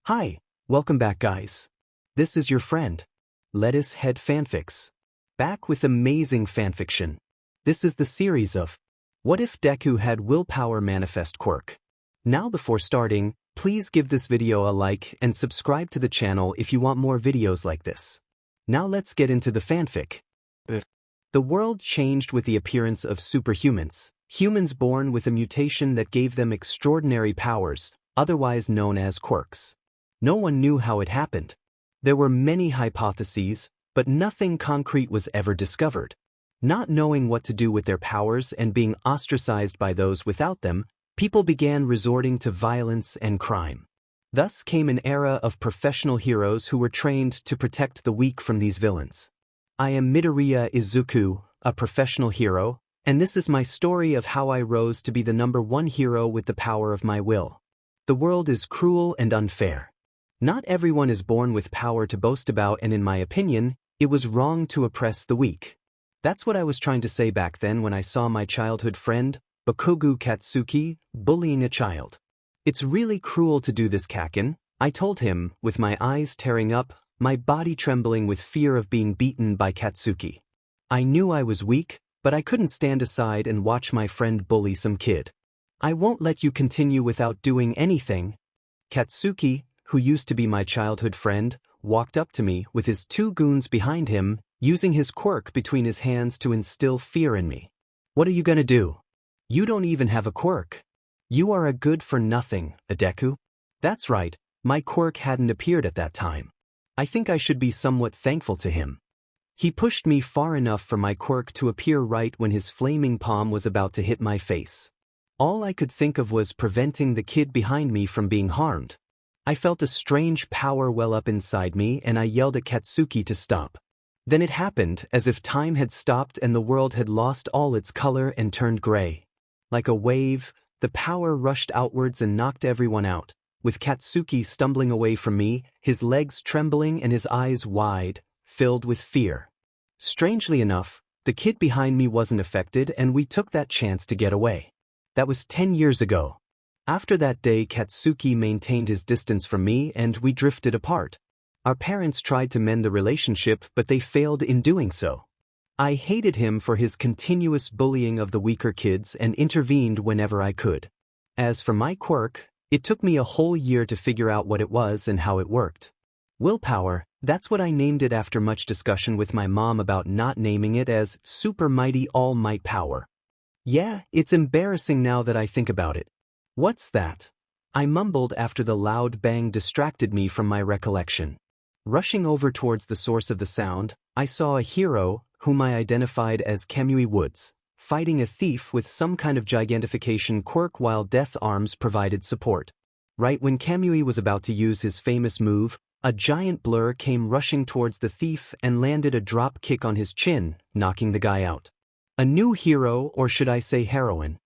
Hi, welcome back guys. This is your friend, Lettuce Head Fanfics. Back with amazing fanfiction. This is the series of What If Deku Had Willpower Manifest Quirk. Now before starting, please give this video a like and subscribe to the channel if you want more videos like this. Now let's get into the fanfic. The world changed with the appearance of superhumans, humans born with a mutation that gave them extraordinary powers, otherwise known as quirks. No one knew how it happened. There were many hypotheses, but nothing concrete was ever discovered. Not knowing what to do with their powers and being ostracized by those without them, people began resorting to violence and crime. Thus came an era of professional heroes who were trained to protect the weak from these villains. I am Midoriya Izuku, a professional hero, and this is my story of how I rose to be the #1 hero with the power of my will. The world is cruel and unfair. Not everyone is born with power to boast about, and in my opinion, it was wrong to oppress the weak. That's what I was trying to say back then when I saw my childhood friend, Bakugou Katsuki, bullying a child. It's really cruel to do this, Kaken, I told him, with my eyes tearing up, my body trembling with fear of being beaten by Katsuki. I knew I was weak, but I couldn't stand aside and watch my friend bully some kid. I won't let you continue without doing anything. Katsuki, who used to be my childhood friend, walked up to me with his 2 goons behind him, using his quirk between his hands to instill fear in me. What are you gonna do? You don't even have a quirk. You are a good-for-nothing, Deku. That's right, my quirk hadn't appeared at that time. I think I should be somewhat thankful to him. He pushed me far enough for my quirk to appear right when his flaming palm was about to hit my face. All I could think of was preventing the kid behind me from being harmed. I felt a strange power well up inside me and I yelled at Katsuki to stop. Then it happened, as if time had stopped and the world had lost all its color and turned gray. Like a wave, the power rushed outwards and knocked everyone out, with Katsuki stumbling away from me, his legs trembling and his eyes wide, filled with fear. Strangely enough, the kid behind me wasn't affected and we took that chance to get away. That was 10 years ago. After that day, Katsuki maintained his distance from me and we drifted apart. Our parents tried to mend the relationship, but they failed in doing so. I hated him for his continuous bullying of the weaker kids and intervened whenever I could. As for my quirk, it took me a whole year to figure out what it was and how it worked. Willpower, that's what I named it after much discussion with my mom about not naming it as Super Mighty All Might Power. Yeah, it's embarrassing now that I think about it. What's that? I mumbled after the loud bang distracted me from my recollection. Rushing over towards the source of the sound, I saw a hero, whom I identified as Kamui Woods, fighting a thief with some kind of gigantification quirk while Death Arms provided support. Right when Kamui was about to use his famous move, a giant blur came rushing towards the thief and landed a drop kick on his chin, knocking the guy out. A new hero, or should I say heroine?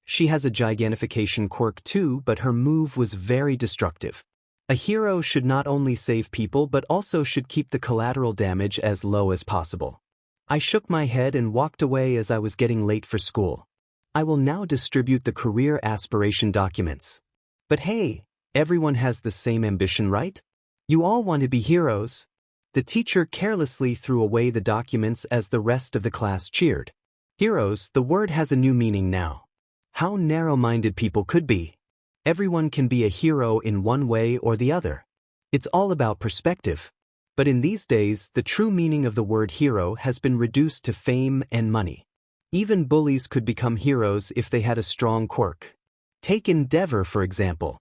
She has a gigantification quirk too, but her move was very destructive. A hero should not only save people but also should keep the collateral damage as low as possible. I shook my head and walked away as I was getting late for school. I will now distribute the career aspiration documents. But hey, everyone has the same ambition, right? You all want to be heroes. The teacher carelessly threw away the documents as the rest of the class cheered. Heroes, the word has a new meaning now. How narrow-minded people could be. Everyone can be a hero in one way or the other. It's all about perspective. But in these days, the true meaning of the word hero has been reduced to fame and money. Even bullies could become heroes if they had a strong quirk. Take Endeavor, for example.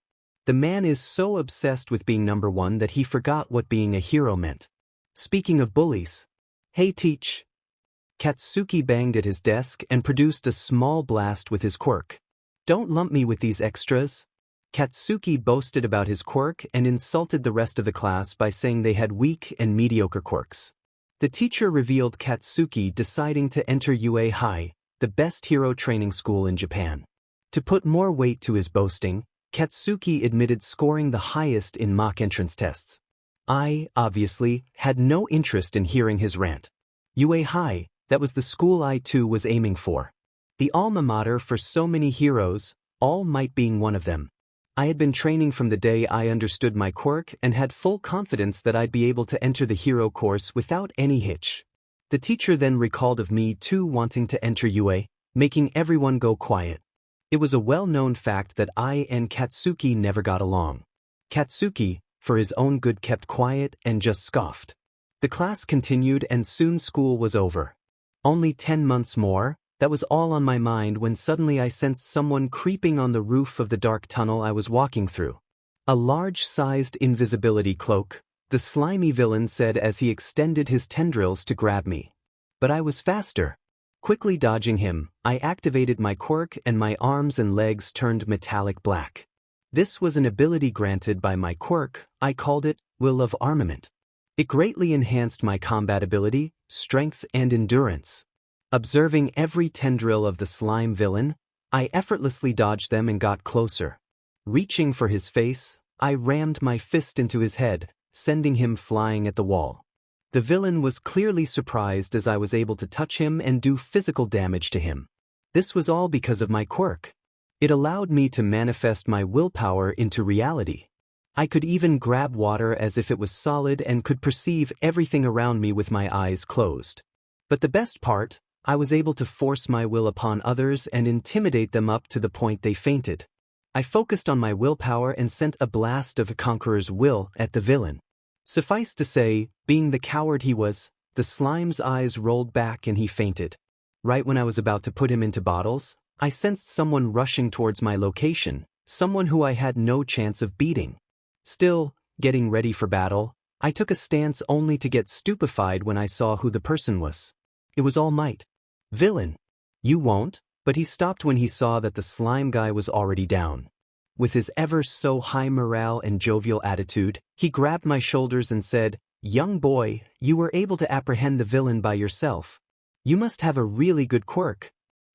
The man is so obsessed with being #1 that he forgot what being a hero meant. Speaking of bullies. Hey teach. Katsuki banged at his desk and produced a small blast with his quirk. Don't lump me with these extras. Katsuki boasted about his quirk and insulted the rest of the class by saying they had weak and mediocre quirks. The teacher revealed Katsuki deciding to enter UA High, the best hero training school in Japan. To put more weight to his boasting, Katsuki admitted scoring the highest in mock entrance tests. I, obviously, had no interest in hearing his rant. UA High, that was the school I too was aiming for. The alma mater for so many heroes, All Might being one of them. I had been training from the day I understood my quirk and had full confidence that I'd be able to enter the hero course without any hitch. The teacher then recalled of me too wanting to enter UA, making everyone go quiet. It was a well-known fact that I and Katsuki never got along. Katsuki, for his own good, kept quiet and just scoffed. The class continued and soon school was over. Only 10 months more, that was all on my mind when suddenly I sensed someone creeping on the roof of the dark tunnel I was walking through. A large-sized invisibility cloak, the slimy villain said as he extended his tendrils to grab me. But I was faster. Quickly dodging him, I activated my quirk and my arms and legs turned metallic black. This was an ability granted by my quirk. I called it Will of Armament. It greatly enhanced my combat ability, strength, and endurance. Observing every tendril of the slime villain, I effortlessly dodged them and got closer. Reaching for his face, I rammed my fist into his head, sending him flying at the wall. The villain was clearly surprised as I was able to touch him and do physical damage to him. This was all because of my quirk. It allowed me to manifest my willpower into reality. I could even grab water as if it was solid and could perceive everything around me with my eyes closed. But the best part, I was able to force my will upon others and intimidate them up to the point they fainted. I focused on my willpower and sent a blast of a conqueror's will at the villain. Suffice to say, being the coward he was, the slime's eyes rolled back and he fainted. Right when I was about to put him into bottles, I sensed someone rushing towards my location, someone who I had no chance of beating. Still, getting ready for battle, I took a stance only to get stupefied when I saw who the person was. It was All Might. Villain. You won't, but he stopped when he saw that the slime guy was already down. With his ever so high morale and jovial attitude, he grabbed my shoulders and said, "Young boy, you were able to apprehend the villain by yourself. You must have a really good quirk."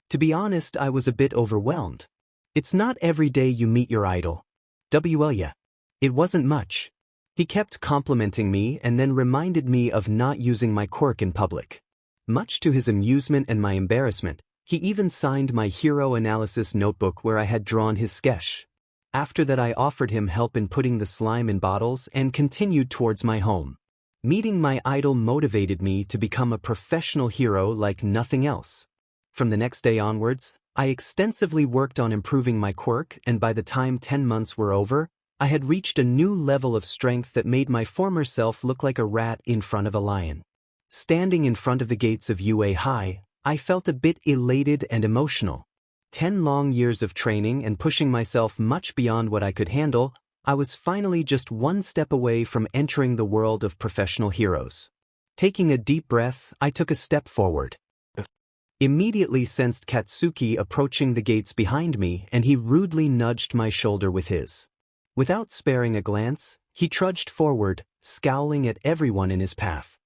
To be honest, I was a bit overwhelmed. It's not every day you meet your idol. Well, yeah. It wasn't much. He kept complimenting me and then reminded me of not using my quirk in public. Much to his amusement and my embarrassment, he even signed my hero analysis notebook where I had drawn his sketch. After that, I offered him help in putting the slime in bottles and continued towards my home. Meeting my idol motivated me to become a professional hero like nothing else. From the next day onwards, I extensively worked on improving my quirk, and by the time 10 months were over, I had reached a new level of strength that made my former self look like a rat in front of a lion. Standing in front of the gates of UA High, I felt a bit elated and emotional. 10 long years of training and pushing myself much beyond what I could handle, I was finally just one step away from entering the world of professional heroes. Taking a deep breath, I took a step forward. Immediately sensed Katsuki approaching the gates behind me, and he rudely nudged my shoulder with his. Without sparing a glance, he trudged forward, scowling at everyone in his path.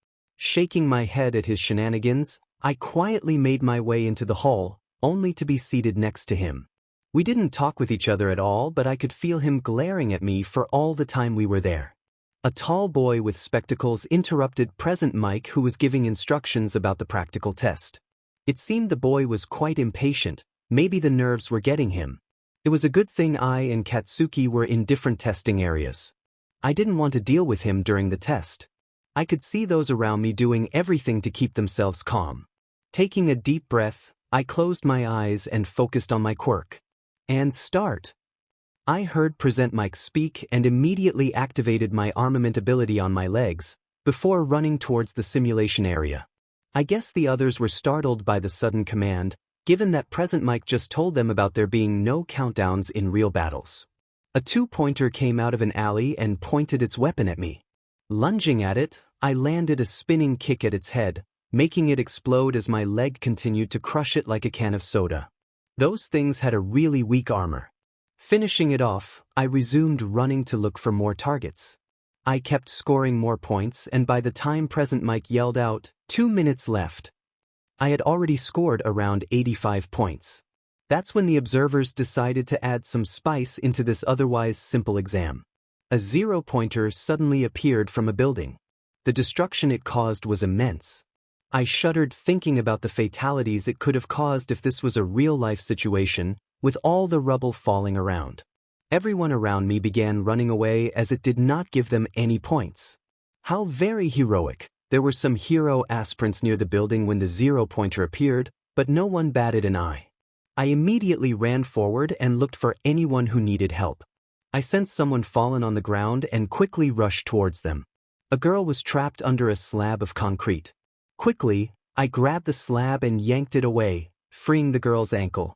Shaking my head at his shenanigans, I quietly made my way into the hall, only to be seated next to him. We didn't talk with each other at all, but I could feel him glaring at me for all the time we were there. A tall boy with spectacles interrupted Present Mike, who was giving instructions about the practical test. It seemed the boy was quite impatient, maybe the nerves were getting him. It was a good thing I and Katsuki were in different testing areas. I didn't want to deal with him during the test. I could see those around me doing everything to keep themselves calm. Taking a deep breath, I closed my eyes and focused on my quirk. And start. I heard Present Mike speak and immediately activated my armament ability on my legs, before running towards the simulation area. I guess the others were startled by the sudden command, given that Present Mike just told them about there being no countdowns in real battles. A two-pointer came out of an alley and pointed its weapon at me. Lunging at it, I landed a spinning kick at its head, making it explode as my leg continued to crush it like a can of soda. Those things had a really weak armor. Finishing it off, I resumed running to look for more targets. I kept scoring more points, and by the time Present Mike yelled out, 2 minutes left, I had already scored around 85 points. That's when the observers decided to add some spice into this otherwise simple exam. A 0-pointer suddenly appeared from a building. The destruction it caused was immense. I shuddered thinking about the fatalities it could have caused if this was a real-life situation, with all the rubble falling around. Everyone around me began running away as it did not give them any points. How very heroic. There were some hero aspirants near the building when the 0-pointer appeared, but no one batted an eye. I immediately ran forward and looked for anyone who needed help. I sensed someone fallen on the ground and quickly rushed towards them. A girl was trapped under a slab of concrete. Quickly, I grabbed the slab and yanked it away, freeing the girl's ankle.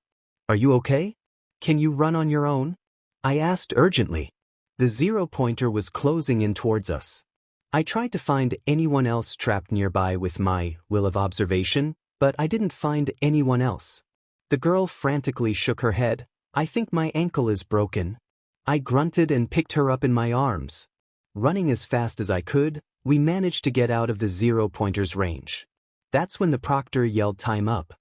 "Are you okay? Can you run on your own?" I asked urgently. The 0-pointer was closing in towards us. I tried to find anyone else trapped nearby with my will of observation, but I didn't find anyone else. The girl frantically shook her head. "I think my ankle is broken." I grunted and picked her up in my arms. Running as fast as I could, we managed to get out of the 0-pointer's range. That's when the proctor yelled time up.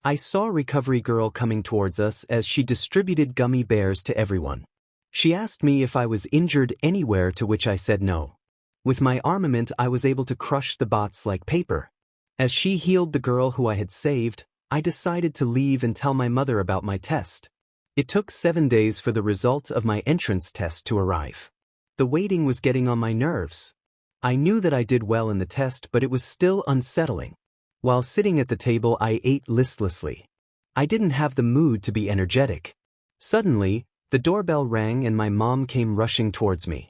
I saw a recovery girl coming towards us as she distributed gummy bears to everyone. She asked me if I was injured anywhere, to which I said no. With my armament, I was able to crush the bots like paper. As she healed the girl who I had saved, I decided to leave and tell my mother about my test. It took 7 days for the result of my entrance test to arrive. The waiting was getting on my nerves. I knew that I did well in the test, but it was still unsettling. While sitting at the table, I ate listlessly. I didn't have the mood to be energetic. Suddenly, the doorbell rang and my mom came rushing towards me.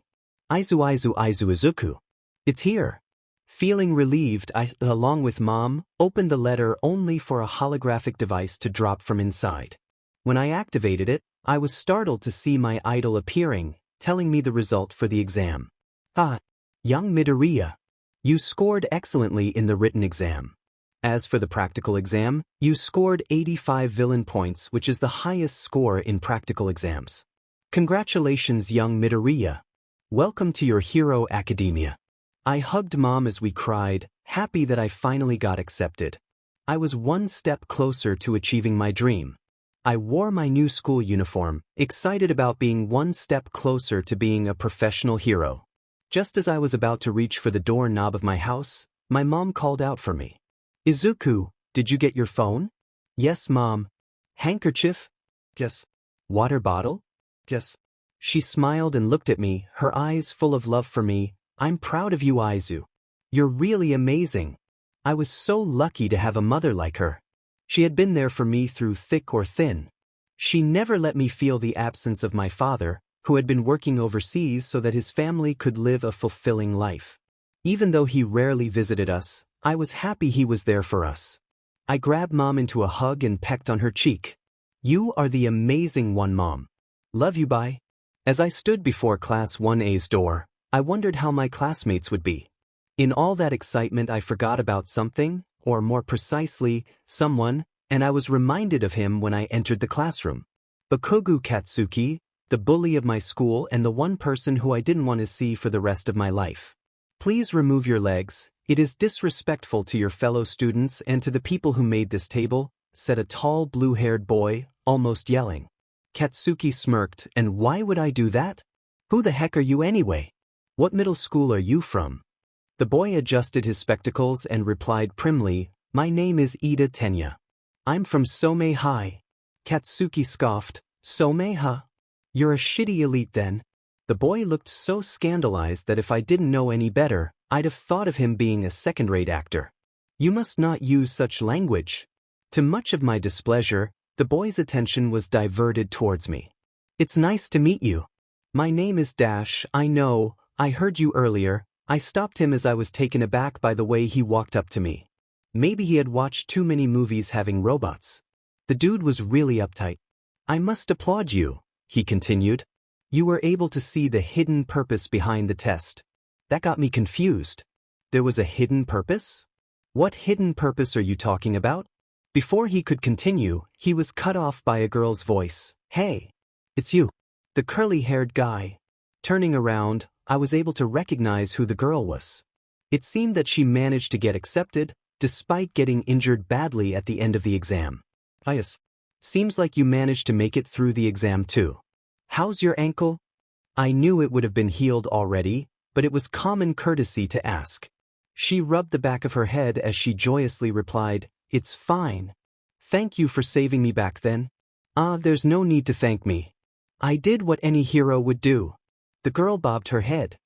Izuku. It's here." Feeling relieved, I, along with Mom, opened the letter only for a holographic device to drop from inside. When I activated it, I was startled to see my idol appearing, telling me the result for the exam. "Ah, young Midoriya. You scored excellently in the written exam. As for the practical exam, you scored 85 villain points, which is the highest score in practical exams. Congratulations, young Midoriya. Welcome to your hero academia." I hugged Mom as we cried, happy that I finally got accepted. I was one step closer to achieving my dream. I wore my new school uniform, excited about being one step closer to being a professional hero. Just as I was about to reach for the doorknob of my house, my mom called out for me. "Izuku, did you get your phone?" "Yes, Mom." "Handkerchief?" "Yes." "Water bottle?" "Yes." She smiled and looked at me, her eyes full of love for me. "I'm proud of you, Izu. You're really amazing." I was so lucky to have a mother like her. She had been there for me through thick or thin. She never let me feel the absence of my father, who had been working overseas so that his family could live a fulfilling life. Even though he rarely visited us, I was happy he was there for us. I grabbed Mom into a hug and pecked on her cheek. "You are the amazing one, Mom. Love you, bye." As I stood before Class 1A's door, I wondered how my classmates would be. In all that excitement, I forgot about something, or more precisely, someone, and I was reminded of him when I entered the classroom. Bakugou Katsuki, the bully of my school and the one person who I didn't want to see for the rest of my life. "Please remove your legs. It is disrespectful to your fellow students and to the people who made this table," said a tall blue-haired boy, almost yelling. Katsuki smirked. "And why would I do that? Who the heck are you anyway? What middle school are you from?" The boy adjusted his spectacles and replied primly, "My name is Ida Tenya. I'm from Somei High." Katsuki scoffed. "Somei, huh? You're a shitty elite then." The boy looked so scandalized that if I didn't know any better, I'd have thought of him being a second-rate actor. "You must not use such language." To much of my displeasure, the boy's attention was diverted towards me. "It's nice to meet you. My name is Dash. I know, I heard you earlier." I stopped him as I was taken aback by the way he walked up to me. Maybe he had watched too many movies having robots. The dude was really uptight. "I must applaud you," he continued. "You were able to see the hidden purpose behind the test." That got me confused. There was a hidden purpose? What hidden purpose are you talking about? Before he could continue, he was cut off by a girl's voice. "Hey, it's you. The curly-haired guy." Turning around, I was able to recognize who the girl was. It seemed that she managed to get accepted, despite getting injured badly at the end of the exam. "Yes. Seems like you managed to make it through the exam too. How's your ankle?" I knew it would have been healed already, but it was common courtesy to ask. She rubbed the back of her head as she joyously replied, "It's fine. Thank you for saving me back then." "Ah, there's no need to thank me. I did what any hero would do. The girl bobbed her head.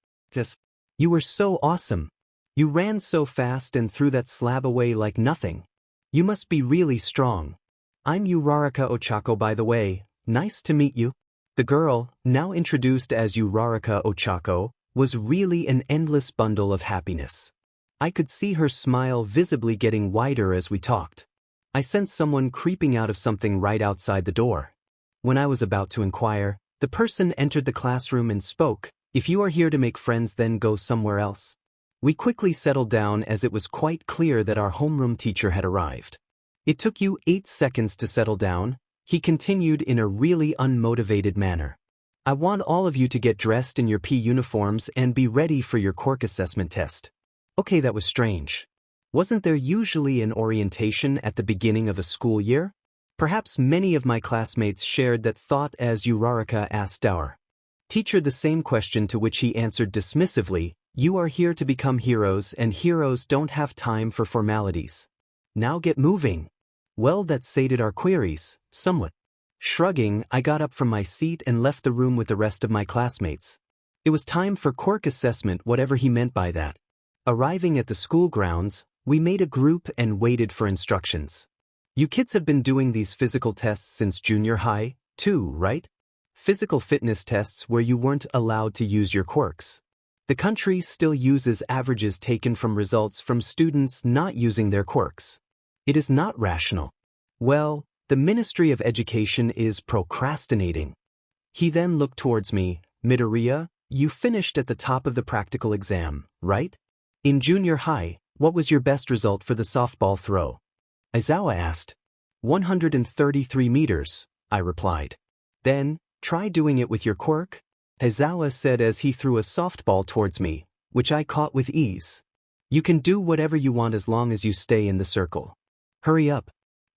You were so awesome. You ran so fast and threw that slab away like nothing. You must be really strong. I'm Uraraka Ochako, by the way. Nice to meet you. The girl, now introduced as Uraraka Ochako, was really an endless bundle of happiness. I could see her smile visibly getting wider as we talked. I sensed someone creeping out of something right outside the door. When I was about to inquire, the person entered the classroom and spoke, "If you are here to make friends, then go somewhere else." We quickly settled down as it was quite clear that our homeroom teacher had arrived. "It took you 8 seconds to settle down," he continued in a really unmotivated manner. "I want all of you to get dressed in your P uniforms and be ready for your quirk assessment test." Okay, that was strange. Wasn't there usually an orientation at the beginning of a school year? Perhaps many of my classmates shared that thought as Uraraka asked our teacher the same question, to which he answered dismissively, "You are here to become heroes, and heroes don't have time for formalities. Now get moving." Well, that sated our queries, somewhat. Shrugging, I got up from my seat and left the room with the rest of my classmates. It was time for quirk assessment, whatever he meant by that. Arriving at the school grounds, we made a group and waited for instructions. You kids have been doing these physical tests since junior high, too, right? Physical fitness tests where you weren't allowed to use your quirks. The country still uses averages taken from results from students not using their quirks. It is not rational. Well, the Ministry of Education is procrastinating. He then looked towards me. "Midoriya, you finished at the top of the practical exam, right? In junior high, what was your best result for the softball throw?" Aizawa asked. 133 meters, I replied. "Then, try doing it with your quirk," Aizawa said as he threw a softball towards me, which I caught with ease. "You can do whatever you want as long as you stay in the circle. Hurry up.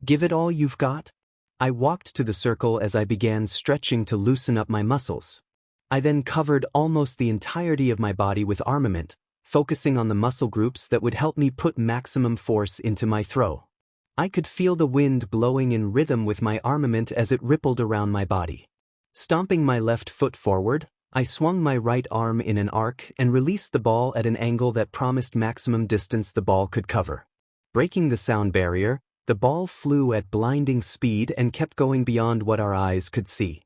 Give it all you've got." I walked to the circle as I began stretching to loosen up my muscles. I then covered almost the entirety of my body with armament, focusing on the muscle groups that would help me put maximum force into my throw. I could feel the wind blowing in rhythm with my armament as it rippled around my body. Stomping my left foot forward, I swung my right arm in an arc and released the ball at an angle that promised maximum distance the ball could cover. Breaking the sound barrier, the ball flew at blinding speed and kept going beyond what our eyes could see.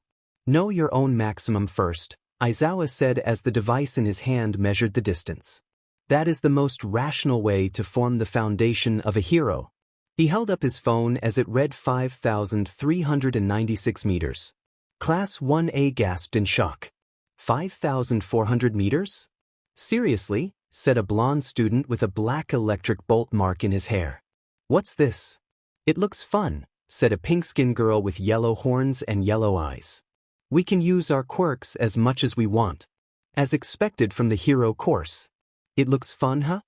"Know your own maximum first," Aizawa said as the device in his hand measured the distance. "That is the most rational way to form the foundation of a hero." He held up his phone as it read 5,396 meters. Class 1A gasped in shock. 5,400 meters? "Seriously?" said a blonde student with a black electric bolt mark in his hair. "What's this?" "It looks fun," said a pink-skinned girl with yellow horns and yellow eyes. "We can use our quirks as much as we want. As expected from the hero course." "It looks fun, huh?"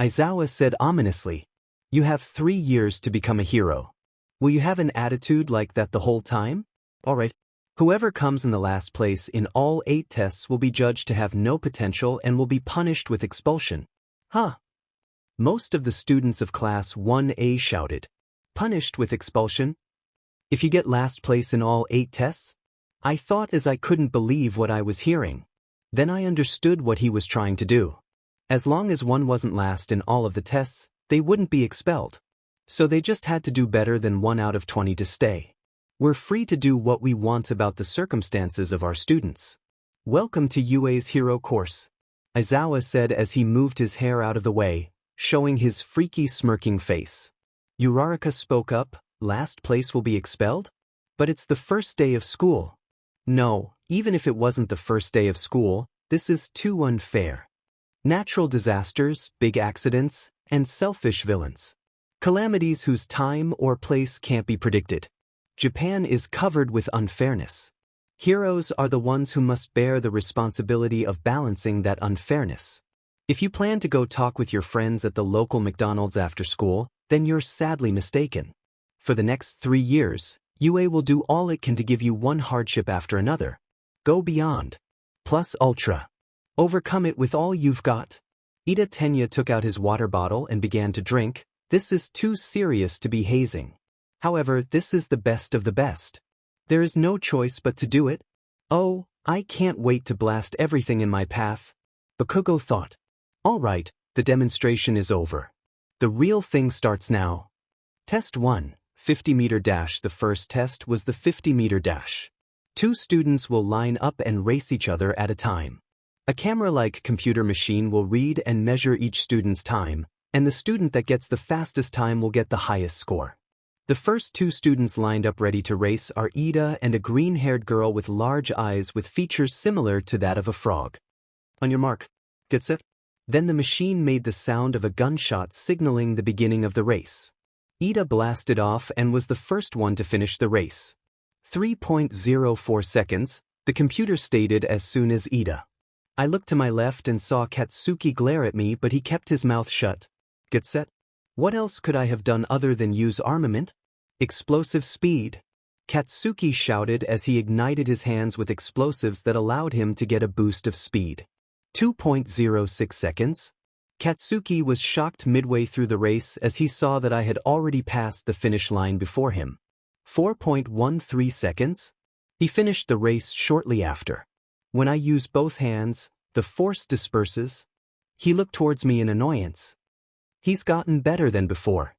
Aizawa said ominously. "You have 3 years to become a hero. Will you have an attitude like that the whole time? All right. Whoever comes in the last place in all 8 tests will be judged to have no potential and will be punished with expulsion." "Huh?" Most of the students of Class 1A shouted. "Punished with expulsion? If you get last place in all 8 tests?" I thought as I couldn't believe what I was hearing. Then I understood what he was trying to do. As long as one wasn't last in all of the tests, they wouldn't be expelled. So they just had to do better than 1 out of 20 to stay. We're free to do what we want about the circumstances of our students. "Welcome to UA's hero course," Aizawa said as he moved his hair out of the way, showing his freaky smirking face. Uraraka spoke up. "Last place will be expelled? But it's the first day of school." "No, even if it wasn't the first day of school, this is too unfair. Natural disasters, big accidents, and selfish villains. Calamities whose time or place can't be predicted. Japan is covered with unfairness. Heroes are the ones who must bear the responsibility of balancing that unfairness. If you plan to go talk with your friends at the local McDonald's after school, then you're sadly mistaken. For the next 3 years, UA will do all it can to give you one hardship after another. Go beyond. Plus ultra. Overcome it with all you've got." Ida Tenya took out his water bottle and began to drink. "This is too serious to be hazing. However, this is the best of the best. There is no choice but to do it." Oh, I can't wait to blast everything in my path. Bakugou thought. Alright, the demonstration is over. The real thing starts now. Test 1, 50-meter dash. The first test was the 50-meter dash. 2 students will line up and race each other at a time. A camera-like computer machine will read and measure each student's time, and the student that gets the fastest time will get the highest score. The first 2 students lined up ready to race are Ida and a green-haired girl with large eyes with features similar to that of a frog. On your mark, get set. Then the machine made the sound of a gunshot signaling the beginning of the race. Ida blasted off and was the first one to finish the race. 3.04 seconds, the computer stated as soon as Ida. I looked to my left and saw Katsuki glare at me, but he kept his mouth shut. Get set. What else could I have done other than use armament? Explosive speed. Katsuki shouted as he ignited his hands with explosives that allowed him to get a boost of speed. 2.06 seconds. Katsuki was shocked midway through the race as he saw that I had already passed the finish line before him. 4.13 seconds. He finished the race shortly after. When I use both hands, the force disperses. He looked towards me in annoyance. He's gotten better than before.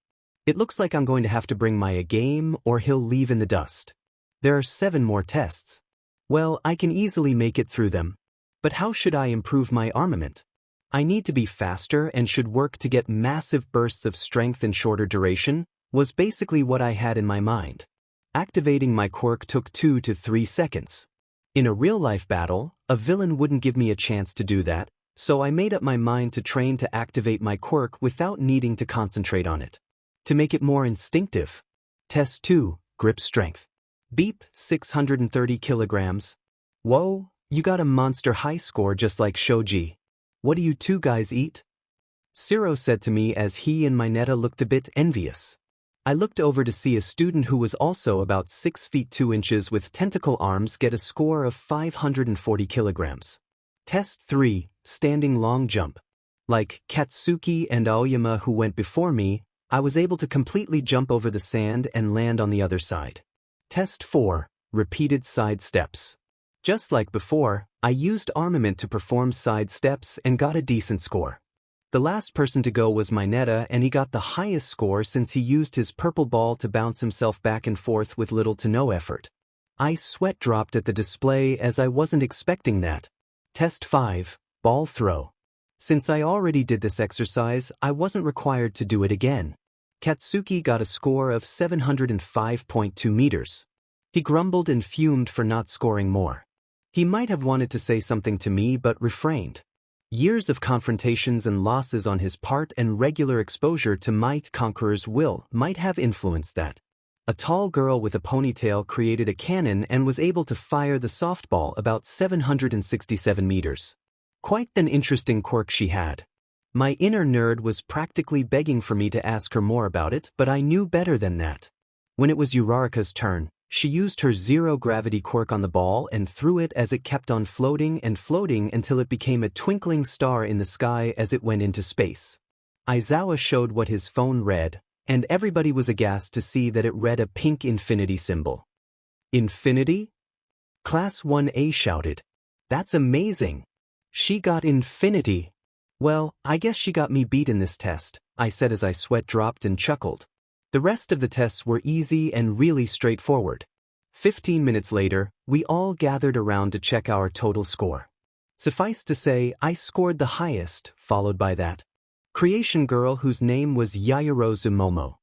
It looks like I'm going to have to bring my A game or he'll leave in the dust. There are 7 more tests. Well, I can easily make it through them. But how should I improve my armament? I need to be faster and should work to get massive bursts of strength in shorter duration, was basically what I had in my mind. Activating my quirk took 2 to 3 seconds. In a real-life battle, a villain wouldn't give me a chance to do that, so I made up my mind to train to activate my quirk without needing to concentrate on it. To make it more instinctive. Test 2, grip strength. Beep, 630 kilograms. Whoa, you got a monster high score just like Shoji. What do you 2 guys eat? Siro said to me as he and Mineta looked a bit envious. I looked over to see a student who was also about 6 feet 2 inches with tentacle arms get a score of 540 kilograms. Test 3, standing long jump. Like Katsuki and Aoyama who went before me, I was able to completely jump over the sand and land on the other side. Test 4, repeated side steps. Just like before, I used armament to perform side steps and got a decent score. The last person to go was Mineta and he got the highest score since he used his purple ball to bounce himself back and forth with little to no effort. I sweat dropped at the display as I wasn't expecting that. Test 5, ball throw. Since I already did this exercise, I wasn't required to do it again. Katsuki got a score of 705.2 meters. He grumbled and fumed for not scoring more. He might have wanted to say something to me but refrained. Years of confrontations and losses on his part and regular exposure to Might Conqueror's will might have influenced that. A tall girl with a ponytail created a cannon and was able to fire the softball about 767 meters. Quite an interesting quirk she had. My inner nerd was practically begging for me to ask her more about it, but I knew better than that. When it was Uraraka's turn, she used her zero-gravity quirk on the ball and threw it as it kept on floating and floating until it became a twinkling star in the sky as it went into space. Aizawa showed what his phone read, and everybody was aghast to see that it read a pink infinity symbol. Infinity? Class 1A shouted. That's amazing. She got infinity. Well, I guess she got me beat in this test, I said as I sweat dropped and chuckled. The rest of the tests were easy and really straightforward. 15 minutes later, we all gathered around to check our total score. Suffice to say, I scored the highest, followed by that Creation girl whose name was Yaoyorozu Momo.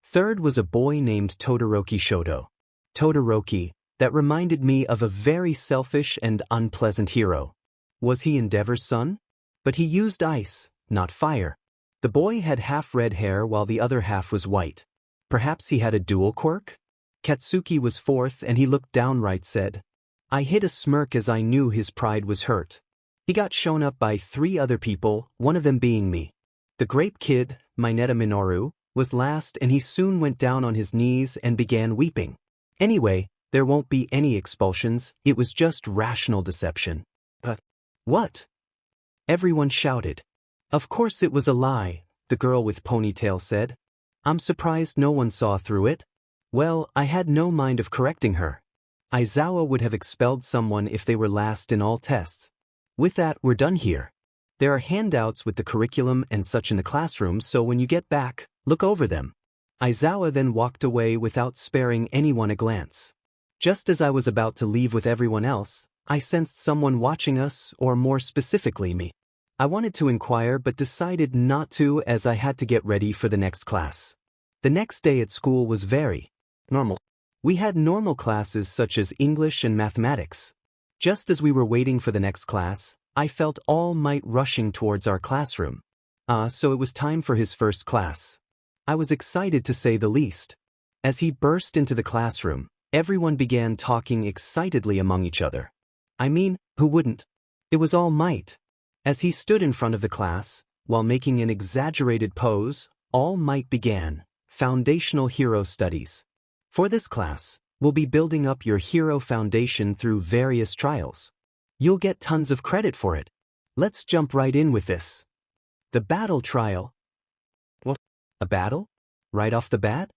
Third was a boy named Todoroki Shoto. Todoroki, that reminded me of a very selfish and unpleasant hero. Was he Endeavor's son? But he used ice, not fire. The boy had half red hair while the other half was white. Perhaps he had a dual quirk? Katsuki was fourth and he looked downright sad. I hid a smirk as I knew his pride was hurt. He got shown up by 3 other people, one of them being me. The grape kid, Mineta Minoru, was last and he soon went down on his knees and began weeping. Anyway, there won't be any expulsions, it was just rational deception. But what? Everyone shouted. Of course it was a lie, the girl with ponytail said. I'm surprised no one saw through it. Well, I had no mind of correcting her. Aizawa would have expelled someone if they were last in all tests. With that, we're done here. There are handouts with the curriculum and such in the classroom, so when you get back, look over them. Aizawa then walked away without sparing anyone a glance. Just as I was about to leave with everyone else, I sensed someone watching us, or more specifically me. I wanted to inquire but decided not to as I had to get ready for the next class. The next day at school was very normal. We had normal classes such as English and mathematics. Just as we were waiting for the next class, I felt All Might rushing towards our classroom. So it was time for his first class. I was excited to say the least. As he burst into the classroom, everyone began talking excitedly among each other. I mean, who wouldn't? It was All Might. As he stood in front of the class, while making an exaggerated pose, All Might began Foundational Hero Studies. For this class, we'll be building up your hero foundation through various trials. You'll get tons of credit for it. Let's jump right in with this. The battle trial. What? A battle? Right off the bat?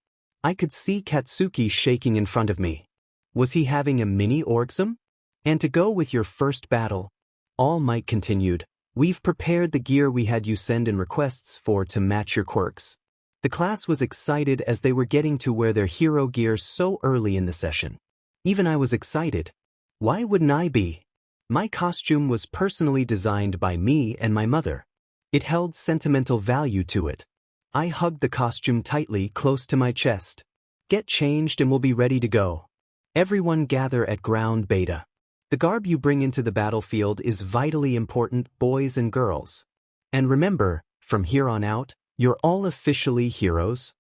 I could see Katsuki shaking in front of me. Was he having a mini orgasm? And to go with your first battle, All Might continued, we've prepared the gear we had you send in requests for to match your quirks. The class was excited as they were getting to wear their hero gear so early in the session. Even I was excited. Why wouldn't I be? My costume was personally designed by me and my mother. It held sentimental value to it. I hugged the costume tightly close to my chest. Get changed and we'll be ready to go. Everyone gather at ground beta. The garb you bring into the battlefield is vitally important, boys and girls. And remember, from here on out, you're all officially heroes.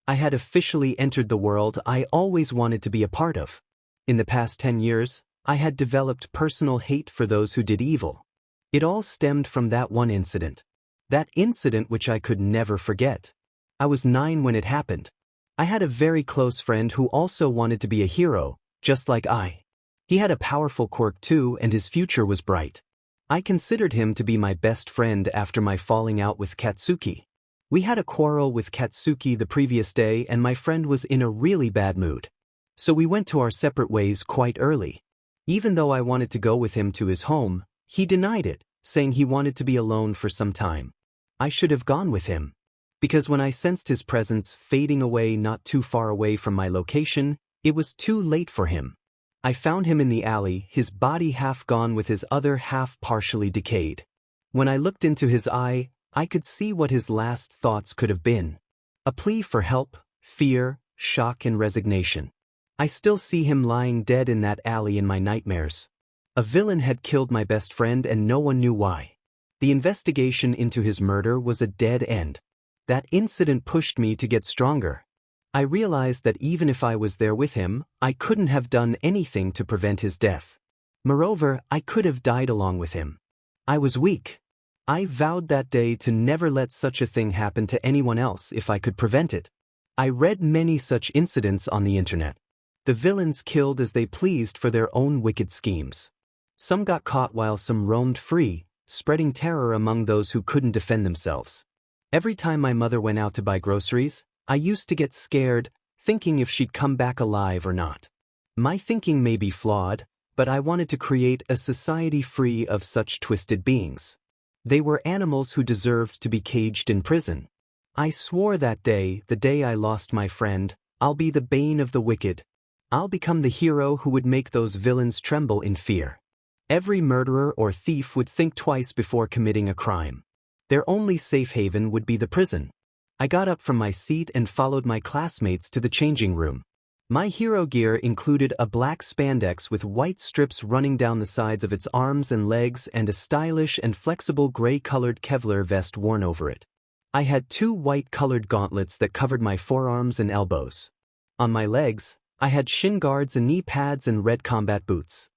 I had officially entered the world I always wanted to be a part of. In the past 10 years, I had developed personal hate for those who did evil. It all stemmed from that one incident. That incident which I could never forget. I was 9 when it happened. I had a very close friend who also wanted to be a hero, just like I. He had a powerful quirk too, and his future was bright. I considered him to be my best friend after my falling out with Katsuki. We had a quarrel with Katsuki the previous day and my friend was in a really bad mood. So we went to our separate ways quite early. Even though I wanted to go with him to his home, he denied it, saying he wanted to be alone for some time. I should have gone with him. Because when I sensed his presence fading away not too far away from my location, it was too late for him. I found him in the alley, his body half gone with his other half partially decayed. When I looked into his eye, I could see what his last thoughts could have been. A plea for help, fear, shock and resignation. I still see him lying dead in that alley in my nightmares. A villain had killed my best friend and no one knew why. The investigation into his murder was a dead end. That incident pushed me to get stronger. I realized that even if I was there with him, I couldn't have done anything to prevent his death. Moreover, I could have died along with him. I was weak. I vowed that day to never let such a thing happen to anyone else if I could prevent it. I read many such incidents on the internet. The villains killed as they pleased for their own wicked schemes. Some got caught while some roamed free, spreading terror among those who couldn't defend themselves. Every time my mother went out to buy groceries, I used to get scared, thinking if she'd come back alive or not. My thinking may be flawed, but I wanted to create a society free of such twisted beings. They were animals who deserved to be caged in prison. I swore that day, the day I lost my friend, I'll be the bane of the wicked. I'll become the hero who would make those villains tremble in fear. Every murderer or thief would think twice before committing a crime. Their only safe haven would be the prison. I got up from my seat and followed my classmates to the changing room. My hero gear included a black spandex with white strips running down the sides of its arms and legs and a stylish and flexible gray-colored Kevlar vest worn over it. I had 2 white-colored gauntlets that covered my forearms and elbows. On my legs, I had shin guards and knee pads and red combat boots.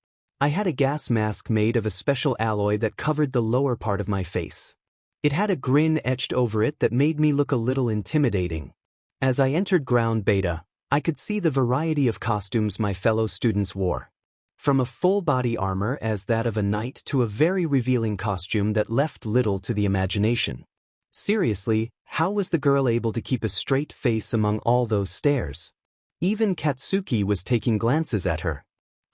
I had a gas mask made of a special alloy that covered the lower part of my face. It had a grin etched over it that made me look a little intimidating. As I entered ground beta, I could see the variety of costumes my fellow students wore. From a full-body armor as that of a knight to a very revealing costume that left little to the imagination. Seriously, how was the girl able to keep a straight face among all those stares? Even Katsuki was taking glances at her.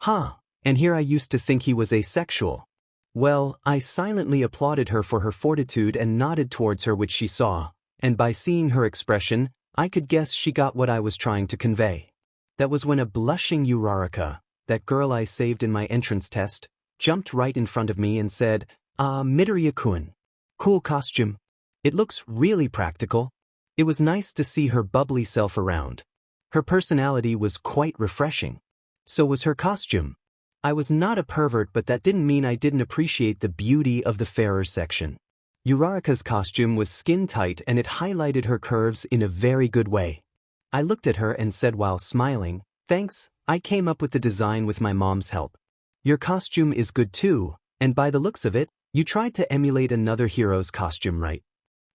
Huh, and here I used to think he was asexual. Well, I silently applauded her for her fortitude and nodded towards her, which she saw, and by seeing her expression, I could guess she got what I was trying to convey. That was when a blushing Uraraka, that girl I saved in my entrance test, jumped right in front of me and said, Midoriya-kun. Cool costume. It looks really practical. It was nice to see her bubbly self around. Her personality was quite refreshing. So was her costume. I was not a pervert, but that didn't mean I didn't appreciate the beauty of the fairer section. Uraraka's costume was skin-tight and it highlighted her curves in a very good way. I looked at her and said while smiling, "Thanks, I came up with the design with my mom's help. Your costume is good too, and by the looks of it, you tried to emulate another hero's costume, right?"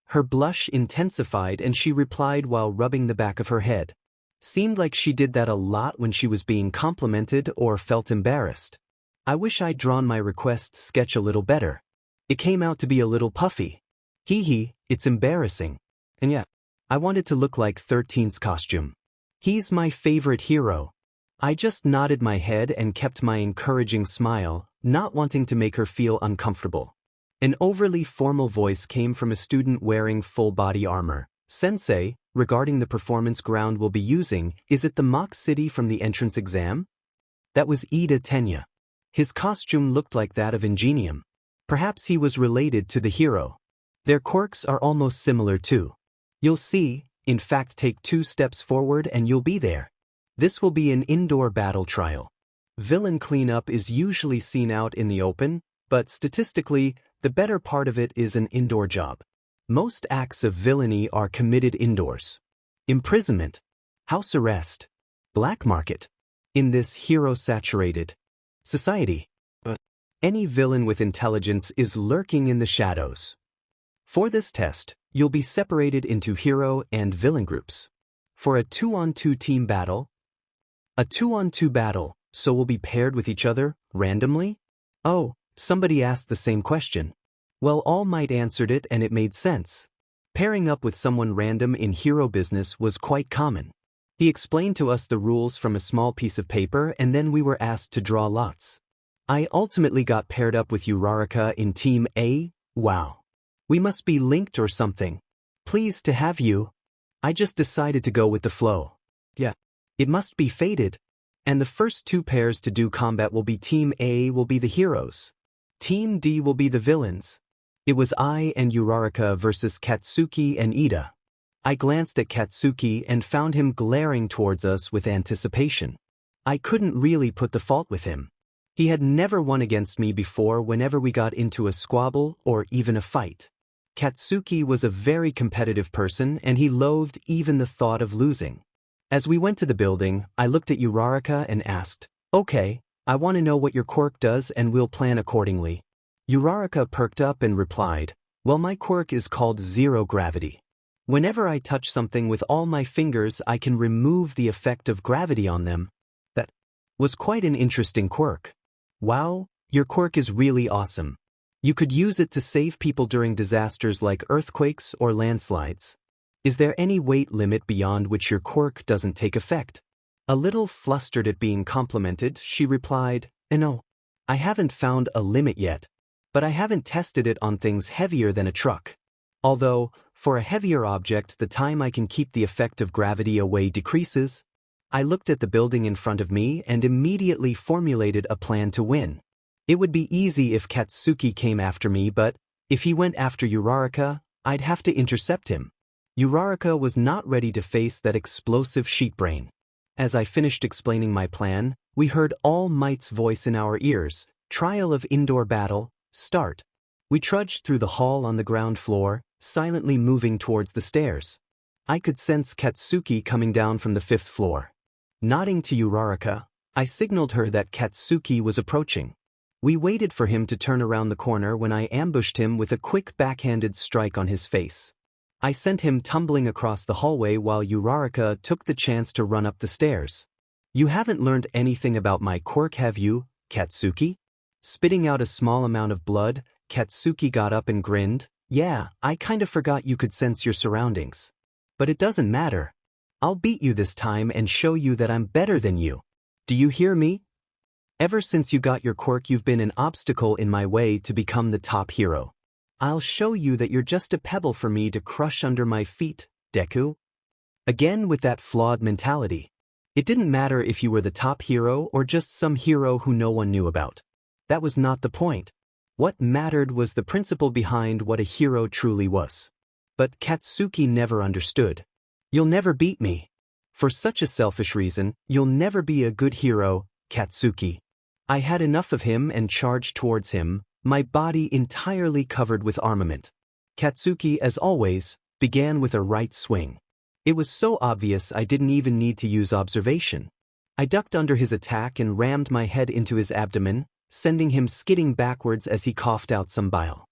Her blush intensified and she replied while rubbing the back of her head. Seemed like she did that a lot when she was being complimented or felt embarrassed. I wish I'd drawn my request sketch a little better. It came out to be a little puffy. Hee hee, it's embarrassing. And yeah, I wanted to look like 13's costume. He's my favorite hero. I just nodded my head and kept my encouraging smile, not wanting to make her feel uncomfortable. An overly formal voice came from a student wearing full body armor. "Sensei, regarding the performance ground we'll be using, is it the mock city from the entrance exam?" That was Ida Tenya. His costume looked like that of Ingenium. Perhaps he was related to the hero. Their quirks are almost similar too. You'll see, in fact take 2 steps forward and you'll be there. This will be an indoor battle trial. Villain cleanup is usually seen out in the open, but statistically, the better part of it is an indoor job. Most acts of villainy are committed indoors. Imprisonment, house arrest, black market. In this hero-saturated society, any villain with intelligence is lurking in the shadows. For this test, you'll be separated into hero and villain groups. For a 2-on-2 team battle, so we'll be paired with each other, randomly? Oh, somebody asked the same question. Well, All Might answered it and it made sense. Pairing up with someone random in hero business was quite common. He explained to us the rules from a small piece of paper and then we were asked to draw lots. I ultimately got paired up with Uraraka in Team A. Wow. We must be linked or something. Pleased to have you. I just decided to go with the flow. Yeah. It must be fated. And the first 2 pairs to do combat will be Team A will be the heroes. Team D will be the villains. It was I and Uraraka versus Katsuki and Ida. I glanced at Katsuki and found him glaring towards us with anticipation. I couldn't really put the fault with him. He had never won against me before whenever we got into a squabble or even a fight. Katsuki was a very competitive person and he loathed even the thought of losing. As we went to the building, I looked at Uraraka and asked, "Okay, I want to know what your quirk does and we'll plan accordingly." Uraraka perked up and replied, "Well, my quirk is called zero gravity. Whenever I touch something with all my fingers, I can remove the effect of gravity on them." That was quite an interesting quirk. Wow, your quirk is really awesome. You could use it to save people during disasters like earthquakes or landslides. Is there any weight limit beyond which your quirk doesn't take effect? A little flustered at being complimented, she replied, "No, I haven't found a limit yet. But I haven't tested it on things heavier than a truck. Although, for a heavier object the time I can keep the effect of gravity away decreases." I looked at the building in front of me and immediately formulated a plan to win. It would be easy if Katsuki came after me, but if he went after Uraraka, I'd have to intercept him. Uraraka was not ready to face that explosive sheet brain. As I finished explaining my plan, we heard All Might's voice in our ears, "Trial of indoor battle, start." We trudged through the hall on the ground floor, silently moving towards the stairs. I could sense Katsuki coming down from the 5th floor. Nodding to Uraraka, I signaled her that Katsuki was approaching. We waited for him to turn around the corner when I ambushed him with a quick backhanded strike on his face. I sent him tumbling across the hallway while Uraraka took the chance to run up the stairs. "You haven't learned anything about my quirk, have you, Katsuki?" Spitting out a small amount of blood, Katsuki got up and grinned. "Yeah, I kinda forgot you could sense your surroundings. But it doesn't matter. I'll beat you this time and show you that I'm better than you. Do you hear me?" Ever since you got your quirk, you've been an obstacle in my way to become the top hero. I'll show you that you're just a pebble for me to crush under my feet, Deku. Again with that flawed mentality. It didn't matter if you were the top hero or just some hero who no one knew about. That was not the point. What mattered was the principle behind what a hero truly was. But Katsuki never understood. You'll never beat me. For such a selfish reason, you'll never be a good hero, Katsuki. I had enough of him and charged towards him, my body entirely covered with armament. Katsuki, as always, began with a right swing. It was so obvious I didn't even need to use observation. I ducked under his attack and rammed my head into his abdomen, sending him skidding backwards as he coughed out some bile.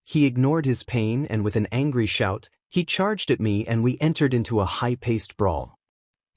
He ignored his pain and with an angry shout, he charged at me and we entered into a high-paced brawl.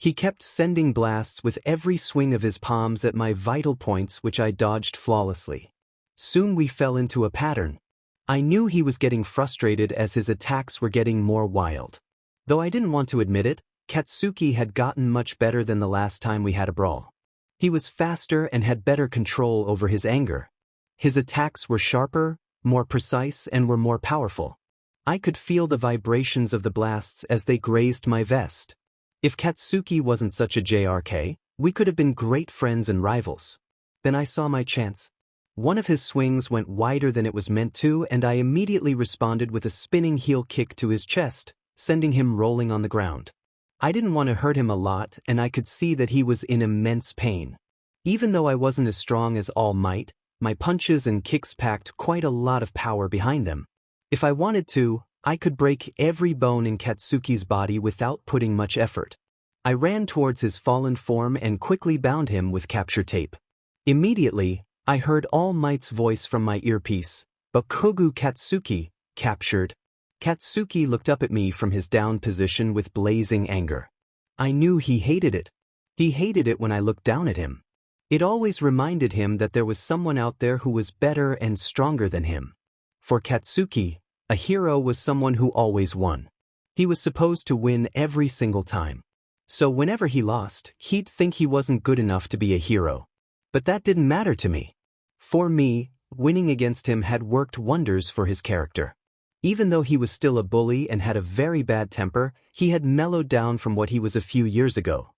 He kept sending blasts with every swing of his palms at my vital points, which I dodged flawlessly. Soon we fell into a pattern. I knew he was getting frustrated as his attacks were getting more wild. Though I didn't want to admit it, Katsuki had gotten much better than the last time we had a brawl. He was faster and had better control over his anger. His attacks were sharper, more precise, and were more powerful. I could feel the vibrations of the blasts as they grazed my vest. If Katsuki wasn't such a JRK, we could have been great friends and rivals. Then I saw my chance. One of his swings went wider than it was meant to, and I immediately responded with a spinning heel kick to his chest, sending him rolling on the ground. I didn't want to hurt him a lot, and I could see that he was in immense pain. Even though I wasn't as strong as All Might, my punches and kicks packed quite a lot of power behind them. If I wanted to, I could break every bone in Katsuki's body without putting much effort. I ran towards his fallen form and quickly bound him with capture tape. Immediately, I heard All Might's voice from my earpiece. Bakugou Katsuki, captured. Katsuki looked up at me from his down position with blazing anger. I knew he hated it. He hated it when I looked down at him. It always reminded him that there was someone out there who was better and stronger than him. For Katsuki, a hero was someone who always won. He was supposed to win every single time. So whenever he lost, he'd think he wasn't good enough to be a hero. But that didn't matter to me. For me, winning against him had worked wonders for his character. Even though he was still a bully and had a very bad temper, he had mellowed down from what he was a few years ago.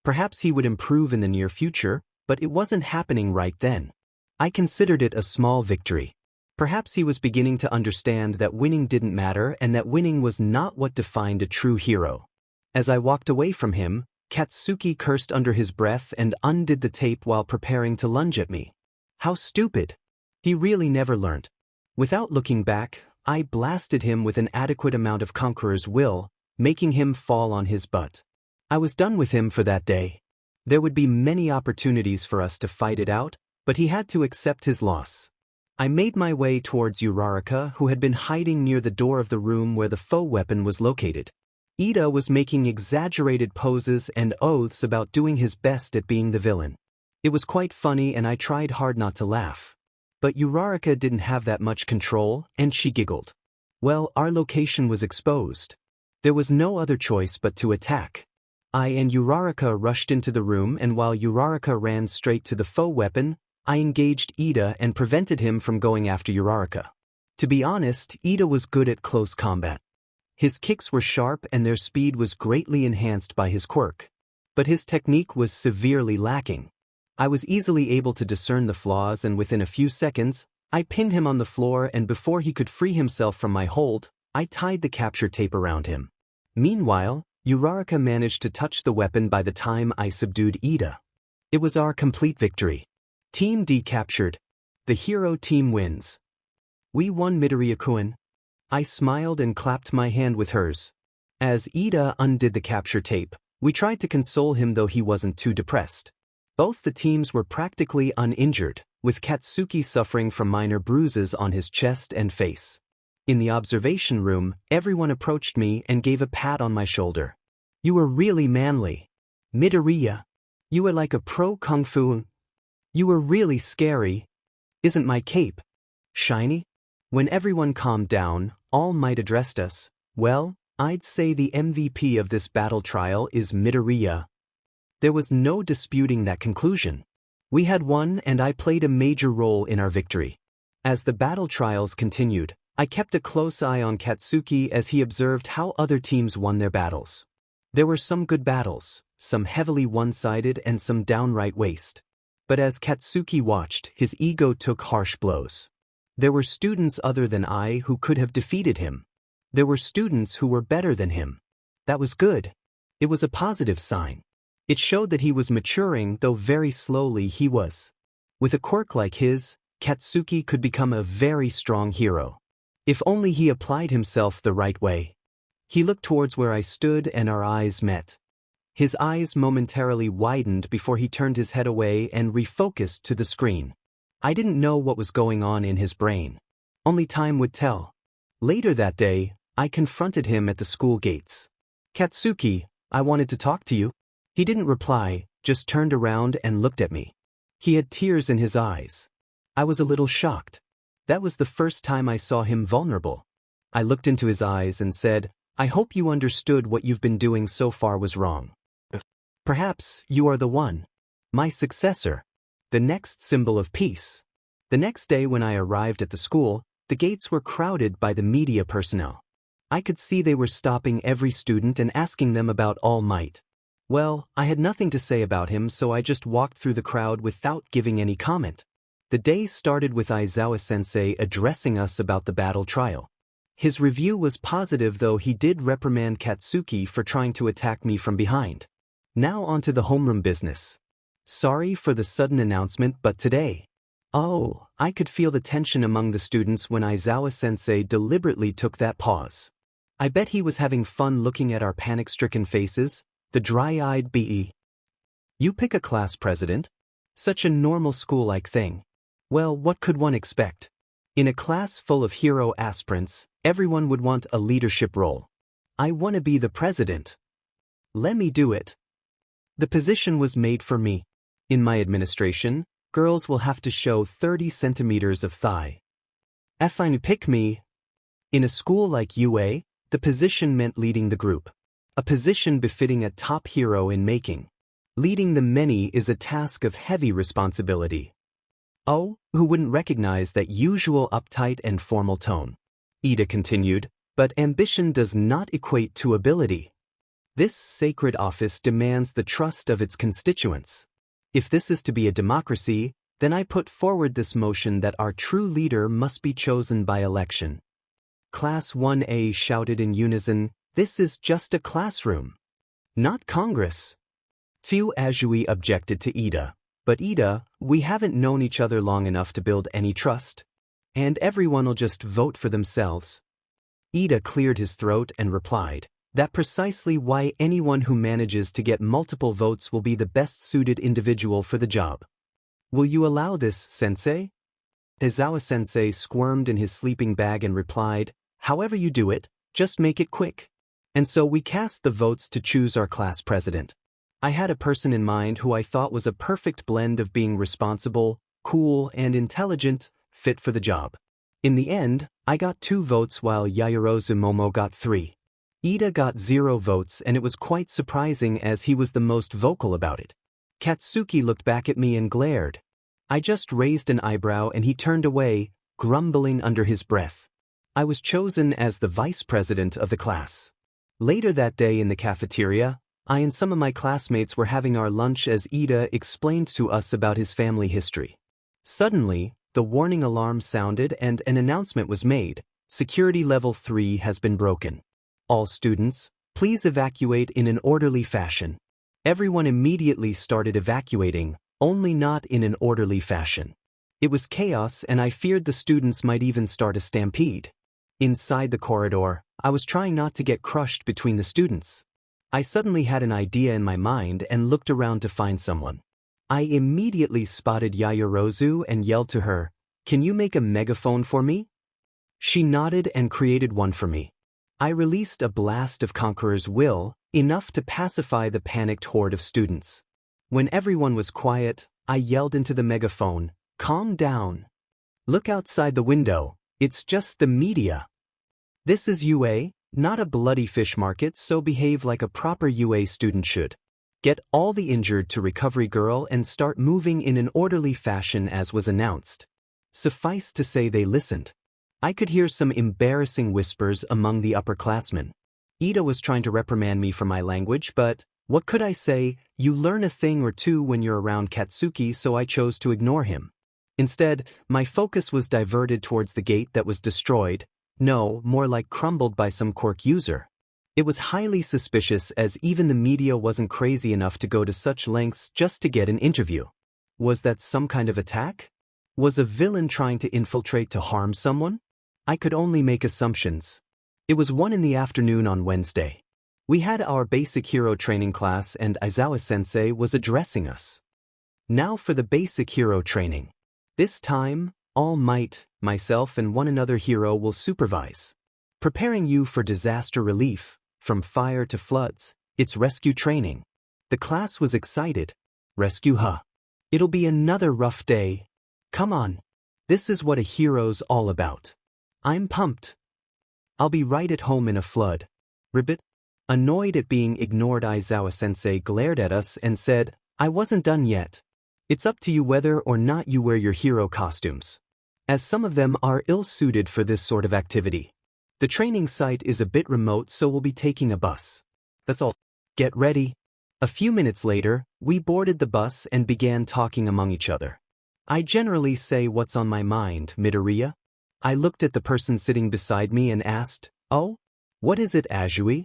Perhaps he would improve in the near future, but it wasn't happening right then. I considered it a small victory. Perhaps he was beginning to understand that winning didn't matter and that winning was not what defined a true hero. As I walked away from him, Katsuki cursed under his breath and undid the tape while preparing to lunge at me. How stupid! He really never learned. Without looking back, I blasted him with an adequate amount of Conqueror's will, making him fall on his butt. I was done with him for that day. There would be many opportunities for us to fight it out, but he had to accept his loss. I made my way towards Uraraka, who had been hiding near the door of the room where the faux weapon was located. Ida was making exaggerated poses and oaths about doing his best at being the villain. It was quite funny and I tried hard not to laugh. But Uraraka didn't have that much control, and she giggled. Well, our location was exposed. There was no other choice but to attack. I and Uraraka rushed into the room, and while Uraraka ran straight to the faux weapon, I engaged Ida and prevented him from going after Uraraka. To be honest, Ida was good at close combat. His kicks were sharp and their speed was greatly enhanced by his quirk. But his technique was severely lacking. I was easily able to discern the flaws, and within a few seconds, I pinned him on the floor, and before he could free himself from my hold, I tied the capture tape around him. Meanwhile, Uraraka managed to touch the weapon by the time I subdued Ida. It was our complete victory. Team D captured. The hero team wins. We won, Midoriya-kun. I smiled and clapped my hand with hers. As Ida undid the capture tape, we tried to console him, though he wasn't too depressed. Both the teams were practically uninjured, with Katsuki suffering from minor bruises on his chest and face. In the observation room, everyone approached me and gave a pat on my shoulder. You were really manly. Midoriya. You were like a pro kung fu. You were really scary. Isn't my cape shiny? When everyone calmed down, All Might addressed us. Well, I'd say the MVP of this battle trial is Midoriya. There was no disputing that conclusion. We had won and I played a major role in our victory. As the battle trials continued, I kept a close eye on Katsuki as he observed how other teams won their battles. There were some good battles, some heavily one-sided and some downright waste. But as Katsuki watched, his ego took harsh blows. There were students other than I who could have defeated him. There were students who were better than him. That was good. It was a positive sign. It showed that he was maturing, though very slowly he was. With a quirk like his, Katsuki could become a very strong hero. If only he applied himself the right way. He looked towards where I stood and our eyes met. His eyes momentarily widened before he turned his head away and refocused to the screen. I didn't know what was going on in his brain. Only time would tell. Later that day, I confronted him at the school gates. "Katsuki, I wanted to talk to you." He didn't reply, just turned around and looked at me. He had tears in his eyes. I was a little shocked. That was the first time I saw him vulnerable. I looked into his eyes and said, "I hope you understood what you've been doing so far was wrong. Perhaps you are the one. My successor. The next symbol of peace." The next day when I arrived at the school, the gates were crowded by the media personnel. I could see they were stopping every student and asking them about All Might. Well, I had nothing to say about him, so I just walked through the crowd without giving any comment. The day started with Aizawa-sensei addressing us about the battle trial. His review was positive, though he did reprimand Katsuki for trying to attack me from behind. Now onto the homeroom business. Sorry for the sudden announcement, but today. Oh, I could feel the tension among the students when Aizawa-sensei deliberately took that pause. I bet he was having fun looking at our panic-stricken faces, the dry-eyed BE. You pick a class president? Such a normal school-like thing. Well, what could one expect? In a class full of hero aspirants, everyone would want a leadership role. I want to be the president. Let me do it. The position was made for me. In my administration, girls will have to show 30 centimeters of thigh. If I pick me. In a school like UA, the position meant leading the group. A position befitting a top hero in making. Leading the many is a task of heavy responsibility. Oh, who wouldn't recognize that usual uptight and formal tone? Ida continued, but ambition does not equate to ability. This sacred office demands the trust of its constituents. If this is to be a democracy, then I put forward this motion that our true leader must be chosen by election. Class 1A shouted in unison, "This is just a classroom, not Congress." Few Azui objected to Ida. But Ida, we haven't known each other long enough to build any trust. And everyone'll just vote for themselves. Ida cleared his throat and replied, "That's precisely why anyone who manages to get multiple votes will be the best suited individual for the job." "Will you allow this, sensei?" Aizawa-sensei squirmed in his sleeping bag and replied, "However you do it, just make it quick." And so we cast the votes to choose our class president. I had a person in mind who I thought was a perfect blend of being responsible, cool, and intelligent, fit for the job. In the end, I got 2 votes while Yaoyorozu Momo got 3. Ida got 0 votes, and it was quite surprising as he was the most vocal about it. Katsuki looked back at me and glared. I just raised an eyebrow and he turned away, grumbling under his breath. I was chosen as the vice president of the class. Later that day in the cafeteria, I and some of my classmates were having our lunch as Ida explained to us about his family history. Suddenly, the warning alarm sounded and an announcement was made. Security level 3 has been broken. All students, please evacuate in an orderly fashion. Everyone immediately started evacuating, only not in an orderly fashion. It was chaos, and I feared the students might even start a stampede. Inside the corridor, I was trying not to get crushed between the students. I suddenly had an idea in my mind and looked around to find someone. I immediately spotted Yaoyorozu and yelled to her, "Can you make a megaphone for me?" She nodded and created one for me. I released a blast of Conqueror's Will, enough to pacify the panicked horde of students. When everyone was quiet, I yelled into the megaphone, "Calm down. Look outside the window, it's just the media. This is UA, not a bloody fish market, so behave like a proper UA student should." Get all the injured to recovery girl and start moving in an orderly fashion as was announced. Suffice to say they listened. I could hear some embarrassing whispers among the upperclassmen. Ida was trying to reprimand me for my language, but what could I say? You learn a thing or two when you're around Katsuki, so I chose to ignore him. Instead, my focus was diverted towards the gate that was destroyed, no, more like crumbled by some quirk user. It was highly suspicious as even the media wasn't crazy enough to go to such lengths just to get an interview. Was that some kind of attack? Was a villain trying to infiltrate to harm someone? I could only make assumptions. It was 1 in the afternoon on Wednesday. We had our basic hero training class and Aizawa-sensei was addressing us. Now for the basic hero training. This time, All Might, myself and one another hero will supervise. Preparing you for disaster relief, from fire to floods, it's rescue training. The class was excited. Rescue, huh? It'll be another rough day. Come on. This is what a hero's all about. I'm pumped. I'll be right at home in a flood. Ribbit? Annoyed at being ignored, Aizawa-sensei glared at us and said, I wasn't done yet. It's up to you whether or not you wear your hero costumes, as some of them are ill-suited for this sort of activity. The training site is a bit remote, so we'll be taking a bus. That's all. Get ready. A few minutes later, we boarded the bus and began talking among each other. I generally say what's on my mind, Midoriya. I looked at the person sitting beside me and asked, Oh? What is it, Azui?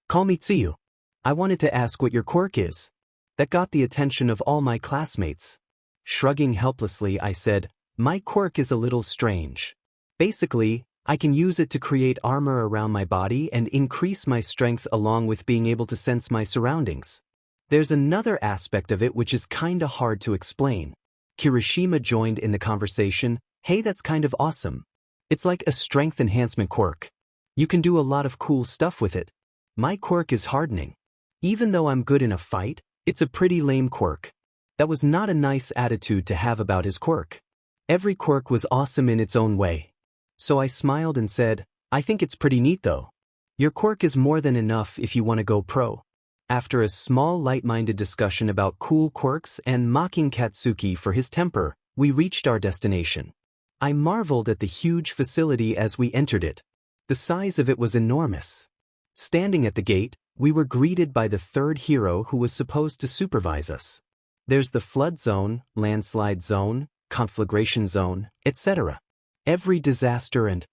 Call me Tsuyu. I wanted to ask what your quirk is. That got the attention of all my classmates. Shrugging helplessly, I said, my quirk is a little strange. Basically, I can use it to create armor around my body and increase my strength along with being able to sense my surroundings. There's another aspect of it which is kinda hard to explain. Kirishima joined in the conversation. Hey, that's kind of awesome. It's like a strength enhancement quirk. You can do a lot of cool stuff with it. My quirk is hardening. Even though I'm good in a fight, it's a pretty lame quirk. That was not a nice attitude to have about his quirk. Every quirk was awesome in its own way. So I smiled and said, I think it's pretty neat though. Your quirk is more than enough if you want to go pro. After a small light-minded discussion about cool quirks and mocking Katsuki for his temper, we reached our destination. I marveled at the huge facility as we entered it. The size of it was enormous. Standing at the gate, we were greeted by the third hero who was supposed to supervise us. There's the flood zone, landslide zone, conflagration zone, etc. Every disaster and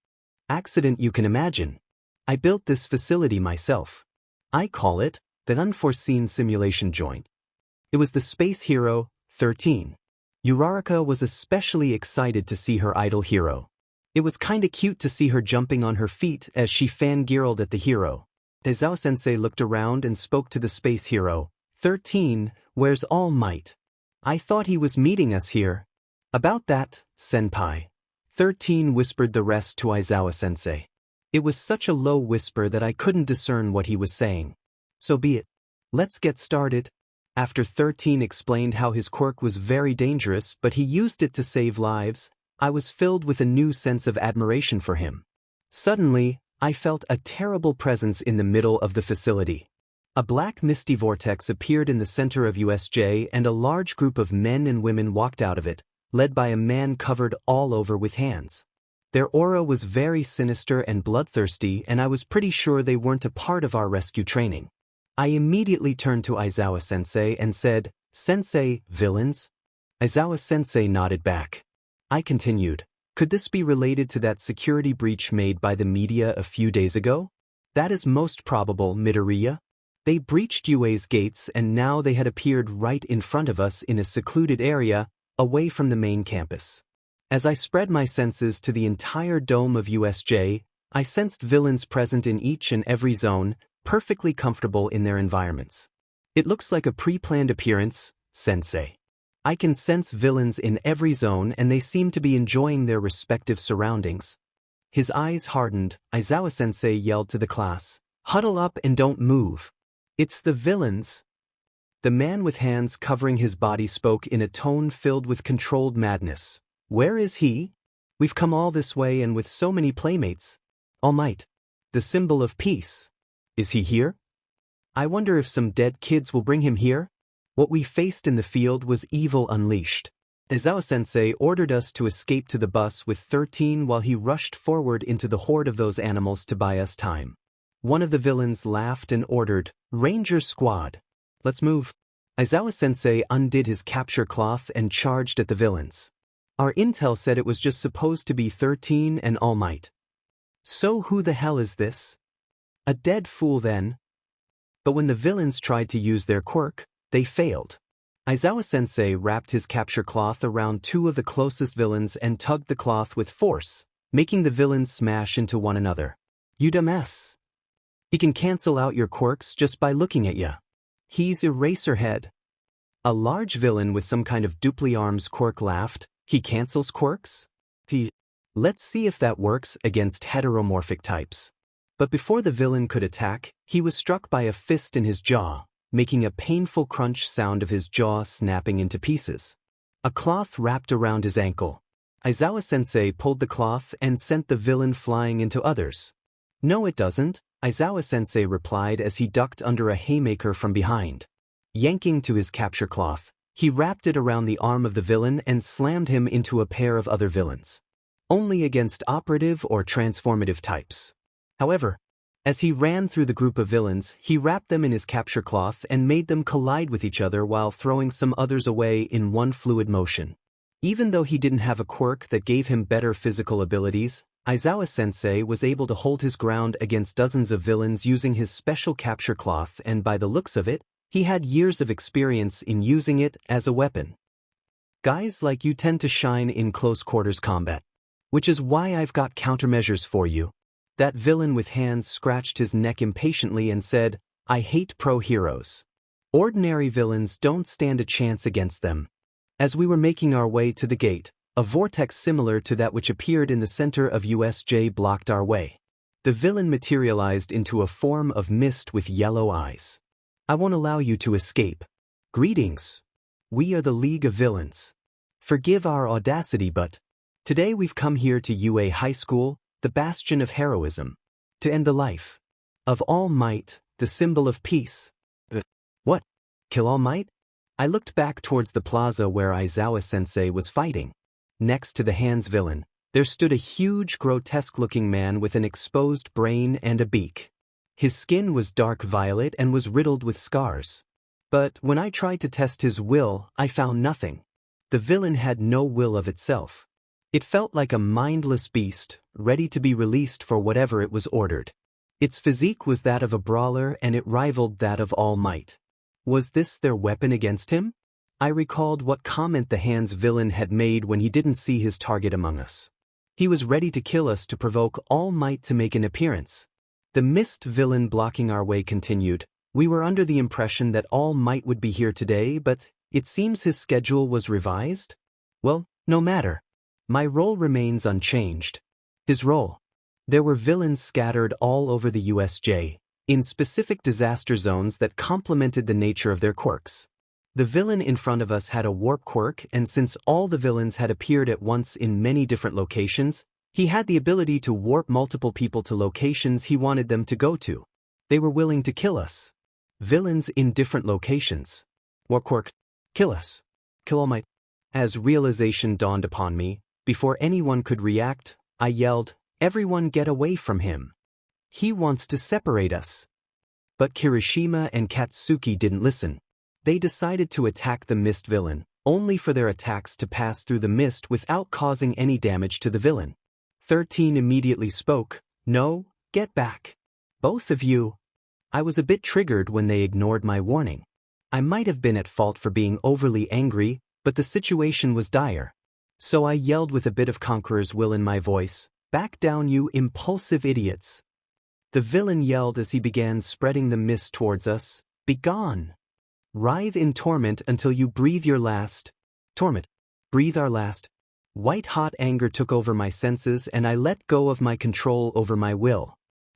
accident you can imagine. I built this facility myself. I call it the Unforeseen Simulation Joint. It was the Space Hero 13. Uraraka was especially excited to see her idol hero. It was kinda cute to see her jumping on her feet as she fangirled at the hero. Aizawa-sensei looked around and spoke to the Space Hero. 13, where's All Might? I thought he was meeting us here. About that, senpai. 13 whispered the rest to Aizawa-sensei. It was such a low whisper that I couldn't discern what he was saying. So be it. Let's get started. After 13 explained how his quirk was very dangerous but he used it to save lives, I was filled with a new sense of admiration for him. Suddenly, I felt a terrible presence in the middle of the facility. A black misty vortex appeared in the center of USJ and a large group of men and women walked out of it, led by a man covered all over with hands. Their aura was very sinister and bloodthirsty and I was pretty sure they weren't a part of our rescue training. I immediately turned to Aizawa-sensei and said, Sensei, villains? Aizawa-sensei nodded back. I continued, could this be related to that security breach made by the media a few days ago? That is most probable, Midoriya. They breached UA's gates and now they had appeared right in front of us in a secluded area, away from the main campus. As I spread my senses to the entire dome of USJ, I sensed villains present in each and every zone, perfectly comfortable in their environments. It looks like a pre-planned appearance, Sensei. I can sense villains in every zone and they seem to be enjoying their respective surroundings. His eyes hardened. Aizawa-sensei yelled to the class, huddle up and don't move. It's the villains. The man with hands covering his body spoke in a tone filled with controlled madness. Where is he? We've come all this way and with so many playmates. All Might. The symbol of peace. Is he here? I wonder if some dead kids will bring him here? What we faced in the field was evil unleashed. Aizawa-sensei ordered us to escape to the bus with 13 while he rushed forward into the horde of those animals to buy us time. One of the villains laughed and ordered, "Ranger Squad. Let's move." Aizawa-sensei undid his capture cloth and charged at the villains. Our intel said it was just supposed to be 13 and All Might. So who the hell is this? A dead fool then. But when the villains tried to use their quirk, they failed. Aizawa-sensei wrapped his capture cloth around 2 of the closest villains and tugged the cloth with force, making the villains smash into one another. You dumbass. He can cancel out your quirks just by looking at ya. He's Eraserhead. A large villain with some kind of dupli arms quirk laughed. He cancels quirks? Let's see if that works against heteromorphic types. But before the villain could attack, he was struck by a fist in his jaw, making a painful crunch sound of his jaw snapping into pieces. A cloth wrapped around his ankle. Aizawa-sensei pulled the cloth and sent the villain flying into others. No, it doesn't, Aizawa-sensei replied as he ducked under a haymaker from behind. Yanking to his capture cloth, he wrapped it around the arm of the villain and slammed him into a pair of other villains. Only against operative or transformative types. However, as he ran through the group of villains, he wrapped them in his capture cloth and made them collide with each other while throwing some others away in one fluid motion. Even though he didn't have a quirk that gave him better physical abilities, Aizawa-sensei was able to hold his ground against dozens of villains using his special capture cloth, and by the looks of it, he had years of experience in using it as a weapon. Guys like you tend to shine in close quarters combat. Which is why I've got countermeasures for you. That villain with hands scratched his neck impatiently and said, I hate pro-heroes. Ordinary villains don't stand a chance against them. As we were making our way to the gate, a vortex similar to that which appeared in the center of USJ blocked our way. The villain materialized into a form of mist with yellow eyes. I won't allow you to escape. Greetings. We are the League of Villains. Forgive our audacity, but today we've come here to UA High School, the bastion of heroism, to end the life of All Might, the symbol of peace. What? Kill All Might? I looked back towards the plaza where Aizawa-sensei was fighting. Next to the hands villain, there stood a huge, grotesque-looking man with an exposed brain and a beak. His skin was dark violet and was riddled with scars. But when I tried to test his will, I found nothing. The villain had no will of itself. It felt like a mindless beast, ready to be released for whatever it was ordered. Its physique was that of a brawler and it rivaled that of All Might. Was this their weapon against him? I recalled what comment the hands villain had made when he didn't see his target among us. He was ready to kill us to provoke All Might to make an appearance. The mist villain blocking our way continued. We were under the impression that All Might would be here today, but it seems his schedule was revised? Well, no matter. My role remains unchanged. His role. There were villains scattered all over the USJ, in specific disaster zones that complemented the nature of their quirks. The villain in front of us had a warp quirk, and since all the villains had appeared at once in many different locations, he had the ability to warp multiple people to locations he wanted them to go to. They were willing to kill us. Villains in different locations. Warp quirk. Kill us. Kill All Might. As realization dawned upon me, before anyone could react, I yelled, Everyone get away from him. He wants to separate us. But Kirishima and Katsuki didn't listen. They decided to attack the mist villain, only for their attacks to pass through the mist without causing any damage to the villain. 13 immediately spoke, No, get back. Both of you. I was a bit triggered when they ignored my warning. I might have been at fault for being overly angry, but the situation was dire. So I yelled with a bit of conqueror's will in my voice, Back down, you impulsive idiots. The villain yelled as he began spreading the mist towards us, Begone. Writhe in torment until you breathe your last. Torment. Breathe our last. White-hot anger took over my senses and I let go of my control over my will.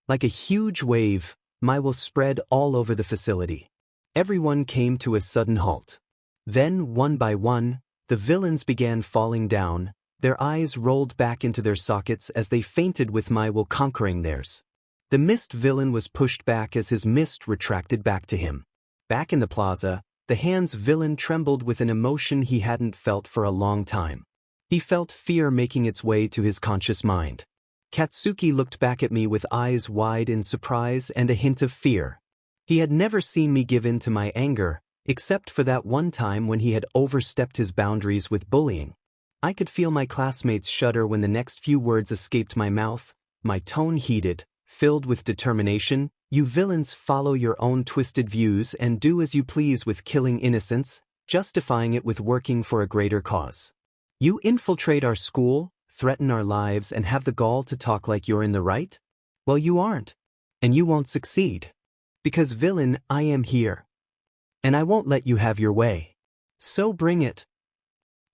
Like a huge wave, my will spread all over the facility. Everyone came to a sudden halt. Then, one by one, the villains began falling down, their eyes rolled back into their sockets as they fainted with my will conquering theirs. The mist villain was pushed back as his mist retracted back to him. Back in the plaza, the hands villain trembled with an emotion he hadn't felt for a long time. He felt fear making its way to his conscious mind. Katsuki looked back at me with eyes wide in surprise and a hint of fear. He had never seen me give in to my anger, except for that one time when he had overstepped his boundaries with bullying. I could feel my classmates shudder when the next few words escaped my mouth, my tone heated, filled with determination. You villains follow your own twisted views and do as you please with killing innocents, justifying it with working for a greater cause. You infiltrate our school, threaten our lives, and have the gall to talk like you're in the right? Well, you aren't. And you won't succeed. Because villain, I am here. And I won't let you have your way. So bring it.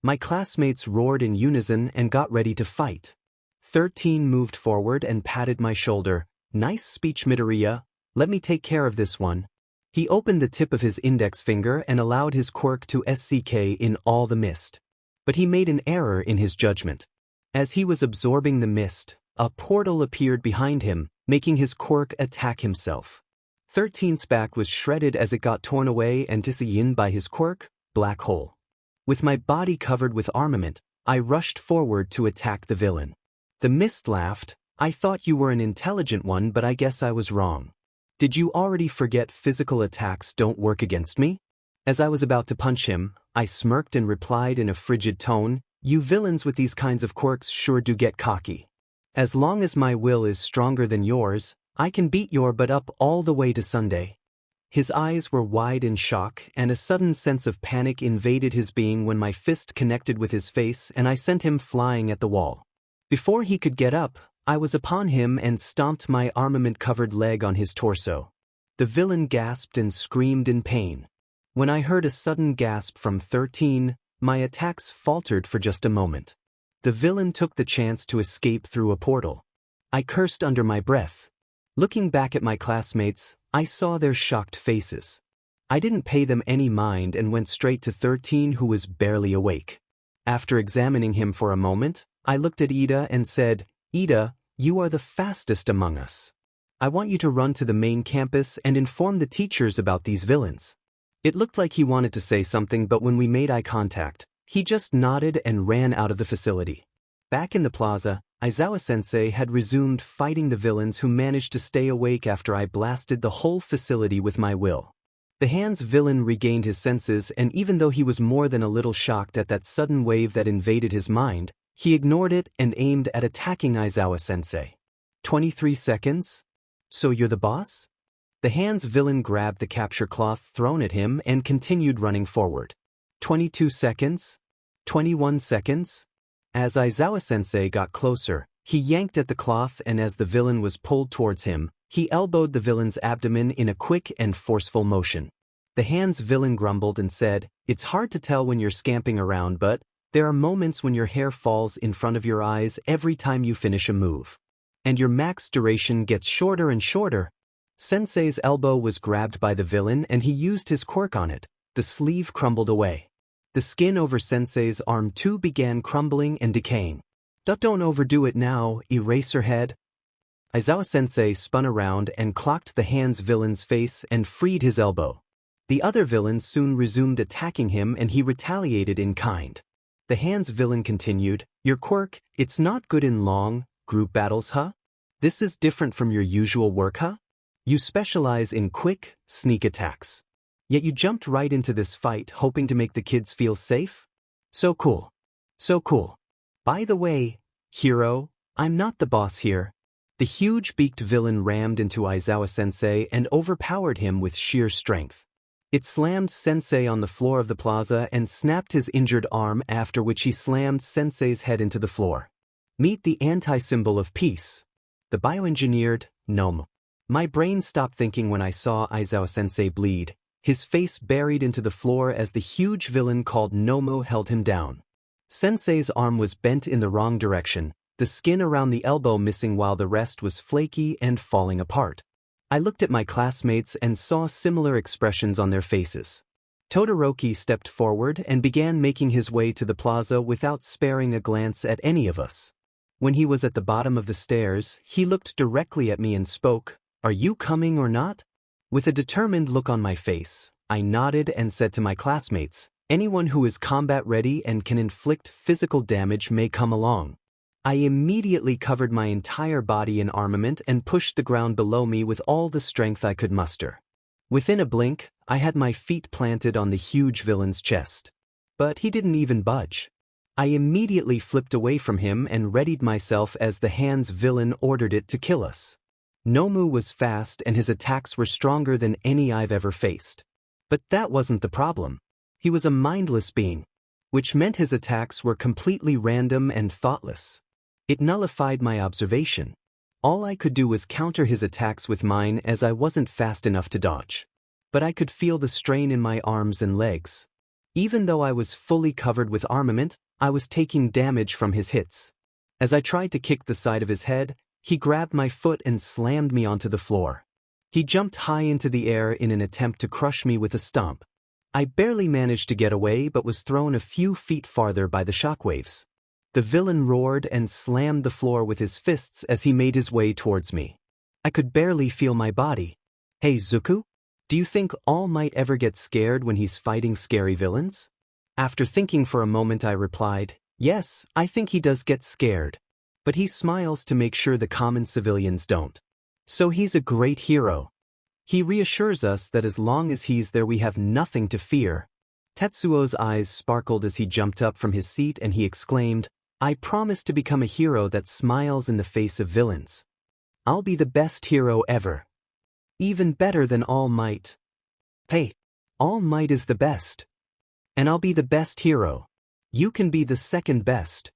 My classmates roared in unison and got ready to fight. 13 moved forward and patted my shoulder. Nice speech, Midoriya. Let me take care of this one. He opened the tip of his index finger and allowed his quirk to SCK in all the mist. But he made an error in his judgment. As he was absorbing the mist, a portal appeared behind him, making his quirk attack himself. 13's back was shredded as it got torn away and disseminated by his quirk, black hole. With my body covered with armament, I rushed forward to attack the villain. The mist laughed. I thought you were an intelligent one, but I guess I was wrong. Did you already forget physical attacks don't work against me? As I was about to punch him, I smirked and replied in a frigid tone, you villains with these kinds of quirks sure do get cocky. As long as my will is stronger than yours, I can beat your butt up all the way to Sunday. His eyes were wide in shock, and a sudden sense of panic invaded his being when my fist connected with his face and I sent him flying at the wall. Before he could get up, I was upon him and stomped my armament-covered leg on his torso. The villain gasped and screamed in pain. When I heard a sudden gasp from 13, my attacks faltered for just a moment. The villain took the chance to escape through a portal. I cursed under my breath. Looking back at my classmates, I saw their shocked faces. I didn't pay them any mind and went straight to 13, who was barely awake. After examining him for a moment, I looked at Ida and said, Ida, you are the fastest among us. I want you to run to the main campus and inform the teachers about these villains. It looked like he wanted to say something, but when we made eye contact, he just nodded and ran out of the facility. Back in the plaza, Aizawa-sensei had resumed fighting the villains who managed to stay awake after I blasted the whole facility with my will. The Hands villain regained his senses, and even though he was more than a little shocked at that sudden wave that invaded his mind, he ignored it and aimed at attacking Aizawa-sensei. 23 seconds? So you're the boss? The Hands villain grabbed the capture cloth thrown at him and continued running forward. 22 seconds? 21 seconds? As Aizawa-sensei got closer, he yanked at the cloth, and as the villain was pulled towards him, he elbowed the villain's abdomen in a quick and forceful motion. The Hands villain grumbled and said, It's hard to tell when you're scamping around, but there are moments when your hair falls in front of your eyes every time you finish a move. And your max duration gets shorter and shorter. Sensei's elbow was grabbed by the villain and he used his quirk on it. The sleeve crumbled away. The skin over Sensei's arm too began crumbling and decaying. Don't overdo it now, Eraserhead. Aizawa-sensei spun around and clocked the Hands villain's face and freed his elbow. The other villains soon resumed attacking him and he retaliated in kind. The Hands villain continued, Your quirk, it's not good in long, group battles, huh? This is different from your usual work, huh? You specialize in quick, sneak attacks. Yet you jumped right into this fight hoping to make the kids feel safe? So cool. So cool. By the way, hero, I'm not the boss here. The huge-beaked villain rammed into Aizawa-sensei and overpowered him with sheer strength. It slammed Sensei on the floor of the plaza and snapped his injured arm, after which he slammed Sensei's head into the floor. Meet the anti-symbol of peace. The bioengineered gnome. My brain stopped thinking when I saw Aizawa-sensei bleed, his face buried into the floor as the huge villain called Nomo held him down. Sensei's arm was bent in the wrong direction, the skin around the elbow missing while the rest was flaky and falling apart. I looked at my classmates and saw similar expressions on their faces. Todoroki stepped forward and began making his way to the plaza without sparing a glance at any of us. When he was at the bottom of the stairs, he looked directly at me and spoke, "Are you coming or not?" With a determined look on my face, I nodded and said to my classmates, "Anyone who is combat ready and can inflict physical damage may come along." I immediately covered my entire body in armament and pushed the ground below me with all the strength I could muster. Within a blink, I had my feet planted on the huge villain's chest. But he didn't even budge. I immediately flipped away from him and readied myself as the hand's villain ordered it to kill us. Nomu was fast and his attacks were stronger than any I've ever faced. But that wasn't the problem. He was a mindless being, which meant his attacks were completely random and thoughtless. It nullified my observation. All I could do was counter his attacks with mine as I wasn't fast enough to dodge. But I could feel the strain in my arms and legs. Even though I was fully covered with armament, I was taking damage from his hits. As I tried to kick the side of his head, he grabbed my foot and slammed me onto the floor. He jumped high into the air in an attempt to crush me with a stomp. I barely managed to get away but was thrown a few feet farther by the shockwaves. The villain roared and slammed the floor with his fists as he made his way towards me. I could barely feel my body. "Hey Zuku, do you think All Might ever get scared when he's fighting scary villains?" After thinking for a moment I replied, "Yes, I think he does get scared. But he smiles to make sure the common civilians don't. So he's a great hero. He reassures us that as long as he's there we have nothing to fear." Tetsuo's eyes sparkled as he jumped up from his seat and he exclaimed, "I promise to become a hero that smiles in the face of villains. I'll be the best hero ever. Even better than All Might." "Hey, All Might is the best. And I'll be the best hero. You can be the second best."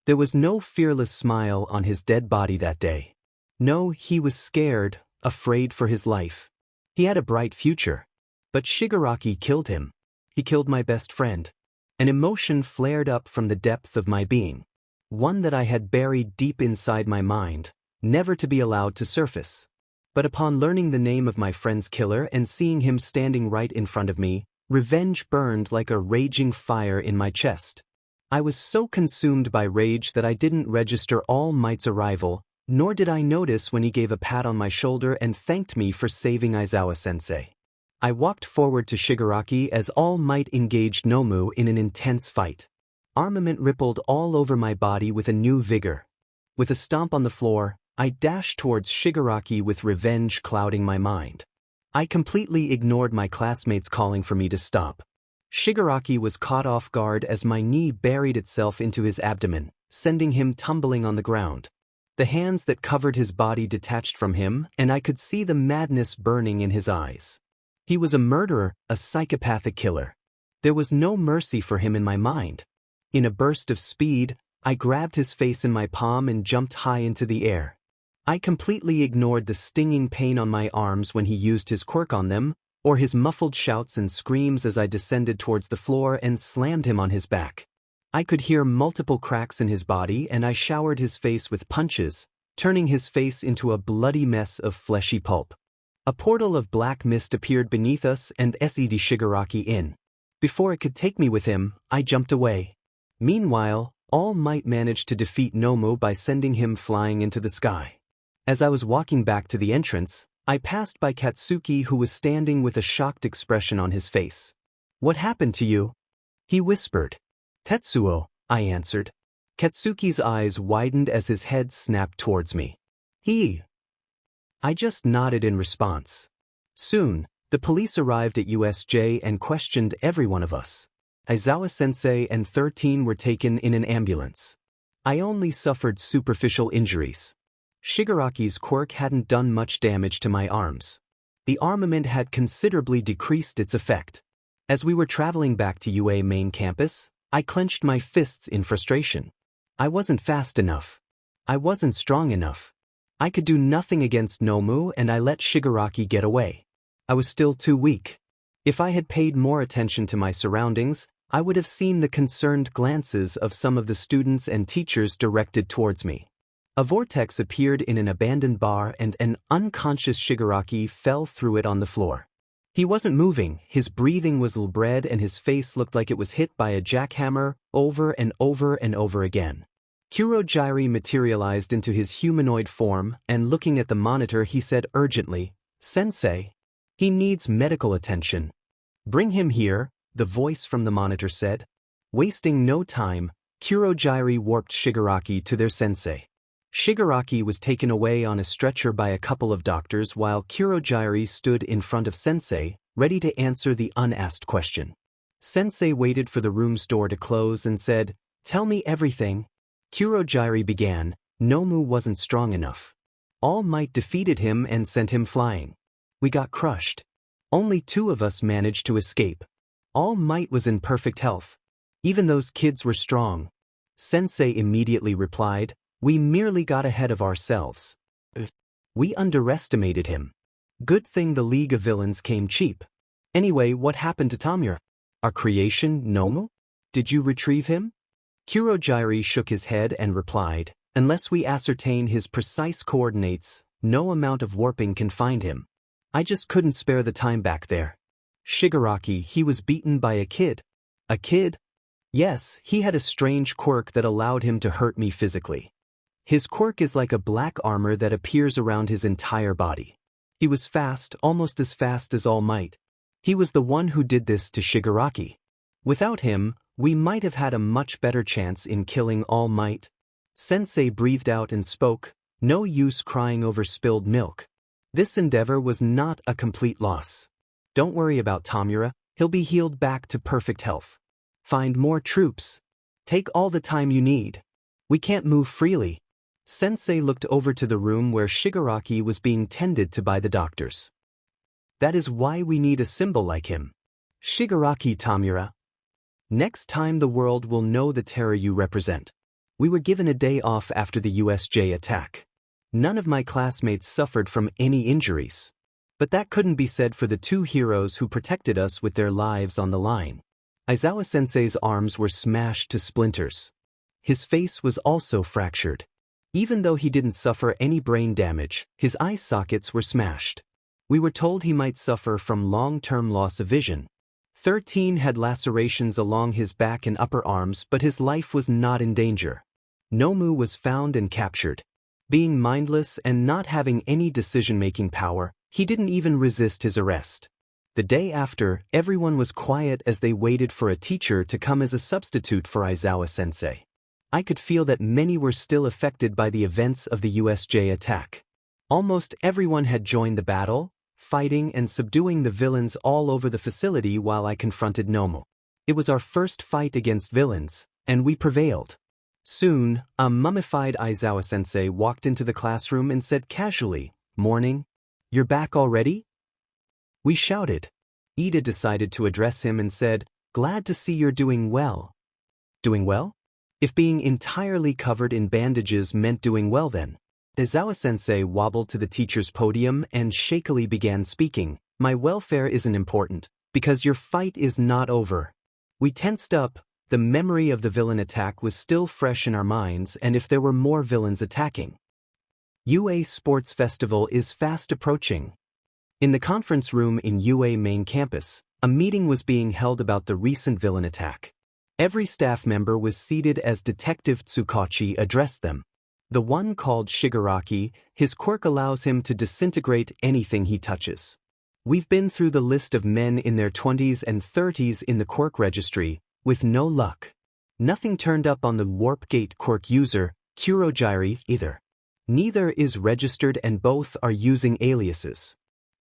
There was no fearless smile on his dead body that day. No, he was scared, afraid for his life. He had a bright future. But Shigaraki killed him. He killed my best friend. An emotion flared up from the depth of my being. One that I had buried deep inside my mind, never to be allowed to surface. But upon learning the name of my friend's killer and seeing him standing right in front of me, revenge burned like a raging fire in my chest. I was so consumed by rage that I didn't register All Might's arrival, nor did I notice when he gave a pat on my shoulder and thanked me for saving Aizawa-sensei. I walked forward to Shigaraki as All Might engaged Nomu in an intense fight. Armament rippled all over my body with a new vigor. With a stomp on the floor, I dashed towards Shigaraki with revenge clouding my mind. I completely ignored my classmates calling for me to stop. Shigaraki was caught off guard as my knee buried itself into his abdomen, sending him tumbling on the ground. The hands that covered his body detached from him, and I could see the madness burning in his eyes. He was a murderer, a psychopathic killer. There was no mercy for him in my mind. In a burst of speed, I grabbed his face in my palm and jumped high into the air. I completely ignored the stinging pain on my arms when he used his quirk on them, or his muffled shouts and screams as I descended towards the floor and slammed him on his back. I could hear multiple cracks in his body and I showered his face with punches, turning his face into a bloody mess of fleshy pulp. A portal of black mist appeared beneath us and SED Shigaraki in. Before it could take me with him, I jumped away. Meanwhile, All Might managed to defeat Nomu by sending him flying into the sky. As I was walking back to the entrance, I passed by Katsuki who was standing with a shocked expression on his face. "What happened to you?" he whispered. "Tetsuo," I answered. Katsuki's eyes widened as his head snapped towards me. I just nodded in response. Soon, the police arrived at USJ and questioned every one of us. Aizawa-sensei and 13 were taken in an ambulance. I only suffered superficial injuries. Shigaraki's quirk hadn't done much damage to my arms. The armament had considerably decreased its effect. As we were traveling back to UA main campus, I clenched my fists in frustration. I wasn't fast enough. I wasn't strong enough. I could do nothing against Nomu and I let Shigaraki get away. I was still too weak. If I had paid more attention to my surroundings, I would have seen the concerned glances of some of the students and teachers directed towards me. A vortex appeared in an abandoned bar and an unconscious Shigaraki fell through it on the floor. He wasn't moving, his breathing was labred and his face looked like it was hit by a jackhammer over and over and over again. Kurogiri materialized into his humanoid form, and looking at the monitor he said urgently, "Sensei. He needs medical attention." "Bring him here," the voice from the monitor said. Wasting no time, Kurogiri warped Shigaraki to their sensei. Shigaraki was taken away on a stretcher by a couple of doctors while Kurogiri stood in front of Sensei, ready to answer the unasked question. Sensei waited for the room's door to close and said, "Tell me everything." Kurogiri began. "Nomu wasn't strong enough. All Might defeated him and sent him flying. We got crushed. Only 2 of us managed to escape. All Might was in perfect health. Even those kids were strong." Sensei immediately replied, "We merely got ahead of ourselves. We underestimated him. Good thing the League of Villains came cheap. Anyway, what happened to Tamura? Our creation, Nomu? Did you retrieve him?" Kurogiri shook his head and replied, "Unless we ascertain his precise coordinates, no amount of warping can find him. I just couldn't spare the time back there." "Shigaraki, he was beaten by a kid." "A kid?" "Yes, he had a strange quirk that allowed him to hurt me physically. His quirk is like a black armor that appears around his entire body. He was fast, almost as fast as All Might. He was the one who did this to Shigaraki. Without him, we might have had a much better chance in killing All Might." Sensei breathed out and spoke, "No use crying over spilled milk. This endeavor was not a complete loss. Don't worry about Tamura, he'll be healed back to perfect health. Find more troops. Take all the time you need. We can't move freely." Sensei looked over to the room where Shigaraki was being tended to by the doctors. "That is why we need a symbol like him. Shigaraki Tamura. Next time the world will know the terror you represent." We were given a day off after the USJ attack. None of my classmates suffered from any injuries. But that couldn't be said for the 2 heroes who protected us with their lives on the line. Aizawa-sensei's arms were smashed to splinters. His face was also fractured. Even though he didn't suffer any brain damage, his eye sockets were smashed. We were told he might suffer from long-term loss of vision. 13 had lacerations along his back and upper arms, but his life was not in danger. Nomu was found and captured. Being mindless and not having any decision-making power, he didn't even resist his arrest. The day after, everyone was quiet as they waited for a teacher to come as a substitute for Aizawa-sensei. I could feel that many were still affected by the events of the USJ attack. Almost everyone had joined the battle, fighting and subduing the villains all over the facility while I confronted Nomu. It was our first fight against villains, and we prevailed. Soon, a mummified Aizawa-sensei walked into the classroom and said casually, "Morning. You're back already?" We shouted. Ida decided to address him and said, "Glad to see you're doing well." "Doing well?" If being entirely covered in bandages meant doing well then. Aizawa-sensei wobbled to the teacher's podium and shakily began speaking, "My welfare isn't important, because your fight is not over." We tensed up. The memory of the villain attack was still fresh in our minds, and if there were more villains attacking. UA Sports Festival is fast approaching. In the conference room in UA main campus, a meeting was being held about the recent villain attack. Every staff member was seated as Detective Tsukachi addressed them. The one called Shigaraki, his quirk allows him to disintegrate anything he touches. We've been through the list of men in their 20s and 30s in the quirk registry, with no luck. Nothing turned up on the Warp Gate quirk user, Kurogiri, either. Neither is registered and both are using aliases.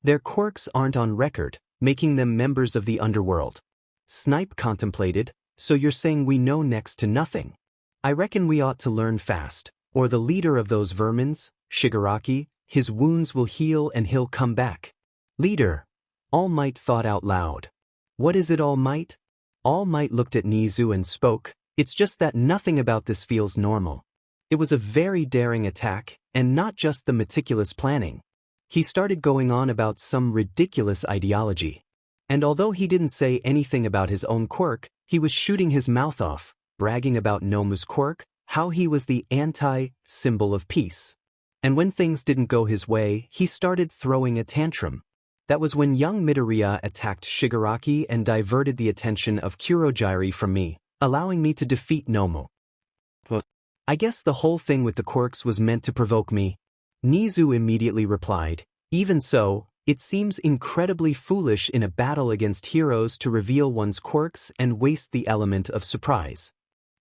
Their quirks aren't on record, making them members of the underworld. Snipe contemplated, "So you're saying we know next to nothing? I reckon we ought to learn fast, or the leader of those vermins, Shigaraki, his wounds will heal and he'll come back." "Leader," All Might thought out loud. "What is it, All Might?" All Might looked at Nizu and spoke, "It's just that nothing about this feels normal. It was a very daring attack, and not just the meticulous planning." He started going on about some ridiculous ideology. And although he didn't say anything about his own quirk, he was shooting his mouth off, bragging about Nomu's quirk, how he was the anti-symbol of peace. And when things didn't go his way, he started throwing a tantrum. That was when young Midoriya attacked Shigaraki and diverted the attention of Kurogiri from me, allowing me to defeat Nomu. I guess the whole thing with the quirks was meant to provoke me. Nizu immediately replied, even so, it seems incredibly foolish in a battle against heroes to reveal one's quirks and waste the element of surprise.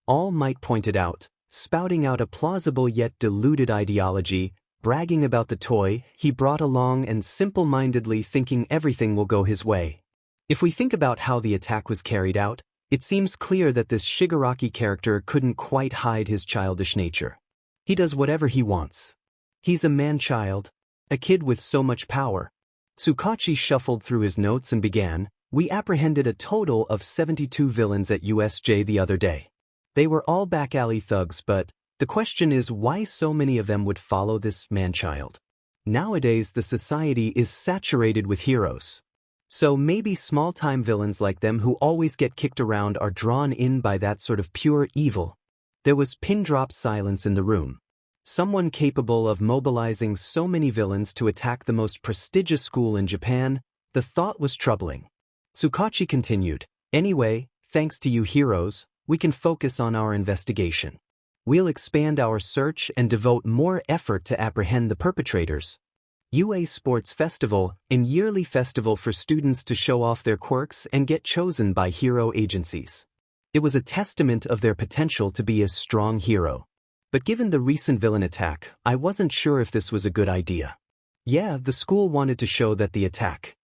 All Might pointed out, spouting out a plausible yet deluded ideology, bragging about the toy he brought along and simple-mindedly thinking everything will go his way. If we think about how the attack was carried out, it seems clear that this Shigaraki character couldn't quite hide his childish nature. He does whatever he wants. He's a man-child, a kid with so much power. Tsukachi shuffled through his notes and began, "We apprehended a total of 72 villains at USJ the other day. They were all back-alley thugs, but the question is why so many of them would follow this man-child. Nowadays the society is saturated with heroes. So maybe small-time villains like them who always get kicked around are drawn in by that sort of pure evil." There was pin-drop silence in the room. Someone capable of mobilizing so many villains to attack the most prestigious school in Japan, the thought was troubling. Tsukachi continued, "Anyway, thanks to you heroes, we can focus on our investigation. We'll expand our search and devote more effort to apprehend the perpetrators. UA Sports Festival, an yearly festival for students to show off their quirks and get chosen by hero agencies. It was a testament of their potential to be a strong hero. But given the recent villain attack, I wasn't sure if this was a good idea. Yeah, the school wanted to show that the attack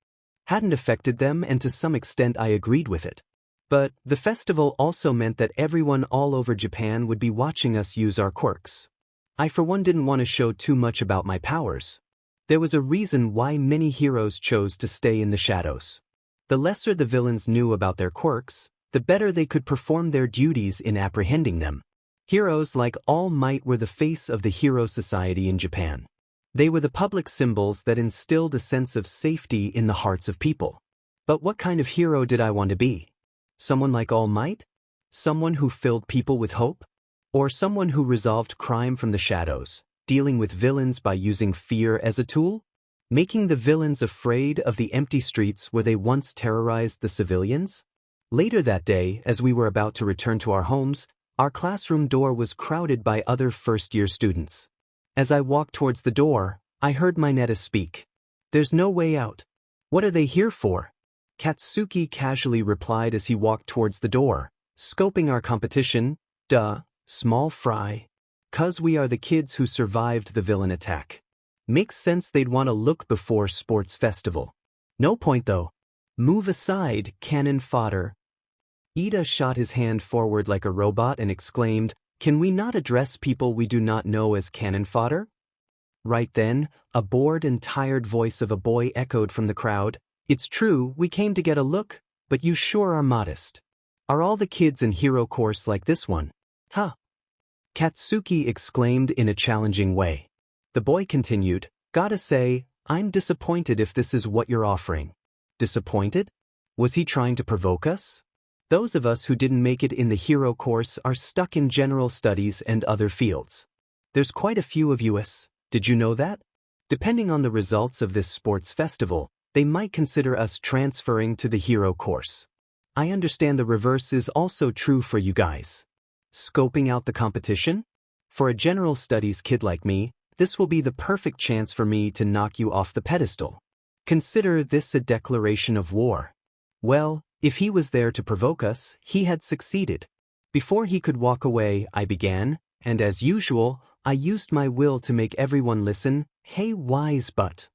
hadn't affected them, and to some extent I agreed with it. But the festival also meant that everyone all over Japan would be watching us use our quirks. I for one didn't want to show too much about my powers. There was a reason why many heroes chose to stay in the shadows. The lesser the villains knew about their quirks, the better they could perform their duties in apprehending them. Heroes like All Might were the face of the hero society in Japan. They were the public symbols that instilled a sense of safety in the hearts of people. But what kind of hero did I want to be? Someone like All Might? Someone who filled people with hope? Or someone who resolved crime from the shadows, dealing with villains by using fear as a tool? Making the villains afraid of the empty streets where they once terrorized the civilians? Later that day, as we were about to return to our homes, our classroom door was crowded by other first-year students. As I walked towards the door, I heard Mineta speak. "There's no way out. What are they here for?" Katsuki casually replied as he walked towards the door, scoping our competition. "Duh, small fry. 'Cause we are the kids who survived the villain attack. Makes sense they'd want to look before sports festival. No point though. Move aside, cannon fodder." Ida shot his hand forward like a robot and exclaimed, "Can we not address people we do not know as cannon fodder?" Right then, a bored and tired voice of a boy echoed from the crowd, "It's true, we came to get a look, but you sure are modest. Are all the kids in hero course like this one? Huh?" Katsuki exclaimed in a challenging way. The boy continued, "Gotta say, I'm disappointed if this is what you're offering." Disappointed? Was he trying to provoke us? Those of us who didn't make it in the hero course are stuck in general studies and other fields. There's quite a few of us, did you know that? Depending on the results of this sports festival, they might consider us transferring to the hero course. I understand the reverse is also true for you guys. Scoping out the competition? For a general studies kid like me, this will be the perfect chance for me to knock you off the pedestal. Consider this a declaration of war. Well, if he was there to provoke us, he had succeeded. Before he could walk away, I began, and as usual, I used my will to make everyone listen. Hey wise butt.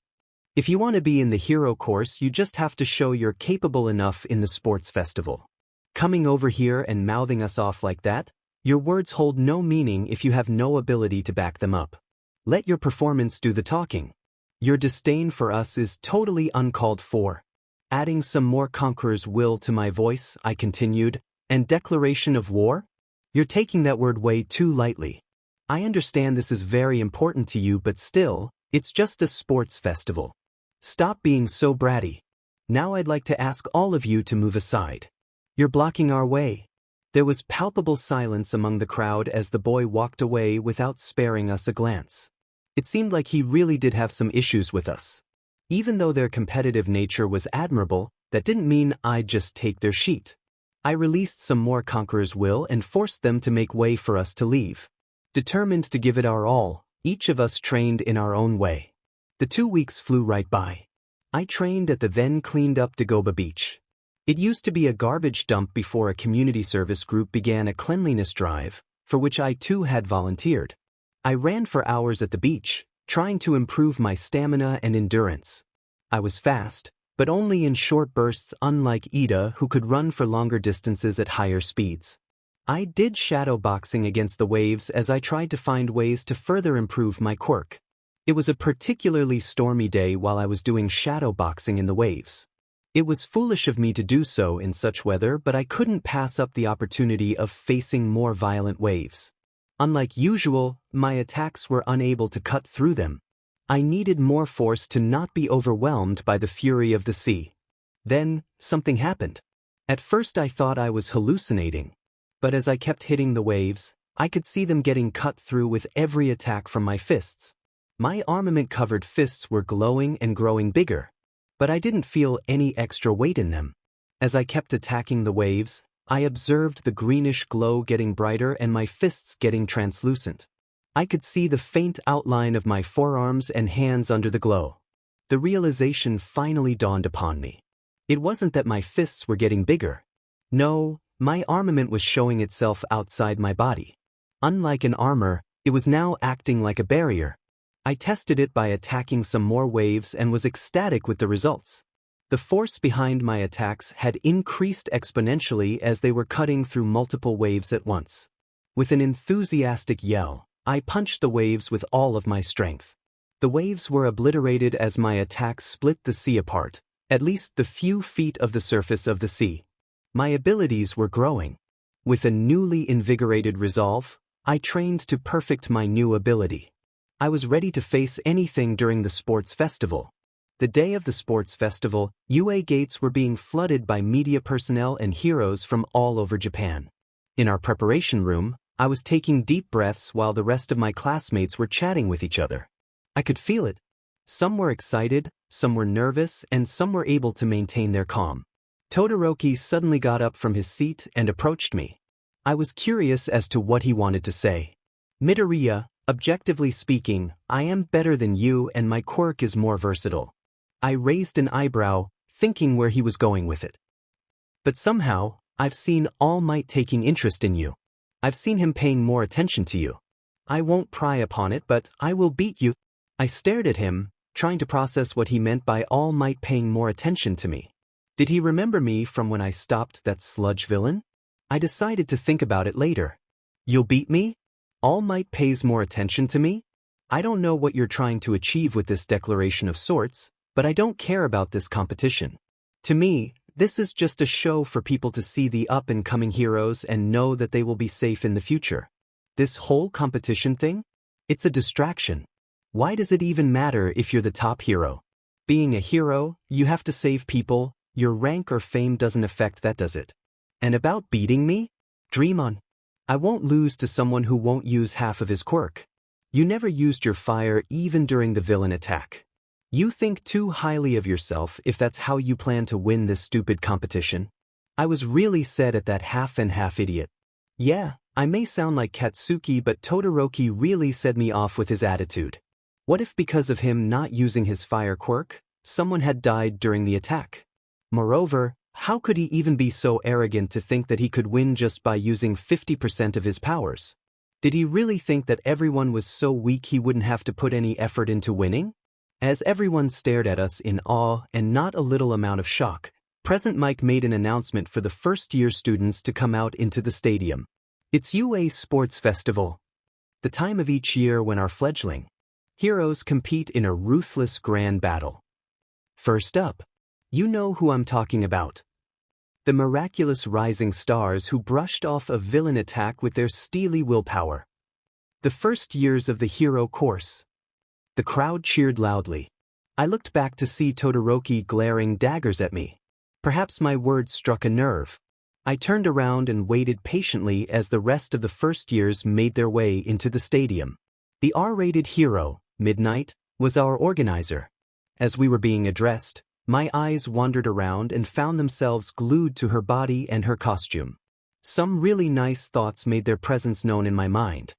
If you want to be in the hero course, you just have to show you're capable enough in the sports festival. Coming over here and mouthing us off like that, your words hold no meaning if you have no ability to back them up. Let your performance do the talking. Your disdain for us is totally uncalled for. Adding some more conqueror's will to my voice, I continued, and declaration of war? You're taking that word way too lightly. I understand this is very important to you, but still, it's just a sports festival. Stop being so bratty. Now I'd like to ask all of you to move aside. You're blocking our way." There was palpable silence among the crowd as the boy walked away without sparing us a glance. It seemed like he really did have some issues with us. Even though their competitive nature was admirable, that didn't mean I'd just take their sheet. I released some more conqueror's will and forced them to make way for us to leave. Determined to give it our all, each of us trained in our own way. The 2 weeks flew right by. I trained at the then cleaned-up Dagoba Beach. It used to be a garbage dump before a community service group began a cleanliness drive, for which I too had volunteered. I ran for hours at the beach, trying to improve my stamina and endurance. I was fast, but only in short bursts, unlike Ida, who could run for longer distances at higher speeds. I did shadow boxing against the waves as I tried to find ways to further improve my quirk. It was a particularly stormy day while I was doing shadow boxing in the waves. It was foolish of me to do so in such weather, but I couldn't pass up the opportunity of facing more violent waves. Unlike usual, my attacks were unable to cut through them. I needed more force to not be overwhelmed by the fury of the sea. Then, something happened. At first I thought I was hallucinating, but as I kept hitting the waves, I could see them getting cut through with every attack from my fists. My armament-covered fists were glowing and growing bigger, but I didn't feel any extra weight in them. As I kept attacking the waves, I observed the greenish glow getting brighter and my fists getting translucent. I could see the faint outline of my forearms and hands under the glow. The realization finally dawned upon me. It wasn't that my fists were getting bigger. No, my armament was showing itself outside my body. Unlike an armor, it was now acting like a barrier. I tested it by attacking some more waves and was ecstatic with the results. The force behind my attacks had increased exponentially as they were cutting through multiple waves at once. With an enthusiastic yell, I punched the waves with all of my strength. The waves were obliterated as my attacks split the sea apart, at least the few feet of the surface of the sea. My abilities were growing. With a newly invigorated resolve, I trained to perfect my new ability. I was ready to face anything during the sports festival. The day of the sports festival, UA gates were being flooded by media personnel and heroes from all over Japan. In our preparation room, I was taking deep breaths while the rest of my classmates were chatting with each other. I could feel it. Some were excited, some were nervous, and some were able to maintain their calm. Todoroki suddenly got up from his seat and approached me. I was curious as to what he wanted to say. Midoriya, objectively speaking, I am better than you and my quirk is more versatile. I raised an eyebrow, thinking where he was going with it. But somehow, I've seen All Might taking interest in you. I've seen him paying more attention to you. I won't pry upon it, but I will beat you. I stared at him, trying to process what he meant by All Might paying more attention to me. Did he remember me from when I stopped that Sludge villain? I decided to think about it later. You'll beat me? All Might pays more attention to me? I don't know what you're trying to achieve with this declaration of sorts, but I don't care about this competition. To me, this is just a show for people to see the up-and-coming heroes and know that they will be safe in the future. This whole competition thing? It's a distraction. Why does it even matter if you're the top hero? Being a hero, you have to save people. Your rank or fame doesn't affect that, does it? And about beating me? Dream on. I won't lose to someone who won't use half of his quirk. You never used your fire even during the villain attack. You think too highly of yourself if that's how you plan to win this stupid competition. I was really sad at that half-and-half idiot. Yeah, I may sound like Katsuki, but Todoroki really set me off with his attitude. What if because of him not using his fire quirk, someone had died during the attack? Moreover, how could he even be so arrogant to think that he could win just by using 50% of his powers? Did he really think that everyone was so weak he wouldn't have to put any effort into winning? As everyone stared at us in awe and not a little amount of shock, Present Mike made an announcement for the first-year students to come out into the stadium. It's UA Sports Festival, the time of each year when our fledgling heroes compete in a ruthless grand battle. First up, you know who I'm talking about. The miraculous rising stars who brushed off a villain attack with their steely willpower. The first years of the hero course. The crowd cheered loudly. I looked back to see Todoroki glaring daggers at me. Perhaps my words struck a nerve. I turned around and waited patiently as the rest of the first years made their way into the stadium. The R-rated hero, Midnight, was our organizer. As we were being addressed, my eyes wandered around and found themselves glued to her body and her costume. Some really nice thoughts made their presence known in my mind.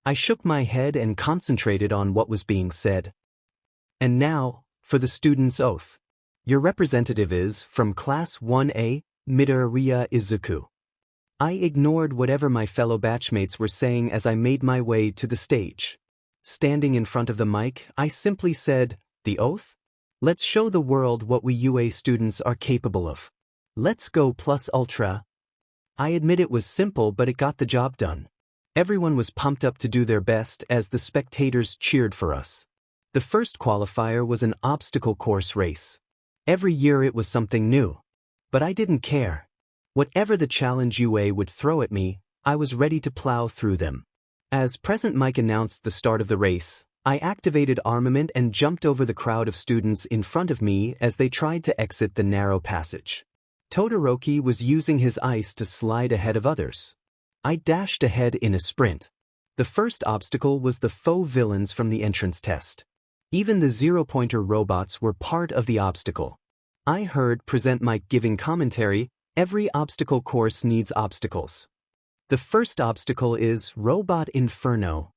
I shook my head and concentrated on what was being said. And now, for the student's oath. Your representative is, from Class 1A, Midoriya Izuku. I ignored whatever my fellow batchmates were saying as I made my way to the stage. Standing in front of the mic, I simply said, "The oath? Let's show the world what we UA students are capable of. Let's go plus ultra." I admit it was simple, but it got the job done. Everyone was pumped up to do their best as the spectators cheered for us. The first qualifier was an obstacle course race. Every year it was something new. But I didn't care. Whatever the challenge UA would throw at me, I was ready to plow through them. As Present Mike announced the start of the race, I activated armament and jumped over the crowd of students in front of me as they tried to exit the narrow passage. Todoroki was using his ice to slide ahead of others. I dashed ahead in a sprint. The first obstacle was the faux villains from the entrance test. Even the zero-pointer robots were part of the obstacle. I heard Present Mike giving commentary, "Every obstacle course needs obstacles. The first obstacle is Robot Inferno."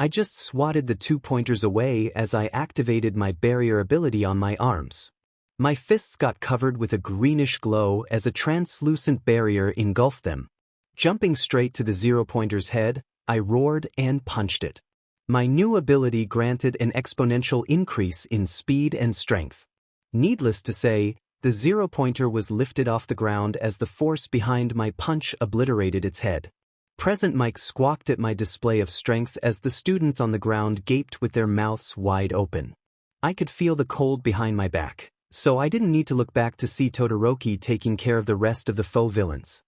I just swatted the 2 pointers away as I activated my barrier ability on my arms. My fists got covered with a greenish glow as a translucent barrier engulfed them. Jumping straight to the zero-pointer's head, I roared and punched it. My new ability granted an exponential increase in speed and strength. Needless to say, the zero-pointer was lifted off the ground as the force behind my punch obliterated its head. Present Mike squawked at my display of strength as the students on the ground gaped with their mouths wide open. I could feel the cold behind my back, so I didn't need to look back to see Todoroki taking care of the rest of the faux villains.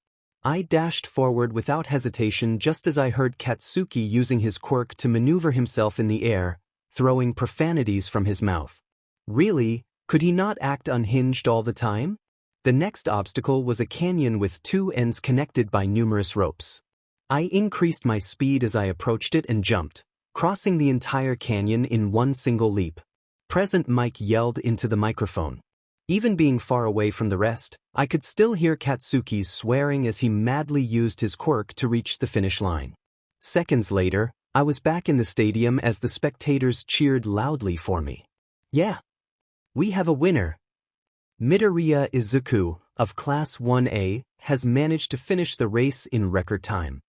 I dashed forward without hesitation just as I heard Katsuki using his quirk to maneuver himself in the air, throwing profanities from his mouth. Really, could he not act unhinged all the time? The next obstacle was a canyon with 2 ends connected by numerous ropes. I increased my speed as I approached it and jumped, crossing the entire canyon in one single leap. Present Mike yelled into the microphone. Even being far away from the rest, I could still hear Katsuki swearing as he madly used his quirk to reach the finish line. Seconds later, I was back in the stadium as the spectators cheered loudly for me. Yeah, we have a winner. Midoriya Izuku, of Class 1A, has managed to finish the race in record time.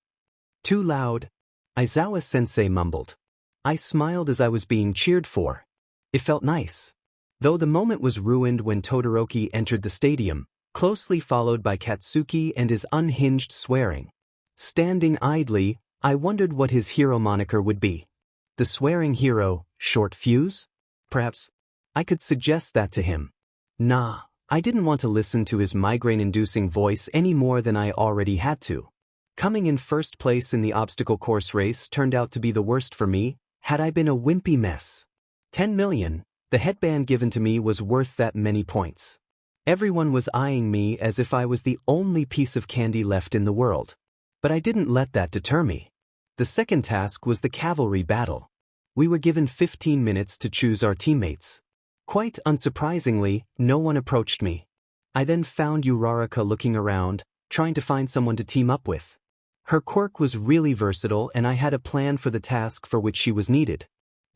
Too loud, Aizawa-sensei mumbled. I smiled as I was being cheered for. It felt nice. Though the moment was ruined when Todoroki entered the stadium, closely followed by Katsuki and his unhinged swearing. Standing idly, I wondered what his hero moniker would be. The swearing hero, Short Fuse? Perhaps I could suggest that to him. Nah, I didn't want to listen to his migraine-inducing voice any more than I already had to. Coming in first place in the obstacle course race turned out to be the worst for me, had I been a wimpy mess. 10 million. The headband given to me was worth that many points. Everyone was eyeing me as if I was the only piece of candy left in the world. But I didn't let that deter me. The second task was the cavalry battle. We were given 15 minutes to choose our teammates. Quite unsurprisingly, no one approached me. I then found Uraraka looking around, trying to find someone to team up with. Her quirk was really versatile and I had a plan for the task for which she was needed.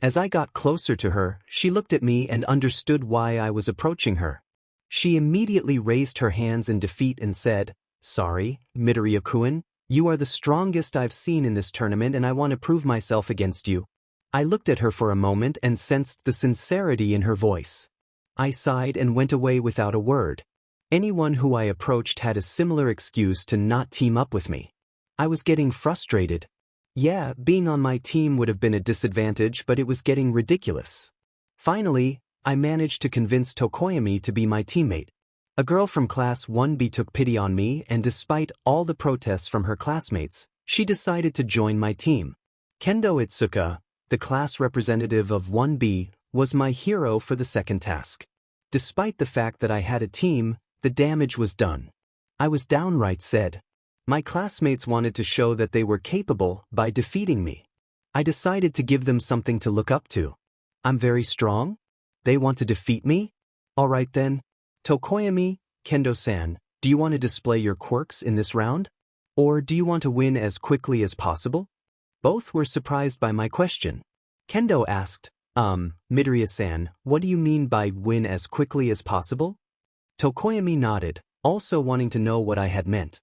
As I got closer to her, she looked at me and understood why I was approaching her. She immediately raised her hands in defeat and said, "Sorry, Midoriya-kun, you are the strongest I've seen in this tournament and I want to prove myself against you." I looked at her for a moment and sensed the sincerity in her voice. I sighed and went away without a word. Anyone who I approached had a similar excuse to not team up with me. I was getting frustrated. Yeah, being on my team would have been a disadvantage, but it was getting ridiculous. Finally, I managed to convince Tokoyami to be my teammate. A girl from Class 1B took pity on me, and despite all the protests from her classmates, she decided to join my team. Kendo Itsuka, the class representative of 1B, was my hero for the second task. Despite the fact that I had a team, the damage was done. I was downright sad. My classmates wanted to show that they were capable by defeating me. I decided to give them something to look up to. I'm very strong? They want to defeat me? Alright then. Tokoyami, Kendo-san, do you want to display your quirks in this round? Or do you want to win as quickly as possible? Both were surprised by my question. Kendo asked, Midoriya-san, what do you mean by win as quickly as possible? Tokoyami nodded, also wanting to know what I had meant.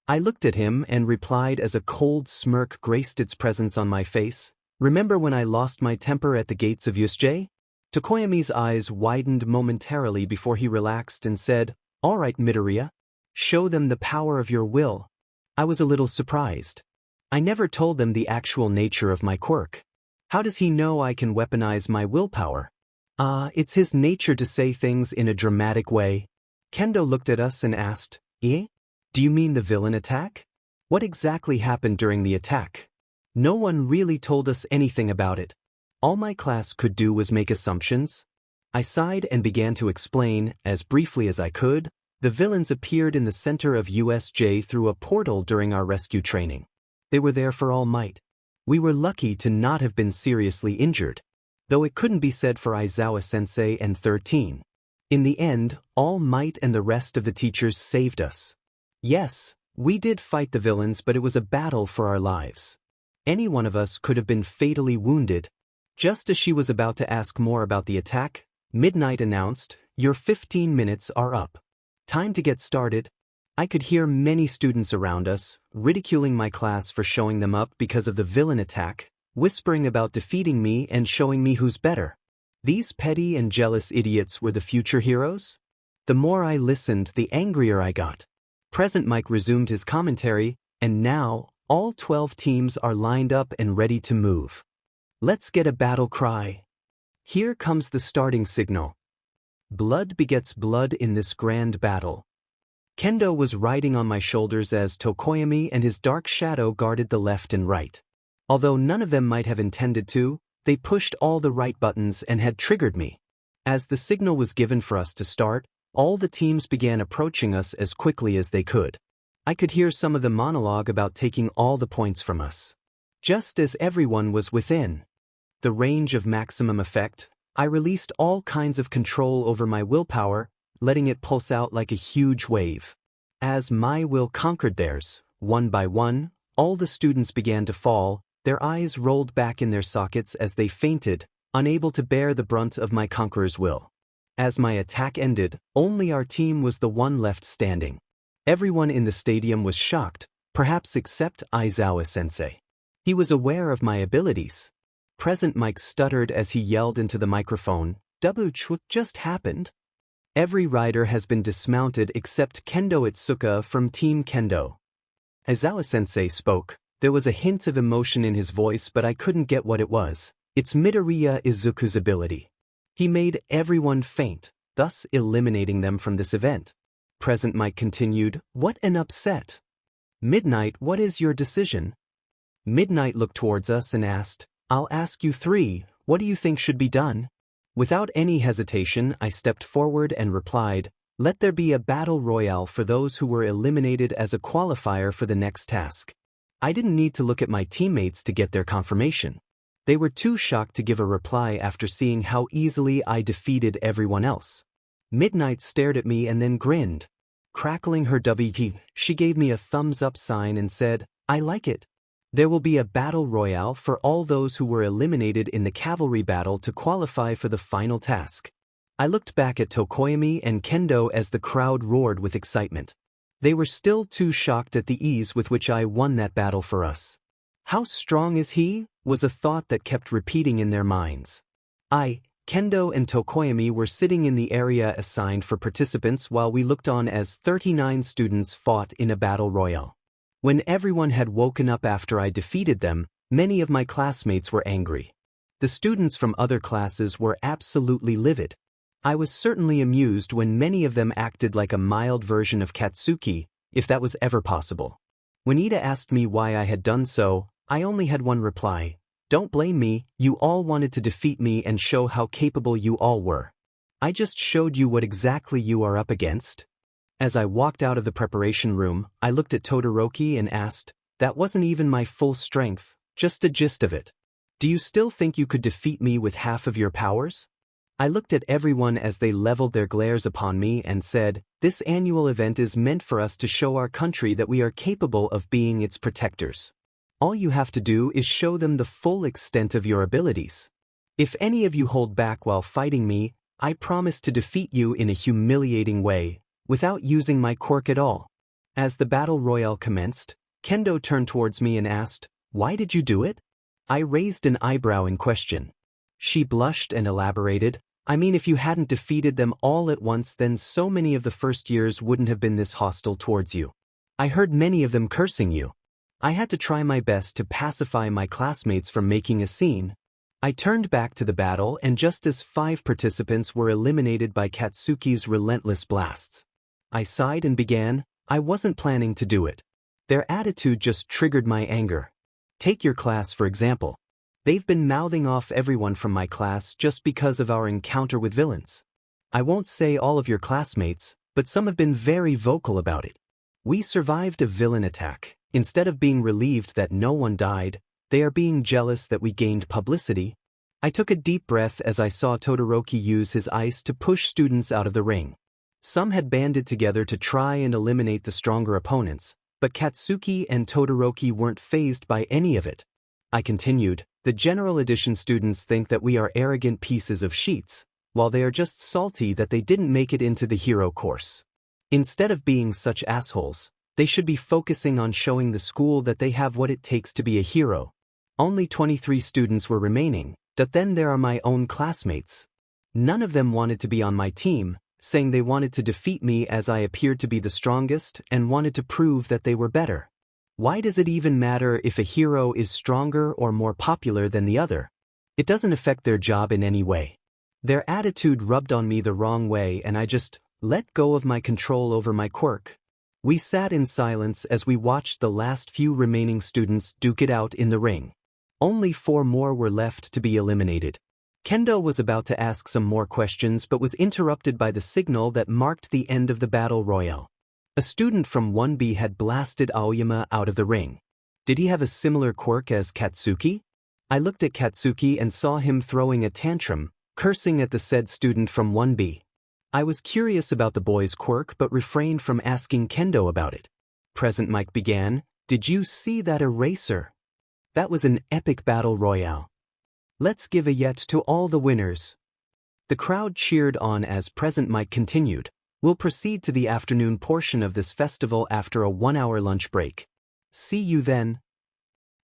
I looked at him and replied as a cold smirk graced its presence on my face, remember when I lost my temper at the gates of USJ? Tokoyami's eyes widened momentarily before he relaxed and said, all right Midoriya, show them the power of your will. I was a little surprised. I never told them the actual nature of my quirk. How does he know I can weaponize my willpower? It's his nature to say things in a dramatic way. Kendo looked at us and asked, Do you mean the villain attack? What exactly happened during the attack? No one really told us anything about it. All my class could do was make assumptions. I sighed and began to explain, as briefly as I could, the villains appeared in the center of USJ through a portal during our rescue training. They were there for All Might. We were lucky to not have been seriously injured, though it couldn't be said for Aizawa-sensei and 13. In the end, All Might and the rest of the teachers saved us. Yes, we did fight the villains, but it was a battle for our lives. Any one of us could have been fatally wounded. Just as she was about to ask more about the attack, Midnight announced, your 15 minutes are up. Time to get started. I could hear many students around us, ridiculing my class for showing them up because of the villain attack, whispering about defeating me and showing me who's better. These petty and jealous idiots were the future heroes? The more I listened, the angrier I got. Present Mike resumed his commentary, and now, all 12 teams are lined up and ready to move. Let's get a battle cry. Here comes the starting signal. Blood begets blood in this grand battle. Kendo was riding on my shoulders as Tokoyami and his dark shadow guarded the left and right. Although none of them might have intended to, they pushed all the right buttons and had triggered me. As the signal was given for us to start, all the teams began approaching us as quickly as they could. I could hear some of the monologue about taking all the points from us. Just as everyone was within the range of maximum effect, I released all kinds of control over my willpower, letting it pulse out like a huge wave. As my will conquered theirs, one by one, all the students began to fall, their eyes rolled back in their sockets as they fainted, unable to bear the brunt of my conqueror's will. As my attack ended, only our team was the one left standing. Everyone in the stadium was shocked, perhaps except Aizawa-sensei. He was aware of my abilities. Present Mike stuttered as he yelled into the microphone, "What just happened?" Every rider has been dismounted except Kendo Itsuka from Team Kendo. Aizawa-sensei spoke. There was a hint of emotion in his voice, but I couldn't get what it was. It's Midoriya Izuku's ability. He made everyone faint, thus eliminating them from this event. Present Mike continued, "What an upset. Midnight, what is your decision?" Midnight looked towards us and asked, "I'll ask you three, what do you think should be done?" Without any hesitation, I stepped forward and replied, "Let there be a battle royale for those who were eliminated as a qualifier for the next task." I didn't need to look at my teammates to get their confirmation. They were too shocked to give a reply after seeing how easily I defeated everyone else. Midnight stared at me and then grinned. Crackling her WP, she gave me a thumbs-up sign and said, "I like it. There will be a battle royale for all those who were eliminated in the cavalry battle to qualify for the final task." I looked back at Tokoyami and Kendo as the crowd roared with excitement. They were still too shocked at the ease with which I won that battle for us. How strong is he? Was a thought that kept repeating in their minds. Kendo and Tokoyami were sitting in the area assigned for participants while we looked on as 39 students fought in a battle royale. When everyone had woken up after I defeated them, many of my classmates were angry. The students from other classes were absolutely livid. I was certainly amused when many of them acted like a mild version of Katsuki, if that was ever possible. When Ida asked me why I had done so, I only had one reply: "Don't blame me, you all wanted to defeat me and show how capable you all were. I just showed you what exactly you are up against." As I walked out of the preparation room, I looked at Todoroki and asked, "That wasn't even my full strength, just a gist of it. Do you still think you could defeat me with half of your powers?" I looked at everyone as they leveled their glares upon me and said, "This annual event is meant for us to show our country that we are capable of being its protectors. All you have to do is show them the full extent of your abilities. If any of you hold back while fighting me, I promise to defeat you in a humiliating way, without using my quirk at all. As the battle royale commenced, Kendo turned towards me and asked, "Why did you do it?" I raised an eyebrow in question. She blushed and elaborated, "I mean, if you hadn't defeated them all at once, then so many of the first years wouldn't have been this hostile towards you. I heard many of them cursing you. I had to try my best to pacify my classmates from making a scene." I turned back to the battle, and just as 5 participants were eliminated by Katsuki's relentless blasts, I sighed and began, "I wasn't planning to do it. Their attitude just triggered my anger. Take your class for example. They've been mouthing off everyone from my class just because of our encounter with villains. I won't say all of your classmates, but some have been very vocal about it. We survived a villain attack. Instead of being relieved that no one died, they are being jealous that we gained publicity." I took a deep breath as I saw Todoroki use his ice to push students out of the ring. Some had banded together to try and eliminate the stronger opponents, but Katsuki and Todoroki weren't fazed by any of it. I continued, "The general edition students think that we are arrogant pieces of sheets, while they are just salty that they didn't make it into the hero course. Instead of being such assholes, they should be focusing on showing the school that they have what it takes to be a hero." Only 23 students were remaining, but then there are my own classmates. None of them wanted to be on my team, saying they wanted to defeat me as I appeared to be the strongest and wanted to prove that they were better. Why does it even matter if a hero is stronger or more popular than the other? It doesn't affect their job in any way. Their attitude rubbed on me the wrong way, and I just let go of my control over my quirk. We sat in silence as we watched the last few remaining students duke it out in the ring. Only 4 more were left to be eliminated. Kendo was about to ask some more questions but was interrupted by the signal that marked the end of the battle royale. A student from 1B had blasted Aoyama out of the ring. Did he have a similar quirk as Katsuki? I looked at Katsuki and saw him throwing a tantrum, cursing at the said student from 1B. I was curious about the boy's quirk but refrained from asking Kendo about it. Present Mike began, "Did you see that eraser? That was an epic battle royale. Let's give a yet to all the winners." The crowd cheered on as Present Mike continued, "We'll proceed to the afternoon portion of this festival after a 1-hour lunch break. See you then."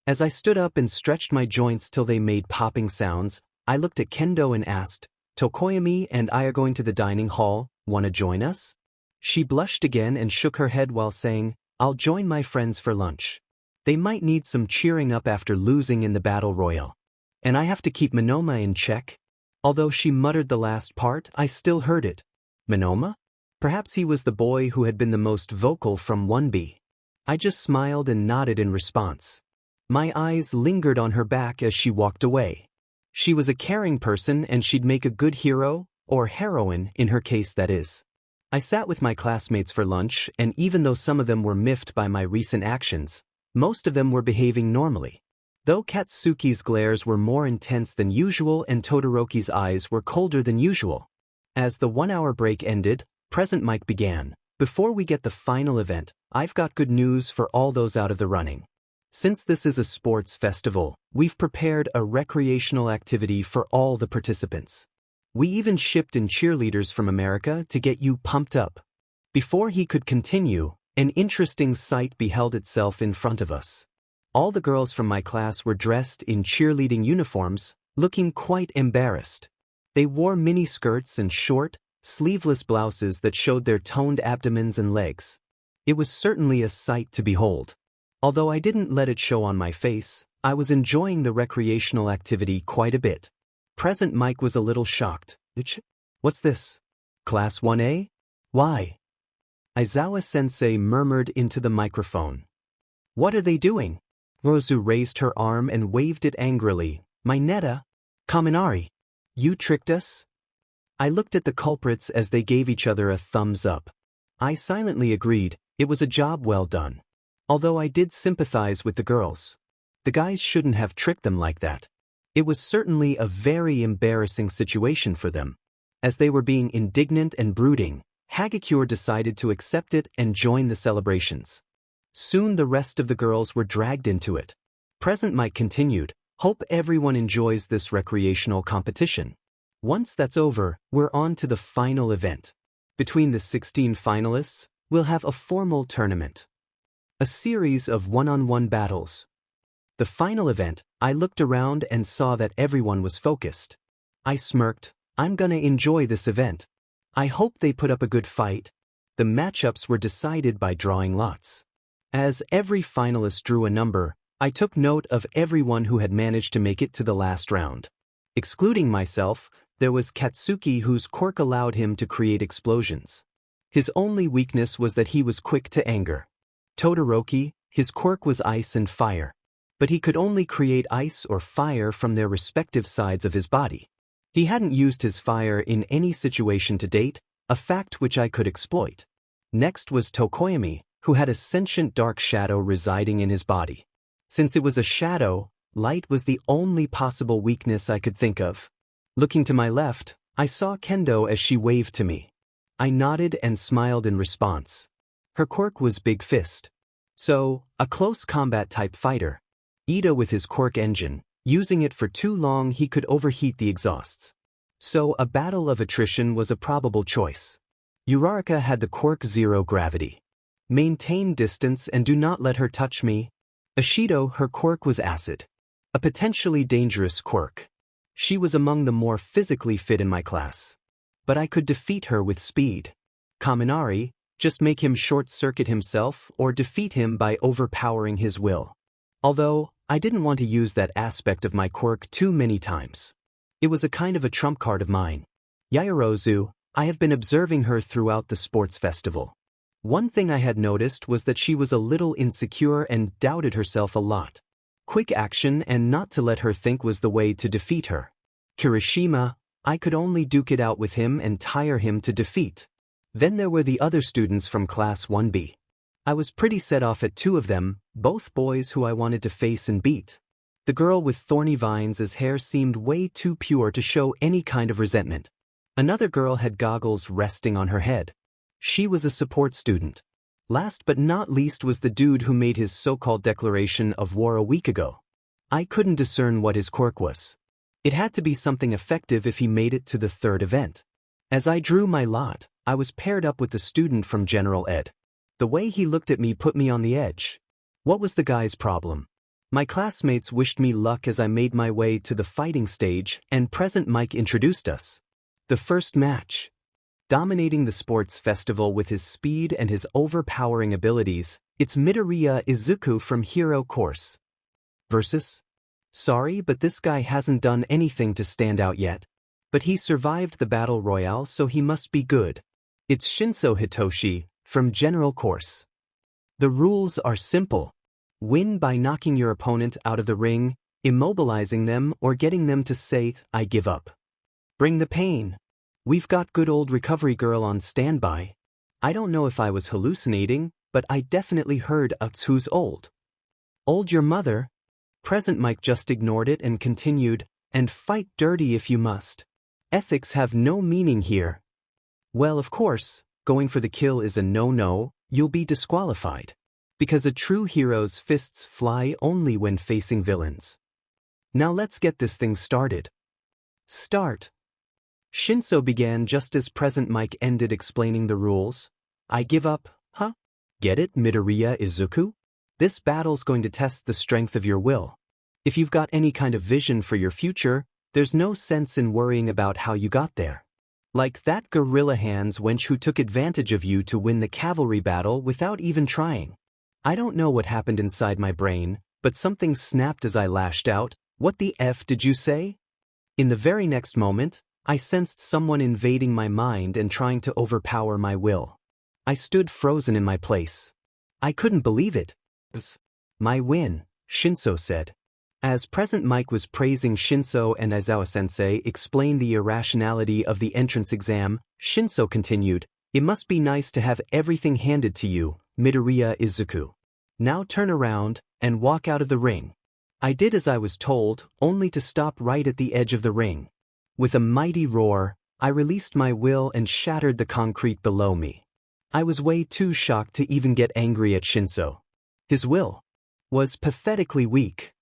As I stood up and stretched my joints till they made popping sounds, I looked at Kendo and asked, "Tokoyami and I are going to the dining hall, wanna join us?" She blushed again and shook her head while saying, "I'll join my friends for lunch. They might need some cheering up after losing in the battle royale. And I have to keep Monoma in check." Although she muttered the last part, I still heard it. Monoma? Perhaps he was the boy who had been the most vocal from 1B. I just smiled and nodded in response. My eyes lingered on her back as she walked away. She was a caring person and she'd make a good hero, or heroine in her case that is. I sat with my classmates for lunch, and even though some of them were miffed by my recent actions, most of them were behaving normally. Though Katsuki's glares were more intense than usual and Todoroki's eyes were colder than usual. As the 1-hour break ended, Present Mike began, "Before we get the final event, I've got good news for all those out of the running. Since this is a sports festival, we've prepared a recreational activity for all the participants. We even shipped in cheerleaders from America to get you pumped up." Before he could continue, an interesting sight beheld itself in front of us. All the girls from my class were dressed in cheerleading uniforms, looking quite embarrassed. They wore mini skirts and short, sleeveless blouses that showed their toned abdomens and legs. It was certainly a sight to behold. Although I didn't let it show on my face, I was enjoying the recreational activity quite a bit. Present Mike was a little shocked. "What's this? Class 1A? Why?" Aizawa-sensei murmured into the microphone. "What are they doing?" Rozu raised her arm and waved it angrily. "My Netta? Kaminari? You tricked us?" I looked at the culprits as they gave each other a thumbs up. I silently agreed, it was a job well done. Although I did sympathize with the girls. The guys shouldn't have tricked them like that. It was certainly a very embarrassing situation for them. As they were being indignant and brooding, Hagakure decided to accept it and join the celebrations. Soon the rest of the girls were dragged into it. Present Mike continued, "Hope everyone enjoys this recreational competition. Once that's over, we're on to the final event. Between the 16 finalists, we'll have a formal tournament. A series of one-on-one battles." The final event, I looked around and saw that everyone was focused. I smirked. I'm gonna enjoy this event. I hope they put up a good fight. The matchups were decided by drawing lots. As every finalist drew a number, I took note of everyone who had managed to make it to the last round. Excluding myself, there was Katsuki, whose quirk allowed him to create explosions. His only weakness was that he was quick to anger. Todoroki, his quirk was ice and fire. But he could only create ice or fire from their respective sides of his body. He hadn't used his fire in any situation to date, a fact which I could exploit. Next was Tokoyami, who had a sentient dark shadow residing in his body. Since it was a shadow, light was the only possible weakness I could think of. Looking to my left, I saw Kendo as she waved to me. I nodded and smiled in response. Her quirk was Big Fist. So, a close combat type fighter. Ida with his quirk engine, using it for too long he could overheat the exhausts. So a battle of attrition was a probable choice. Uraraka had the quirk Zero Gravity. Maintain distance and do not let her touch me. Ashido, her quirk was Acid. A potentially dangerous quirk. She was among the more physically fit in my class. But I could defeat her with speed. Kaminari, just make him short-circuit himself or defeat him by overpowering his will. Although, I didn't want to use that aspect of my quirk too many times. It was a kind of a trump card of mine. Yaoyorozu, I have been observing her throughout the sports festival. One thing I had noticed was that she was a little insecure and doubted herself a lot. Quick action and not to let her think was the way to defeat her. Kirishima, I could only duke it out with him and tire him to defeat. Then there were the other students from Class 1B. I was pretty set off at two of them, both boys who I wanted to face and beat. The girl with thorny vines as hair seemed way too pure to show any kind of resentment. Another girl had goggles resting on her head. She was a support student. Last but not least was the dude who made his so-called declaration of war a week ago. I couldn't discern what his quirk was. It had to be something effective if he made it to the third event. As I drew my lot, I was paired up with the student from General Ed. The way he looked at me put me on the edge. What was the guy's problem? My classmates wished me luck as I made my way to the fighting stage, and Present Mike introduced us. The first match. Dominating the sports festival with his speed and his overpowering abilities, it's Midoriya Izuku from Hero Course. Versus? Sorry, but this guy hasn't done anything to stand out yet. But he survived the battle royale, so he must be good. It's Shinso Hitoshi, from General Course. The rules are simple. Win by knocking your opponent out of the ring, immobilizing them, or getting them to say, "I give up." Bring the pain. We've got good old recovery girl on standby. I don't know if I was hallucinating, but I definitely heard who's old. Old your mother? Present Mike just ignored it and continued, and fight dirty if you must. Ethics have no meaning here. Well, of course, going for the kill is a no-no, you'll be disqualified. Because a true hero's fists fly only when facing villains. Now let's get this thing started. Start. Shinso began just as Present Mike ended explaining the rules. I give up, huh? Get it, Midoriya Izuku? This battle's going to test the strength of your will. If you've got any kind of vision for your future, there's no sense in worrying about how you got there. Like that gorilla hands wench who took advantage of you to win the cavalry battle without even trying. I don't know what happened inside my brain, but something snapped as I lashed out. What the F did you say? In the very next moment, I sensed someone invading my mind and trying to overpower my will. I stood frozen in my place. I couldn't believe it. My win, Shinso said. As Present Mike was praising Shinso and Aizawa-sensei explained the irrationality of the entrance exam, Shinso continued, it must be nice to have everything handed to you, Midoriya Izuku. Now turn around and walk out of the ring. I did as I was told, only to stop right at the edge of the ring. With a mighty roar, I released my will and shattered the concrete below me. I was way too shocked to even get angry at Shinso. His will was pathetically weak.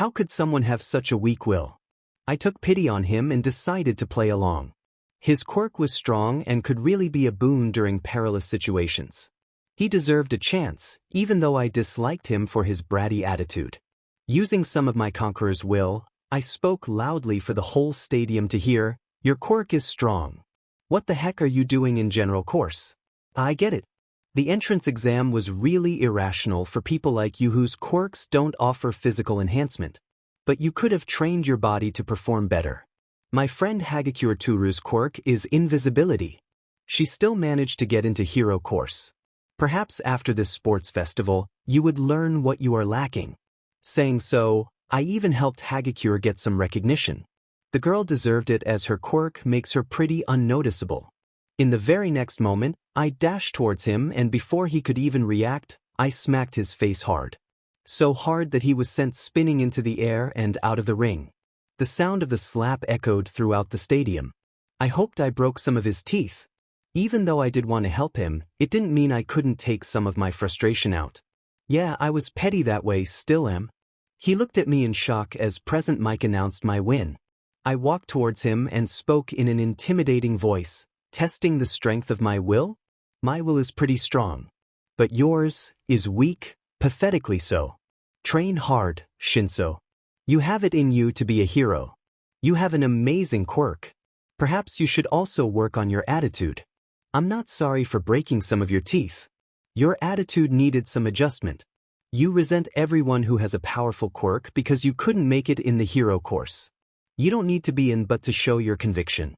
How could someone have such a weak will? I took pity on him and decided to play along. His quirk was strong and could really be a boon during perilous situations. He deserved a chance, even though I disliked him for his bratty attitude. Using some of my conqueror's will, I spoke loudly for the whole stadium to hear, "Your quirk is strong. What the heck are you doing in general course?" I get it. The entrance exam was really irrational for people like you whose quirks don't offer physical enhancement. But you could have trained your body to perform better. My friend Hagakure Turu's quirk is invisibility. She still managed to get into hero course. Perhaps after this sports festival, you would learn what you are lacking. Saying so, I even helped Hagakure get some recognition. The girl deserved it as her quirk makes her pretty unnoticeable. In the very next moment, I dashed towards him and before he could even react, I smacked his face hard. So hard that he was sent spinning into the air and out of the ring. The sound of the slap echoed throughout the stadium. I hoped I broke some of his teeth. Even though I did want to help him, it didn't mean I couldn't take some of my frustration out. Yeah, I was petty that way, still am. He looked at me in shock as Present Mike announced my win. I walked towards him and spoke in an intimidating voice, testing the strength of my will? My will is pretty strong. But yours is weak, pathetically so. Train hard, Shinso. You have it in you to be a hero. You have an amazing quirk. Perhaps you should also work on your attitude. I'm not sorry for breaking some of your teeth. Your attitude needed some adjustment. You resent everyone who has a powerful quirk because you couldn't make it in the hero course. You don't need to be in but to show your conviction.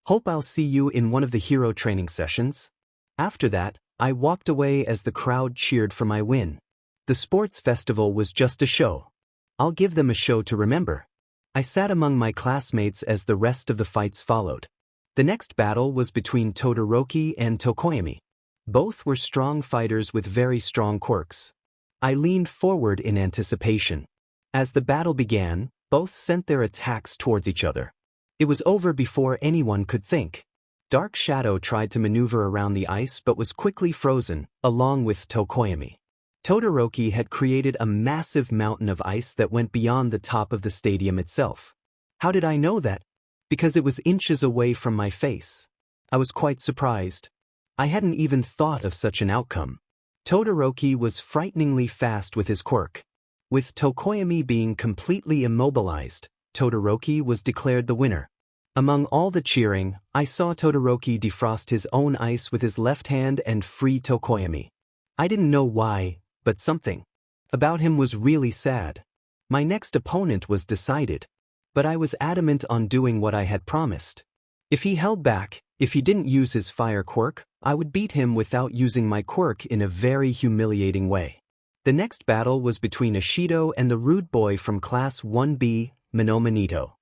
Hope I'll see you in one of the hero training sessions. After that, I walked away as the crowd cheered for my win. The sports festival was just a show. I'll give them a show to remember. I sat among my classmates as the rest of the fights followed. The next battle was between Todoroki and Tokoyami. Both were strong fighters with very strong quirks. I leaned forward in anticipation. As the battle began, both sent their attacks towards each other. It was over before anyone could think. Dark Shadow tried to maneuver around the ice but was quickly frozen, along with Tokoyami. Todoroki had created a massive mountain of ice that went beyond the top of the stadium itself. How did I know that? Because it was inches away from my face. I was quite surprised. I hadn't even thought of such an outcome. Todoroki was frighteningly fast with his quirk. With Tokoyami being completely immobilized, Todoroki was declared the winner. Among all the cheering, I saw Todoroki defrost his own ice with his left hand and free Tokoyami. I didn't know why, but something about him was really sad. My next opponent was decided. But I was adamant on doing what I had promised. If he held back, if he didn't use his fire quirk, I would beat him without using my quirk in a very humiliating way. The next battle was between Ashido and the rude boy from Class 1B, Minoma Nito.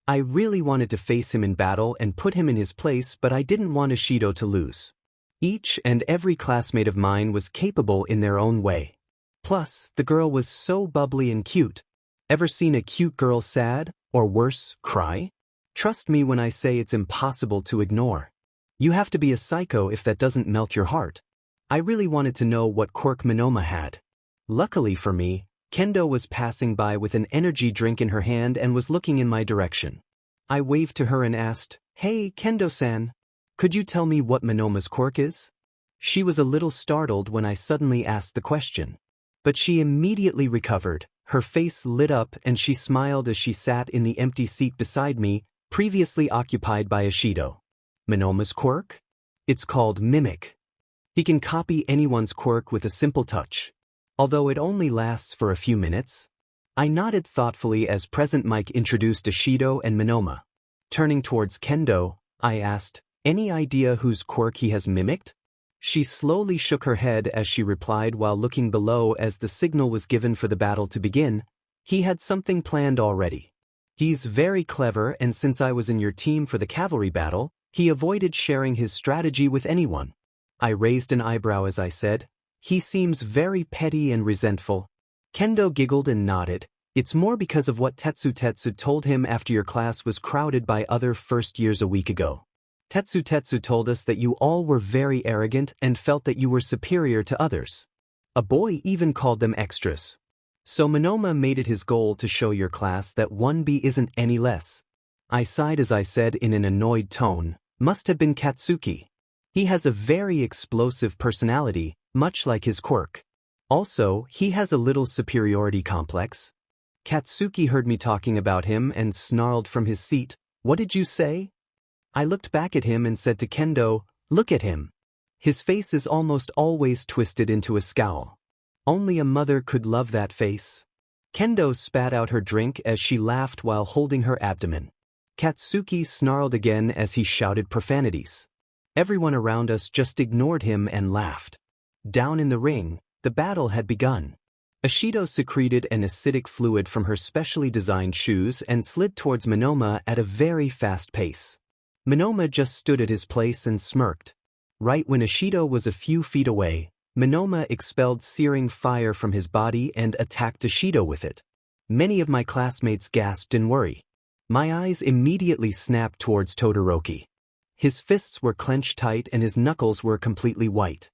I really wanted to face him in battle and put him in his place, but I didn't want Ashido to lose. Each and every classmate of mine was capable in their own way. Plus, the girl was so bubbly and cute. Ever seen a cute girl sad, or worse, cry? Trust me when I say it's impossible to ignore. You have to be a psycho if that doesn't melt your heart. I really wanted to know what quirk Minoma had. Luckily for me, Kendo was passing by with an energy drink in her hand and was looking in my direction. I waved to her and asked, "Hey, Kendo-san, could you tell me what Minoma's quirk is?" She was a little startled when I suddenly asked the question. But she immediately recovered, her face lit up and she smiled as she sat in the empty seat beside me, previously occupied by Ashido. Minoma's quirk? It's called Mimic. He can copy anyone's quirk with a simple touch. Although it only lasts for a few minutes. I nodded thoughtfully as Present Mike introduced Ashido and Minoma. Turning towards Kendo, I asked, "Any idea whose quirk he has mimicked?" She slowly shook her head as she replied while looking below as the signal was given for the battle to begin. He had something planned already. He's very clever, and since I was in your team for the cavalry battle, he avoided sharing his strategy with anyone. I raised an eyebrow as I said, "He seems very petty and resentful." Kendo giggled and nodded. "It's more because of what Tetsu told him after your class was crowded by other first years a week ago. Tetsu told us that you all were very arrogant and felt that you were superior to others. A boy even called them extras. So Monoma made it his goal to show your class that 1B isn't any less. I sighed as I said in an annoyed tone, must have been Katsuki. He has a very explosive personality, much like his quirk. Also, he has a little superiority complex. Katsuki heard me talking about him and snarled from his seat, "What did you say?" I looked back at him and said to Kendo, "Look at him. His face is almost always twisted into a scowl. Only a mother could love that face." Kendo spat out her drink as she laughed while holding her abdomen. Katsuki snarled again as he shouted profanities. Everyone around us just ignored him and laughed. Down in the ring, the battle had begun. Ashido secreted an acidic fluid from her specially designed shoes and slid towards Monoma at a very fast pace. Monoma just stood at his place and smirked. Right when Ashido was a few feet away, Monoma expelled searing fire from his body and attacked Ashido with it. Many of my classmates gasped in worry. My eyes immediately snapped towards Todoroki. His fists were clenched tight and his knuckles were completely white.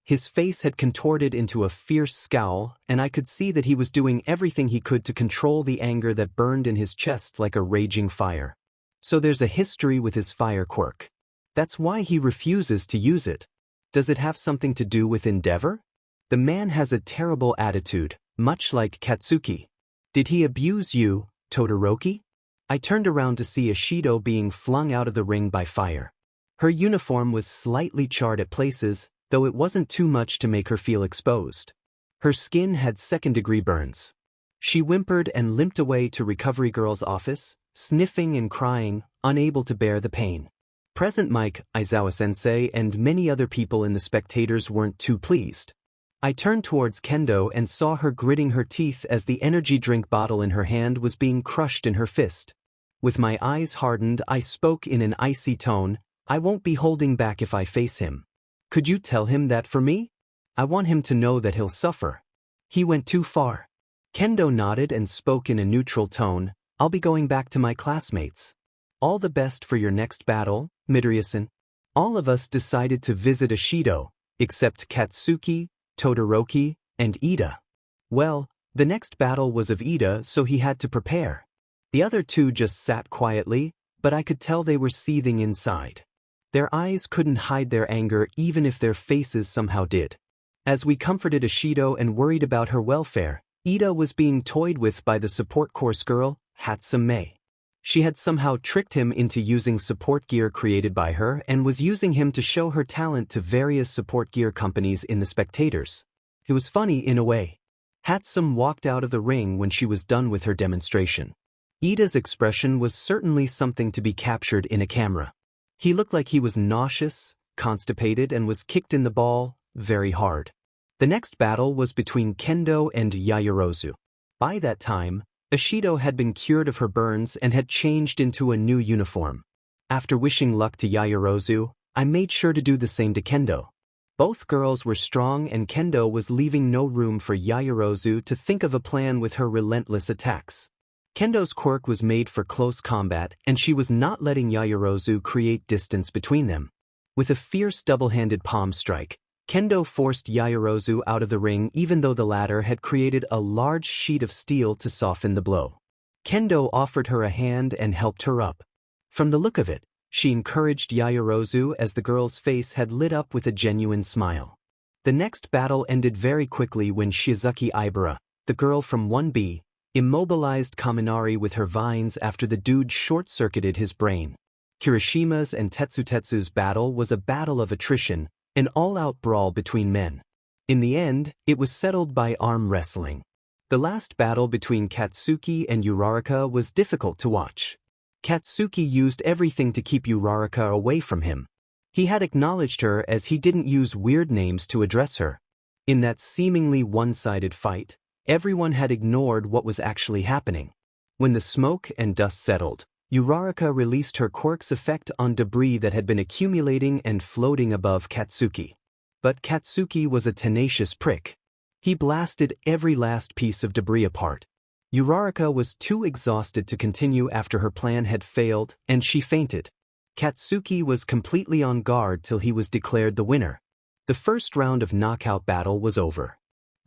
His face had contorted into a fierce scowl, and I could see that he was doing everything he could to control the anger that burned in his chest like a raging fire. So there's a history with his fire quirk. That's why he refuses to use it. Does it have something to do with endeavor? The man has a terrible attitude, much like Katsuki. Did he abuse you, Todoroki? I turned around to see Ashido being flung out of the ring by fire. Her uniform was slightly charred at places, though it wasn't too much to make her feel exposed. Her skin had second-degree burns. She whimpered and limped away to Recovery Girl's office, sniffing and crying, unable to bear the pain. Present Mike, Aizawa-sensei, and many other people in the spectators weren't too pleased. I turned towards Kendo and saw her gritting her teeth as the energy drink bottle in her hand was being crushed in her fist. With my eyes hardened, I spoke in an icy tone, "I won't be holding back if I face him. Could you tell him that for me? I want him to know that he'll suffer. He went too far." Kendo nodded and spoke in a neutral tone, "I'll be going back to my classmates. All the best for your next battle, Midoriya-san." All of us decided to visit Ashido, except Katsuki, Todoroki, and Ida. Well, the next battle was of Ida, so he had to prepare. The other two just sat quietly, but I could tell they were seething inside. Their eyes couldn't hide their anger even if their faces somehow did. As we comforted Ashido and worried about her welfare, Ida was being toyed with by the support course girl, Hatsume. She had somehow tricked him into using support gear created by her and was using him to show her talent to various support gear companies in the spectators. It was funny in a way. Hatsume walked out of the ring when she was done with her demonstration. Ida's expression was certainly something to be captured in a camera. He looked like he was nauseous, constipated, and was kicked in the ball very hard. The next battle was between Kendo and Yaoyorozu. By that time, Ashido had been cured of her burns and had changed into a new uniform. After wishing luck to Yaoyorozu, I made sure to do the same to Kendo. Both girls were strong and Kendo was leaving no room for Yaoyorozu to think of a plan with her relentless attacks. Kendo's quirk was made for close combat and she was not letting Yaoyorozu create distance between them. With a fierce double-handed palm strike, Kendo forced Yaoyorozu out of the ring even though the latter had created a large sheet of steel to soften the blow. Kendo offered her a hand and helped her up. From the look of it, she encouraged Yaoyorozu as the girl's face had lit up with a genuine smile. The next battle ended very quickly when Chisaki Ibara, the girl from 1B, immobilized Kaminari with her vines after the dude short-circuited his brain. Kirishima's and Tetsutetsu's battle was a battle of attrition, an all-out brawl between men. In the end, it was settled by arm wrestling. The last battle between Katsuki and Uraraka was difficult to watch. Katsuki used everything to keep Uraraka away from him. He had acknowledged her as he didn't use weird names to address her. In that seemingly one-sided fight, everyone had ignored what was actually happening. When the smoke and dust settled, Uraraka released her quirk's effect on debris that had been accumulating and floating above Katsuki. But Katsuki was a tenacious prick. He blasted every last piece of debris apart. Uraraka was too exhausted to continue after her plan had failed, and she fainted. Katsuki was completely on guard till he was declared the winner. The first round of knockout battle was over.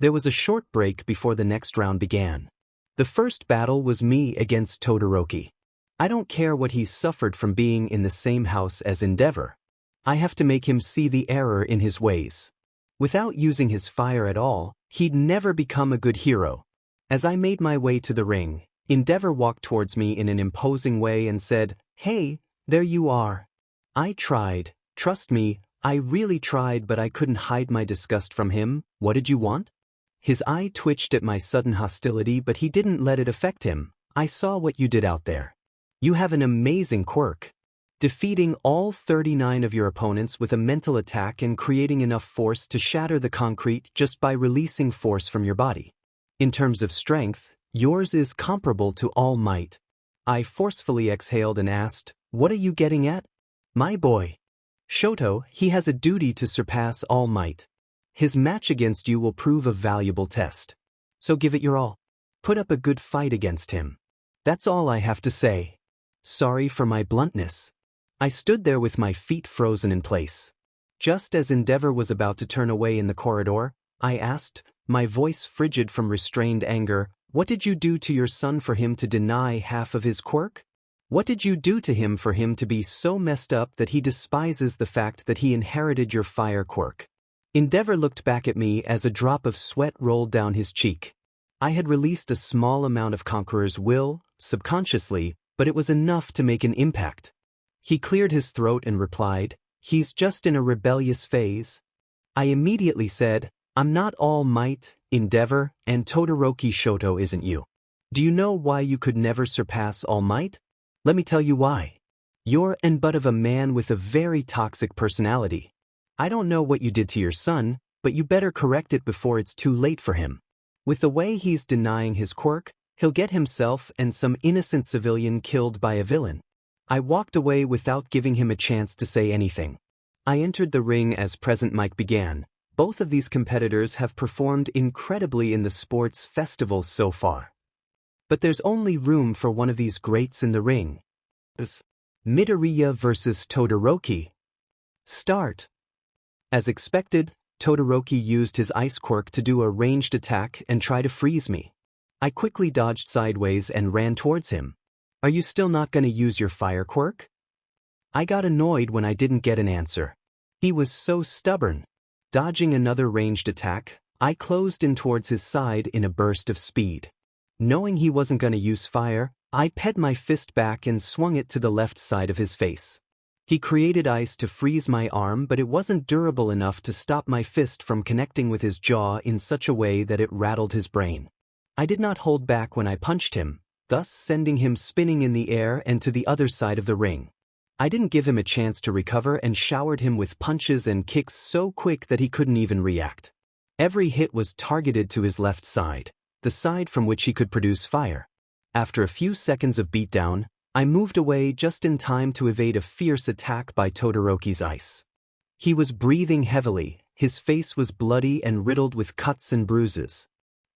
There was a short break before the next round began. The first battle was me against Todoroki. I don't care what he's suffered from being in the same house as Endeavor. I have to make him see the error in his ways. Without using his fire at all, he'd never become a good hero. As I made my way to the ring, Endeavor walked towards me in an imposing way and said, "Hey, there you are." I tried, trust me, I really tried, but I couldn't hide my disgust from him. "What did you want?" His eye twitched at my sudden hostility, but he didn't let it affect him. "I saw what you did out there. You have an amazing quirk. Defeating all 39 of your opponents with a mental attack and creating enough force to shatter the concrete just by releasing force from your body. In terms of strength, yours is comparable to All Might." I forcefully exhaled and asked, "What are you getting at?" "My boy. Shoto, he has a duty to surpass All Might. His match against you will prove a valuable test. So give it your all. Put up a good fight against him. That's all I have to say. Sorry for my bluntness." I stood there with my feet frozen in place. Just as Endeavor was about to turn away in the corridor, I asked, my voice frigid from restrained anger, "What did you do to your son for him to deny half of his quirk? What did you do to him for him to be so messed up that he despises the fact that he inherited your fire quirk?" Endeavor looked back at me as a drop of sweat rolled down his cheek. I had released a small amount of Conqueror's will, subconsciously, but it was enough to make an impact. He cleared his throat and replied, "He's just in a rebellious phase." I immediately said, "I'm not All Might, Endeavor, and Todoroki Shoto isn't you. Do you know why you could never surpass All Might? Let me tell you why. You're an but of a man with a very toxic personality. I don't know what you did to your son, but you better correct it before it's too late for him. With the way he's denying his quirk, he'll get himself and some innocent civilian killed by a villain." I walked away without giving him a chance to say anything. I entered the ring as present mic began. Both of these competitors have performed incredibly in the sports festival so far. But there's only room for one of these greats in the ring. Midoriya versus Todoroki. Start. As expected, Todoroki used his ice quirk to do a ranged attack and try to freeze me. I quickly dodged sideways and ran towards him. "Are you still not going to use your fire quirk?" I got annoyed when I didn't get an answer. He was so stubborn. Dodging another ranged attack, I closed in towards his side in a burst of speed. Knowing he wasn't going to use fire, I ped my fist back and swung it to the left side of his face. He created ice to freeze my arm, but it wasn't durable enough to stop my fist from connecting with his jaw in such a way that it rattled his brain. I did not hold back when I punched him, thus sending him spinning in the air and to the other side of the ring. I didn't give him a chance to recover and showered him with punches and kicks so quick that he couldn't even react. Every hit was targeted to his left side, the side from which he could produce fire. After a few seconds of beatdown, I moved away just in time to evade a fierce attack by Todoroki's ice. He was breathing heavily, his face was bloody and riddled with cuts and bruises.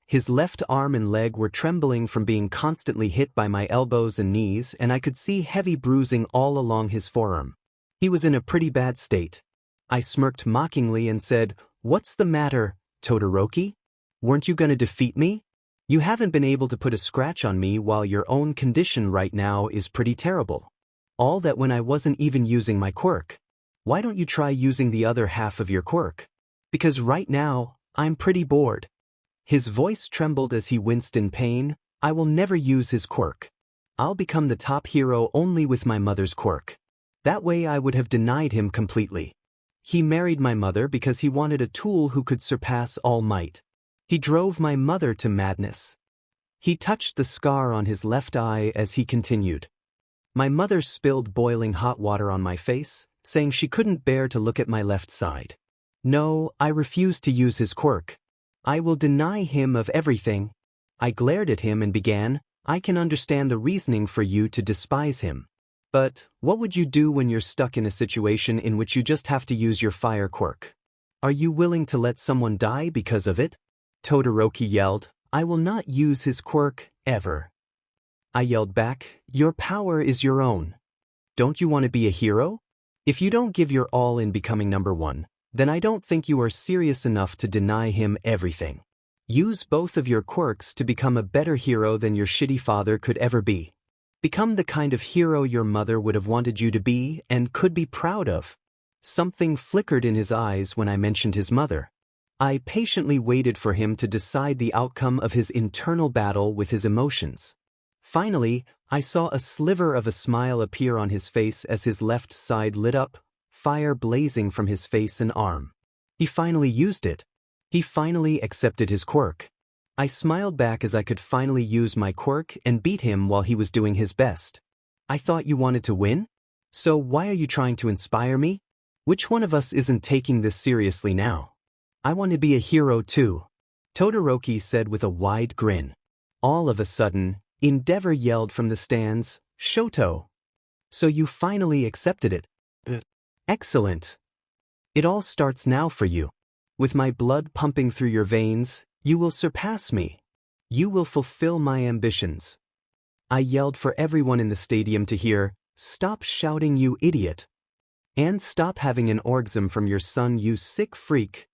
His left arm and leg were trembling from being constantly hit by my elbows and knees, and I could see heavy bruising all along his forearm. He was in a pretty bad state. I smirked mockingly and said, "What's the matter, Todoroki? Weren't you going to defeat me? You haven't been able to put a scratch on me while your own condition right now is pretty terrible. All that when I wasn't even using my quirk. Why don't you try using the other half of your quirk? Because right now, I'm pretty bored." His voice trembled as he winced in pain. "I will never use his quirk. I'll become the top hero only with my mother's quirk. That way I would have denied him completely. He married my mother because he wanted a tool who could surpass All Might. He drove my mother to madness." He touched the scar on his left eye as he continued. "My mother spilled boiling hot water on my face, saying she couldn't bear to look at my left side. No, I refuse to use his quirk. I will deny him of everything." I glared at him and began, "I can understand the reasoning for you to despise him. But what would you do when you're stuck in a situation in which you just have to use your fire quirk? Are you willing to let someone die because of it?" Todoroki yelled, "I will not use his quirk, ever." I yelled back, "Your power is your own. Don't you want to be a hero? If you don't give your all in becoming number one, then I don't think you are serious enough to deny him everything." Use both of your quirks to become a better hero than your shitty father could ever be. Become the kind of hero your mother would have wanted you to be and could be proud of. Something flickered in his eyes when I mentioned his mother. I patiently waited for him to decide the outcome of his internal battle with his emotions. Finally, I saw a sliver of a smile appear on his face as his left side lit up, fire blazing from his face and arm. He finally used it. He finally accepted his quirk. I smiled back as I could finally use my quirk and beat him while he was doing his best. I thought you wanted to win? So why are you trying to inspire me? Which one of us isn't taking this seriously now? I want to be a hero too, Todoroki said with a wide grin. All of a sudden, Endeavor yelled from the stands, Shoto. So you finally accepted it. Excellent. It all starts now for you. With my blood pumping through your veins, you will surpass me. You will fulfill my ambitions. I yelled for everyone in the stadium to hear, stop shouting you idiot. And stop having an orgasm from your son you sick freak.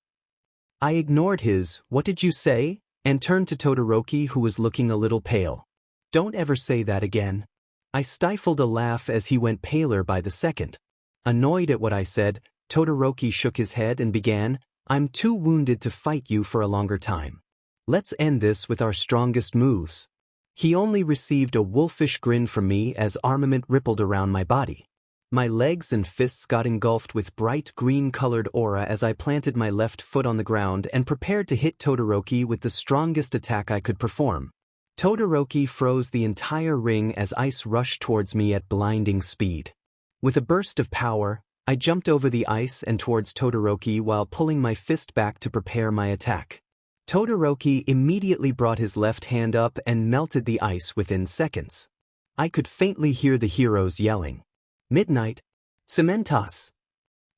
I ignored his, what did you say? And turned to Todoroki who was looking a little pale. Don't ever say that again. I stifled a laugh as he went paler by the second. Annoyed at what I said, Todoroki shook his head and began, I'm too wounded to fight you for a longer time. Let's end this with our strongest moves. He only received a wolfish grin from me as armament rippled around my body. My legs and fists got engulfed with bright green-colored aura as I planted my left foot on the ground and prepared to hit Todoroki with the strongest attack I could perform. Todoroki froze the entire ring as ice rushed towards me at blinding speed. With a burst of power, I jumped over the ice and towards Todoroki while pulling my fist back to prepare my attack. Todoroki immediately brought his left hand up and melted the ice within seconds. I could faintly hear the heroes yelling. Midnight, Cementos.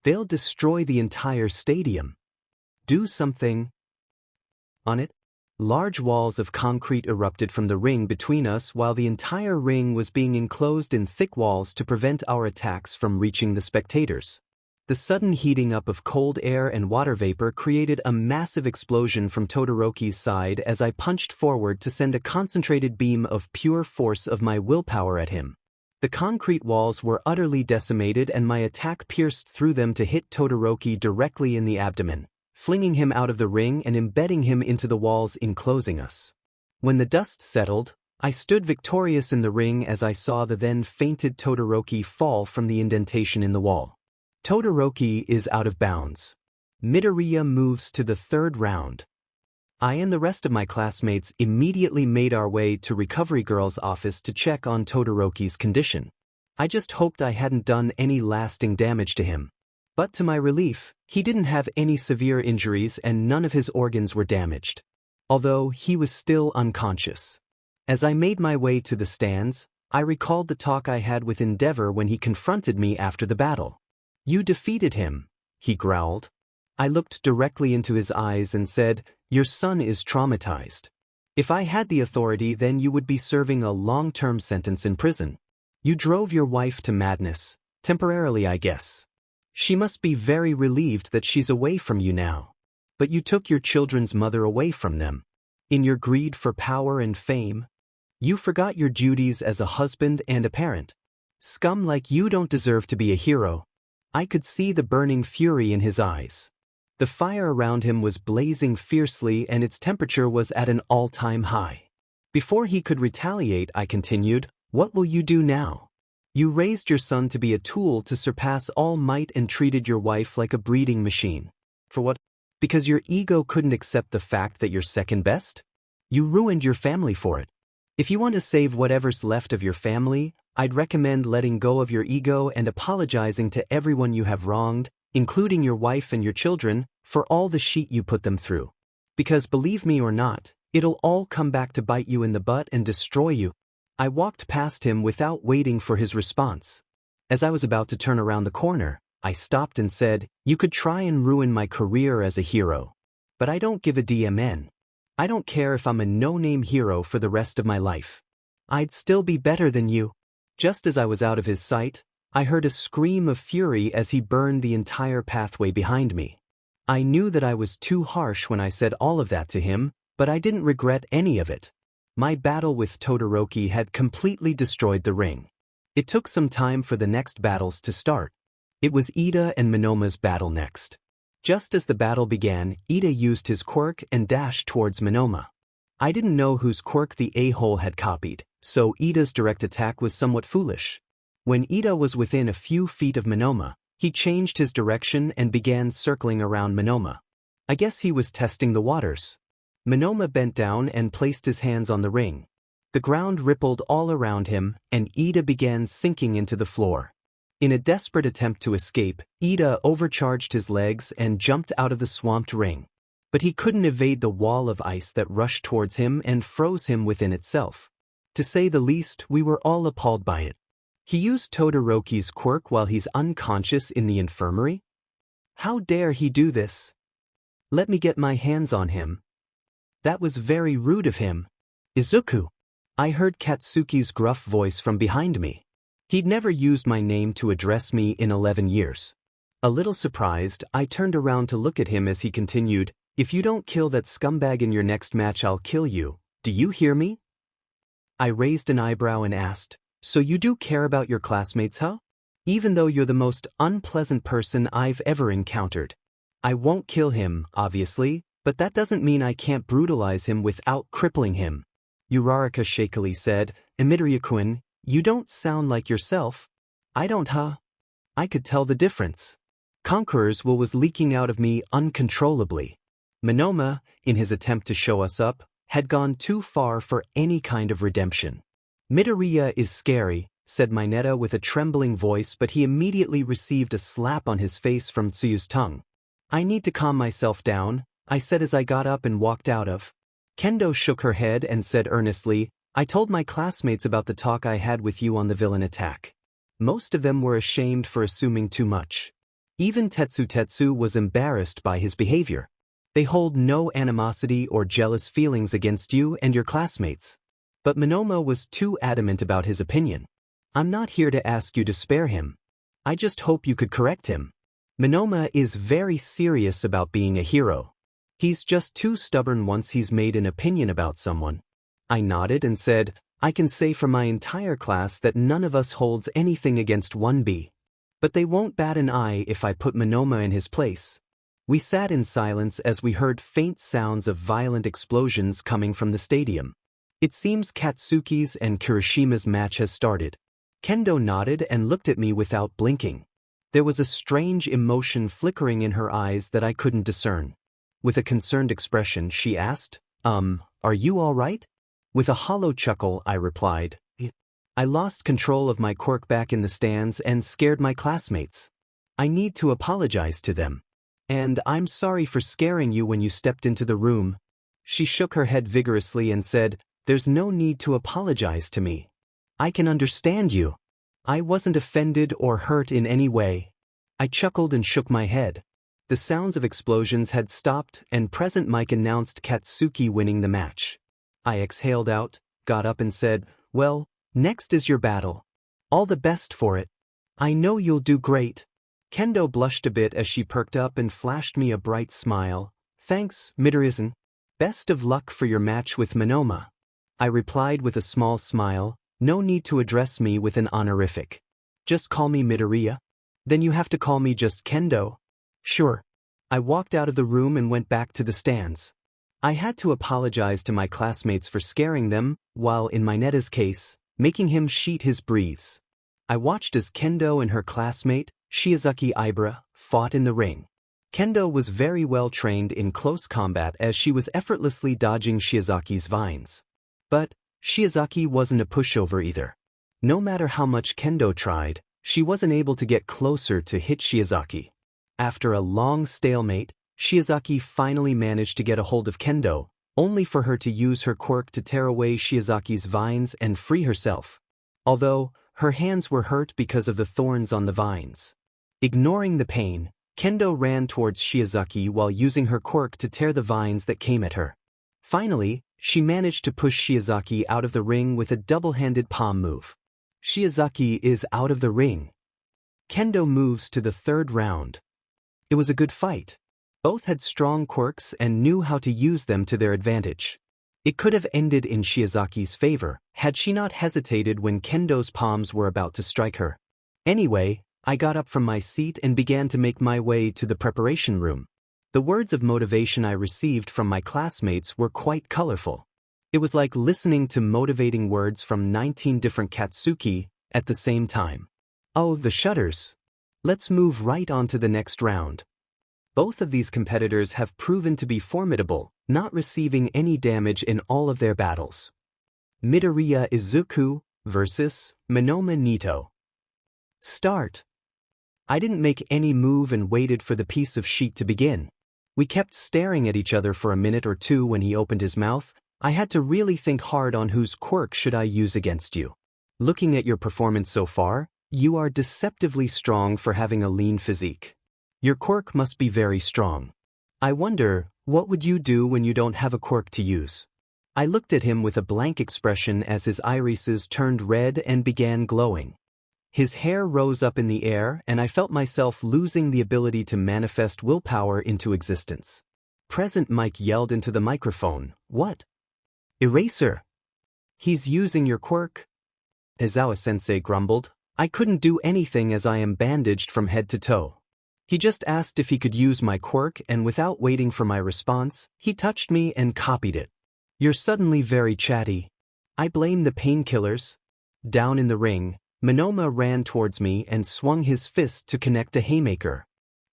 They'll destroy the entire stadium. Do something on it. Large walls of concrete erupted from the ring between us while the entire ring was being enclosed in thick walls to prevent our attacks from reaching the spectators. The sudden heating up of cold air and water vapor created a massive explosion from Todoroki's side as I punched forward to send a concentrated beam of pure force of my willpower at him. The concrete walls were utterly decimated and my attack pierced through them to hit Todoroki directly in the abdomen, flinging him out of the ring and embedding him into the walls enclosing us. When the dust settled, I stood victorious in the ring as I saw the then fainted Todoroki fall from the indentation in the wall. Todoroki is out of bounds. Midoriya moves to the third round. I and the rest of my classmates immediately made our way to Recovery Girl's office to check on Todoroki's condition. I just hoped I hadn't done any lasting damage to him. But to my relief, he didn't have any severe injuries and none of his organs were damaged. Although he was still unconscious. As I made my way to the stands, I recalled the talk I had with Endeavor when he confronted me after the battle. You defeated him, he growled. I looked directly into his eyes and said, your son is traumatized. If I had the authority, then you would be serving a long-term sentence in prison. You drove your wife to madness, temporarily I guess. She must be very relieved that she's away from you now. But you took your children's mother away from them. In your greed for power and fame, you forgot your duties as a husband and a parent. Scum like you don't deserve to be a hero. I could see the burning fury in his eyes. The fire around him was blazing fiercely and its temperature was at an all-time high. Before he could retaliate, I continued, what will you do now? You raised your son to be a tool to surpass all might and treated your wife like a breeding machine. For what? Because your ego couldn't accept the fact that you're second best? You ruined your family for it. If you want to save whatever's left of your family, I'd recommend letting go of your ego and apologizing to everyone you have wronged, including your wife and your children, for all the shit you put them through. Because believe me or not, it'll all come back to bite you in the butt and destroy you. I walked past him without waiting for his response. As I was about to turn around the corner, I stopped and said, you could try and ruin my career as a hero. But I don't give a DMN. I don't care if I'm a no-name hero for the rest of my life. I'd still be better than you. Just as I was out of his sight, I heard a scream of fury as he burned the entire pathway behind me. I knew that I was too harsh when I said all of that to him, But I didn't regret any of it. My battle with Todoroki had completely destroyed the ring. It took some time for the next battles to start. It was Ida and Minoma's battle next. Just as the battle began, Ida used his quirk and dashed towards Minoma. I didn't know whose quirk the a-hole had copied, so Ida's direct attack was somewhat foolish. When Ida was within a few feet of Minoma, he changed his direction and began circling around Minoma. I guess he was testing the waters. Minoma bent down and placed his hands on the ring. The ground rippled all around him, and Ida began sinking into the floor. In a desperate attempt to escape, Ida overcharged his legs and jumped out of the swamped ring. But he couldn't evade the wall of ice that rushed towards him and froze him within itself. To say the least, we were all appalled by it. He used Todoroki's quirk while he's unconscious in the infirmary? How dare he do this? Let me get my hands on him. That was very rude of him. Izuku. I heard Katsuki's gruff voice from behind me. He'd never used my name to address me in 11 years. A little surprised, I turned around to look at him as he continued, "If you don't kill that scumbag in your next match, I'll kill you. Do you hear me?" I raised an eyebrow and asked, "So you do care about your classmates, huh? Even though you're the most unpleasant person I've ever encountered. I won't kill him, obviously, but that doesn't mean I can't brutalize him without crippling him." Uraraka shakily said, "Midoriya-kun, you don't sound like yourself." "I don't, huh?" I could tell the difference. Conqueror's will was leaking out of me uncontrollably. Minoma, in his attempt to show us up, had gone too far for any kind of redemption. "Midoriya is scary," said Mineta with a trembling voice, but he immediately received a slap on his face from Tsuyu's tongue. "I need to calm myself down," I said as I got up and walked out of. Kendo shook her head and said earnestly, "I told my classmates about the talk I had with you on the villain attack. Most of them were ashamed for assuming too much. Even Tetsu was embarrassed by his behavior. They hold no animosity or jealous feelings against you and your classmates." But Minoma was too adamant about his opinion. "I'm not here to ask you to spare him. I just hope you could correct him. Minoma is very serious about being a hero. He's just too stubborn once he's made an opinion about someone." I nodded and said, "I can say for my entire class that none of us holds anything against 1B. But they won't bat an eye if I put Minoma in his place." We sat in silence as we heard faint sounds of violent explosions coming from the stadium. "It seems Katsuki's and Kirishima's match has started." Kendo nodded and looked at me without blinking. There was a strange emotion flickering in her eyes that I couldn't discern. With a concerned expression, she asked, "Are you all right?" With a hollow chuckle, I replied, "I lost control of my quirk back in the stands and scared my classmates. I need to apologize to them. And I'm sorry for scaring you when you stepped into the room." She shook her head vigorously and said, "There's no need to apologize to me. I can understand you. I wasn't offended or hurt in any way." I chuckled and shook my head. The sounds of explosions had stopped and Present Mike announced Katsuki winning the match. I exhaled out, got up and said, "Well, next is your battle. All the best for it. I know you'll do great." Kendo blushed a bit as she perked up and flashed me a bright smile. "Thanks, Midoriya. Best of luck for your match with Minoma." I replied with a small smile, "No need to address me with an honorific. Just call me Midoriya." "Then you have to call me just Kendo." "Sure." I walked out of the room and went back to the stands. I had to apologize to my classmates for scaring them, while in Mineta's case, making him sheet his breathes. I watched as Kendo and her classmate, Shiozaki Ibara, fought in the ring. Kendo was very well trained in close combat as she was effortlessly dodging Shiozaki's vines. But Shiozaki wasn't a pushover either. No matter how much Kendo tried, she wasn't able to get closer to hit Shiozaki. After a long stalemate, Shiozaki finally managed to get a hold of Kendo, only for her to use her quirk to tear away Shiozaki's vines and free herself. Although, her hands were hurt because of the thorns on the vines. Ignoring the pain, Kendo ran towards Shiozaki while using her quirk to tear the vines that came at her. Finally, she managed to push Shiozaki out of the ring with a double-handed palm move. Shiozaki is out of the ring. Kendo moves to the third round. It was a good fight. Both had strong quirks and knew how to use them to their advantage. It could have ended in Shiizaki's favor, had she not hesitated when Kendo's palms were about to strike her. Anyway, I got up from my seat and began to make my way to the preparation room. The words of motivation I received from my classmates were quite colorful. It was like listening to motivating words from 19 different Katsuki at the same time. Oh, the shudders. Let's move right on to the next round. Both of these competitors have proven to be formidable, not receiving any damage in all of their battles. Midoriya Izuku vs. Minoma Nito. Start. I didn't make any move and waited for the piece of sheet to begin. We kept staring at each other for a minute or two when he opened his mouth. I had to really think hard on whose quirk should I use against you. Looking at your performance so far, you are deceptively strong for having a lean physique. Your quirk must be very strong. I wonder, what would you do when you don't have a quirk to use? I looked at him with a blank expression as his irises turned red and began glowing. His hair rose up in the air and I felt myself losing the ability to manifest willpower into existence. Present Mike yelled into the microphone, "What? Eraser? He's using your quirk?" Aizawa-sensei grumbled, "I couldn't do anything as I am bandaged from head to toe. He just asked if he could use my quirk and without waiting for my response, he touched me and copied it. You're suddenly very chatty." I blame the painkillers. Down in the ring, Minoma ran towards me and swung his fist to connect a haymaker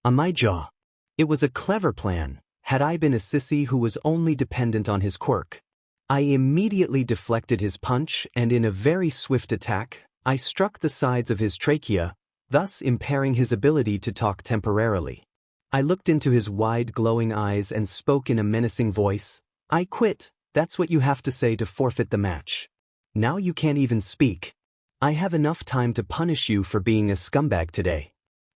on my jaw. It was a clever plan, had I been a sissy who was only dependent on his quirk. I immediately deflected his punch and in a very swift attack, I struck the sides of his trachea, thus impairing his ability to talk temporarily. I looked into his wide glowing eyes and spoke in a menacing voice, "I quit, that's what you have to say to forfeit the match. Now you can't even speak. I have enough time to punish you for being a scumbag today.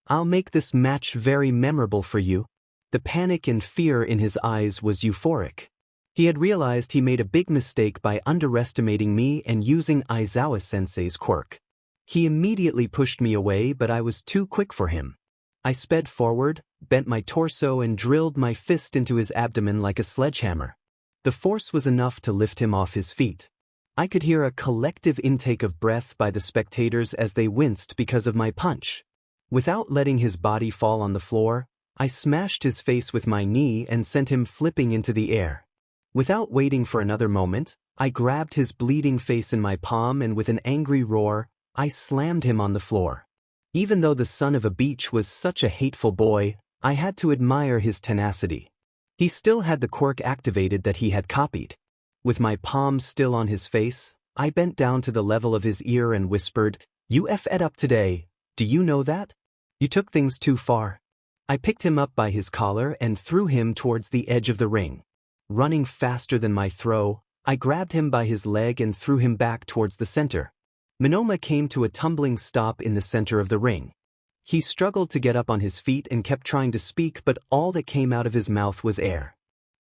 I'll make this match very memorable for you." The panic and fear in his eyes was euphoric. He had realized he made a big mistake by underestimating me and using Aizawa-sensei's quirk. He immediately pushed me away, but I was too quick for him. I sped forward, bent my torso and drilled my fist into his abdomen like a sledgehammer. The force was enough to lift him off his feet. I could hear a collective intake of breath by the spectators as they winced because of my punch. Without letting his body fall on the floor, I smashed his face with my knee and sent him flipping into the air. Without waiting for another moment, I grabbed his bleeding face in my palm and with an angry roar, I slammed him on the floor. Even though the son of a beach was such a hateful boy, I had to admire his tenacity. He still had the quirk activated that he had copied. With my palm still on his face, I bent down to the level of his ear and whispered, "You F-ed up today, do you know that? You took things too far." I picked him up by his collar and threw him towards the edge of the ring. Running faster than my throw, I grabbed him by his leg and threw him back towards the center. Minoma came to a tumbling stop in the center of the ring. He struggled to get up on his feet and kept trying to speak, but all that came out of his mouth was air.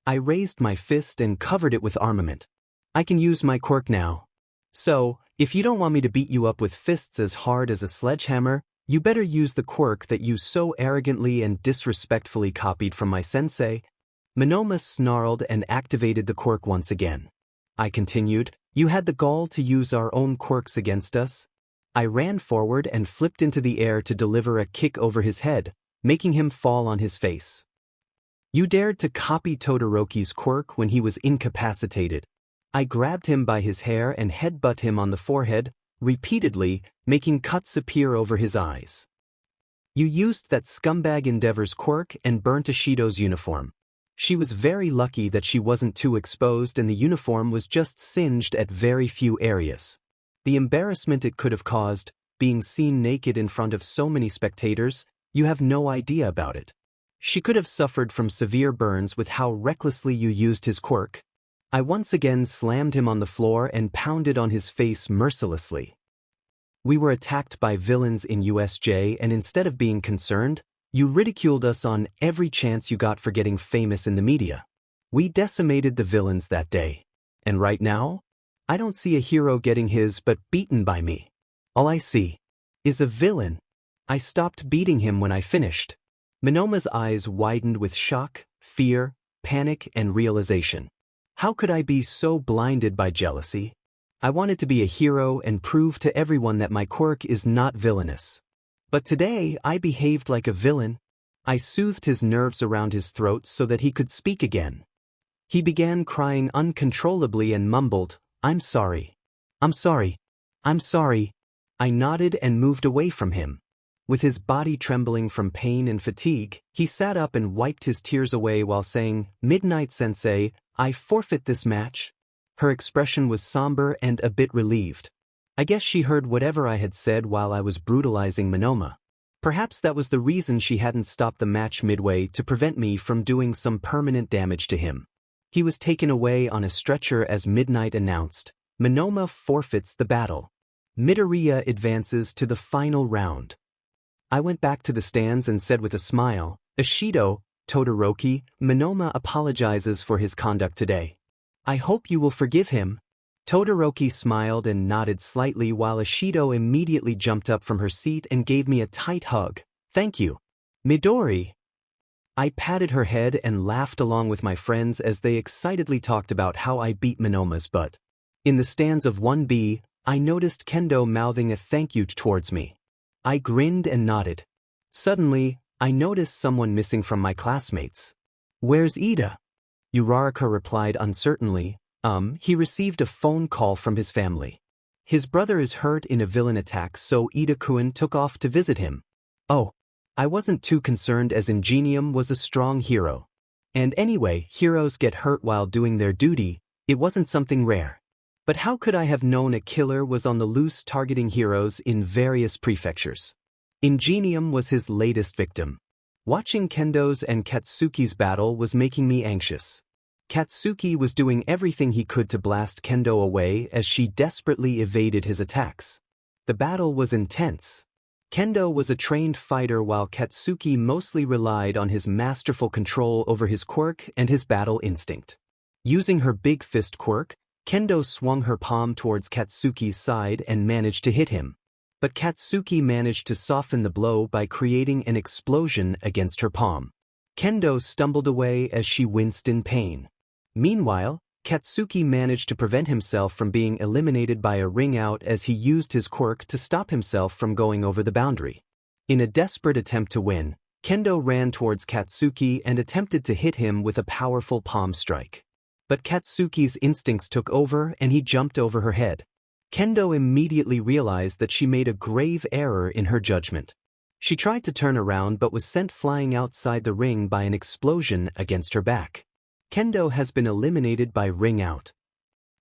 I raised my fist and covered it with armament. "I can use my quirk now. So, if you don't want me to beat you up with fists as hard as a sledgehammer, you better use the quirk that you so arrogantly and disrespectfully copied from my sensei." Minoma snarled and activated the quirk once again. I continued, "You had the gall to use our own quirks against us?" I ran forward and flipped into the air to deliver a kick over his head, making him fall on his face. "You dared to copy Todoroki's quirk when he was incapacitated." I grabbed him by his hair and headbutt him on the forehead, repeatedly, making cuts appear over his eyes. "You used that scumbag Endeavor's quirk and burnt Ishido's uniform. She was very lucky that she wasn't too exposed and the uniform was just singed at very few areas. The embarrassment it could have caused, being seen naked in front of so many spectators, you have no idea about it. She could have suffered from severe burns with how recklessly you used his quirk." I once again slammed him on the floor and pounded on his face mercilessly. "We were attacked by villains in USJ and instead of being concerned, you ridiculed us on every chance you got for getting famous in the media. We decimated the villains that day. And right now, I don't see a hero getting his butt beaten by me. All I see is a villain." I stopped beating him when I finished. Minoma's eyes widened with shock, fear, panic, and realization. How could I be so blinded by jealousy? I wanted to be a hero and prove to everyone that my quirk is not villainous. But today, I behaved like a villain. I soothed his nerves around his throat so that he could speak again. He began crying uncontrollably and mumbled, "I'm sorry. I'm sorry. I'm sorry." I nodded and moved away from him. With his body trembling from pain and fatigue, he sat up and wiped his tears away while saying, "Midnight Sensei, I forfeit this match." Her expression was somber and a bit relieved. I guess she heard whatever I had said while I was brutalizing Minoma. Perhaps that was the reason she hadn't stopped the match midway to prevent me from doing some permanent damage to him. He was taken away on a stretcher as Midnight announced, "Minoma forfeits the battle. Midoriya advances to the final round." I went back to the stands and said with a smile, "Ishido, Todoroki, Minoma apologizes for his conduct today. I hope you will forgive him." Todoroki smiled and nodded slightly while Ishido immediately jumped up from her seat and gave me a tight hug. "Thank you, Midori." I patted her head and laughed along with my friends as they excitedly talked about how I beat Minoma's butt. In the stands of 1B, I noticed Kendo mouthing a thank you towards me. I grinned and nodded. Suddenly, I noticed someone missing from my classmates. "Where's Ida?" Uraraka replied uncertainly, He received a phone call from his family. His brother is hurt in a villain attack, so Ida-kun took off to visit him." Oh, I wasn't too concerned as Ingenium was a strong hero. And anyway, heroes get hurt while doing their duty. It wasn't something rare. But how could I have known a killer was on the loose targeting heroes in various prefectures? Ingenium was his latest victim. Watching Kendo's and Katsuki's battle was making me anxious. Katsuki was doing everything he could to blast Kendo away as she desperately evaded his attacks. The battle was intense. Kendo was a trained fighter while Katsuki mostly relied on his masterful control over his quirk and his battle instinct. Using her big fist quirk, Kendo swung her palm towards Katsuki's side and managed to hit him. But Katsuki managed to soften the blow by creating an explosion against her palm. Kendo stumbled away as she winced in pain. Meanwhile, Katsuki managed to prevent himself from being eliminated by a ring out as he used his quirk to stop himself from going over the boundary. In a desperate attempt to win, Kendo ran towards Katsuki and attempted to hit him with a powerful palm strike. But Katsuki's instincts took over and he jumped over her head. Kendo immediately realized that she made a grave error in her judgment. She tried to turn around but was sent flying outside the ring by an explosion against her back. Kendo has been eliminated by ring out.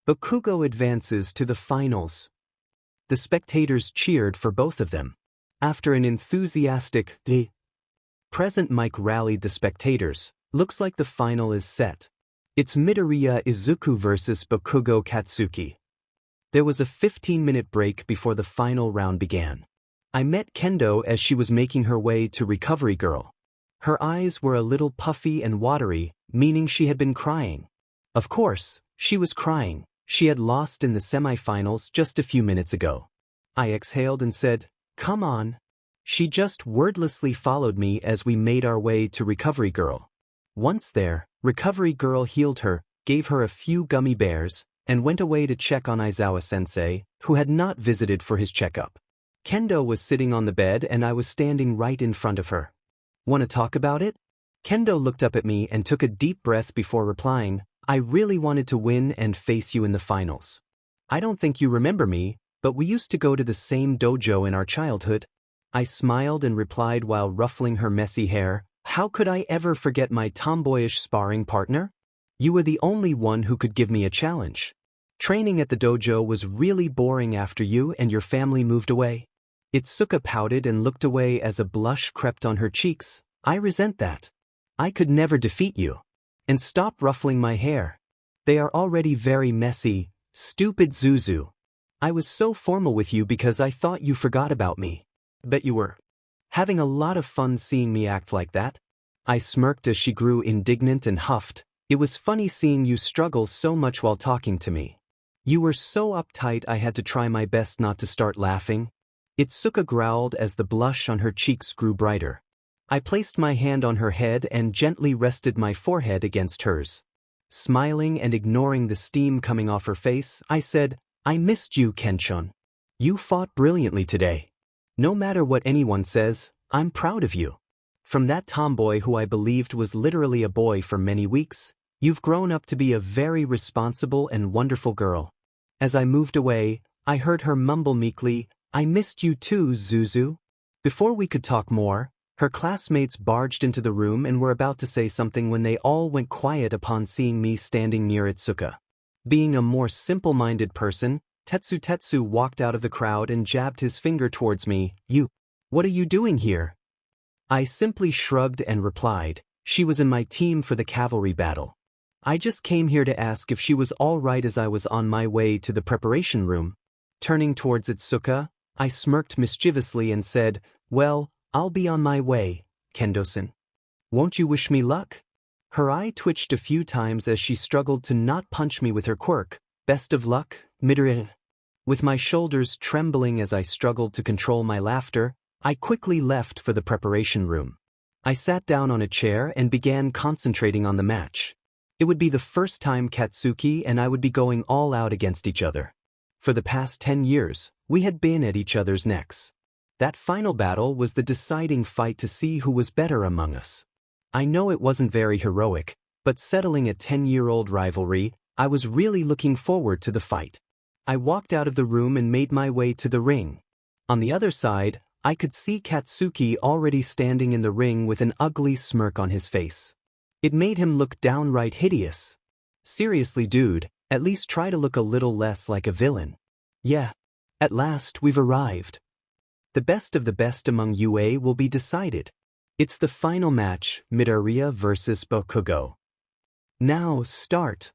Bakugou advances to the finals. The spectators cheered for both of them. After an enthusiastic present mic rallied the spectators, "Looks like the final is set. It's Midoriya Izuku versus Bakugou Katsuki." There was a 15-minute break before the final round began. I met Kendo as she was making her way to Recovery Girl. Her eyes were a little puffy and watery, meaning she had been crying. Of course, she was crying. She had lost in the semifinals just a few minutes ago. I exhaled and said, "Come on." She just wordlessly followed me as we made our way to Recovery Girl. Once there, Recovery Girl healed her, gave her a few gummy bears, and went away to check on Aizawa-sensei, who had not visited for his checkup. Kendo was sitting on the bed and I was standing right in front of her. "Want to talk about it?" Kendo looked up at me and took a deep breath before replying, "I really wanted to win and face you in the finals. I don't think you remember me, but we used to go to the same dojo in our childhood." I smiled and replied while ruffling her messy hair, "How could I ever forget my tomboyish sparring partner? You were the only one who could give me a challenge. Training at the dojo was really boring after you and your family moved away." Itsuka pouted and looked away as a blush crept on her cheeks. "I resent that. I could never defeat you. And stop ruffling my hair. They are already very messy, stupid Zuzu. I was so formal with you because I thought you forgot about me. Bet you were having a lot of fun seeing me act like that." I smirked as she grew indignant and huffed. "It was funny seeing you struggle so much while talking to me. You were so uptight I had to try my best not to start laughing." Itsuka growled as the blush on her cheeks grew brighter. I placed my hand on her head and gently rested my forehead against hers. Smiling and ignoring the steam coming off her face, I said, "I missed you, Kenshon. You fought brilliantly today. No matter what anyone says, I'm proud of you. From that tomboy who I believed was literally a boy for many weeks, you've grown up to be a very responsible and wonderful girl." As I moved away, I heard her mumble meekly, "I missed you too, Zuzu." Before we could talk more, her classmates barged into the room and were about to say something when they all went quiet upon seeing me standing near Itsuka. Being a more simple-minded person, Tetsu walked out of the crowd and jabbed his finger towards me. What are you doing here?" I simply shrugged and replied, "She was in my team for the cavalry battle. I just came here to ask if she was all right," as I was on my way to the preparation room. Turning towards Itsuka, I smirked mischievously and said, "Well, I'll be on my way, Kendo-san. Won't you wish me luck?" Her eye twitched a few times as she struggled to not punch me with her quirk. "Best of luck, Midoriya." With my shoulders trembling as I struggled to control my laughter, I quickly left for the preparation room. I sat down on a chair and began concentrating on the match. It would be the first time Katsuki and I would be going all out against each other. For the past 10 years, we had been at each other's necks. That final battle was the deciding fight to see who was better among us. I know it wasn't very heroic, but settling a 10-year-old rivalry, I was really looking forward to the fight. I walked out of the room and made my way to the ring. On the other side, I could see Katsuki already standing in the ring with an ugly smirk on his face. It made him look downright hideous. Seriously, dude, at least try to look a little less like a villain. Yeah. At last, we've arrived. The best of the best among UA will be decided. It's the final match, Midoriya versus Bakugou. Now, start.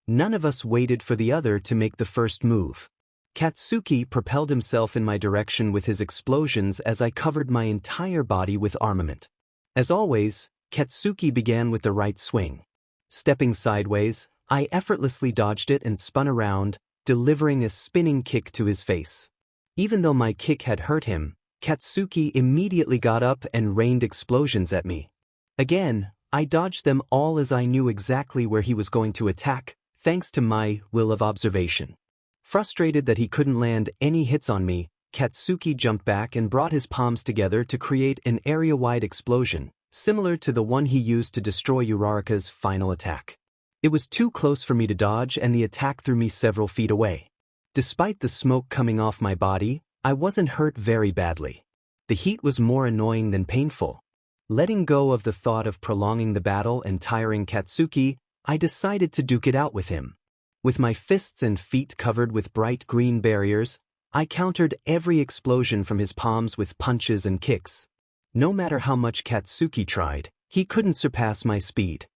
None of us waited for the other to make the first move. Katsuki propelled himself in my direction with his explosions as I covered my entire body with armament. As always, Katsuki began with the right swing. Stepping sideways, I effortlessly dodged it and spun around, delivering a spinning kick to his face. Even though my kick had hurt him, Katsuki immediately got up and rained explosions at me. Again, I dodged them all as I knew exactly where he was going to attack, thanks to my will of observation. Frustrated that he couldn't land any hits on me, Katsuki jumped back and brought his palms together to create an area-wide explosion, similar to the one he used to destroy Uraraka's final attack. It was too close for me to dodge and the attack threw me several feet away. Despite the smoke coming off my body, I wasn't hurt very badly. The heat was more annoying than painful. Letting go of the thought of prolonging the battle and tiring Katsuki, I decided to duke it out with him. With my fists and feet covered with bright green barriers, I countered every explosion from his palms with punches and kicks. No matter how much Katsuki tried, he couldn't surpass my speed.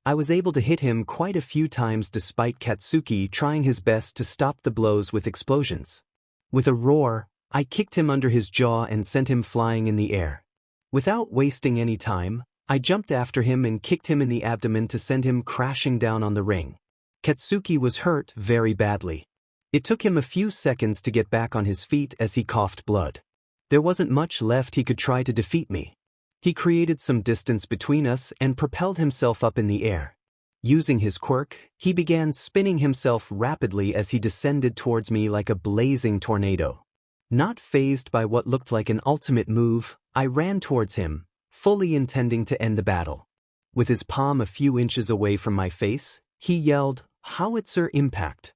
I was able to hit him quite a few times despite Katsuki trying his best to stop the blows with explosions. With a roar, I kicked him under his jaw and sent him flying in the air. Without wasting any time, I jumped after him and kicked him in the abdomen to send him crashing down on the ring. Katsuki was hurt very badly. It took him a few seconds to get back on his feet as he coughed blood. There wasn't much left he could try to defeat me. He created some distance between us and propelled himself up in the air. Using his quirk, he began spinning himself rapidly as he descended towards me like a blazing tornado. Not fazed by what looked like an ultimate move, I ran towards him, fully intending to end the battle. With his palm a few inches away from my face, he yelled, "Howitzer impact."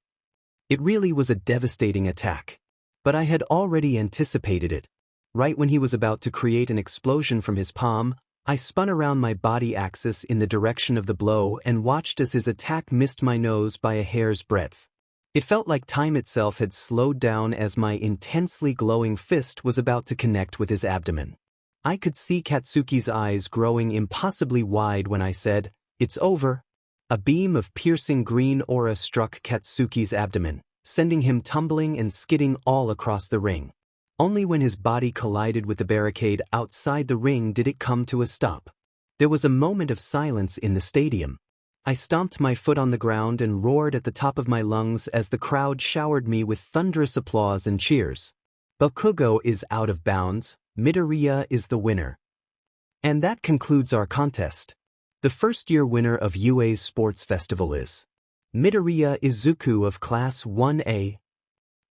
It really was a devastating attack. But I had already anticipated it. Right when he was about to create an explosion from his palm, I spun around my body axis in the direction of the blow and watched as his attack missed my nose by a hair's breadth. It felt like time itself had slowed down as my intensely glowing fist was about to connect with his abdomen. I could see Katsuki's eyes growing impossibly wide when I said, "It's over." A beam of piercing green aura struck Katsuki's abdomen, sending him tumbling and skidding all across the ring. Only when his body collided with the barricade outside the ring did it come to a stop. There was a moment of silence in the stadium. I stomped my foot on the ground and roared at the top of my lungs as the crowd showered me with thunderous applause and cheers. Bakugou is out of bounds, Midoriya is the winner. And that concludes our contest. The first-year winner of UA's sports festival is Midoriya Izuku of Class 1A.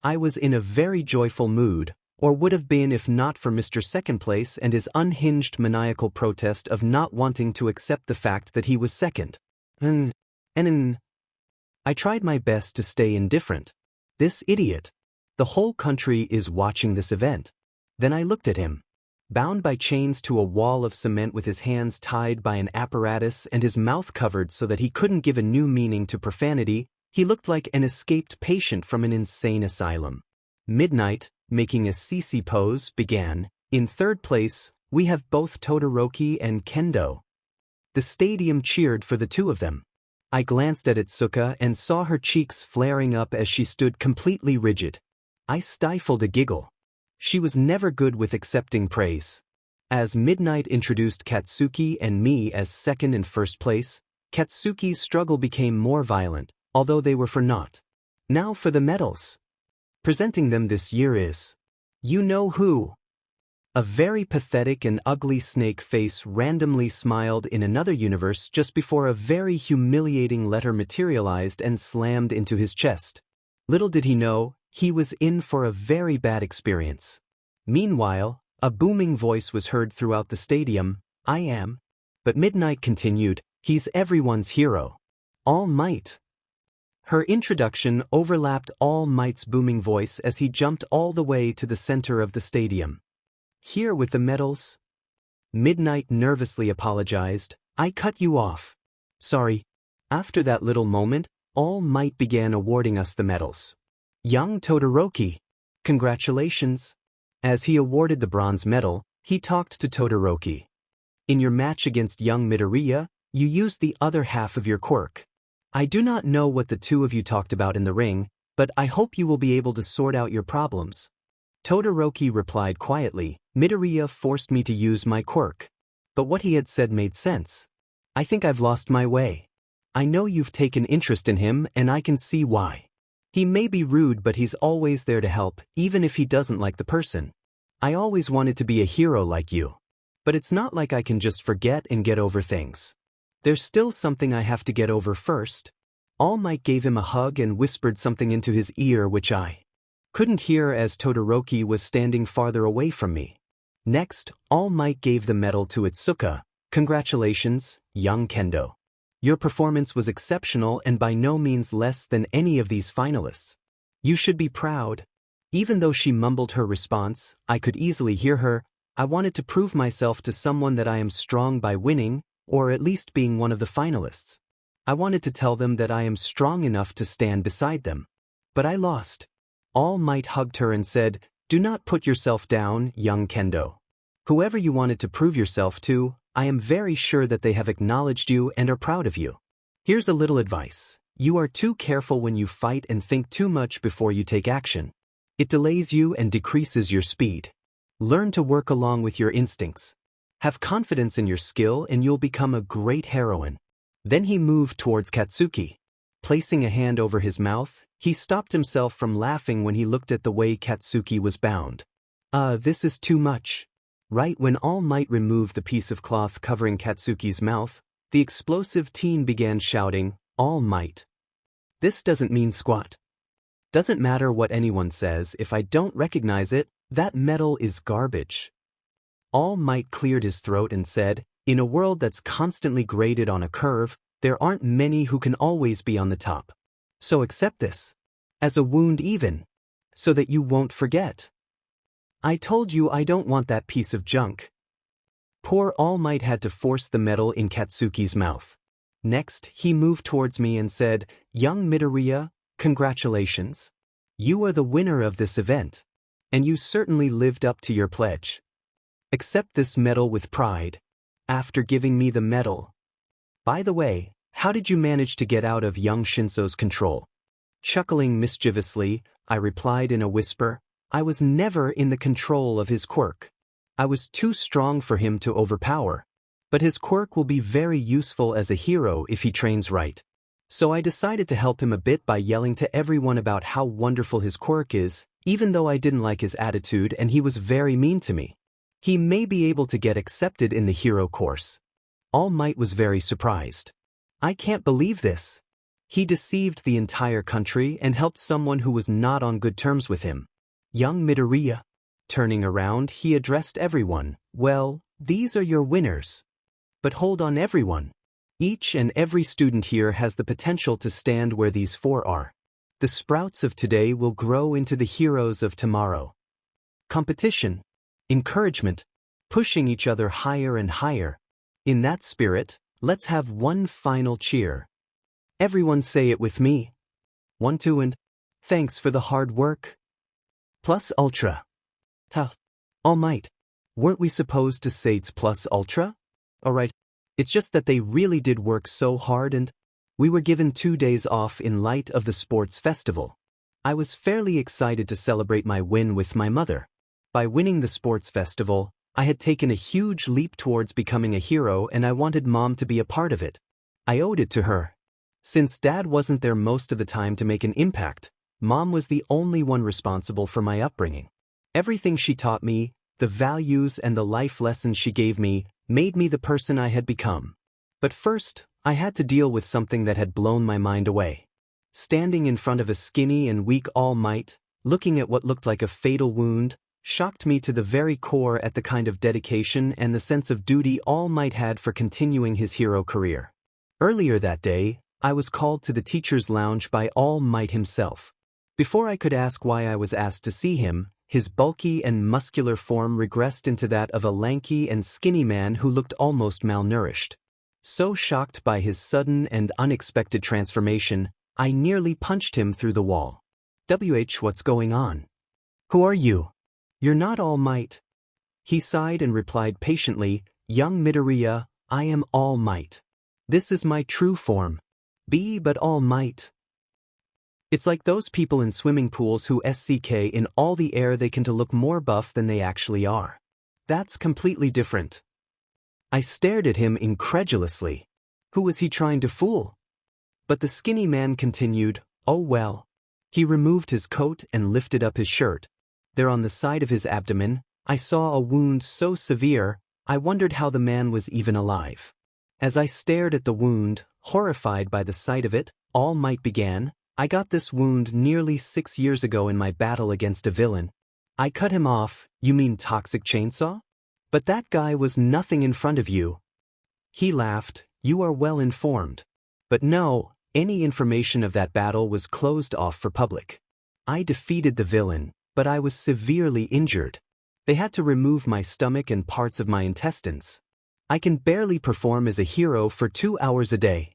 I was in a very joyful mood, or would have been if not for Mr. Second Place and his unhinged maniacal protest of not wanting to accept the fact that he was second. I tried my best to stay indifferent. This idiot. The whole country is watching this event. Then I looked at him. Bound by chains to a wall of cement with his hands tied by an apparatus and his mouth covered so that he couldn't give a new meaning to profanity, he looked like an escaped patient from an insane asylum. Midnight, making a CC pose, began. In third place, we have both Todoroki and Kendo. The stadium cheered for the two of them. I glanced at Itsuka and saw her cheeks flaring up as she stood completely rigid. I stifled a giggle. She was never good with accepting praise. As Midnight introduced Katsuki and me as second and first place, Katsuki's struggle became more violent, although they were for naught. Now for the medals. Presenting them this year is, you know who. A very pathetic and ugly snake face randomly smiled in another universe just before a very humiliating letter materialized and slammed into his chest. Little did he know, he was in for a very bad experience. Meanwhile, a booming voice was heard throughout the stadium, I am. But Midnight continued, he's everyone's hero. All Might. Her introduction overlapped All Might's booming voice as he jumped all the way to the center of the stadium. Here with the medals. Midnight nervously apologized, I cut you off. Sorry. After that little moment, All Might began awarding us the medals. Young Todoroki. Congratulations. As he awarded the bronze medal, he talked to Todoroki. In your match against young Midoriya, you used the other half of your quirk. I do not know what the two of you talked about in the ring, but I hope you will be able to sort out your problems. Todoroki replied quietly, Midoriya forced me to use my quirk. But what he had said made sense. I think I've lost my way. I know you've taken interest in him and I can see why. He may be rude but he's always there to help, even if he doesn't like the person. I always wanted to be a hero like you. But it's not like I can just forget and get over things. There's still something I have to get over first. All Might gave him a hug and whispered something into his ear which I couldn't hear as Todoroki was standing farther away from me. Next, All Might gave the medal to Itsuka. Congratulations, young Kendo. Your performance was exceptional and by no means less than any of these finalists. You should be proud. Even though she mumbled her response, I could easily hear her. I wanted to prove myself to someone that I am strong by winning, or at least being one of the finalists. I wanted to tell them that I am strong enough to stand beside them. But I lost. All Might hugged her and said, do not put yourself down, young Kendo. Whoever you wanted to prove yourself to, I am very sure that they have acknowledged you and are proud of you. Here's a little advice. You are too careful when you fight and think too much before you take action. It delays you and decreases your speed. Learn to work along with your instincts. Have confidence in your skill and you'll become a great heroine. Then he moved towards Katsuki. Placing a hand over his mouth, he stopped himself from laughing when he looked at the way Katsuki was bound. This is too much. Right when All Might removed the piece of cloth covering Katsuki's mouth, the explosive teen began shouting, All Might. This doesn't mean squat. Doesn't matter what anyone says, if I don't recognize it, that medal is garbage. All Might cleared his throat and said, in a world that's constantly graded on a curve, there aren't many who can always be on the top. So accept this. As a wound even. So that you won't forget. I told you I don't want that piece of junk. Poor All Might had to force the medal in Katsuki's mouth. Next, he moved towards me and said, young Midoriya, congratulations. You are the winner of this event. And you certainly lived up to your pledge. Accept this medal with pride. After giving me the medal. By the way, how did you manage to get out of young Shinso's control? Chuckling mischievously, I replied in a whisper, I was never in the control of his quirk. I was too strong for him to overpower. But his quirk will be very useful as a hero if he trains right. So I decided to help him a bit by yelling to everyone about how wonderful his quirk is, even though I didn't like his attitude and he was very mean to me. He may be able to get accepted in the hero course. All Might was very surprised. I can't believe this. He deceived the entire country and helped someone who was not on good terms with him. Young Midoriya. Turning around, he addressed everyone. Well, these are your winners. But hold on everyone. Each and every student here has the potential to stand where these four are. The sprouts of today will grow into the heroes of tomorrow. Competition. Encouragement. Pushing each other higher and higher. In that spirit, let's have one final cheer. Everyone say it with me. 1, 2 and thanks for the hard work. Plus Ultra. All Might. Weren't we supposed to say it's Plus Ultra? Alright, it's just that they really did work so hard and we were given 2 days off in light of the sports festival. I was fairly excited to celebrate my win with my mother. By winning the sports festival, I had taken a huge leap towards becoming a hero and I wanted Mom to be a part of it. I owed it to her. Since Dad wasn't there most of the time to make an impact, Mom was the only one responsible for my upbringing. Everything she taught me, the values and the life lessons she gave me, made me the person I had become. But first, I had to deal with something that had blown my mind away. Standing in front of a skinny and weak All Might, looking at what looked like a fatal wound, shocked me to the very core at the kind of dedication and the sense of duty All Might had for continuing his hero career. Earlier that day, I was called to the teacher's lounge by All Might himself. Before I could ask why I was asked to see him, his bulky and muscular form regressed into that of a lanky and skinny man who looked almost malnourished. So shocked by his sudden and unexpected transformation, I nearly punched him through the wall. What's going on? Who are you? You're not All Might. He sighed and replied patiently, Young Midoriya, I am All Might. This is my true form. Be but All Might. It's like those people in swimming pools who SCK in all the air they can to look more buff than they actually are. That's completely different. I stared at him incredulously. Who was he trying to fool? But the skinny man continued, oh well. He removed his coat and lifted up his shirt. There on the side of his abdomen, I saw a wound so severe, I wondered how the man was even alive. As I stared at the wound, horrified by the sight of it, All Might began, I got this wound nearly 6 years ago in my battle against a villain. I cut him off, you mean Toxic Chainsaw? But that guy was nothing in front of you. He laughed, you are well informed. But no, any information of that battle was closed off for public. I defeated the villain, but I was severely injured. They had to remove my stomach and parts of my intestines. I can barely perform as a hero for 2 hours a day.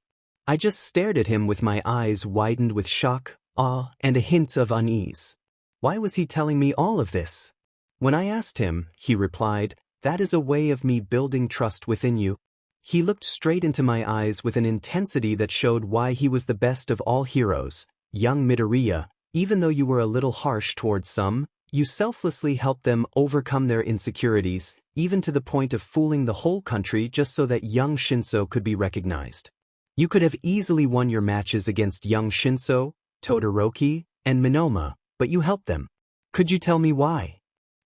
I just stared at him with my eyes widened with shock, awe, and a hint of unease. Why was he telling me all of this? When I asked him, he replied, that is a way of me building trust within you. He looked straight into my eyes with an intensity that showed why he was the best of all heroes. Young Midoriya, even though you were a little harsh towards some, you selflessly helped them overcome their insecurities, even to the point of fooling the whole country just so that young Shinso could be recognized. You could have easily won your matches against young Shinso, Todoroki, and Minoma, but you helped them. Could you tell me why?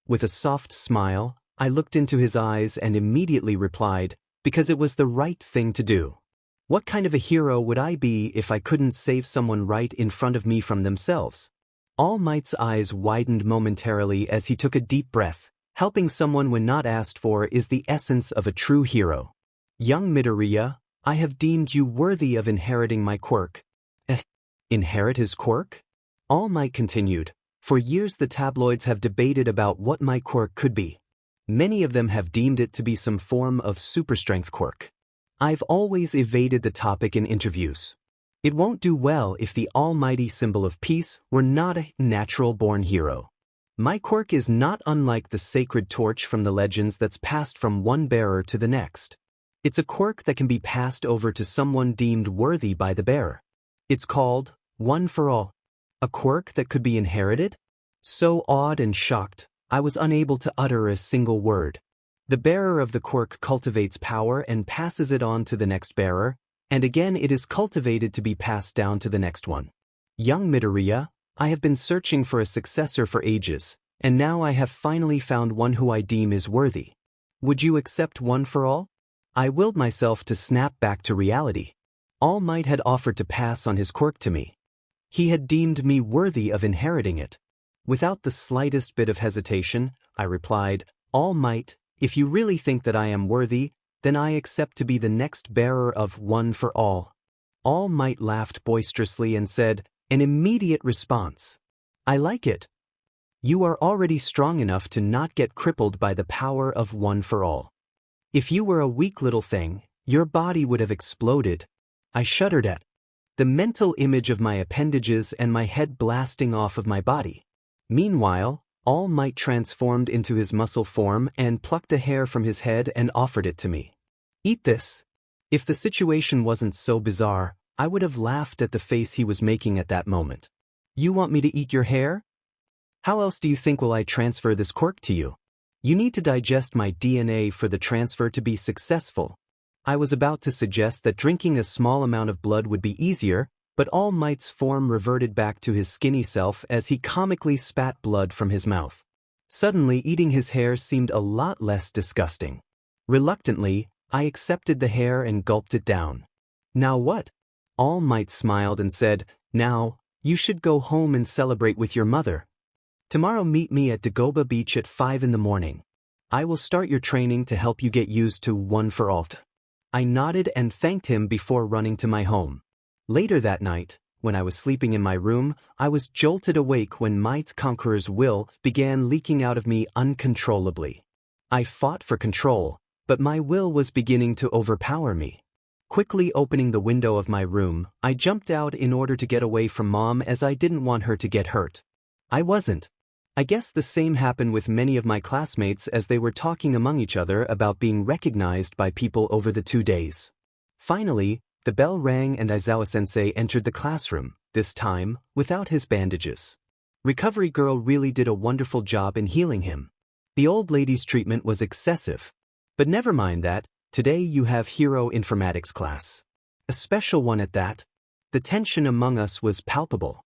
With a soft smile, I looked into his eyes and immediately replied, because it was the right thing to do. What kind of a hero would I be if I couldn't save someone right in front of me from themselves? All Might's eyes widened momentarily as he took a deep breath. Helping someone when not asked for is the essence of a true hero. Young Midoriya, I have deemed you worthy of inheriting my quirk. Inherit his quirk? All Might continued. For years the tabloids have debated about what my quirk could be. Many of them have deemed it to be some form of superstrength quirk. I've always evaded the topic in interviews. It won't do well if the almighty symbol of peace were not a natural-born hero. My quirk is not unlike the sacred torch from the legends that's passed from one bearer to the next. It's a quirk that can be passed over to someone deemed worthy by the bearer. It's called One for All. A quirk that could be inherited? So awed and shocked, I was unable to utter a single word. The bearer of the quirk cultivates power and passes it on to the next bearer, and again it is cultivated to be passed down to the next one. Young Midoriya, I have been searching for a successor for ages, and now I have finally found one who I deem is worthy. Would you accept one for all? I willed myself to snap back to reality. All Might had offered to pass on his quirk to me. He had deemed me worthy of inheriting it. Without the slightest bit of hesitation, I replied, All Might, if you really think that I am worthy, then I accept to be the next bearer of one for all. All Might laughed boisterously and said, an immediate response. I like it. You are already strong enough to not get crippled by the power of one for all. If you were a weak little thing, your body would have exploded. I shuddered at the mental image of my appendages and my head blasting off of my body. Meanwhile, All Might transformed into his muscle form and plucked a hair from his head and offered it to me. Eat this. If the situation wasn't so bizarre, I would have laughed at the face he was making at that moment. You want me to eat your hair? How else do you think will I transfer this quirk to you? You need to digest my DNA for the transfer to be successful. I was about to suggest that drinking a small amount of blood would be easier, but All Might's form reverted back to his skinny self as he comically spat blood from his mouth. Suddenly, eating his hair seemed a lot less disgusting. Reluctantly, I accepted the hair and gulped it down. Now what? All Might smiled and said, Now, you should go home and celebrate with your mother. Tomorrow meet me at Dagoba Beach at 5 in the morning. I will start your training to help you get used to one for all. I nodded and thanked him before running to my home. Later that night, when I was sleeping in my room, I was jolted awake when Might Conqueror's will began leaking out of me uncontrollably. I fought for control, but my will was beginning to overpower me. Quickly opening the window of my room, I jumped out in order to get away from Mom as I didn't want her to get hurt. I wasn't. I guess the same happened with many of my classmates as they were talking among each other about being recognized by people over the 2 days. Finally, the bell rang and Aizawa-sensei entered the classroom, this time, without his bandages. Recovery Girl really did a wonderful job in healing him. The old lady's treatment was excessive. But never mind that, today you have Hero Informatics class. A special one at that. The tension among us was palpable.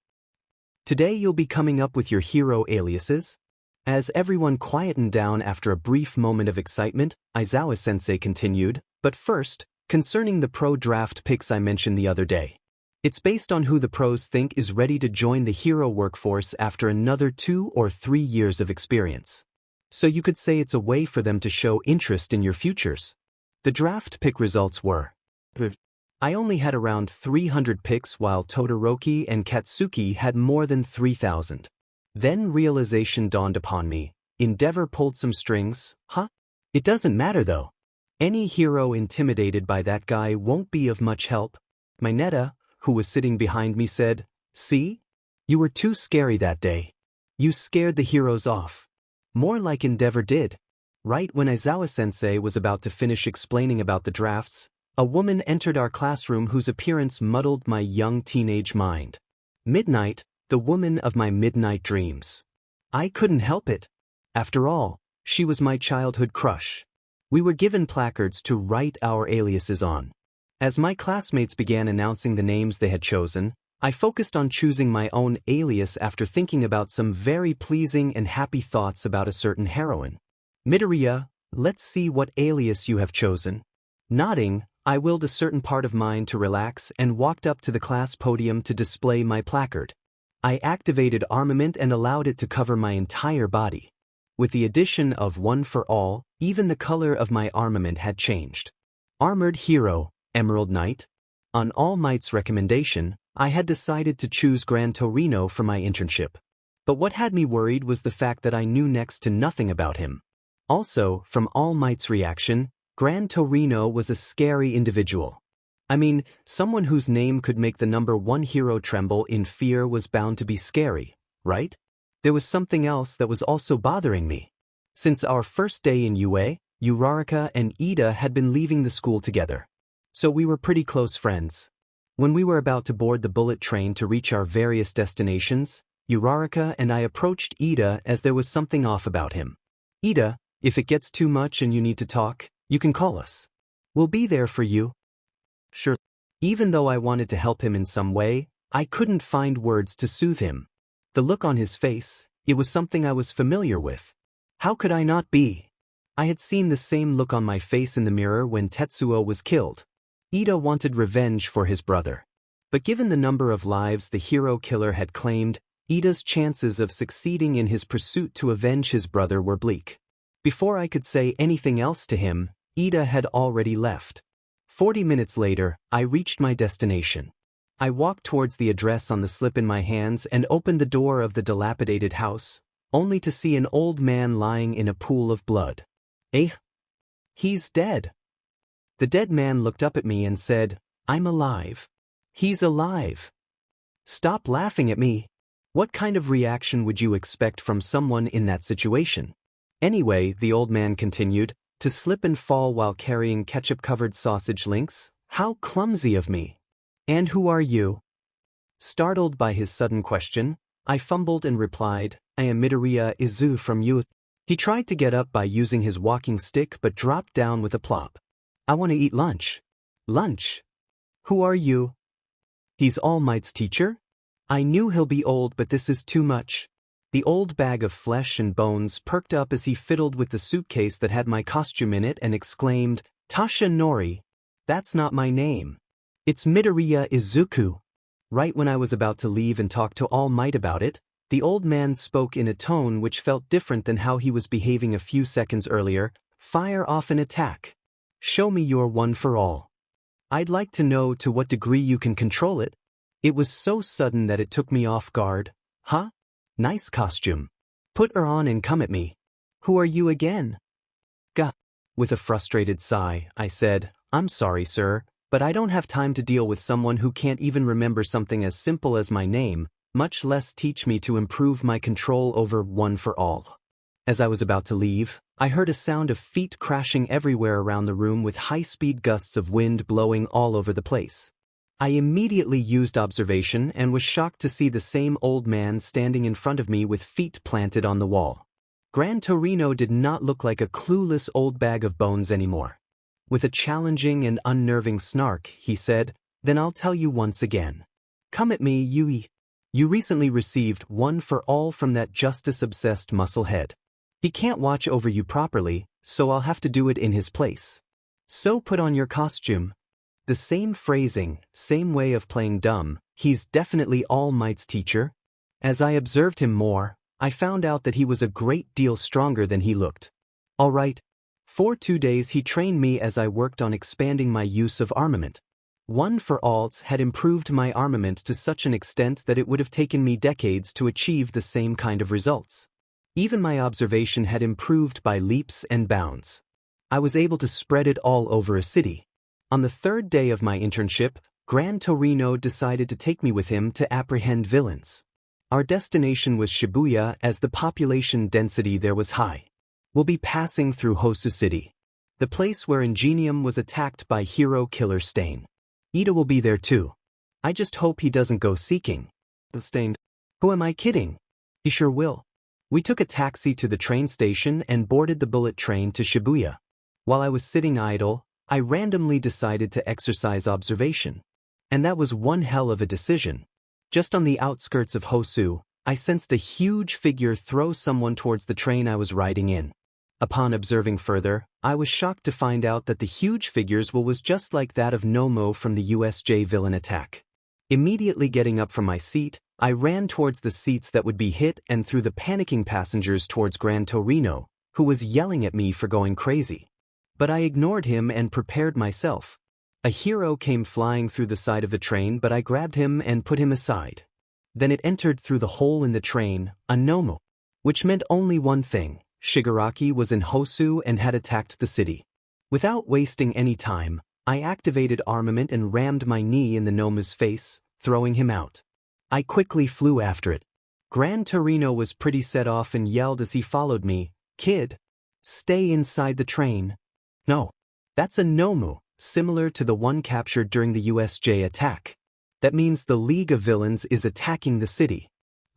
Today you'll be coming up with your hero aliases? As everyone quietened down after a brief moment of excitement, Aizawa-sensei continued, but first, concerning the pro draft picks I mentioned the other day. It's based on who the pros think is ready to join the hero workforce after another 2 or 3 years of experience. So you could say it's a way for them to show interest in your futures. The draft pick results were: I only had around 300 picks while Todoroki and Katsuki had more than 3,000. Then realization dawned upon me. Endeavor pulled some strings, huh? It doesn't matter though. Any hero intimidated by that guy won't be of much help. Mineta, who was sitting behind me, said, See? You were too scary that day. You scared the heroes off. More like Endeavor did. Right when Aizawa-sensei was about to finish explaining about the drafts, a woman entered our classroom whose appearance muddled my young teenage mind. Midnight, the woman of my midnight dreams. I couldn't help it. After all, she was my childhood crush. We were given placards to write our aliases on. As my classmates began announcing the names they had chosen, I focused on choosing my own alias after thinking about some very pleasing and happy thoughts about a certain heroine. Midoriya, let's see what alias you have chosen. Nodding, I willed a certain part of mine to relax and walked up to the class podium to display my placard. I activated armament and allowed it to cover my entire body. With the addition of one for all, even the color of my armament had changed. Armored Hero, Emerald Knight. On All Might's recommendation, I had decided to choose Gran Torino for my internship. But what had me worried was the fact that I knew next to nothing about him. Also, from All Might's reaction, Gran Torino was a scary individual. I mean, someone whose name could make the number 1 hero tremble in fear was bound to be scary, right? There was something else that was also bothering me. Since our first day in UA, Uraraka and Ida had been leaving the school together. So we were pretty close friends. When we were about to board the bullet train to reach our various destinations, Uraraka and I approached Ida as there was something off about him. Ida, if it gets too much and you need to talk, you can call us. We'll be there for you. Sure. Even though I wanted to help him in some way, I couldn't find words to soothe him. The look on his face, it was something I was familiar with. How could I not be? I had seen the same look on my face in the mirror when Tetsuo was killed. Ida wanted revenge for his brother. But given the number of lives the hero killer had claimed, Ida's chances of succeeding in his pursuit to avenge his brother were bleak. Before I could say anything else to him, Ida had already left. 40 minutes later, I reached my destination. I walked towards the address on the slip in my hands and opened the door of the dilapidated house, only to see an old man lying in a pool of blood. Eh? He's dead. The dead man looked up at me and said, "I'm alive." He's alive. Stop laughing at me. What kind of reaction would you expect from someone in that situation? Anyway, the old man continued, to slip and fall while carrying ketchup-covered sausage links? How clumsy of me. And who are you? Startled by his sudden question, I fumbled and replied, I am Midoriya Izuku from youth. He tried to get up by using his walking stick but dropped down with a plop. I want to eat lunch. Lunch? Who are you? He's All Might's teacher? I knew he'll be old, but this is too much. The old bag of flesh and bones perked up as he fiddled with the suitcase that had my costume in it and exclaimed, Tasha Nori. That's not my name. It's Midoriya Izuku. Right when I was about to leave and talk to All Might about it, the old man spoke in a tone which felt different than how he was behaving a few seconds earlier. Fire off an attack. Show me your one for all. I'd like to know to what degree you can control it. It was so sudden that it took me off guard. Huh? Nice costume. Put her on and come at me. Who are you again? Gah. With a frustrated sigh, I said, I'm sorry, sir, but I don't have time to deal with someone who can't even remember something as simple as my name, much less teach me to improve my control over one for all. As I was about to leave, I heard a sound of feet crashing everywhere around the room with high-speed gusts of wind blowing all over the place. I immediately used observation and was shocked to see the same old man standing in front of me with feet planted on the wall. Gran Torino did not look like a clueless old bag of bones anymore. With a challenging and unnerving snark, he said, Then I'll tell you once again. Come at me, Yui. You recently received one for all from that justice-obsessed musclehead. He can't watch over you properly, so I'll have to do it in his place. So put on your costume. The same phrasing, same way of playing dumb, he's definitely All Might's teacher. As I observed him more, I found out that he was a great deal stronger than he looked. All right. For 2 days he trained me as I worked on expanding my use of armament. One for Alls had improved my armament to such an extent that it would have taken me decades to achieve the same kind of results. Even my observation had improved by leaps and bounds. I was able to spread it all over a city. On the 3rd day of my internship, Gran Torino decided to take me with him to apprehend villains. Our destination was Shibuya as the population density there was high. We'll be passing through Hosu City, the place where Ingenium was attacked by hero killer Stain. Ida will be there too. I just hope he doesn't go seeking. Stained. Who am I kidding? He sure will. We took a taxi to the train station and boarded the bullet train to Shibuya. While I was sitting idle, I randomly decided to exercise observation. And that was one hell of a decision. Just on the outskirts of Hosu, I sensed a huge figure throw someone towards the train I was riding in. Upon observing further, I was shocked to find out that the huge figure's will was just like that of Nomo from the USJ villain attack. Immediately getting up from my seat, I ran towards the seats that would be hit and threw the panicking passengers towards Gran Torino, who was yelling at me for going crazy. But I ignored him and prepared myself. A hero came flying through the side of the train, but I grabbed him and put him aside. Then it entered through the hole in the train, a Nomo. Which meant only one thing. Shigaraki was in Hosu and had attacked the city. Without wasting any time, I activated armament and rammed my knee in the Noma's face, throwing him out. I quickly flew after it. Gran Torino was pretty set off and yelled as he followed me, Kid, stay inside the train. No, that's a Nomu, similar to the one captured during the USJ attack. That means the League of Villains is attacking the city.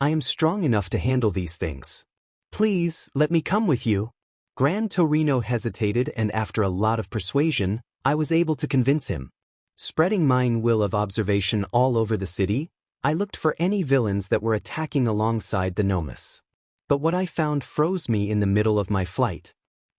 I am strong enough to handle these things. Please, let me come with you. Gran Torino hesitated, and after a lot of persuasion, I was able to convince him. Spreading my will of observation all over the city, I looked for any villains that were attacking alongside the Nomus. But what I found froze me in the middle of my flight.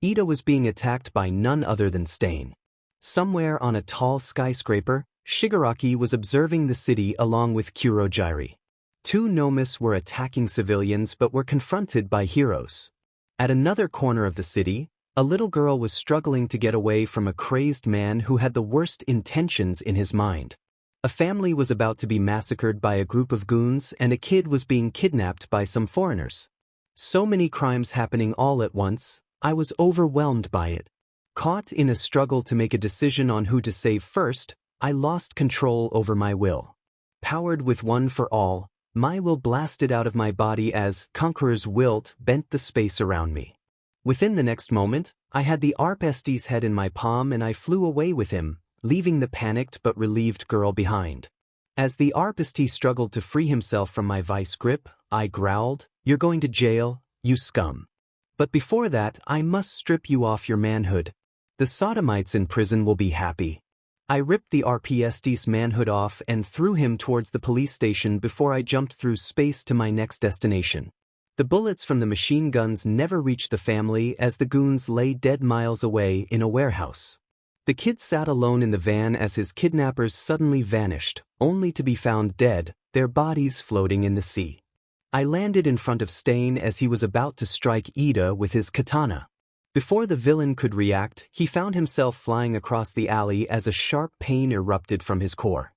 Ida was being attacked by none other than Stain. Somewhere on a tall skyscraper, Shigaraki was observing the city along with Kurogiri. Two nomes were attacking civilians but were confronted by heroes. At another corner of the city, a little girl was struggling to get away from a crazed man who had the worst intentions in his mind. A family was about to be massacred by a group of goons and a kid was being kidnapped by some foreigners. So many crimes happening all at once, I was overwhelmed by it. Caught in a struggle to make a decision on who to save first, I lost control over my will. Powered with one for all, my will blasted out of my body as Conqueror's wilt bent the space around me. Within the next moment, I had the Arpesti's head in my palm and I flew away with him, leaving the panicked but relieved girl behind. As the Arpesti struggled to free himself from my vice grip, I growled, "You're going to jail, you scum. But before that, I must strip you off your manhood. The sodomites in prison will be happy." I ripped the Arpesti's manhood off and threw him towards the police station before I jumped through space to my next destination. The bullets from the machine guns never reached the family as the goons lay dead miles away in a warehouse. The kid sat alone in the van as his kidnappers suddenly vanished, only to be found dead, their bodies floating in the sea. I landed in front of Stain as he was about to strike Ida with his katana. Before the villain could react, he found himself flying across the alley as a sharp pain erupted from his core.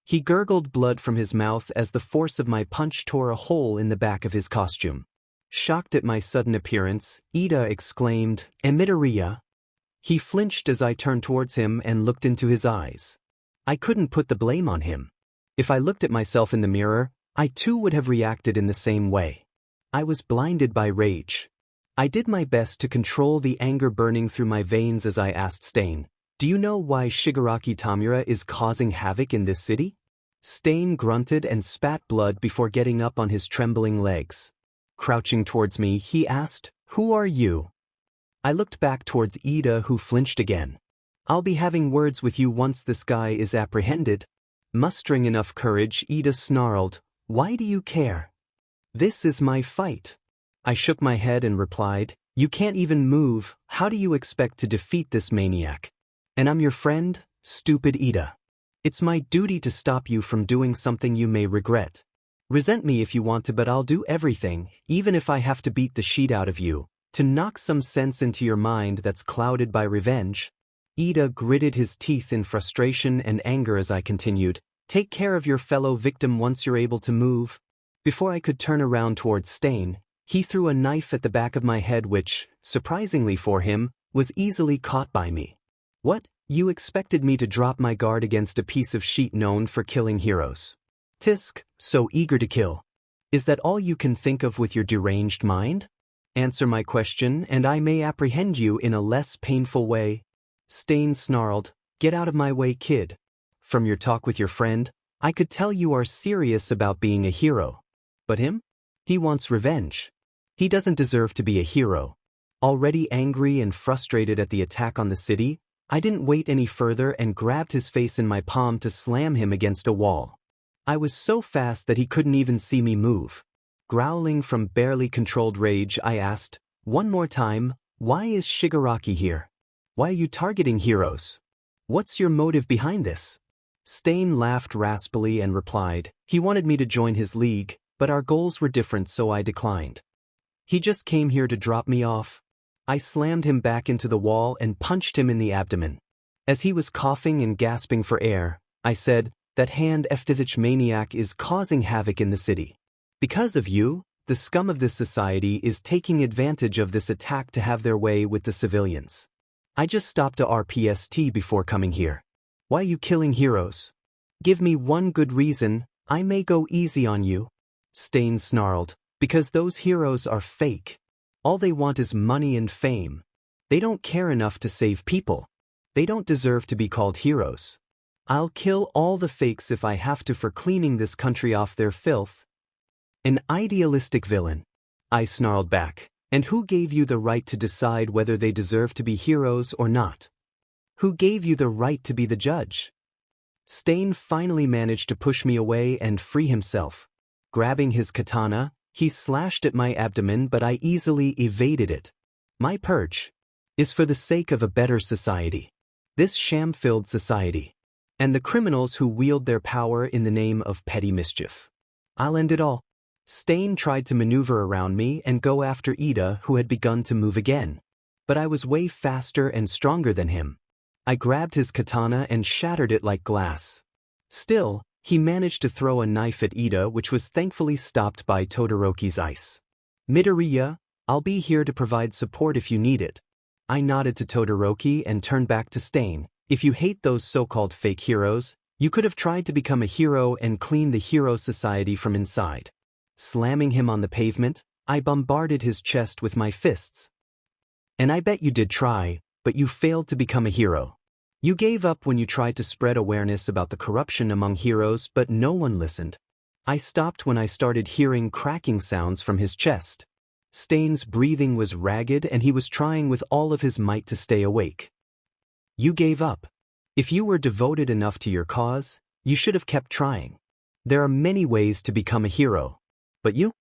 He gurgled blood from his mouth as the force of my punch tore a hole in the back of his costume. Shocked at my sudden appearance, Ida exclaimed, "Midoriya." He flinched as I turned towards him and looked into his eyes. I couldn't put the blame on him. If I looked at myself in the mirror, I too would have reacted in the same way. I was blinded by rage. I did my best to control the anger burning through my veins as I asked Stain, "Do you know why Shigaraki Tamura is causing havoc in this city?" Stain grunted and spat blood before getting up on his trembling legs. Crouching towards me, he asked, "Who are you?" I looked back towards Ida, who flinched again. "I'll be having words with you once this guy is apprehended." Mustering enough courage, Ida snarled, "Why do you care? This is my fight." I shook my head and replied, "You can't even move, how do you expect to defeat this maniac? And I'm your friend, stupid Ida. It's my duty to stop you from doing something you may regret. Resent me if you want to, but I'll do everything, even if I have to beat the sheet out of you, to knock some sense into your mind that's clouded by revenge." Ida gritted his teeth in frustration and anger as I continued, "Take care of your fellow victim once you're able to move." Before I could turn around towards Stain, he threw a knife at the back of my head which, surprisingly for him, was easily caught by me. "What? You expected me to drop my guard against a piece of sheet known for killing heroes? Tisk, so eager to kill. Is that all you can think of with your deranged mind? Answer my question and I may apprehend you in a less painful way." Stain snarled, "Get out of my way, kid. From your talk with your friend, I could tell you are serious about being a hero. But him? He wants revenge. He doesn't deserve to be a hero." Already angry and frustrated at the attack on the city, I didn't wait any further and grabbed his face in my palm to slam him against a wall. I was so fast that he couldn't even see me move. Growling from barely controlled rage, I asked, "One more time, why is Shigaraki here? Why are you targeting heroes? What's your motive behind this?" Stain laughed raspily and replied, "He wanted me to join his league, but our goals were different, so I declined. He just came here to drop me off." I slammed him back into the wall and punched him in the abdomen. As he was coughing and gasping for air, I said, "That hand Eftivich maniac is causing havoc in the city. Because of you, the scum of this society is taking advantage of this attack to have their way with the civilians. I just stopped a RPST before coming here. Why are you killing heroes? Give me one good reason, I may go easy on you." Stain snarled, "Because those heroes are fake. All they want is money and fame. They don't care enough to save people. They don't deserve to be called heroes. I'll kill all the fakes if I have to for cleaning this country off their filth." "An idealistic villain," I snarled back. "And who gave you the right to decide whether they deserve to be heroes or not? Who gave you the right to be the judge?" Stain finally managed to push me away and free himself. Grabbing his katana, he slashed at my abdomen, but I easily evaded it. My perch. is for the sake of a better society. This sham-filled society. And the criminals who wield their power in the name of petty mischief. I'll end it all. Stain tried to maneuver around me and go after Ida, who had begun to move again. But I was way faster and stronger than him. I grabbed his katana and shattered it like glass. Still, he managed to throw a knife at Ida, which was thankfully stopped by Todoroki's ice. Midoriya, I'll be here to provide support if you need it. I nodded to Todoroki and turned back to Stain. If you hate those so-called fake heroes, you could have tried to become a hero and clean the hero society from inside. Slamming him on the pavement, I bombarded his chest with my fists. And I bet you did try, but you failed to become a hero. You gave up when you tried to spread awareness about the corruption among heroes, but no one listened. I stopped when I started hearing cracking sounds from his chest. Stain's breathing was ragged and he was trying with all of his might to stay awake. You gave up. If you were devoted enough to your cause, you should have kept trying. There are many ways to become a hero. But you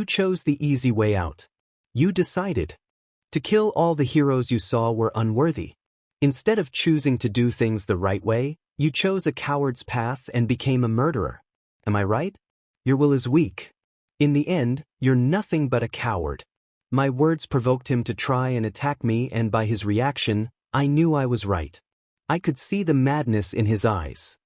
chose the easy way out. You decided to kill all the heroes you saw were unworthy. Instead of choosing to do things the right way, you chose a coward's path and became a murderer. Am I right? Your will is weak. In the end, you're nothing but a coward. My words provoked him to try and attack me, and by his reaction, I knew I was right. I could see the madness in his eyes.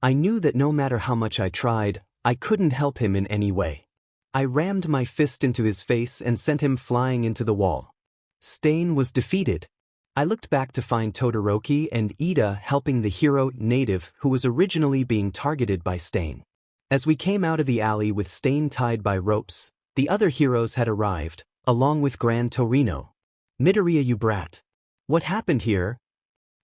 I knew that no matter how much I tried, I couldn't help him in any way. I rammed my fist into his face and sent him flying into the wall. Stain was defeated. I looked back to find Todoroki and Ida helping the hero native who was originally being targeted by Stain. As we came out of the alley with Stain tied by ropes, the other heroes had arrived, along with Gran Torino. Midoriya, you brat. What happened here?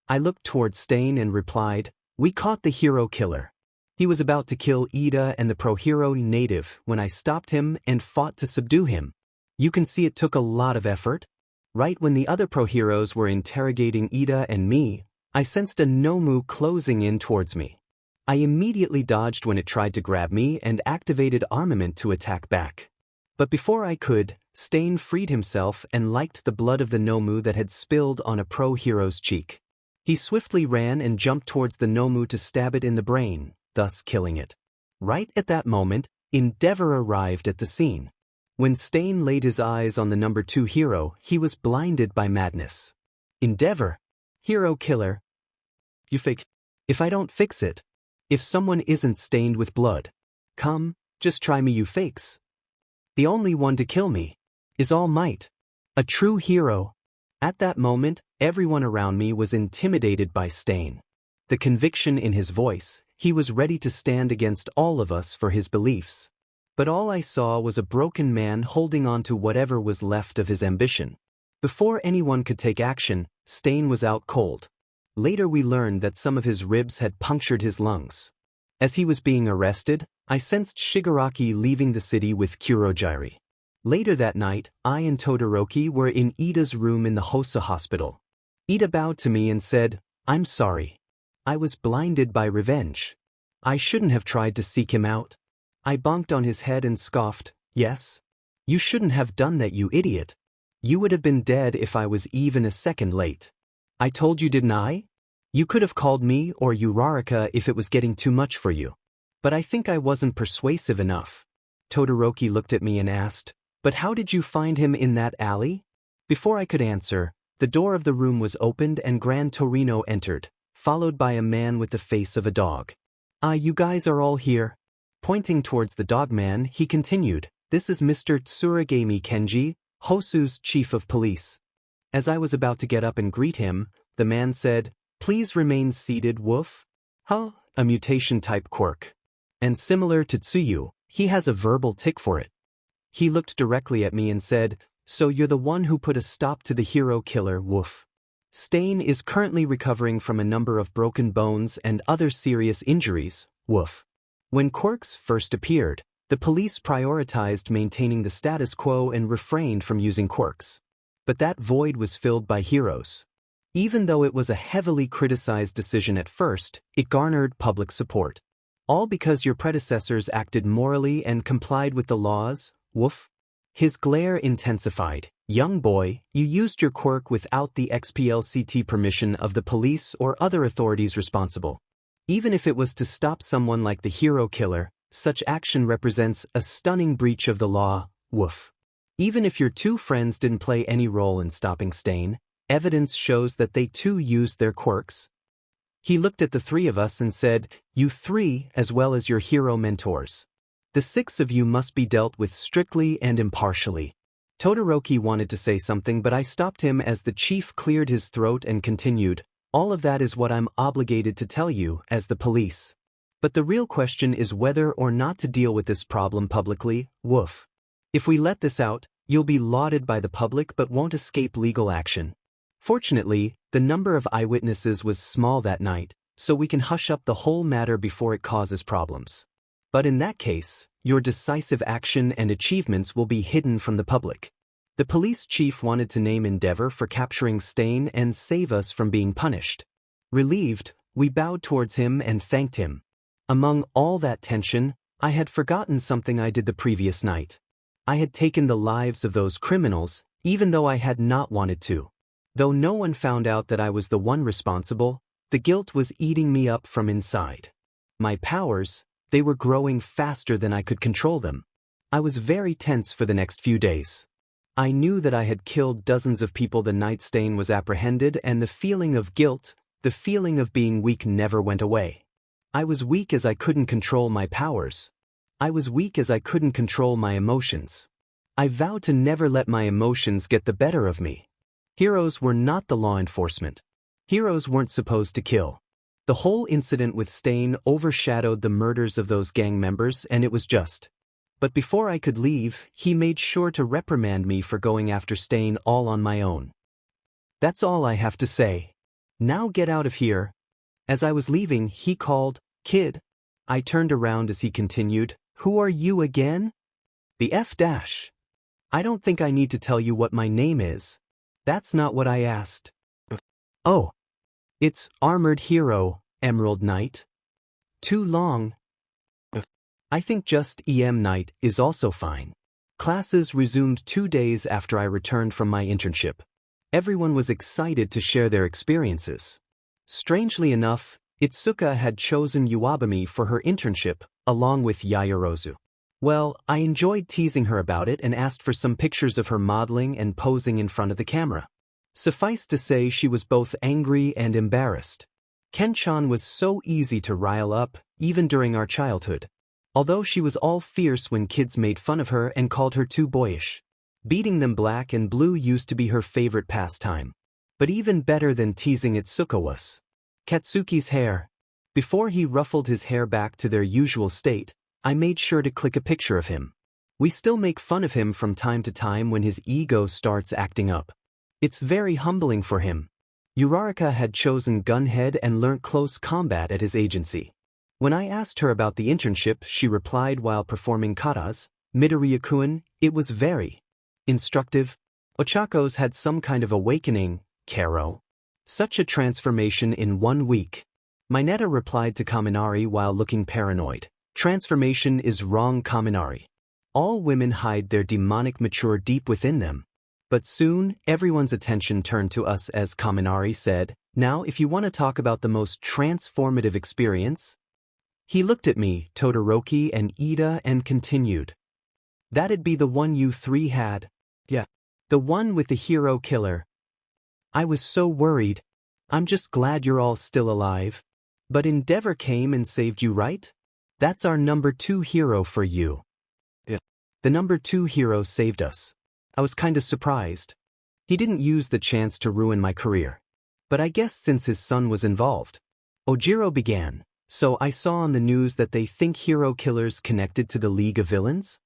I looked towards Stain and replied, we caught the hero killer. He was about to kill Ida and the pro-hero native when I stopped him and fought to subdue him. You can see it took a lot of effort. Right when the other pro-heroes were interrogating Ida and me, I sensed a Nomu closing in towards me. I immediately dodged when it tried to grab me and activated armament to attack back. But before I could, Stain freed himself and liked the blood of the Nomu that had spilled on a pro-hero's cheek. He swiftly ran and jumped towards the Nomu to stab it in the brain, thus killing it. Right at that moment, Endeavor arrived at the scene. When Stain laid his eyes on the number 2 hero, he was blinded by madness. Endeavor? Hero killer? You fake. If I don't fix it. If someone isn't stained with blood. Come, just try me, you fakes. The only one to kill me is All Might. A true hero. At that moment, everyone around me was intimidated by Stain. The conviction in his voice, he was ready to stand against all of us for his beliefs. But all I saw was a broken man holding on to whatever was left of his ambition. Before anyone could take action, Stain was out cold. Later we learned that some of his ribs had punctured his lungs. As he was being arrested, I sensed Shigaraki leaving the city with Kurogiri. Later that night, I and Todoroki were in Ida's room in the Hosa hospital. Ida bowed to me and said, I'm sorry. I was blinded by revenge. I shouldn't have tried to seek him out. I bonked on his head and scoffed, yes? You shouldn't have done that, you idiot. You would have been dead if I was even a second late. I told you, didn't I? You could have called me or Uraraka if it was getting too much for you. But I think I wasn't persuasive enough. Todoroki looked at me and asked, but how did you find him in that alley? Before I could answer, the door of the room was opened and Gran Torino entered, followed by a man with the face of a dog. Ah, you guys are all here. Pointing towards the dogman, he continued, this is Mr. Tsuragami Kenji, Hosu's chief of police. As I was about to get up and greet him, the man said, please remain seated, woof. Huh? A mutation-type quirk. And similar to Tsuyu, he has a verbal tick for it. He looked directly at me and said, so you're the one who put a stop to the hero killer, woof. Stain is currently recovering from a number of broken bones and other serious injuries, woof. When quirks first appeared, the police prioritized maintaining the status quo and refrained from using quirks. But that void was filled by heroes. Even though it was a heavily criticized decision at first, it garnered public support. All because your predecessors acted morally and complied with the laws, woof. His glare intensified. Young boy, you used your quirk without the explicit permission of the police or other authorities responsible. Even if it was to stop someone like the hero killer, such action represents a stunning breach of the law. Woof. Even if your two friends didn't play any role in stopping Stain, evidence shows that they too used their quirks. He looked at the three of us and said, "You three, as well as your hero mentors. The six of you must be dealt with strictly and impartially." Todoroki wanted to say something, but I stopped him as the chief cleared his throat and continued, "All of that is what I'm obligated to tell you, as the police. But the real question is whether or not to deal with this problem publicly. Woof. If we let this out, you'll be lauded by the public but won't escape legal action. Fortunately, the number of eyewitnesses was small that night, so we can hush up the whole matter before it causes problems. But in that case, your decisive action and achievements will be hidden from the public." The police chief wanted to name Endeavor for capturing Stain and save us from being punished. Relieved, we bowed towards him and thanked him. Among all that tension, I had forgotten something I did the previous night. I had taken the lives of those criminals, even though I had not wanted to. Though no one found out that I was the one responsible, the guilt was eating me up from inside. My powers, they were growing faster than I could control them. I was very tense for the next few days. I knew that I had killed dozens of people the night Stain was apprehended, and the feeling of guilt, the feeling of being weak never went away. I was weak as I couldn't control my powers. I was weak as I couldn't control my emotions. I vowed to never let my emotions get the better of me. Heroes were not the law enforcement. Heroes weren't supposed to kill. The whole incident with Stain overshadowed the murders of those gang members, and it was just. But before I could leave, he made sure to reprimand me for going after Stain all on my own. That's all I have to say. Now get out of here. As I was leaving, he called, "Kid." I turned around as he continued, "Who are you again?" "The F dash. I don't think I need to tell you what my name is. That's not what I asked." "Oh. It's Armored Hero, Emerald Knight." "Too long." "I think just EM Knight is also fine." Classes resumed 2 days after I returned from my internship. Everyone was excited to share their experiences. Strangely enough, Itsuka had chosen Iwabumi for her internship, along with Yaoyorozu. Well, I enjoyed teasing her about it and asked for some pictures of her modeling and posing in front of the camera. Suffice to say, she was both angry and embarrassed. Ken-chan was so easy to rile up, even during our childhood. Although she was all fierce when kids made fun of her and called her too boyish. Beating them black and blue used to be her favorite pastime. But even better than teasing Itsuka was Katsuki's hair. Before he ruffled his hair back to their usual state, I made sure to click a picture of him. We still make fun of him from time to time when his ego starts acting up. It's very humbling for him. Uraraka had chosen Gunhead and learnt close combat at his agency. When I asked her about the internship, she replied while performing katas, "Midoriya-kun, it was very instructive. Ochako's had some kind of awakening, Karo. Such a transformation in 1 week." Mineta replied to Kaminari while looking paranoid. "Transformation is wrong, Kaminari. All women hide their demonic mature deep within them." But soon, everyone's attention turned to us as Kaminari said, "Now if you want to talk about the most transformative experience." He looked at me, Todoroki and Ida and continued. "That'd be the one you three had." "Yeah. The one with the hero killer." I was so worried. "I'm just glad you're all still alive. But Endeavor came and saved you, right? That's our number 2 hero for you." "Yeah. The number 2 hero saved us." I was kinda surprised. He didn't use the chance to ruin my career. But I guess since his son was involved. Ojiro began. "So I saw on the news that they think hero killers connected to the League of Villains?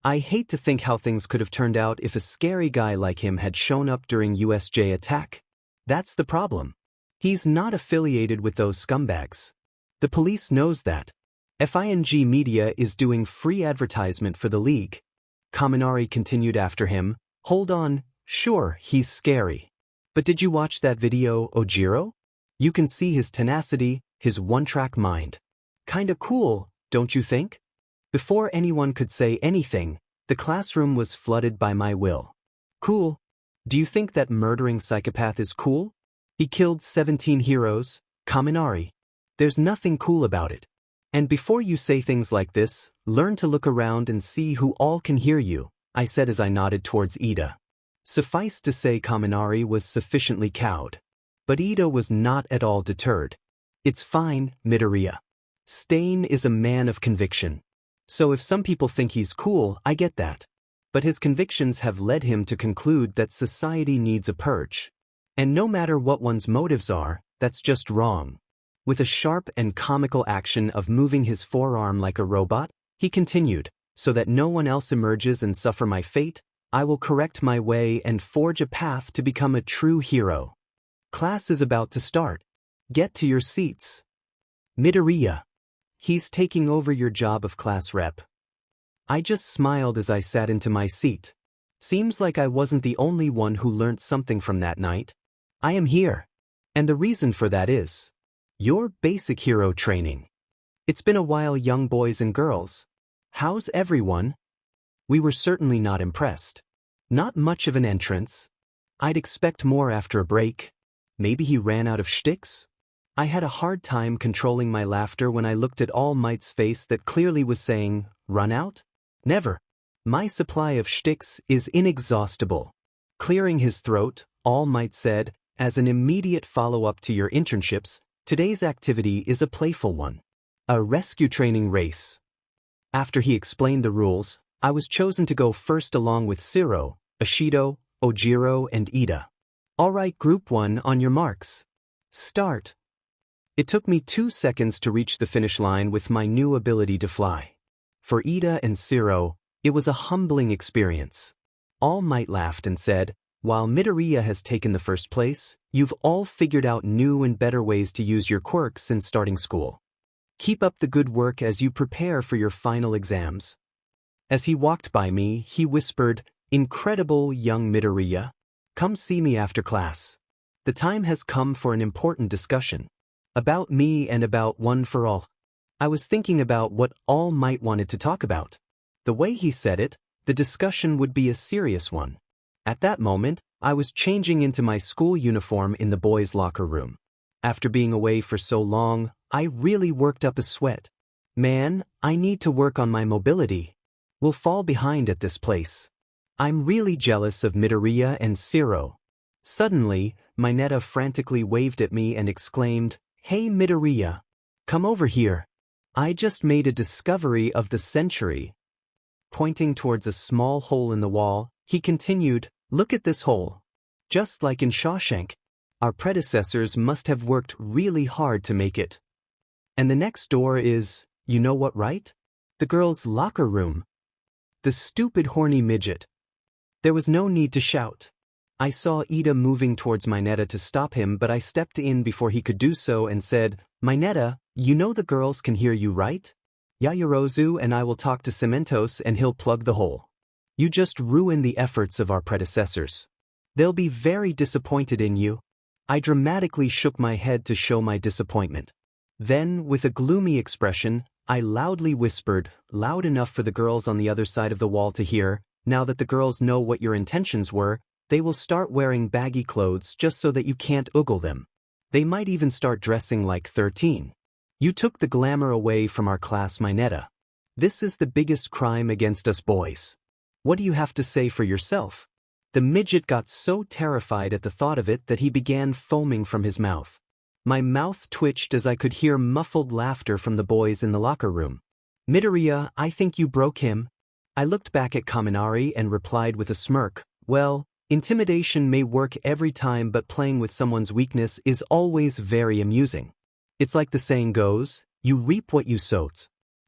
I hate to think how things could have turned out if a scary guy like him had shown up during USJ attack. That's the problem. He's not affiliated with those scumbags. The police knows that. FING Media is doing free advertisement for the League." Kaminari continued after him, "Hold on, sure, he's scary. But did you watch that video, Ojiro? You can see his tenacity, his one-track mind. Kinda cool, don't you think?" Before anyone could say anything, The classroom was flooded by my will. Cool. Do you think that murdering psychopath is cool? He killed 17 heroes, Kaminari. There's nothing cool about it. And before you say things like this, learn to look around and see who all can hear you, I said as I nodded towards Ida. Suffice to say Kaminari was sufficiently cowed. But Ida was not at all deterred. It's fine, Midoriya. Stain is a man of conviction. So if some people think he's cool, I get that. But his convictions have led him to conclude that society needs a purge. And no matter what one's motives are, that's just wrong. With a sharp and comical action of moving his forearm like a robot, he continued, so that no one else emerges and suffer my fate, I will correct my way and forge a path to become a true hero. Class is about to start. Get to your seats. Midoriya. He's taking over your job of class rep. I just smiled as I sat into my seat. Seems like I wasn't the only one who learned something from that night. I am here. And the reason for that is your basic hero training. It's been a while, young boys and girls. How's everyone? We were certainly not impressed. Not much of an entrance. I'd expect more after a break. Maybe he ran out of shticks? I had a hard time controlling my laughter when I looked at All Might's face that clearly was saying, run out? Never. My supply of shticks is inexhaustible. Clearing his throat, All Might said, as an immediate follow-up to your internships, today's activity is a playful one. A rescue training race. After he explained the rules, I was chosen to go first along with Shiro, Ashido, Ojiro, and Ida. Alright, Group 1, on your marks. Start. It took me 2 seconds to reach the finish line with my new ability to fly. For Ida and Shiro, it was a humbling experience. All Might laughed and said, while Midoriya has taken the first place, you've all figured out new and better ways to use your quirks since starting school. Keep up the good work as you prepare for your final exams. As he walked by me, he whispered, incredible young Midoriya. Come see me after class. The time has come for an important discussion. About me and about One for All. I was thinking about what All Might wanted to talk about. The way he said it, the discussion would be a serious one. At that moment, I was changing into my school uniform in the boys' locker room. After being away for so long, I really worked up a sweat. Man, I need to work on my mobility. We'll fall behind at this place. I'm really jealous of Midoriya and Shiro. Suddenly, Mineta frantically waved at me and exclaimed, Hey Midoriya, come over here. I just made a discovery of the century. Pointing towards a small hole in the wall, he continued, look at this hole. Just like in Shawshank. Our predecessors must have worked really hard to make it. And the next door is, you know what, right? The girls' locker room. The stupid horny midget. There was no need to shout. I saw Ida moving towards Mineta to stop him, but I stepped in before he could do so and said, Mineta, you know the girls can hear you, right? Yaoyorozu and I will talk to Cementos and he'll plug the hole. You just ruined the efforts of our predecessors. They'll be very disappointed in you. I dramatically shook my head to show my disappointment. Then, with a gloomy expression, I loudly whispered, loud enough for the girls on the other side of the wall to hear, now that the girls know what your intentions were, they will start wearing baggy clothes just so that you can't oogle them. They might even start dressing like 13. You took the glamour away from our class, Mineta. This is the biggest crime against us boys. What do you have to say for yourself? The midget got so terrified at the thought of it that he began foaming from his mouth. My mouth twitched as I could hear muffled laughter from the boys in the locker room. Midoriya, I think you broke him. I looked back at Kaminari and replied with a smirk, well, intimidation may work every time, but playing with someone's weakness is always very amusing. It's like the saying goes, you reap what you sow.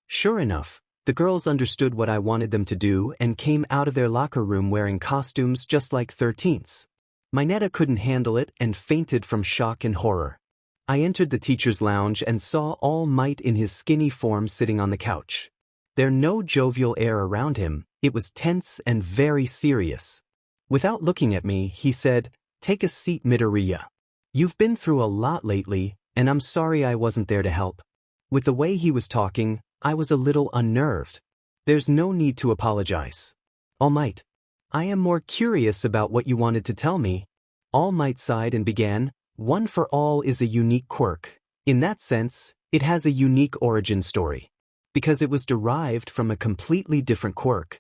Sure enough, the girls understood what I wanted them to do and came out of their locker room wearing costumes just like 13s. Mineta couldn't handle it and fainted from shock and horror. I entered the teacher's lounge and saw All Might in his skinny form sitting on the couch. There no jovial air around him, it was tense and very serious. Without looking at me, he said, take a seat, Midoriya. You've been through a lot lately, and I'm sorry I wasn't there to help. With the way he was talking, I was a little unnerved. There's no need to apologize. All Might. I am more curious about what you wanted to tell me. All Might sighed and began, One for All is a unique quirk. In that sense, it has a unique origin story. Because it was derived from a completely different quirk.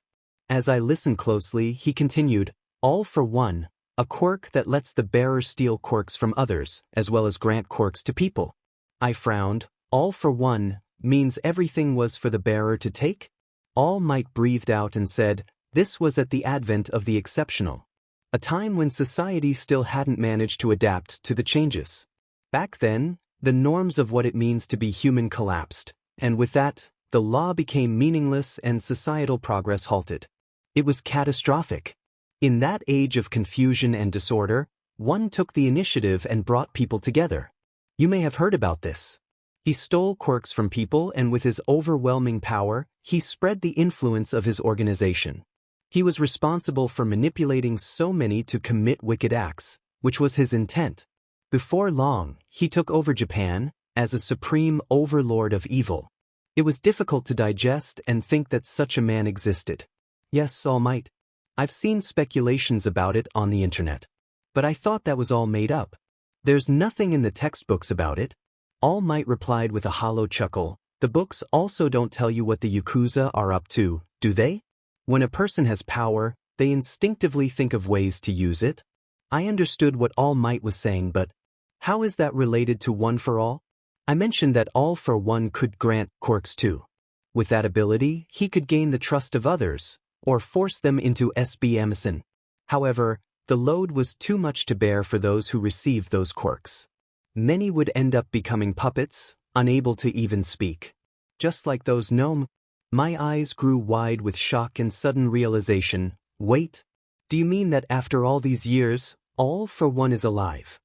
As I listened closely, he continued, All for One, a quirk that lets the bearer steal quirks from others, as well as grant quirks to people. I frowned. All for One means everything was for the bearer to take? All Might breathed out and said, This was at the advent of the exceptional. A time when society still hadn't managed to adapt to the changes. Back then, the norms of what it means to be human collapsed, and with that, the law became meaningless and societal progress halted. It was catastrophic. In that age of confusion and disorder, one took the initiative and brought people together. You may have heard about this. He stole quirks from people, and with his overwhelming power, he spread the influence of his organization. He was responsible for manipulating so many to commit wicked acts, which was his intent. Before long, he took over Japan as a supreme overlord of evil. It was difficult to digest and think that such a man existed. Yes, All Might. I've seen speculations about it on the internet. But I thought that was all made up. There's nothing in the textbooks about it. All Might replied with a hollow chuckle. The books also don't tell you what the Yakuza are up to, do they? When a person has power, they instinctively think of ways to use it. I understood what All Might was saying, but how is that related to One for All? I mentioned that All for One could grant quirks too. With that ability, he could gain the trust of others, or force them into aspirations. However, the load was too much to bear for those who received those quirks. Many would end up becoming puppets, unable to even speak. Just like those gnome. My eyes grew wide with shock and sudden realization. Wait, do you mean that after all these years, All for One is alive?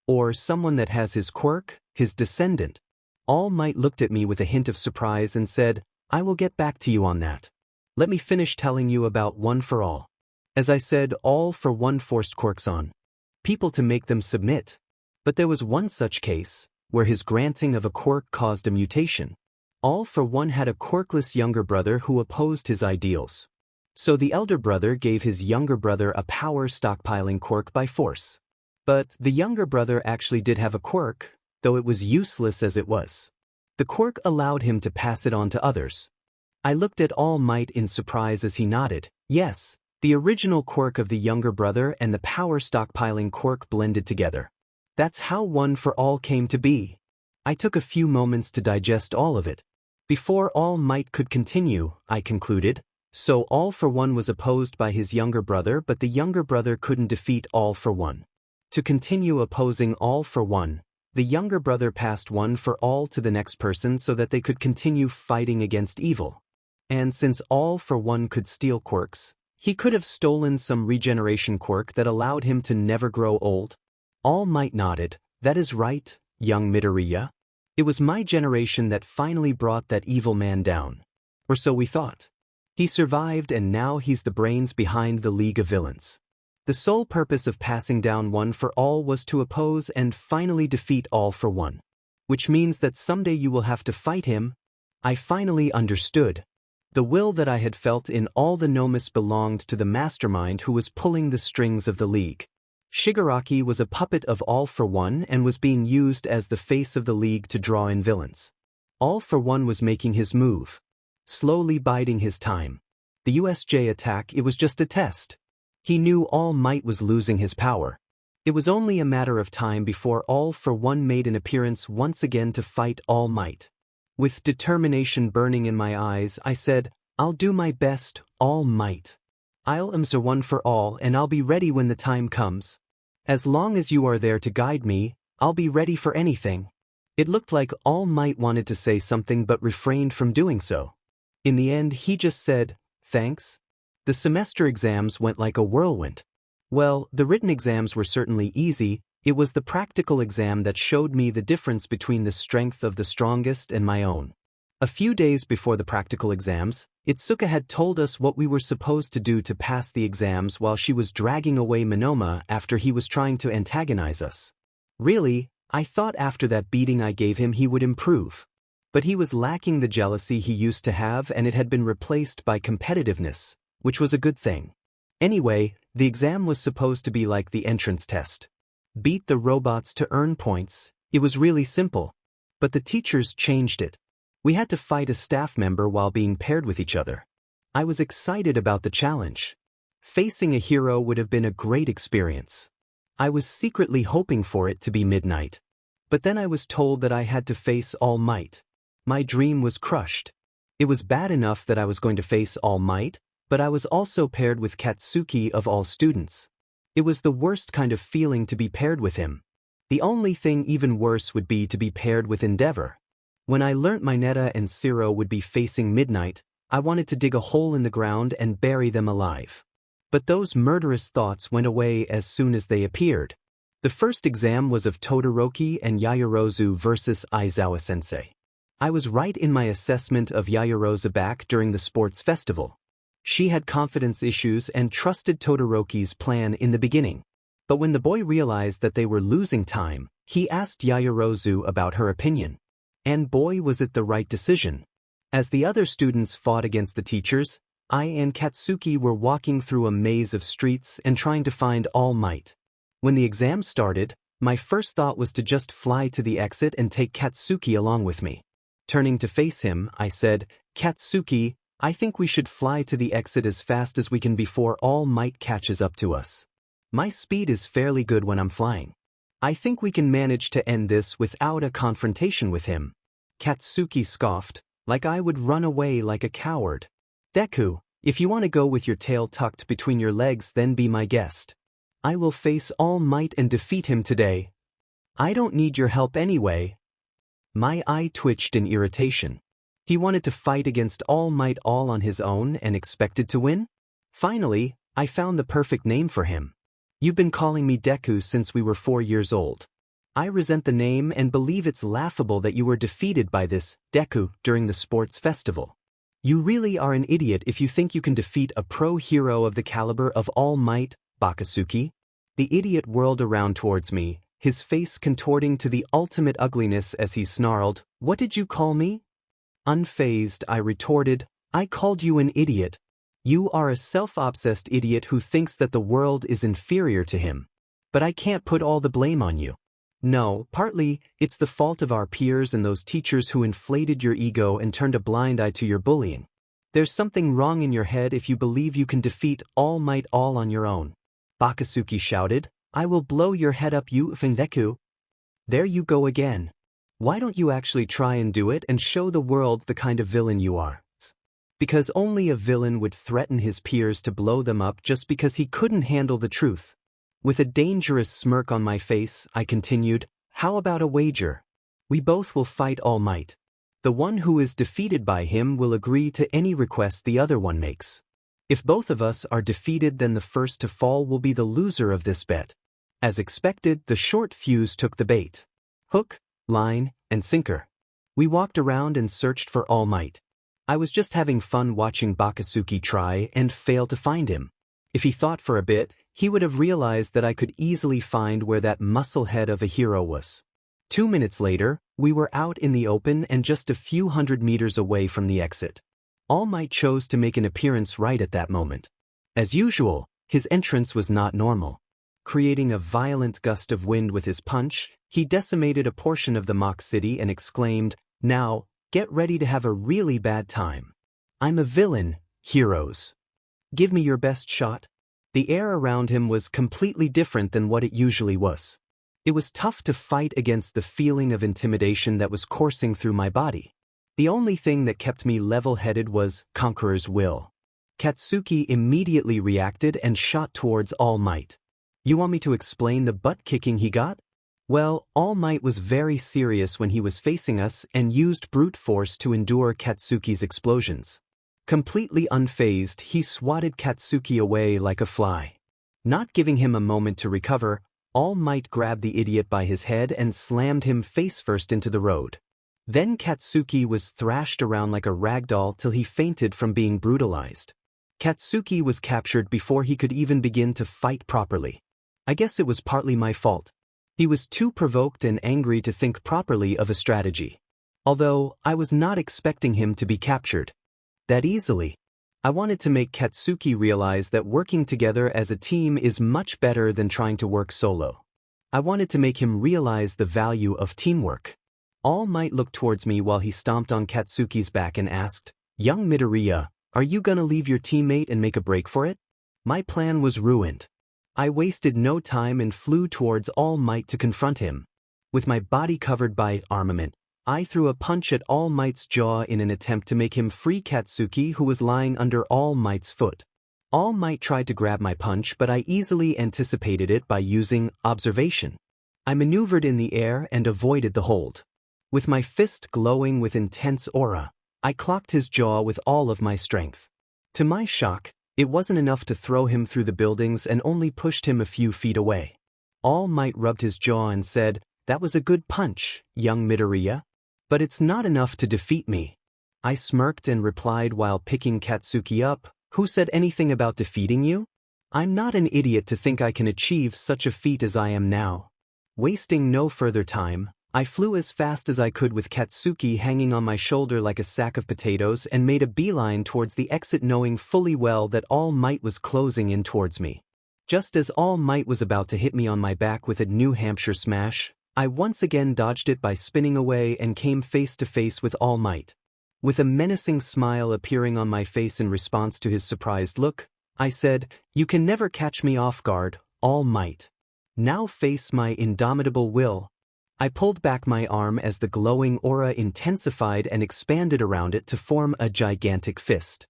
Or someone that has his quirk, his descendant? All Might looked at me with a hint of surprise and said, I will get back to you on that. Let me finish telling you about One for All. As I said, All for One forced quirks on people to make them submit. But there was one such case, where his granting of a quirk caused a mutation. All for One had a quirkless younger brother who opposed his ideals. So the elder brother gave his younger brother a power stockpiling quirk by force. But the younger brother actually did have a quirk, though it was useless as it was. The quirk allowed him to pass it on to others. I looked at All Might in surprise as he nodded. Yes, the original quirk of the younger brother and the power stockpiling quirk blended together. That's how One for All came to be. I took a few moments to digest all of it. Before All Might could continue, I concluded, so All for One was opposed by his younger brother, but the younger brother couldn't defeat All for One. To continue opposing All for One, the younger brother passed One for All to the next person so that they could continue fighting against evil. And since All for One could steal quirks, he could have stolen some regeneration quirk that allowed him to never grow old. All Might nodded. That is right, young Midoriya. It was my generation that finally brought that evil man down. Or so we thought. He survived, and now he's the brains behind the League of Villains. The sole purpose of passing down One for All was to oppose and finally defeat All for One. Which means that someday you will have to fight him. I finally understood. The will that I had felt in all the Nomus belonged to the mastermind who was pulling the strings of the League. Shigaraki was a puppet of All for One and was being used as the face of the League to draw in villains. All for One was making his move. Slowly biding his time. The USJ attack, it was just a test. He knew All Might was losing his power. It was only a matter of time before All for One made an appearance once again to fight All Might. With determination burning in my eyes, I said, I'll do my best, All Might. I'll answer One for All, and I'll be ready when the time comes. As long as you are there to guide me, I'll be ready for anything. It looked like All Might wanted to say something but refrained from doing so. In the end, he just said, thanks. The semester exams went like a whirlwind. Well, the written exams were certainly easy. It was the practical exam that showed me the difference between the strength of the strongest and my own. A few days before the practical exams, Itsuka had told us what we were supposed to do to pass the exams while she was dragging away Monoma after he was trying to antagonize us. Really, I thought after that beating I gave him he would improve. But he was lacking the jealousy he used to have, and it had been replaced by competitiveness, which was a good thing. Anyway, the exam was supposed to be like the entrance test. Beat the robots to earn points. It was really simple. But the teachers changed it. We had to fight a staff member while being paired with each other. I was excited about the challenge. Facing a hero would have been a great experience. I was secretly hoping for it to be Midnight. But then I was told that I had to face All Might. My dream was crushed. It was bad enough that I was going to face All Might, but I was also paired with Katsuki of all students. It was the worst kind of feeling to be paired with him. The only thing even worse would be to be paired with Endeavor. When I learnt Mineta and Zero would be facing Midnight, I wanted to dig a hole in the ground and bury them alive. But those murderous thoughts went away as soon as they appeared. The first exam was of Todoroki and Yaoyorozu versus Aizawa-sensei. I was right in my assessment of Yaoyorozu back during the sports festival. She had confidence issues and trusted Todoroki's plan in the beginning. But when the boy realized that they were losing time, he asked Yaoyorozu about her opinion. And boy, was it the right decision. As the other students fought against the teachers, I and Katsuki were walking through a maze of streets and trying to find All Might. When the exam started, my first thought was to just fly to the exit and take Katsuki along with me. Turning to face him, I said, "Katsuki, I think we should fly to the exit as fast as we can before All Might catches up to us. My speed is fairly good when I'm flying. I think we can manage to end this without a confrontation with him." Katsuki scoffed, like I would run away like a coward. "Deku, if you want to go with your tail tucked between your legs, then be my guest. I will face All Might and defeat him today. I don't need your help anyway." My eye twitched in irritation. He wanted to fight against All Might all on his own and expected to win? Finally, I found the perfect name for him. "You've been calling me Deku since we were 4 years old. I resent the name and believe it's laughable that you were defeated by this Deku during the sports festival. You really are an idiot if you think you can defeat a pro hero of the caliber of All Might, Bakasuki." The idiot whirled around towards me, his face contorting to the ultimate ugliness as he snarled, "What did you call me?" Unfazed, I retorted, "I called you an idiot. You are a self-obsessed idiot who thinks that the world is inferior to him. But I can't put all the blame on you. No, partly, it's the fault of our peers and those teachers who inflated your ego and turned a blind eye to your bullying. There's something wrong in your head if you believe you can defeat All Might all on your own." Bakasuki shouted, "I will blow your head up, you Deku. There you go again. Why don't you actually try and do it and show the world the kind of villain you are? Because only a villain would threaten his peers to blow them up just because he couldn't handle the truth." With a dangerous smirk on my face, I continued, "How about a wager? We both will fight All Might. The one who is defeated by him will agree to any request the other one makes. If both of us are defeated, then the first to fall will be the loser of this bet." As expected, the short fuse took the bait. Hook, line, and sinker. We walked around and searched for All Might. I was just having fun watching Bakasuki try and fail to find him. If he thought for a bit, he would have realized that I could easily find where that musclehead of a hero was. 2 minutes later, we were out in the open and just a few hundred meters away from the exit. All Might chose to make an appearance right at that moment. As usual, his entrance was not normal. Creating a violent gust of wind with his punch, he decimated a portion of the mock city and exclaimed, "Now, get ready to have a really bad time. I'm a villain, heroes. Give me your best shot." The air around him was completely different than what it usually was. It was tough to fight against the feeling of intimidation that was coursing through my body. The only thing that kept me level-headed was Conqueror's will. Katsuki immediately reacted and shot towards All Might. You want me to explain the butt-kicking he got? Well, All Might was very serious when he was facing us and used brute force to endure Katsuki's explosions. Completely unfazed, he swatted Katsuki away like a fly. Not giving him a moment to recover, All Might grabbed the idiot by his head and slammed him face-first into the road. Then Katsuki was thrashed around like a ragdoll till he fainted from being brutalized. Katsuki was captured before he could even begin to fight properly. I guess it was partly my fault. He was too provoked and angry to think properly of a strategy. Although, I was not expecting him to be captured that easily. I wanted to make Katsuki realize that working together as a team is much better than trying to work solo. I wanted to make him realize the value of teamwork. All Might looked towards me while he stomped on Katsuki's back and asked, "Young Midoriya, are you gonna leave your teammate and make a break for it?" My plan was ruined. I wasted no time and flew towards All Might to confront him. With my body covered by armament, I threw a punch at All Might's jaw in an attempt to make him free Katsuki, who was lying under All Might's foot. All Might tried to grab my punch, but I easily anticipated it by using observation. I maneuvered in the air and avoided the hold. With my fist glowing with intense aura, I clocked his jaw with all of my strength. To my shock, it wasn't enough to throw him through the buildings and only pushed him a few feet away. All Might rubbed his jaw and said, "That was a good punch, young Midoriya. But it's not enough to defeat me." I smirked and replied while picking Katsuki up, "Who said anything about defeating you? I'm not an idiot to think I can achieve such a feat as I am now." Wasting no further time, I flew as fast as I could with Katsuki hanging on my shoulder like a sack of potatoes and made a beeline towards the exit, knowing fully well that All Might was closing in towards me. Just as All Might was about to hit me on my back with a New Hampshire smash, I once again dodged it by spinning away and came face to face with All Might. With a menacing smile appearing on my face in response to his surprised look, I said, "You can never catch me off guard, All Might. Now face my indomitable will." I pulled back my arm as the glowing aura intensified and expanded around it to form a gigantic fist.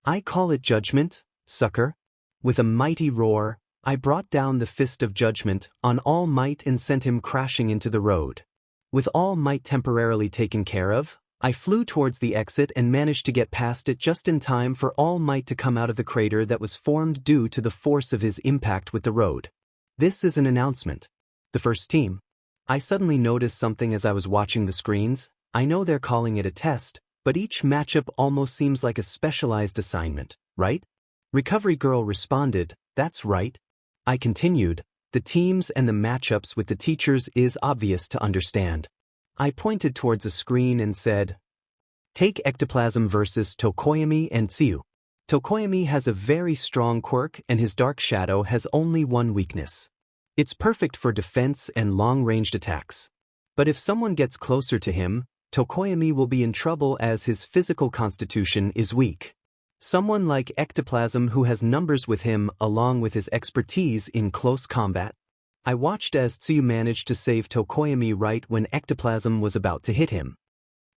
"I call it judgment, sucker." With a mighty roar, I brought down the fist of judgment on All Might and sent him crashing into the road. With All Might temporarily taken care of, I flew towards the exit and managed to get past it just in time for All Might to come out of the crater that was formed due to the force of his impact with the road. This is an announcement. The first team. I suddenly noticed something as I was watching the screens. I know they're calling it a test, but each matchup almost seems like a specialized assignment, right? Recovery Girl responded, "That's right." I continued, "The teams and the matchups with the teachers is obvious to understand." I pointed towards a screen and said, "Take Ectoplasm versus Tokoyami and Tsuyu. Tokoyami has a very strong quirk and his dark shadow has only one weakness. It's perfect for defense and long-ranged attacks. But if someone gets closer to him, Tokoyami will be in trouble as his physical constitution is weak. Someone like Ectoplasm who has numbers with him along with his expertise in close combat." I watched as Tsuyu managed to save Tokoyami right when Ectoplasm was about to hit him.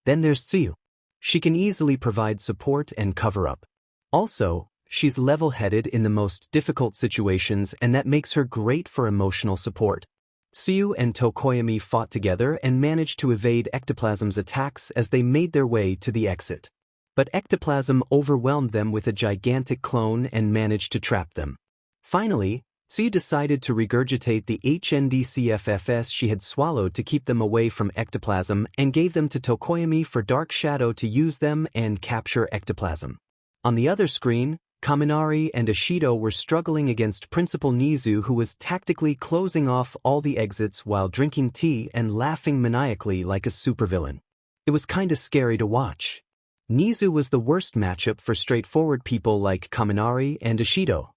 Then there's Tsuyu. She can easily provide support and cover up. Also, she's level-headed in the most difficult situations, and that makes her great for emotional support. Tsuyu and Tokoyami fought together and managed to evade Ectoplasm's attacks as they made their way to the exit. But Ectoplasm overwhelmed them with a gigantic clone and managed to trap them. Finally, Tsuyu decided to regurgitate the HNDCFFS she had swallowed to keep them away from Ectoplasm and gave them to Tokoyami for Dark Shadow to use them and capture Ectoplasm. On the other screen, Kaminari and Ashido were struggling against Principal Nizu, who was tactically closing off all the exits while drinking tea and laughing maniacally like a supervillain. It was kinda scary to watch. Nizu was the worst matchup for straightforward people like Kaminari and Ashido.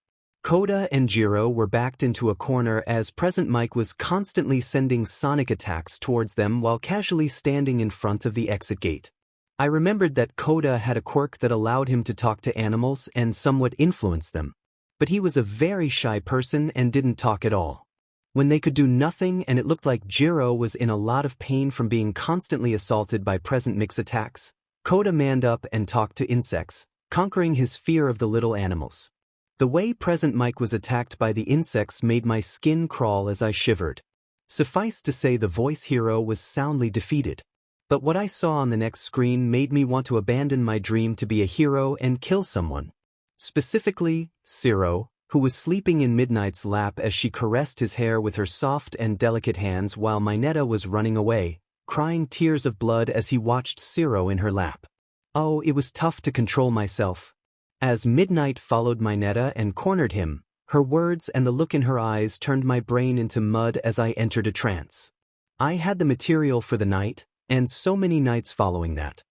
Koda and Jiro were backed into a corner as Present Mike was constantly sending sonic attacks towards them while casually standing in front of the exit gate. I remembered that Koda had a quirk that allowed him to talk to animals and somewhat influence them. But he was a very shy person and didn't talk at all. When they could do nothing and it looked like Jiro was in a lot of pain from being constantly assaulted by Present Mix attacks, Koda manned up and talked to insects, conquering his fear of the little animals. The way Present Mike was attacked by the insects made my skin crawl as I shivered. Suffice to say the voice hero was soundly defeated. But what I saw on the next screen made me want to abandon my dream to be a hero and kill someone. Specifically, Zero, who was sleeping in Midnight's lap as she caressed his hair with her soft and delicate hands while Mineta was running away, crying tears of blood as he watched Zero in her lap. Oh, it was tough to control myself. As Midnight followed Mineta and cornered him, her words and the look in her eyes turned my brain into mud as I entered a trance. I had the material for the night, and so many nights following that.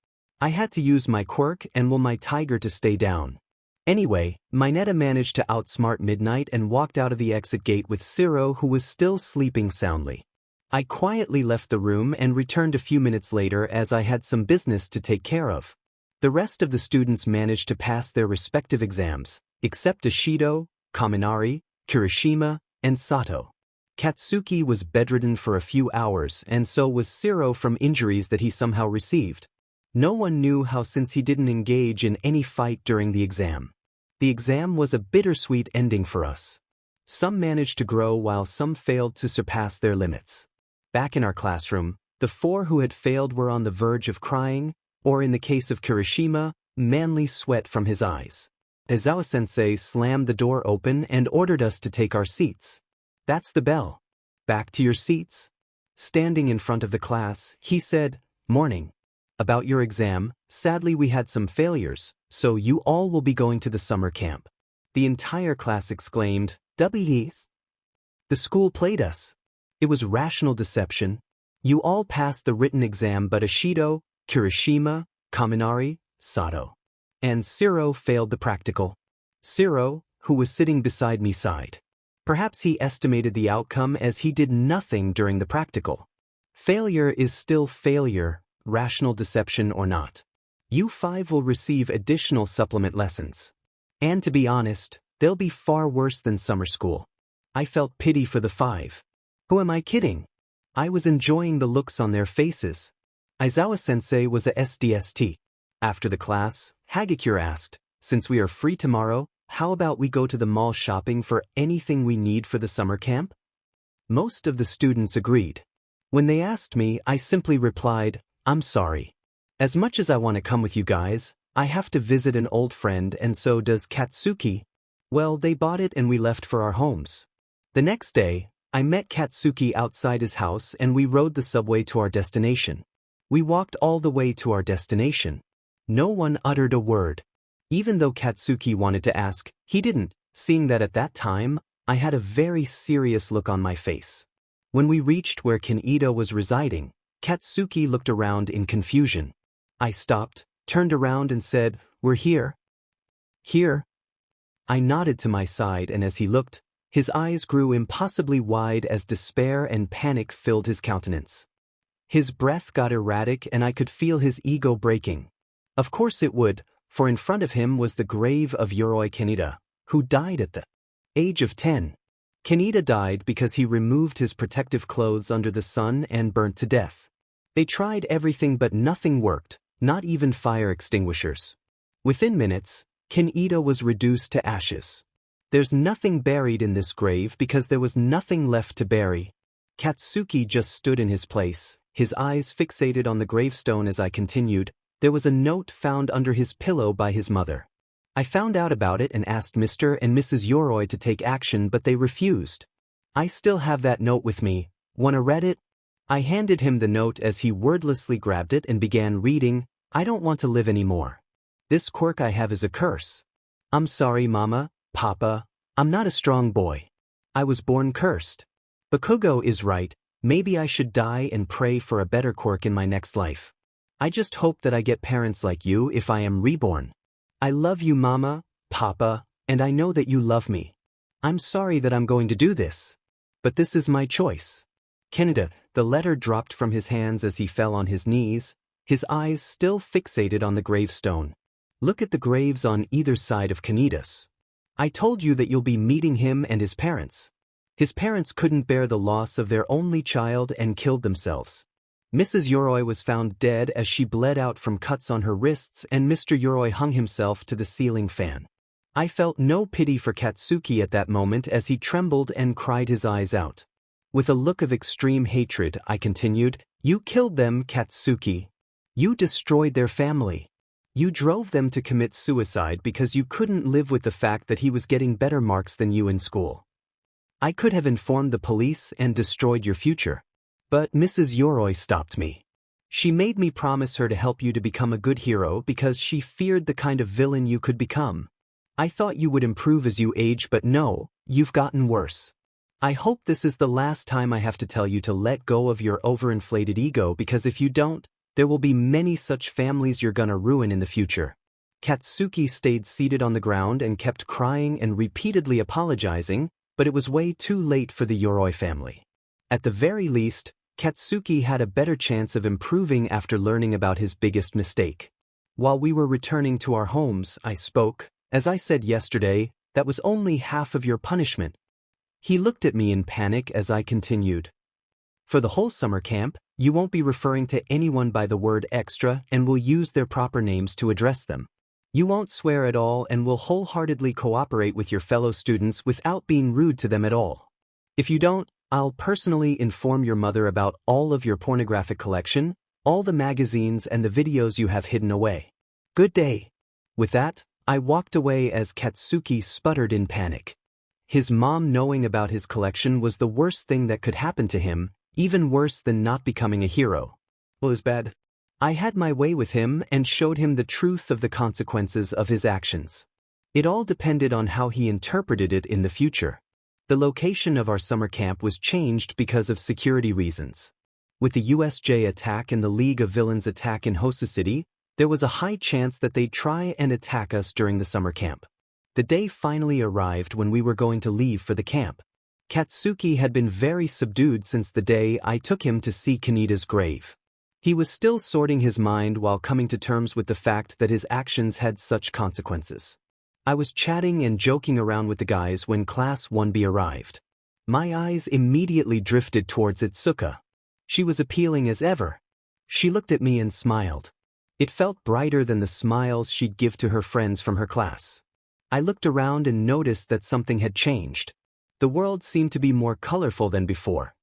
I had to use my quirk and will my tiger to stay down. Anyway, Mineta managed to outsmart Midnight and walked out of the exit gate with Zero, who was still sleeping soundly. I quietly left the room and returned a few minutes later as I had some business to take care of. The rest of the students managed to pass their respective exams, except Ishido, Kaminari, Kirishima, and Sato. Katsuki was bedridden for a few hours, and so was Zero from injuries that he somehow received. No one knew how, since he didn't engage in any fight during the exam. The exam was a bittersweet ending for us. Some managed to grow while some failed to surpass their limits. Back in our classroom, the 4 who had failed were on the verge of crying, or in the case of Kirishima, manly sweat from his eyes. Aizawa-sensei slammed the door open and ordered us to take our seats. That's the bell. Back to your seats. Standing in front of the class, he said, "Morning. About your exam, sadly we had some failures, so you all will be going to the summer camp." The entire class exclaimed, "W's." The school played us. It was rational deception. You all passed the written exam but Ishido, Kirishima, Kaminari, Sato, and Zero failed the practical. Zero, who was sitting beside me, sighed. Perhaps he estimated the outcome as he did nothing during the practical. Failure is still failure, rational deception or not. You 5 will receive additional supplement lessons. And to be honest, they'll be far worse than summer school. I felt pity for the 5. Who am I kidding? I was enjoying the looks on their faces. Aizawa-sensei was a SDST. After the class, Hagakure asked, "Since we are free tomorrow, how about we go to the mall shopping for anything we need for the summer camp?" Most of the students agreed. When they asked me, I simply replied, "I'm sorry. As much as I want to come with you guys, I have to visit an old friend, and so does Katsuki." Well, they bought it and we left for our homes. The next day, I met Katsuki outside his house and we rode the subway to our destination. We walked all the way to our destination. No one uttered a word. Even though Katsuki wanted to ask, he didn't, seeing that at that time, I had a very serious look on my face. When we reached where Kaneda was residing, Katsuki looked around in confusion. I stopped, turned around and said, "We're here." "Here?" I nodded to my side, and as he looked, his eyes grew impossibly wide as despair and panic filled his countenance. His breath got erratic and I could feel his ego breaking. Of course it would, for in front of him was the grave of Yoroi Kaneda, who died at the age of 10. Kaneda died because he removed his protective clothes under the sun and burnt to death. They tried everything but nothing worked, not even fire extinguishers. Within minutes, Kaneda was reduced to ashes. There's nothing buried in this grave because there was nothing left to bury. Katsuki just stood in his place, his eyes fixated on the gravestone as I continued. There was a note found under his pillow by his mother. I found out about it and asked Mr. and Mrs. Yoroi to take action, but they refused. I still have that note with me. Wanna read it? I handed him the note as he wordlessly grabbed it and began reading. "I don't want to live anymore. This quirk I have is a curse. I'm sorry, Mama, Papa, I'm not a strong boy. I was born cursed. Bakugou is right, maybe I should die and pray for a better quirk in my next life. I just hope that I get parents like you if I am reborn. I love you, Mama, Papa, and I know that you love me. I'm sorry that I'm going to do this. But this is my choice." Kaneda, the letter dropped from his hands as he fell on his knees, his eyes still fixated on the gravestone. "Look at the graves on either side of Kaneda's. I told you that you'll be meeting him and his parents. His parents couldn't bear the loss of their only child and killed themselves. Mrs. Yoroi was found dead as she bled out from cuts on her wrists, and Mr. Yoroi hung himself to the ceiling fan. I felt no pity for Katsuki at that moment as he trembled and cried his eyes out. With a look of extreme hatred, I continued, "You killed them, Katsuki. You destroyed their family. You drove them to commit suicide because you couldn't live with the fact that he was getting better marks than you in school. I could have informed the police and destroyed your future. But Mrs. Yoroi stopped me. She made me promise her to help you to become a good hero because she feared the kind of villain you could become. I thought you would improve as you age, but no, you've gotten worse. I hope this is the last time I have to tell you to let go of your overinflated ego, because if you don't, There will be many such families you're gonna ruin in the future. Katsuki stayed seated on the ground and kept crying and repeatedly apologizing, but it was way too late for the Yoroi family. At the very least, Katsuki had a better chance of improving after learning about his biggest mistake. While we were returning to our homes, I spoke. As I said yesterday, that was only half of your punishment. He looked at me in panic as I continued. For the whole summer camp, you won't be referring to anyone by the word extra and will use their proper names to address them. You won't swear at all and will wholeheartedly cooperate with your fellow students without being rude to them at all. If you don't, I'll personally inform your mother about all of your pornographic collection, all the magazines and the videos you have hidden away. Good day. With that, I walked away as Katsuki sputtered in panic. His mom knowing about his collection was the worst thing that could happen to him, even worse than not becoming a hero. Well, it's bad. I had my way with him and showed him the truth of the consequences of his actions. It all depended on how he interpreted it in the future. The location of our summer camp was changed because of security reasons. With the USJ attack and the League of Villains attack in Hosu City, there was a high chance that they'd try and attack us during the summer camp. The day finally arrived when we were going to leave for the camp. Katsuki had been very subdued since the day I took him to see Kaneda's grave. He was still sorting his mind while coming to terms with the fact that his actions had such consequences. I was chatting and joking around with the guys when Class 1B arrived. My eyes immediately drifted towards Itsuka. She was appealing as ever. She looked at me and smiled. It felt brighter than the smiles she'd give to her friends from her class. I looked around and noticed that something had changed. The world seemed to be more colorful than before.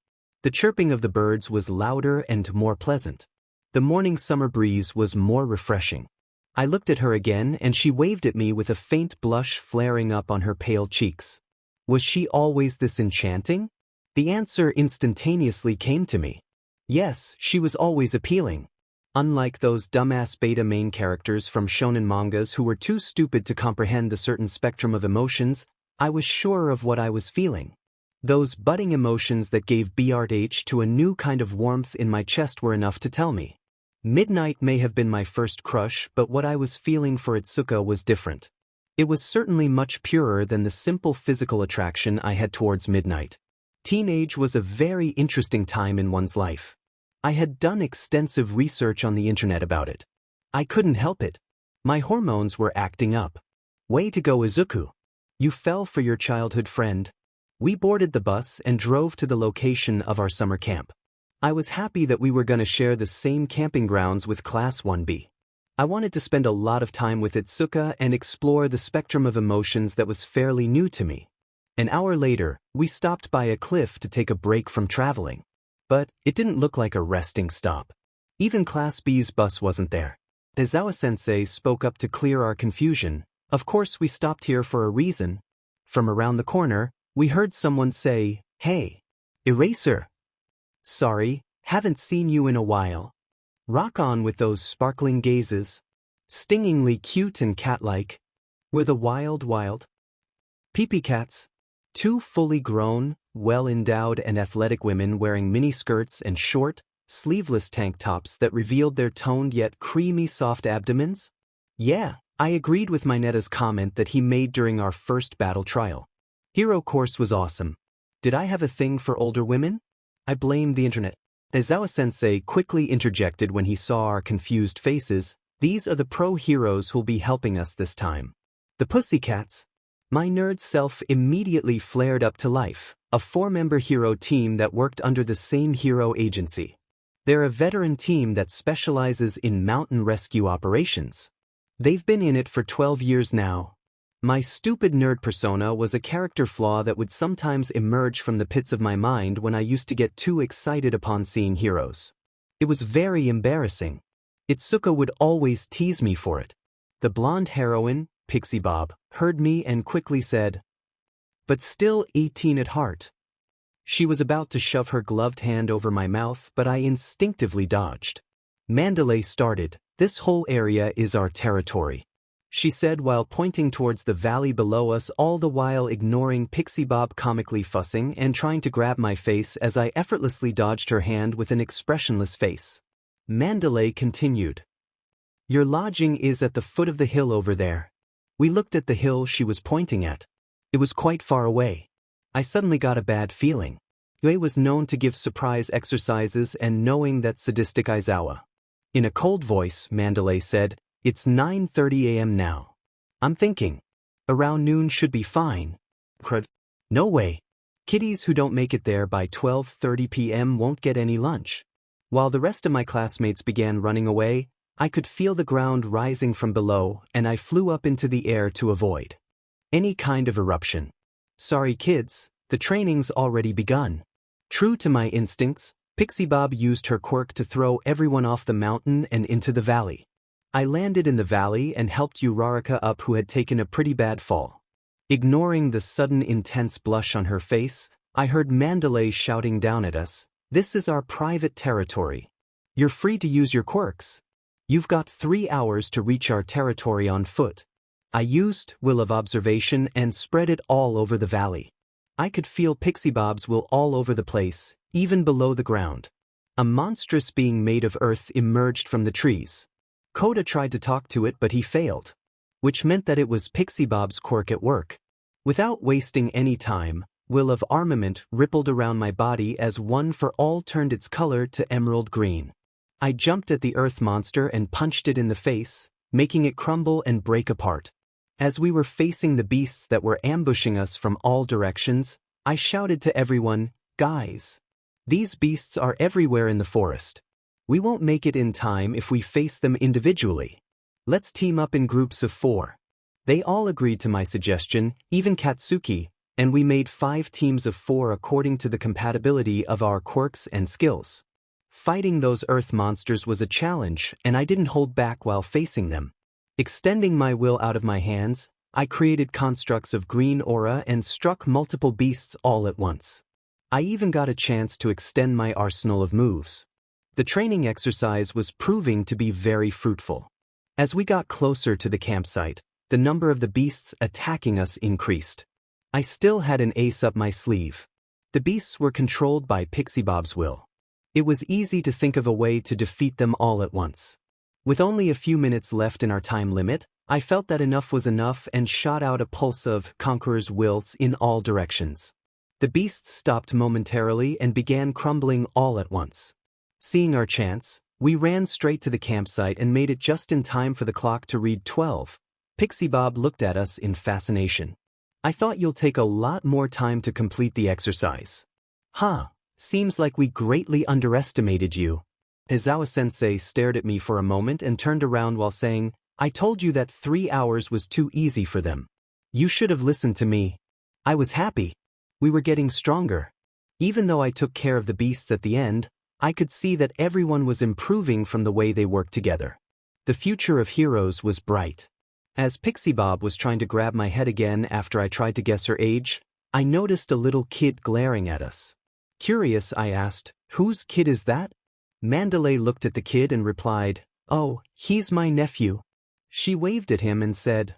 The chirping of the birds was louder and more pleasant. The morning summer breeze was more refreshing. I looked at her again and she waved at me with a faint blush flaring up on her pale cheeks. Was she always this enchanting? The answer instantaneously came to me. Yes, she was always appealing. Unlike those dumbass beta main characters from shonen mangas who were too stupid to comprehend the certain spectrum of emotions, I was sure of what I was feeling. Those budding emotions that gave BRH to a new kind of warmth in my chest were enough to tell me. Midnight may have been my first crush, but what I was feeling for Itsuka was different. It was certainly much purer than the simple physical attraction I had towards Midnight. Teenage was a very interesting time in one's life. I had done extensive research on the internet about it. I couldn't help it. My hormones were acting up. Way to go, Izuku. You fell for your childhood friend. We boarded the bus and drove to the location of our summer camp. I was happy that we were going to share the same camping grounds with Class 1B. I wanted to spend a lot of time with Itsuka and explore the spectrum of emotions that was fairly new to me. An hour later, we stopped by a cliff to take a break from traveling. But it didn't look like a resting stop. Even Class B's bus wasn't there. Tezawa-sensei spoke up to clear our confusion. Of course we stopped here for a reason. From around the corner, we heard someone say, "Hey, Eraser. Sorry, haven't seen you in a while. Rock on with those sparkling gazes. Stingingly cute and cat-like. We're the wild Pee-pee cats." Two fully grown, well-endowed and athletic women wearing mini-skirts and short, sleeveless tank tops that revealed their toned yet creamy soft abdomens? Yeah, I agreed with Mineta's comment that he made during our first battle trial. Hero course was awesome. Did I have a thing for older women? I blamed the internet. Aizawa-sensei quickly interjected when he saw our confused faces. These are the pro heroes who'll be helping us this time. The Pussycats. My nerd self immediately flared up to life, a 4-member hero team that worked under the same hero agency. They're a veteran team that specializes in mountain rescue operations. They've been in it for 12 years now. My stupid nerd persona was a character flaw that would sometimes emerge from the pits of my mind when I used to get too excited upon seeing heroes. It was very embarrassing. Itsuka would always tease me for it. The blonde heroine, Pixie Bob, heard me and quickly said, "But still 18 at heart." She was about to shove her gloved hand over my mouth, but I instinctively dodged. Mandalay started. "This whole area is our territory," she said while pointing towards the valley below us, all the while ignoring Pixie Bob comically fussing and trying to grab my face as I effortlessly dodged her hand with an expressionless face. Mandalay continued. Your lodging is at the foot of the hill over there. We looked at the hill she was pointing at. It was quite far away. I suddenly got a bad feeling. Yue was known to give surprise exercises and knowing that sadistic Aizawa. In a cold voice, Mandalay said, It's 9:30 a.m. now. I'm thinking. Around noon should be fine. Crud. No way. Kiddies who don't make it there by 12:30 p.m. won't get any lunch. While the rest of my classmates began running away, I could feel the ground rising from below and I flew up into the air to avoid any kind of eruption. Sorry kids, the training's already begun. True to my instincts, Pixie Bob used her quirk to throw everyone off the mountain and into the valley. I landed in the valley and helped Uraraka up, who had taken a pretty bad fall. Ignoring the sudden intense blush on her face, I heard Mandalay shouting down at us, This is our private territory. You're free to use your quirks. You've got 3 hours to reach our territory on foot. I used Will of Observation and spread it all over the valley. I could feel Pixie Bob's will all over the place, even below the ground. A monstrous being made of earth emerged from the trees. Koda tried to talk to it but he failed, which meant that it was Pixie Bob's quirk at work. Without wasting any time, Will of Armament rippled around my body as One for All turned its color to emerald green. I jumped at the earth monster and punched it in the face, making it crumble and break apart. As we were facing the beasts that were ambushing us from all directions, I shouted to everyone, Guys! These beasts are everywhere in the forest. We won't make it in time if we face them individually. Let's team up in groups of 4. They all agreed to my suggestion, even Katsuki, and we made 5 teams of 4 according to the compatibility of our quirks and skills. Fighting those earth monsters was a challenge, and I didn't hold back while facing them. Extending my will out of my hands, I created constructs of green aura and struck multiple beasts all at once. I even got a chance to extend my arsenal of moves. The training exercise was proving to be very fruitful. As we got closer to the campsite, the number of the beasts attacking us increased. I still had an ace up my sleeve. The beasts were controlled by Pixie Bob's will. It was easy to think of a way to defeat them all at once. With only a few minutes left in our time limit, I felt that enough was enough and shot out a pulse of Conqueror's wills in all directions. The beasts stopped momentarily and began crumbling all at once. Seeing our chance, we ran straight to the campsite and made it just in time for the clock to read 12. Pixie Bob looked at us in fascination. I thought you'll take a lot more time to complete the exercise. Seems like we greatly underestimated you. Aizawa-sensei stared at me for a moment and turned around while saying, I told you that 3 hours was too easy for them. You should have listened to me. I was happy. We were getting stronger. Even though I took care of the beasts at the end, I could see that everyone was improving from the way they worked together. The future of heroes was bright. As Pixie Bob was trying to grab my head again after I tried to guess her age, I noticed a little kid glaring at us. Curious, I asked, Whose kid is that? Mandalay looked at the kid and replied, Oh, he's my nephew. She waved at him and said,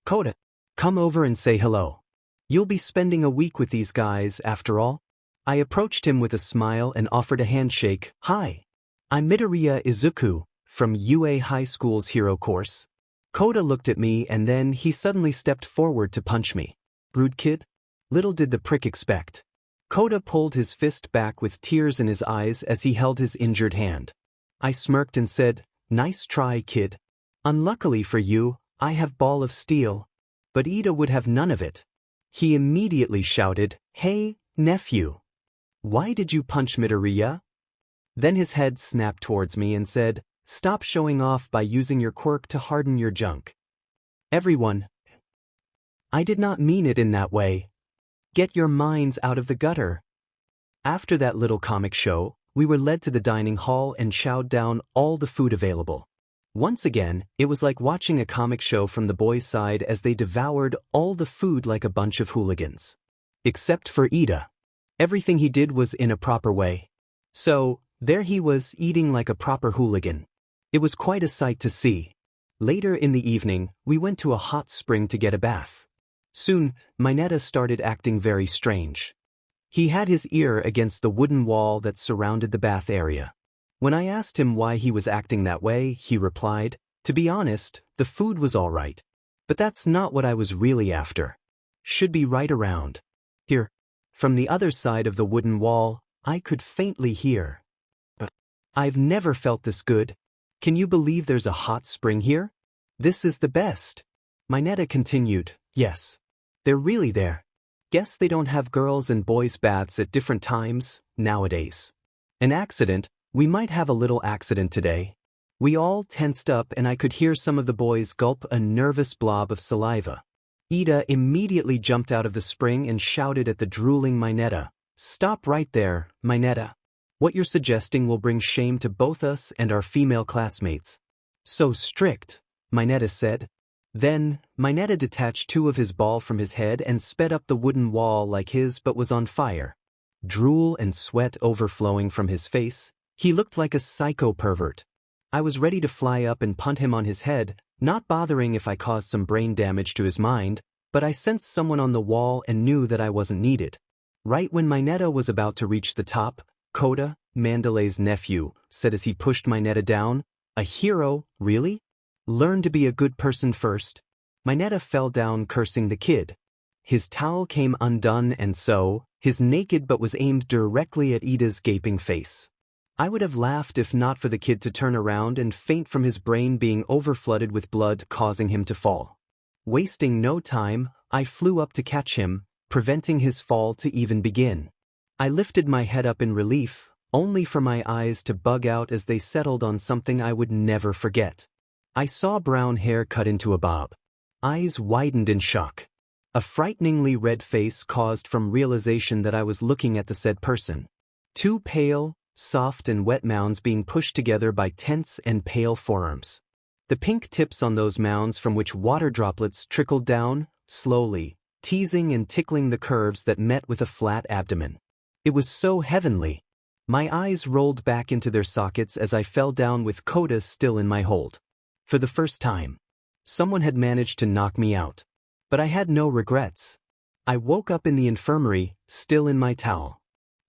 Koda, come over and say hello. You'll be spending a week with these guys after all. I approached him with a smile and offered a handshake. Hi. I'm Midoriya Izuku, from UA High School's hero course. Koda looked at me and then he suddenly stepped forward to punch me. Rude kid? Little did the prick expect. Koda pulled his fist back with tears in his eyes as he held his injured hand. I smirked and said, Nice try, kid. Unluckily for you, I have Ball of Steel. But Ida would have none of it. He immediately shouted, Hey, nephew. Why did you punch Midoriya? Then his head snapped towards me and said, Stop showing off by using your quirk to harden your junk. Everyone. I did not mean it in that way. Get your minds out of the gutter. After that little comic show, we were led to the dining hall and chowed down all the food available. Once again, it was like watching a comic show from the boys' side as they devoured all the food like a bunch of hooligans. Except for Ida. Everything he did was in a proper way. So, there he was eating like a proper hooligan. It was quite a sight to see. Later in the evening, we went to a hot spring to get a bath. Soon, Mineta started acting very strange. He had his ear against the wooden wall that surrounded the bath area. When I asked him why he was acting that way, he replied, "To be honest, the food was all right. But that's not what I was really after. Should be right around here." From the other side of the wooden wall, I could faintly hear, "I've never felt this good. Can you believe there's a hot spring here? This is the best." Mineta continued, "Yes. They're really there. Guess they don't have girls and boys baths at different times nowadays. An accident, we might have a little accident today." We all tensed up and I could hear some of the boys gulp a nervous blob of saliva. Ida immediately jumped out of the spring and shouted at the drooling Mineta, "Stop right there, Mineta. What you're suggesting will bring shame to both us and our female classmates." "So strict," Mineta said. Then, Mineta detached two of his ball from his head and sped up the wooden wall like his but was on fire. Drool and sweat overflowing from his face, he looked like a psycho pervert. I was ready to fly up and punt him on his head, not bothering if I caused some brain damage to his mind, but I sensed someone on the wall and knew that I wasn't needed. Right when Mineta was about to reach the top, Kota, Mandalay's nephew, said as he pushed Mineta down, "A hero, really? Learn to be a good person first." Mineta fell down cursing the kid. His towel came undone and so, his naked but was aimed directly at Ida's gaping face. I would have laughed if not for the kid to turn around and faint from his brain being overflooded with blood causing him to fall. Wasting no time, I flew up to catch him, preventing his fall to even begin. I lifted my head up in relief, only for my eyes to bug out as they settled on something I would never forget. I saw brown hair cut into a bob. Eyes widened in shock. A frighteningly red face caused from realization that I was looking at the said person. Two pale, soft and wet mounds being pushed together by tense and pale forearms. The pink tips on those mounds from which water droplets trickled down, slowly, teasing and tickling the curves that met with a flat abdomen. It was so heavenly. My eyes rolled back into their sockets as I fell down with Kota still in my hold. For the first time, someone had managed to knock me out. But I had no regrets. I woke up in the infirmary, still in my towel.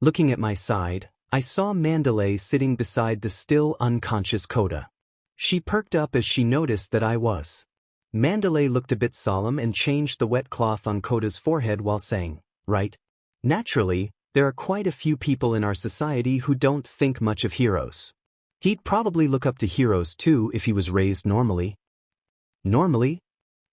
Looking at my side, I saw Mandalay sitting beside the still unconscious Kota. She perked up as she noticed that I was. Mandalay looked a bit solemn and changed the wet cloth on Kota's forehead while saying, "Right? Naturally, there are quite a few people in our society who don't think much of heroes. He'd probably look up to heroes too if he was raised normally." "Normally?"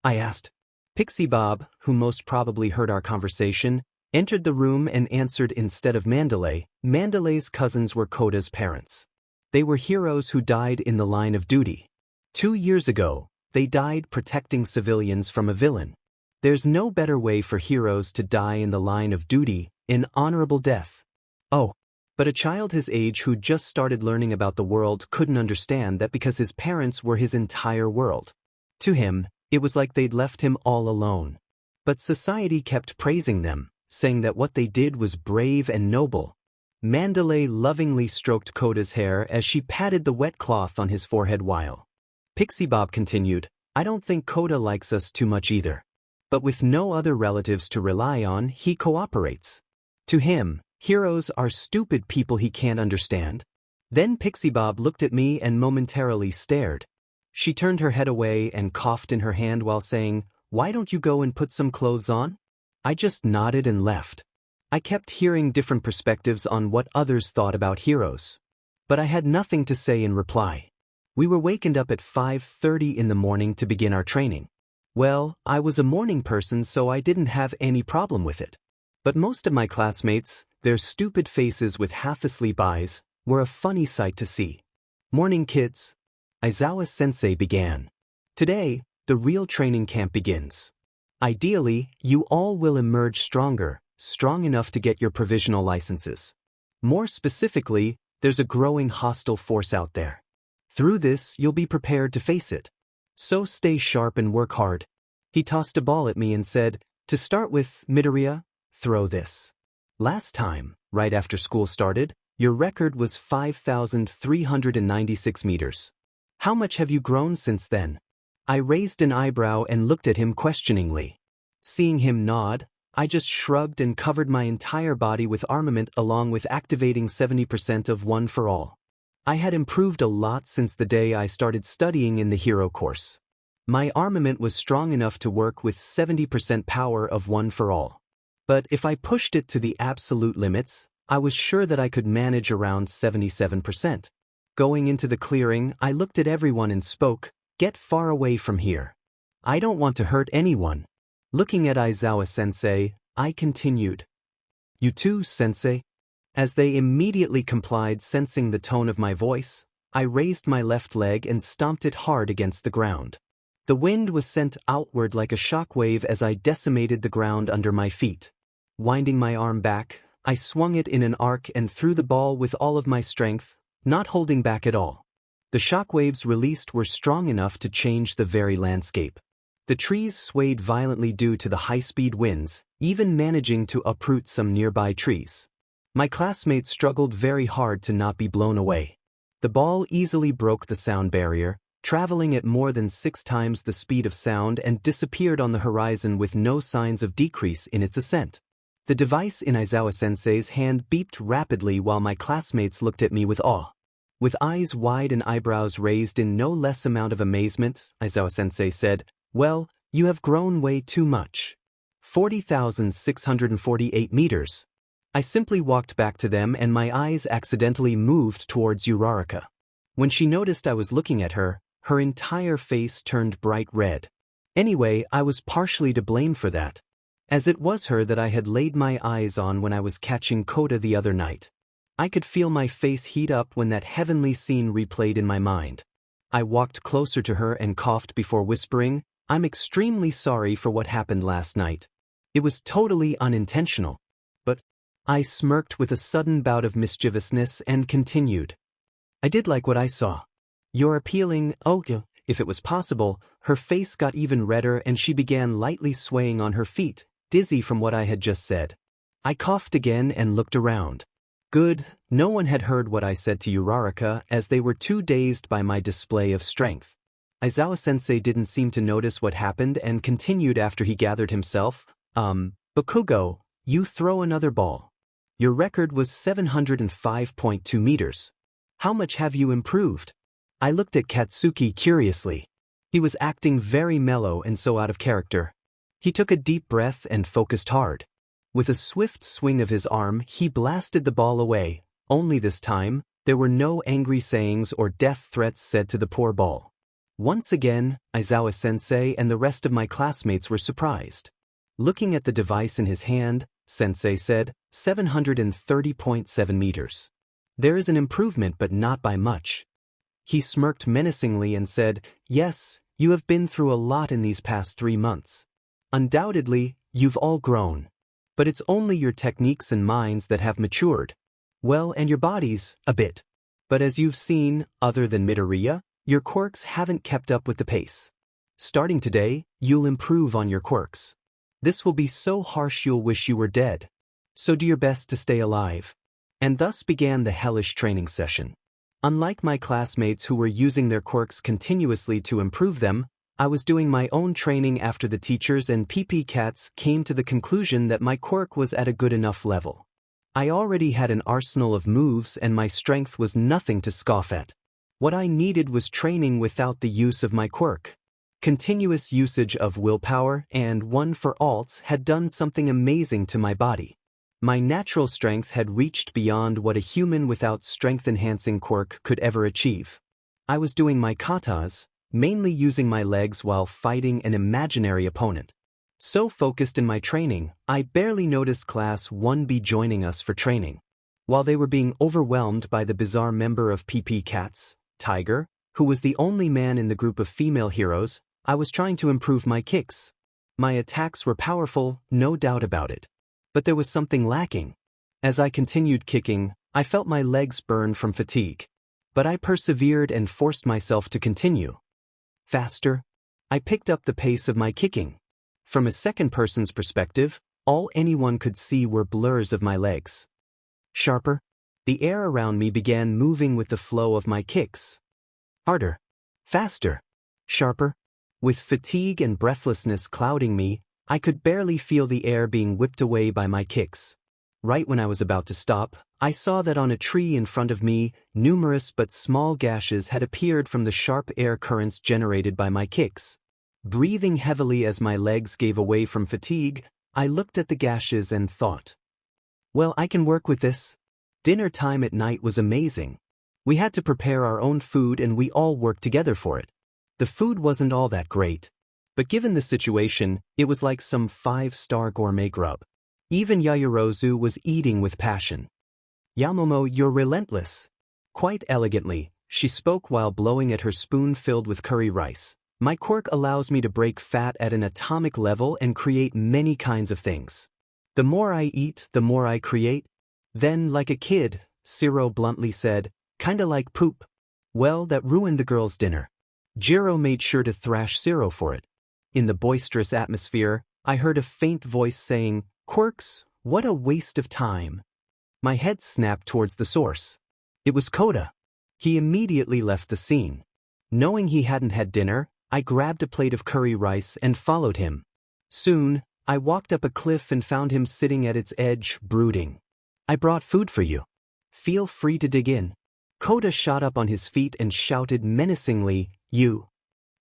I asked. Pixie Bob, who most probably heard our conversation, entered the room and answered instead of Mandalay. Mandalay's cousins were Kota's parents. They were heroes who died in the line of duty. 2 years ago, they died protecting civilians from a villain. There's no better way for heroes to die in the line of duty, an honorable death. Oh, but a child his age who just started learning about the world couldn't understand that because his parents were his entire world. To him, it was like they'd left him all alone. But society kept praising them, saying that what they did was brave and noble. Mandalay lovingly stroked Kota's hair as she patted the wet cloth on his forehead while Pixie Bob continued, "I don't think Kota likes us too much either. But with no other relatives to rely on, he cooperates. To him, heroes are stupid people he can't understand." Then Pixie Bob looked at me and momentarily stared. She turned her head away and coughed in her hand while saying, "Why don't you go and put some clothes on?" I just nodded and left. I kept hearing different perspectives on what others thought about heroes. But I had nothing to say in reply. We were wakened up at 5:30 in the morning to begin our training. Well, I was a morning person so I didn't have any problem with it. But most of my classmates, their stupid faces with half-asleep eyes, were a funny sight to see. "Morning, kids." Aizawa-sensei began. "Today, the real training camp begins. Ideally, you all will emerge stronger, strong enough to get your provisional licenses. More specifically, there's a growing hostile force out there. Through this, you'll be prepared to face it. So stay sharp and work hard." He tossed a ball at me and said, "To start with, Midoriya, throw this. Last time, right after school started, your record was 5,396 meters. How much have you grown since then?" I raised an eyebrow and looked at him questioningly. Seeing him nod, I just shrugged and covered my entire body with armament along with activating 70% of One for All. I had improved a lot since the day I started studying in the hero course. My armament was strong enough to work with 70% power of one for all. But if I pushed it to the absolute limits, I was sure that I could manage around 77%. Going into the clearing, I looked at everyone and spoke, "Get far away from here. I don't want to hurt anyone." Looking at Aizawa-sensei, I continued, "You too, sensei?" As they immediately complied, sensing the tone of my voice, I raised my left leg and stomped it hard against the ground. The wind was sent outward like a shockwave as I decimated the ground under my feet. Winding my arm back, I swung it in an arc and threw the ball with all of my strength, not holding back at all. The shockwaves released were strong enough to change the very landscape. The trees swayed violently due to the high-speed winds, even managing to uproot some nearby trees. My classmates struggled very hard to not be blown away. The ball easily broke the sound barrier, traveling at more than 6 times the speed of sound, and disappeared on the horizon with no signs of decrease in its ascent. The device in Aizawa-sensei's hand beeped rapidly while my classmates looked at me with awe. With eyes wide and eyebrows raised in no less amount of amazement, Aizawa-sensei said, "Well, you have grown way too much. 40,648 meters. I simply walked back to them and my eyes accidentally moved towards Uraraka. When she noticed I was looking at her, her entire face turned bright red. Anyway, I was partially to blame for that, as it was her that I had laid my eyes on when I was catching Kota the other night. I could feel my face heat up when that heavenly scene replayed in my mind. I walked closer to her and coughed before whispering, "I'm extremely sorry for what happened last night. It was totally unintentional." But I smirked with a sudden bout of mischievousness and continued, "I did like what I saw. You're appealing." Oh, if it was possible, her face got even redder and she began lightly swaying on her feet, dizzy from what I had just said. I coughed again and looked around. Good, no one had heard what I said to Uraraka, as they were too dazed by my display of strength. Aizawa-sensei didn't seem to notice what happened and continued after he gathered himself, "Bakugou, you throw another ball. Your record was 705.2 meters. How much have you improved?" I looked at Katsuki curiously. He was acting very mellow and so out of character. He took a deep breath and focused hard. With a swift swing of his arm, he blasted the ball away, only this time, there were no angry sayings or death threats said to the poor ball. Once again, Aizawa-sensei and the rest of my classmates were surprised. Looking at the device in his hand, Sensei said, 730.7 meters. There is an improvement but not by much. He smirked menacingly and said, "Yes, you have been through a lot in these past 3 months. Undoubtedly, you've all grown. But it's only your techniques and minds that have matured. Well, and your bodies, a bit. But as you've seen, other than Midoriya, your quirks haven't kept up with the pace. Starting today, you'll improve on your quirks. This will be so harsh you'll wish you were dead. So do your best to stay alive." And thus began the hellish training session. Unlike my classmates who were using their quirks continuously to improve them, I was doing my own training after the teachers and PP cats came to the conclusion that my quirk was at a good enough level. I already had an arsenal of moves and my strength was nothing to scoff at. What I needed was training without the use of my quirk. Continuous usage of willpower and one for alts had done something amazing to my body. My natural strength had reached beyond what a human without strength-enhancing quirk could ever achieve. I was doing my katas, mainly using my legs while fighting an imaginary opponent. So focused in my training, I barely noticed Class 1B joining us for training. While they were being overwhelmed by the bizarre member of PP Cats, Tiger, who was the only man in the group of female heroes, I was trying to improve my kicks. My attacks were powerful, no doubt about it. But there was something lacking. As I continued kicking, I felt my legs burn from fatigue. But I persevered and forced myself to continue. Faster. I picked up the pace of my kicking. From a second person's perspective, all anyone could see were blurs of my legs. Sharper. The air around me began moving with the flow of my kicks. Harder. Faster. Sharper. With fatigue and breathlessness clouding me, I could barely feel the air being whipped away by my kicks. Right when I was about to stop, I saw that on a tree in front of me, numerous but small gashes had appeared from the sharp air currents generated by my kicks. Breathing heavily as my legs gave way from fatigue, I looked at the gashes and thought, well, I can work with this. Dinner time at night was amazing. We had to prepare our own food and we all worked together for it. The food wasn't all that great, but given the situation, it was like some 5-star gourmet grub. Even Yaoyorozu was eating with passion. Yamomo, you're relentless. Quite elegantly, she spoke while blowing at her spoon filled with curry rice. My quirk allows me to break fat at an atomic level and create many kinds of things. The more I eat, the more I create. Then, like a kid, Shiro bluntly said, kinda like poop. Well, that ruined the girls' dinner. Jiro made sure to thrash Shiro for it. In the boisterous atmosphere, I heard a faint voice saying, Quirks, what a waste of time. My head snapped towards the source. It was Koda. He immediately left the scene. Knowing he hadn't had dinner, I grabbed a plate of curry rice and followed him. Soon, I walked up a cliff and found him sitting at its edge, brooding. I brought food for you. Feel free to dig in. Koda shot up on his feet and shouted menacingly, You.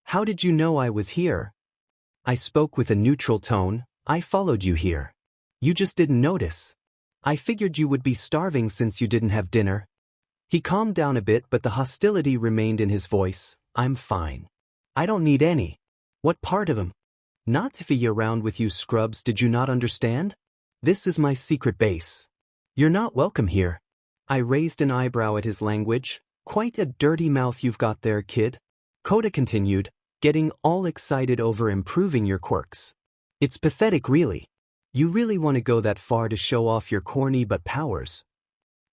How did you know I was here? I spoke with a neutral tone. I followed you here. You just didn't notice. I figured you would be starving since you didn't have dinner. He calmed down a bit, but the hostility remained in his voice. I'm fine. I don't need any. What part of him? Not to be around with you scrubs, did you not understand? This is my secret base. You're not welcome here. I raised an eyebrow at his language. Quite a dirty mouth you've got there, kid. Koda continued, getting all excited over improving your quirks. It's pathetic, really. You really want to go that far to show off your corny but powers?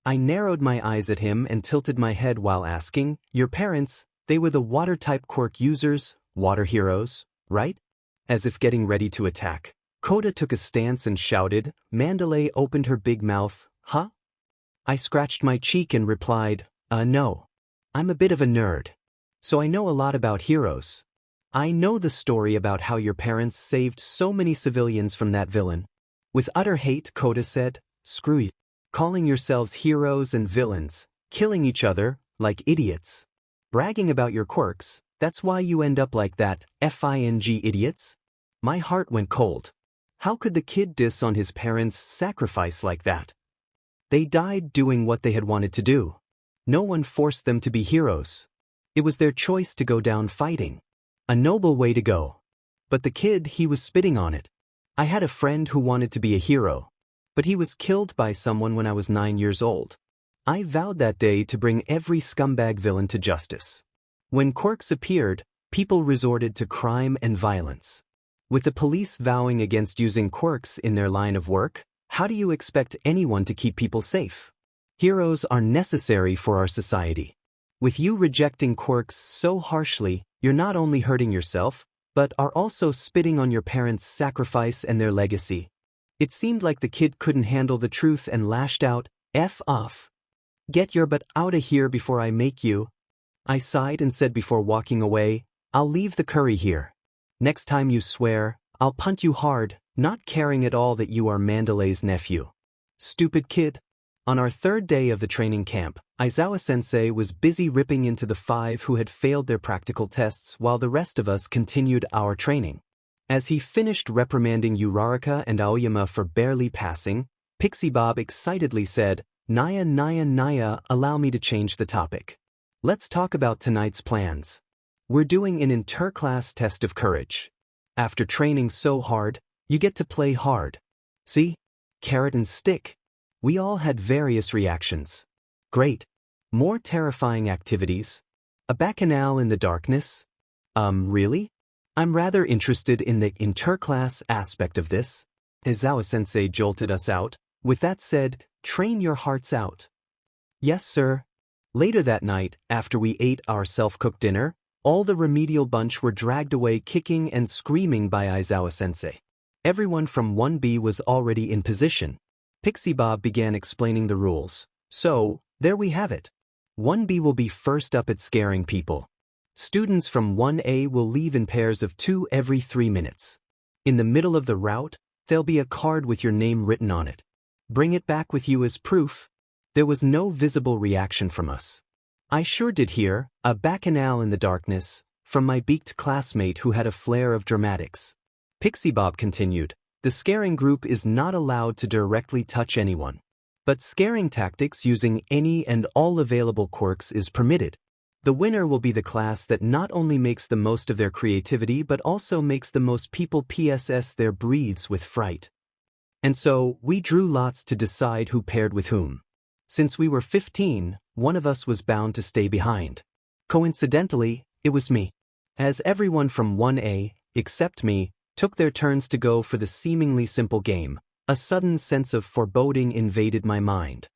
I narrowed my eyes at him and tilted my head while asking, Your parents, they were the water-type quirk users, water heroes, right? As if getting ready to attack, Koda took a stance and shouted. Mandalay opened her big mouth. Huh? I scratched my cheek and replied, no. I'm a bit of a nerd. So I know a lot about heroes. I know the story about how your parents saved so many civilians from that villain. With utter hate, Koda said, Screw you. Calling yourselves heroes and villains, killing each other, like idiots. Bragging about your quirks, that's why you end up like that, FING idiots? My heart went cold. How could the kid diss on his parents' sacrifice like that? They died doing what they had wanted to do. No one forced them to be heroes. It was their choice to go down fighting. A noble way to go. But the kid, he was spitting on it. I had a friend who wanted to be a hero, but he was killed by someone when I was 9 years old. I vowed that day to bring every scumbag villain to justice. When quirks appeared, people resorted to crime and violence. With the police vowing against using quirks in their line of work, how do you expect anyone to keep people safe? Heroes are necessary for our society. With you rejecting quirks so harshly, you're not only hurting yourself, but are also spitting on your parents' sacrifice and their legacy. It seemed like the kid couldn't handle the truth and lashed out, F off. Get your butt out of here before I make you. I sighed and said before walking away, I'll leave the curry here. Next time you swear, I'll punt you hard, not caring at all that you are Mandalay's nephew. Stupid kid. On our third day of the training camp, Aizawa-sensei was busy ripping into the 5 who had failed their practical tests while the rest of us continued our training. As he finished reprimanding Uraraka and Aoyama for barely passing, Pixie Bob excitedly said, Naya, allow me to change the topic. Let's talk about tonight's plans. We're doing an inter-class test of courage. After training so hard, you get to play hard. See? Carrot and stick. We all had various reactions. Great. More terrifying activities. A bacchanal in the darkness? Really? I'm rather interested in the inter-class aspect of this. Aizawa-sensei jolted us out. With that said, train your hearts out. Yes, sir. Later that night, after we ate our self-cooked dinner, all the remedial bunch were dragged away kicking and screaming by Aizawa-sensei. Everyone from 1B was already in position. Pixie Bob began explaining the rules. So, there we have it. 1B will be first up at scaring people. Students from 1A will leave in pairs of 2 every 3 minutes. In the middle of the route, there'll be a card with your name written on it. Bring it back with you as proof? There was no visible reaction from us. I sure did hear a bacchanal in the darkness from my beaked classmate who had a flair of dramatics. Pixie Bob continued, the scaring group is not allowed to directly touch anyone. But scaring tactics using any and all available quirks is permitted. The winner will be the class that not only makes the most of their creativity but also makes the most people PSS their breathes with fright. And so, we drew lots to decide who paired with whom. Since we were 15, one of us was bound to stay behind. Coincidentally, it was me. As everyone from 1A, except me, took their turns to go for the seemingly simple game, a sudden sense of foreboding invaded my mind.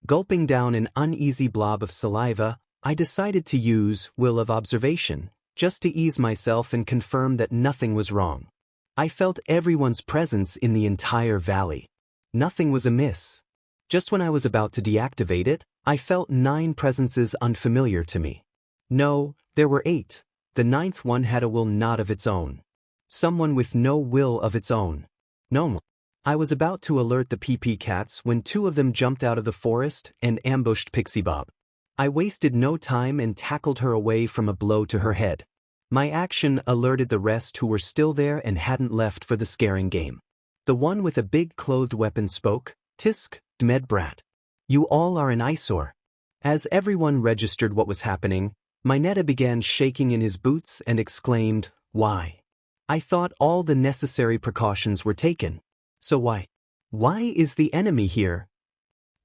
Gulping down an uneasy blob of saliva, I decided to use will of observation, just to ease myself and confirm that nothing was wrong. I felt everyone's presence in the entire valley. Nothing was amiss. Just when I was about to deactivate it, I felt 9 presences unfamiliar to me. No, there were 8. The 9th one had a will not of its own. Someone with no will of its own. No. I was about to alert the PP cats when 2 of them jumped out of the forest and ambushed Pixie Bob. I wasted no time and tackled her away from a blow to her head. My action alerted the rest who were still there and hadn't left for the scaring game. The one with a big clothed weapon spoke, Tisk, Dmed Brat. You all are an eyesore. As everyone registered what was happening, Mineta began shaking in his boots and exclaimed, why? I thought all the necessary precautions were taken. So why? Why is the enemy here?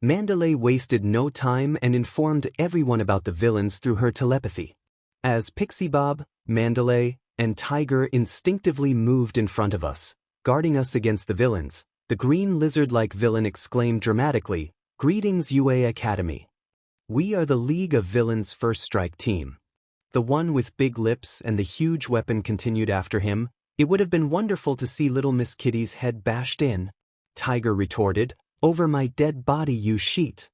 Mandalay wasted no time and informed everyone about the villains through her telepathy. As Pixie Bob, Mandalay, and Tiger instinctively moved in front of us, guarding us against the villains, the green lizard-like villain exclaimed dramatically, Greetings UA Academy. We are the League of Villains First Strike team. The one with big lips and the huge weapon continued after him. It would have been wonderful to see little Miss Kitty's head bashed in. Tiger retorted, Over my dead body you sheet.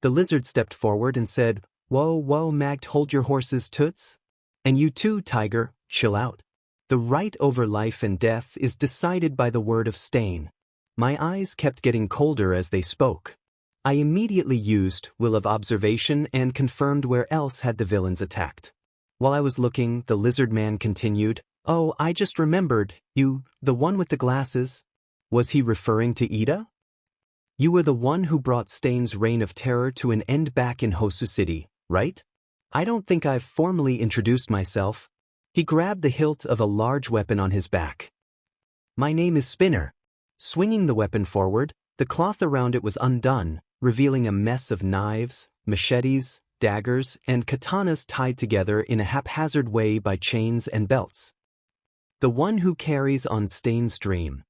The lizard stepped forward and said, Whoa Magged, hold your horses toots. And you too, Tiger, chill out. The right over life and death is decided by the word of Stain. My eyes kept getting colder as they spoke. I immediately used will of observation and confirmed where else had the villains attacked. While I was looking, the lizard man continued, Oh, I just remembered, you, the one with the glasses. Was he referring to Ida? You were the one who brought Stain's reign of terror to an end back in Hosu City, right? I don't think I've formally introduced myself. He grabbed the hilt of a large weapon on his back. My name is Spinner. Swinging the weapon forward, the cloth around it was undone, revealing a mess of knives, machetes, daggers, and katanas tied together in a haphazard way by chains and belts. The one who carries on Stain's dream.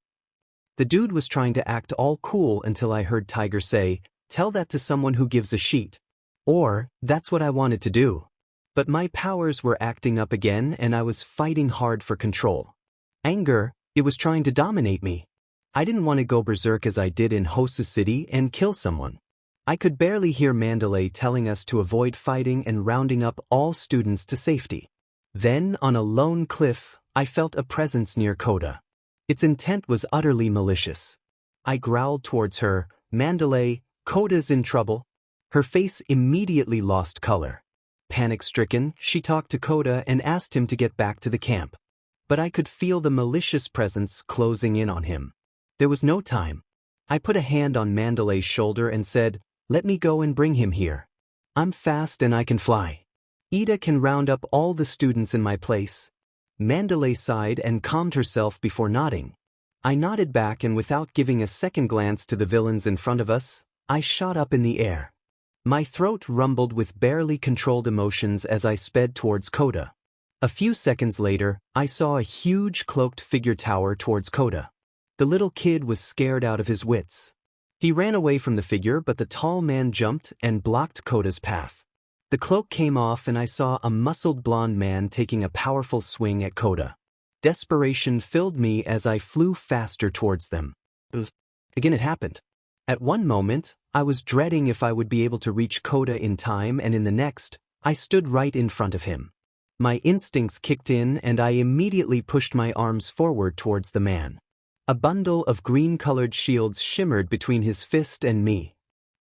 The dude was trying to act all cool until I heard Tiger say, Tell that to someone who gives a sheet. Or, that's what I wanted to do. But my powers were acting up again and I was fighting hard for control. Anger, it was trying to dominate me. I didn't want to go berserk as I did in Hosu City and kill someone. I could barely hear Mandalay telling us to avoid fighting and rounding up all students to safety. Then, on a lone cliff, I felt a presence near Koda. Its intent was utterly malicious. I growled towards her, Mandalay, Koda's in trouble. Her face immediately lost color. Panic-stricken, she talked to Koda and asked him to get back to the camp. But I could feel the malicious presence closing in on him. There was no time. I put a hand on Mandalay's shoulder and said, Let me go and bring him here. I'm fast and I can fly. Ida can round up all the students in my place. Mandalay sighed and calmed herself before nodding. I nodded back and without giving a second glance to the villains in front of us, I shot up in the air. My throat rumbled with barely controlled emotions as I sped towards Koda. A few seconds later, I saw a huge cloaked figure tower towards Koda. The little kid was scared out of his wits. He ran away from the figure, but the tall man jumped and blocked Koda's path. The cloak came off and I saw a muscled blonde man taking a powerful swing at Koda. Desperation filled me as I flew faster towards them. Again it happened. At one moment, I was dreading if I would be able to reach Koda in time, and in the next, I stood right in front of him. My instincts kicked in and I immediately pushed my arms forward towards the man. A bundle of green-colored shields shimmered between his fist and me.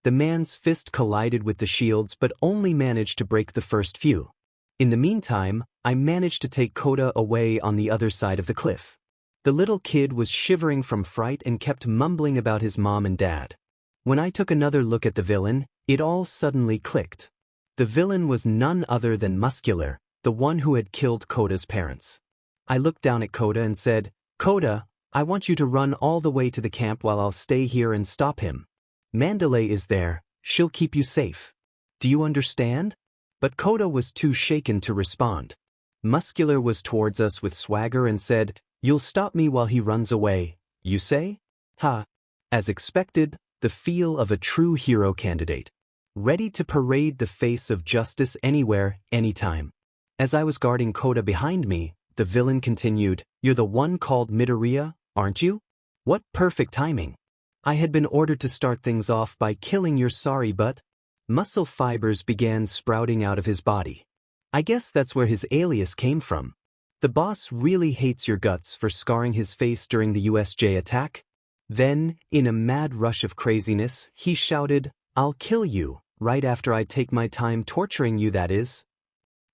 The man's fist collided with the shields but only managed to break the first few. In the meantime, I managed to take Kota away on the other side of the cliff. The little kid was shivering from fright and kept mumbling about his mom and dad. When I took another look at the villain, it all suddenly clicked. The villain was none other than Muscular, the one who had killed Kota's parents. I looked down at Kota and said, "Kota, I want you to run all the way to the camp while I'll stay here and stop him. Mandalay is there, she'll keep you safe. Do you understand?" But Kota was too shaken to respond. Muscular was towards us with swagger and said, "You'll stop me while he runs away, you say?" Ha! As expected, the feel of a true hero candidate. Ready to parade the face of justice anywhere, anytime. As I was guarding Kota behind me, the villain continued, "You're the one called Midoriya, aren't you? What perfect timing. I had been ordered to start things off by killing your sorry butt." Muscle fibers began sprouting out of his body. I guess that's where his alias came from. The boss really hates your guts for scarring his face during the USJ attack. Then, in a mad rush of craziness, he shouted, "I'll kill you, right after I take my time torturing you, that is.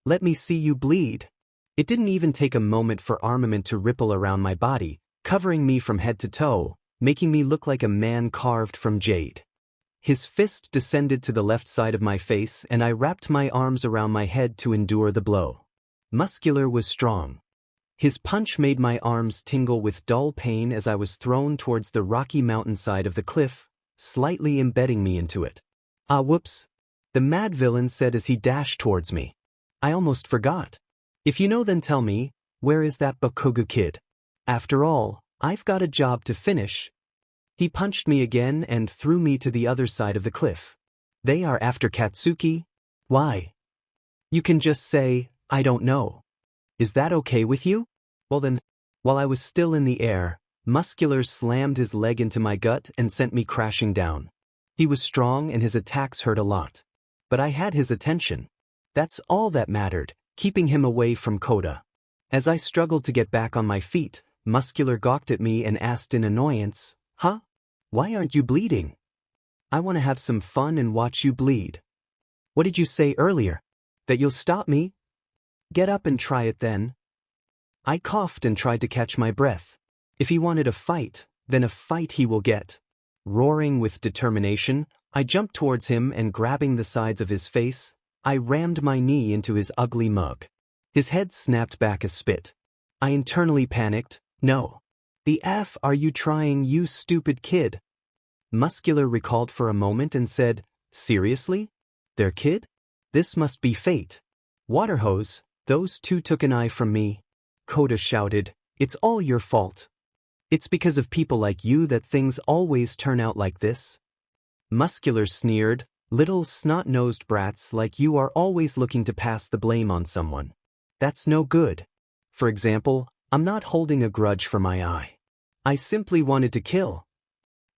Let me see you bleed." It didn't even take a moment for armament to ripple around my body, covering me from head to toe, making me look like a man carved from jade. His fist descended to the left side of my face and I wrapped my arms around my head to endure the blow. Muscular was strong. His punch made my arms tingle with dull pain as I was thrown towards the rocky mountainside of the cliff, slightly embedding me into it. "Ah, whoops," the mad villain said as he dashed towards me. "I almost forgot. If you know, then tell me, where is that Bakugou kid? After all, I've got a job to finish." He punched me again and threw me to the other side of the cliff. "They are after Katsuki? Why?" "You can just say, 'I don't know.' Is that okay with you?" "Well then." While I was still in the air, Muscular slammed his leg into my gut and sent me crashing down. He was strong and his attacks hurt a lot. But I had his attention. That's all that mattered, keeping him away from Kota. As I struggled to get back on my feet, Muscular gawked at me and asked in annoyance, "Huh? Why aren't you bleeding?" "I want to have some fun and watch you bleed." "What did you say earlier? That you'll stop me?" "Get up and try it then." I coughed and tried to catch my breath. If he wanted a fight, then a fight he will get. Roaring with determination, I jumped towards him and grabbing the sides of his face, I rammed my knee into his ugly mug. His head snapped back a spit. I internally panicked. "No. The F are you trying, you stupid kid?" Muscular recalled for a moment and said, "Seriously? Their kid? This must be fate. Waterhose, those two took an eye from me." Kota shouted, "It's all your fault. It's because of people like you that things always turn out like this." Muscular sneered, "Little snot-nosed brats like you are always looking to pass the blame on someone. That's no good. For example, I'm not holding a grudge for my eye. I simply wanted to kill.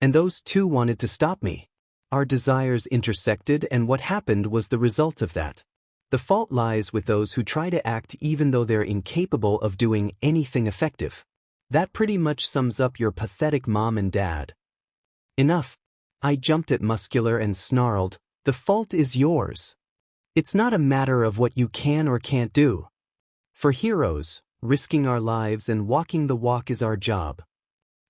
And those two wanted to stop me. Our desires intersected and what happened was the result of that. The fault lies with those who try to act even though they're incapable of doing anything effective. That pretty much sums up your pathetic mom and dad." "Enough." I jumped at Muscular and snarled, "The fault is yours. It's not a matter of what you can or can't do. For heroes, risking our lives and walking the walk is our job."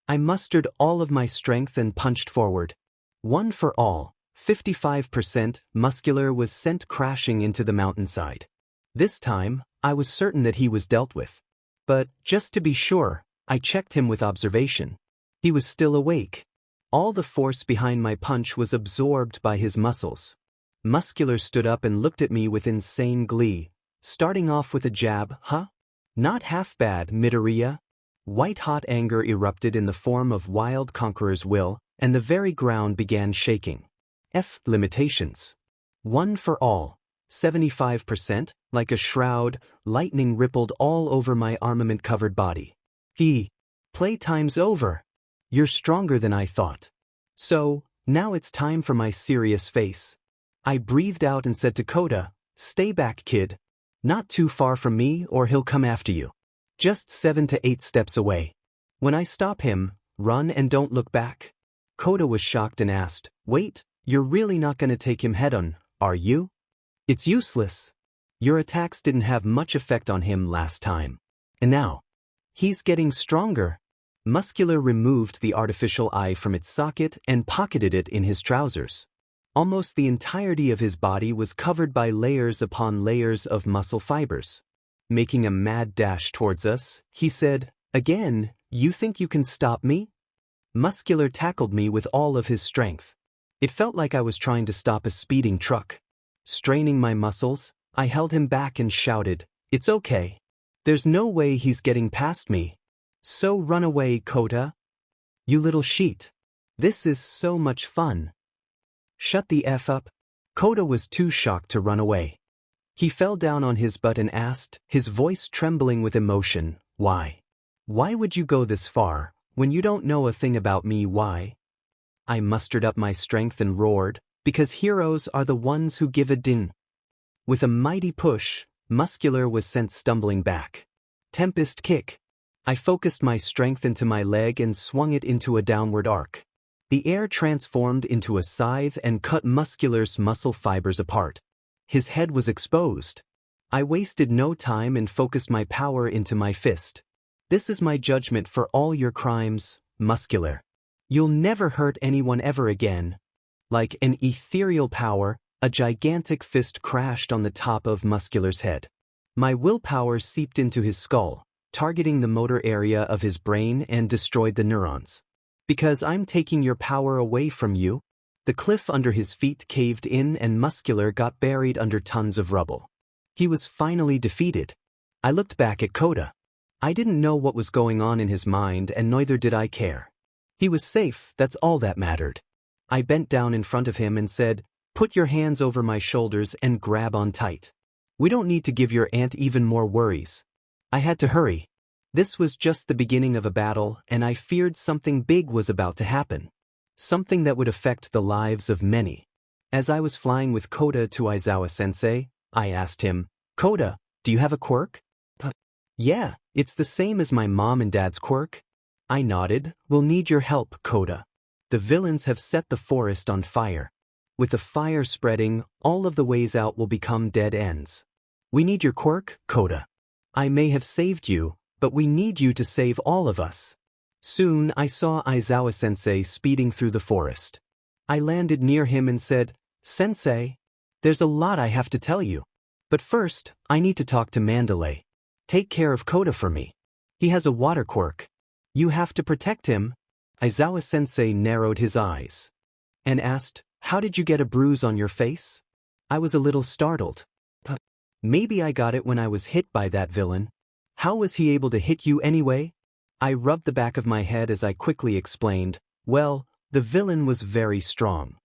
I mustered all of my strength and punched forward. One for all, 55%, Muscular was sent crashing into the mountainside. This time, I was certain that he was dealt with. But, just to be sure, I checked him with observation. He was still awake. All the force behind my punch was absorbed by his muscles. Muscular stood up and looked at me with insane glee, starting off with a jab, "Huh? Not half bad, Midoriya." White-hot anger erupted in the form of wild conqueror's will, and the very ground began shaking. Limitations. One for all, 75%, like a shroud, lightning rippled all over my armament-covered body. Playtime's over. You're stronger than I thought. So, now it's time for my serious face. I breathed out and said to Kota, "Stay back, kid. Not too far from me or he'll come after you. Just 7 to 8 steps away. When I stop him, Run and don't look back. Kota was shocked and asked, wait, you're really not gonna take him head-on, are you? It's useless. Your attacks didn't have much effect on him last time. And now, he's getting stronger. Muscular removed the artificial eye from its socket and pocketed it in his trousers. Almost the entirety of his body was covered by layers upon layers of muscle fibers. Making a mad dash towards us, he said, again, you think you can stop me? Muscular tackled me with all of his strength. It felt like I was trying to stop a speeding truck. Straining my muscles, I held him back and shouted, it's okay. There's no way he's getting past me. So run away, Kota. You little sheet. This is so much fun. Shut the F up. Kota was too shocked to run away. He fell down on his butt and asked, his voice trembling with emotion, why? Why would you go this far, when you don't know a thing about me? Why? I mustered up my strength and roared, because heroes are the ones who give a din. With a mighty push, Muscular was sent stumbling back. Tempest kick. I focused my strength into my leg and swung it into a downward arc. The air transformed into a scythe and cut Muscular's muscle fibers apart. His head was exposed. I wasted no time and focused my power into my fist. This is my judgment for all your crimes, Muscular. You'll never hurt anyone ever again. Like an ethereal power, a gigantic fist crashed on the top of Muscular's head. My willpower seeped into his skull, targeting the motor area of his brain and destroyed the neurons. Because I'm taking your power away from you. The cliff under his feet caved in and Muscular got buried under tons of rubble. He was finally defeated. I looked back at Kota. I didn't know what was going on in his mind and neither did I care. He was safe, that's all that mattered. I bent down in front of him and said, put your hands over my shoulders and grab on tight. We don't need to give your aunt even more worries. I had to hurry. This was just the beginning of a battle and I feared something big was about to happen. Something that would affect the lives of many. As I was flying with Kota to Aizawa-sensei, I asked him, Kota, do you have a quirk? Yeah, it's the same as my mom and dad's quirk. I nodded, we'll need your help, Kota. The villains have set the forest on fire. With the fire spreading, all of the ways out will become dead ends. We need your quirk, Kota. I may have saved you, but we need you to save all of us. Soon I saw Aizawa-sensei speeding through the forest. I landed near him and said, Sensei, there's a lot I have to tell you. But first, I need to talk to Mandalay. Take care of Kota for me. He has a water quirk. You have to protect him. Aizawa-sensei narrowed his eyes and asked, how did you get a bruise on your face? I was a little startled. Maybe I got it when I was hit by that villain. How was he able to hit you anyway? I rubbed the back of my head as I quickly explained, well, the villain was very strong.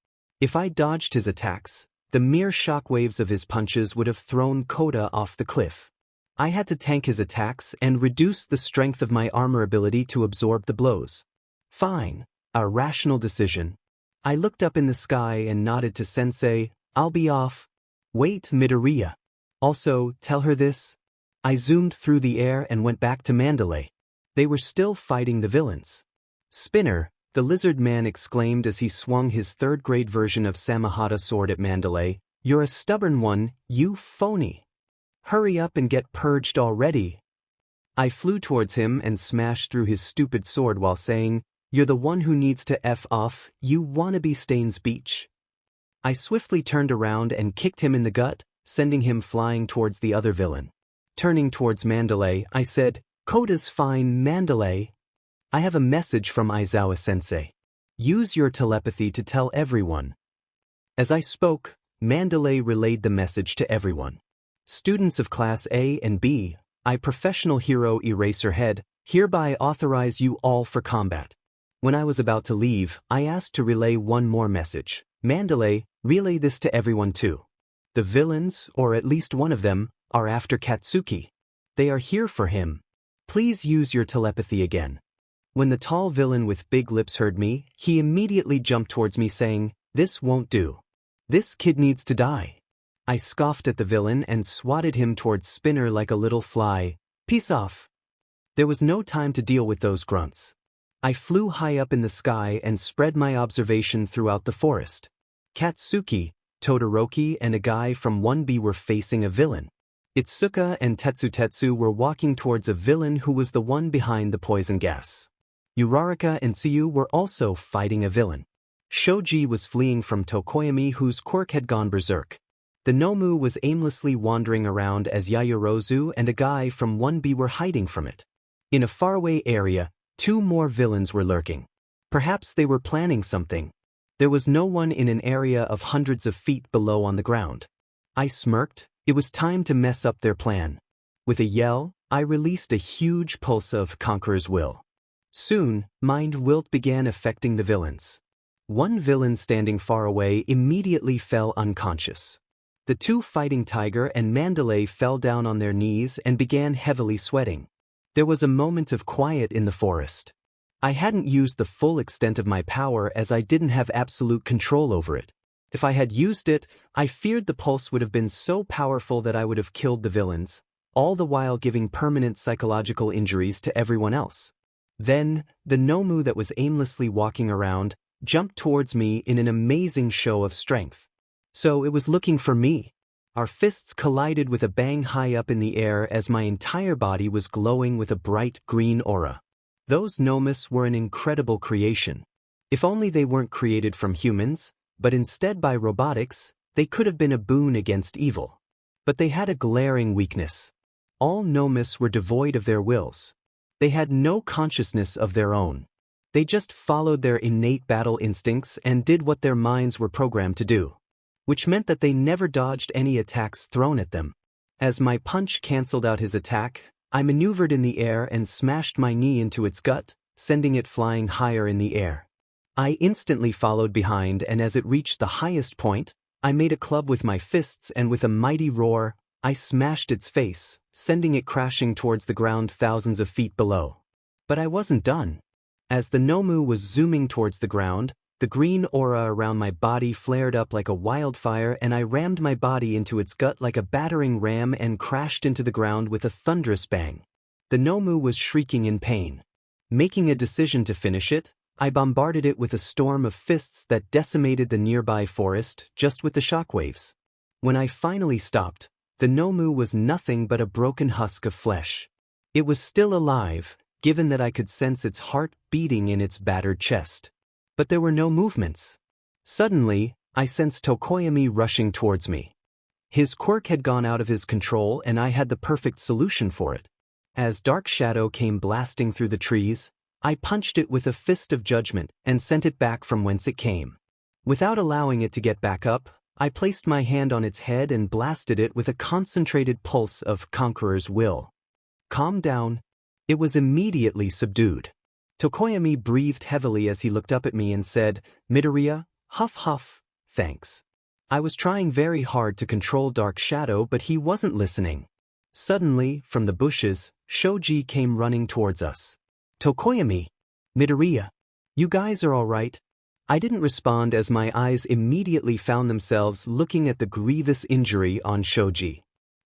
If I dodged his attacks, the mere shockwaves of his punches would have thrown Kota off the cliff. I had to tank his attacks and reduce the strength of my armor ability to absorb the blows. Fine, a rational decision. I looked up in the sky and nodded to Sensei, I'll be off. Wait, Midoriya. Also, tell her this. I zoomed through the air and went back to Mandalay. They were still fighting the villains. Spinner, the lizard man exclaimed as he swung his third-grade version of Samahata sword at Mandalay, you're a stubborn one, you phony. Hurry up and get purged already. I flew towards him and smashed through his stupid sword while saying, you're the one who needs to F off, you wannabe Stains Beach. I swiftly turned around and kicked him in the gut, sending him flying towards the other villain. Turning towards Mandalay, I said, Kota's fine, Mandalay. I have a message from Aizawa-sensei. Use your telepathy to tell everyone. As I spoke, Mandalay relayed the message to everyone. Students of Class A and B, I Professional Hero Eraserhead, hereby authorize you all for combat. When I was about to leave, I asked to relay one more message. Mandalay, relay this to everyone too. The villains, or at least one of them, are after Katsuki. They are here for him. Please use your telepathy again. When the tall villain with big lips heard me, he immediately jumped towards me saying, this won't do. This kid needs to die. I scoffed at the villain and swatted him towards Spinner like a little fly. Peace off. There was no time to deal with those grunts. I flew high up in the sky and spread my observation throughout the forest. Katsuki, Todoroki and a guy from 1B were facing a villain. Itsuka and Tetsu were walking towards a villain who was the one behind the poison gas. Uraraka and Tsuyu were also fighting a villain. Shoji was fleeing from Tokoyami whose quirk had gone berserk. The Nomu was aimlessly wandering around as Yayorozu and a guy from 1B were hiding from it. In a faraway area, 2 more villains were lurking. Perhaps they were planning something. There was no one in an area of hundreds of feet below on the ground. I smirked. It was time to mess up their plan. With a yell, I released a huge pulse of Conqueror's Will. Soon, Mind Wilt began affecting the villains. One villain standing far away immediately fell unconscious. The 2 fighting Tiger and Mandalay fell down on their knees and began heavily sweating. There was a moment of quiet in the forest. I hadn't used the full extent of my power as I didn't have absolute control over it. If I had used it, I feared the pulse would have been so powerful that I would have killed the villains, all the while giving permanent psychological injuries to everyone else. Then, the Nomu that was aimlessly walking around jumped towards me in an amazing show of strength. So it was looking for me. Our fists collided with a bang high up in the air as my entire body was glowing with a bright green aura. Those Nomus were an incredible creation. If only they weren't created from humans, but instead by robotics, they could have been a boon against evil. But they had a glaring weakness. All Nomus were devoid of their wills. They had no consciousness of their own. They just followed their innate battle instincts and did what their minds were programmed to do. Which meant that they never dodged any attacks thrown at them. As my punch canceled out his attack, I maneuvered in the air and smashed my knee into its gut, sending it flying higher in the air. I instantly followed behind, and as it reached the highest point, I made a club with my fists and with a mighty roar, I smashed its face, sending it crashing towards the ground thousands of feet below. But I wasn't done. As the Nomu was zooming towards the ground, the green aura around my body flared up like a wildfire and I rammed my body into its gut like a battering ram and crashed into the ground with a thunderous bang. The Nomu was shrieking in pain. Making a decision to finish it, I bombarded it with a storm of fists that decimated the nearby forest just with the shockwaves. When I finally stopped, the Nomu was nothing but a broken husk of flesh. It was still alive, given that I could sense its heart beating in its battered chest. But there were no movements. Suddenly, I sensed Tokoyami rushing towards me. His quirk had gone out of his control and I had the perfect solution for it. As dark shadow came blasting through the trees, I punched it with a fist of judgment and sent it back from whence it came. Without allowing it to get back up, I placed my hand on its head and blasted it with a concentrated pulse of Conqueror's Will. Calm down. It was immediately subdued. Tokoyami breathed heavily as he looked up at me and said, "Midoriya, huff huff, thanks." I was trying very hard to control Dark Shadow, but he wasn't listening. Suddenly, from the bushes, Shoji came running towards us. "Tokoyami, Midoriya, you guys are all right?" I didn't respond as my eyes immediately found themselves looking at the grievous injury on Shoji.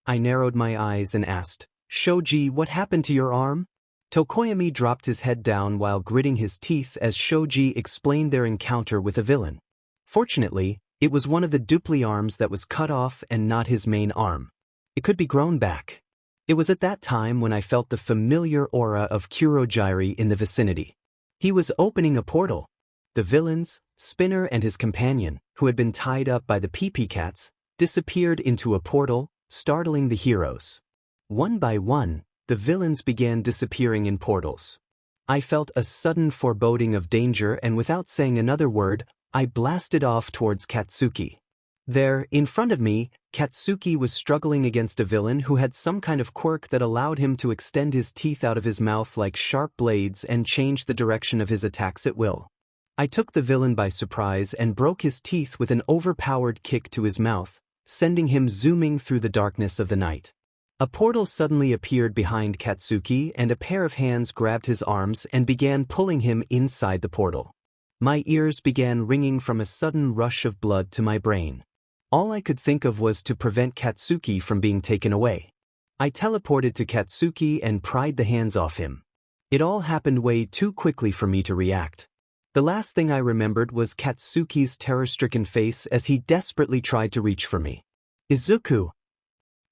I narrowed my eyes and asked, "Shoji, what happened to your arm?" Tokoyami dropped his head down while gritting his teeth as Shoji explained their encounter with a villain. Fortunately, it was one of the dupli arms that was cut off and not his main arm. It could be grown back. It was at that time when I felt the familiar aura of Kurogiri in the vicinity. He was opening a portal. The villains, Spinner and his companion, who had been tied up by the pee-pee cats, disappeared into a portal, startling the heroes. One by one, the villains began disappearing in portals. I felt a sudden foreboding of danger and without saying another word, I blasted off towards Katsuki. There, in front of me, Katsuki was struggling against a villain who had some kind of quirk that allowed him to extend his teeth out of his mouth like sharp blades and change the direction of his attacks at will. I took the villain by surprise and broke his teeth with an overpowered kick to his mouth, sending him zooming through the darkness of the night. A portal suddenly appeared behind Katsuki and a pair of hands grabbed his arms and began pulling him inside the portal. My ears began ringing from a sudden rush of blood to my brain. All I could think of was to prevent Katsuki from being taken away. I teleported to Katsuki and pried the hands off him. It all happened way too quickly for me to react. The last thing I remembered was Katsuki's terror-stricken face as he desperately tried to reach for me. Izuku!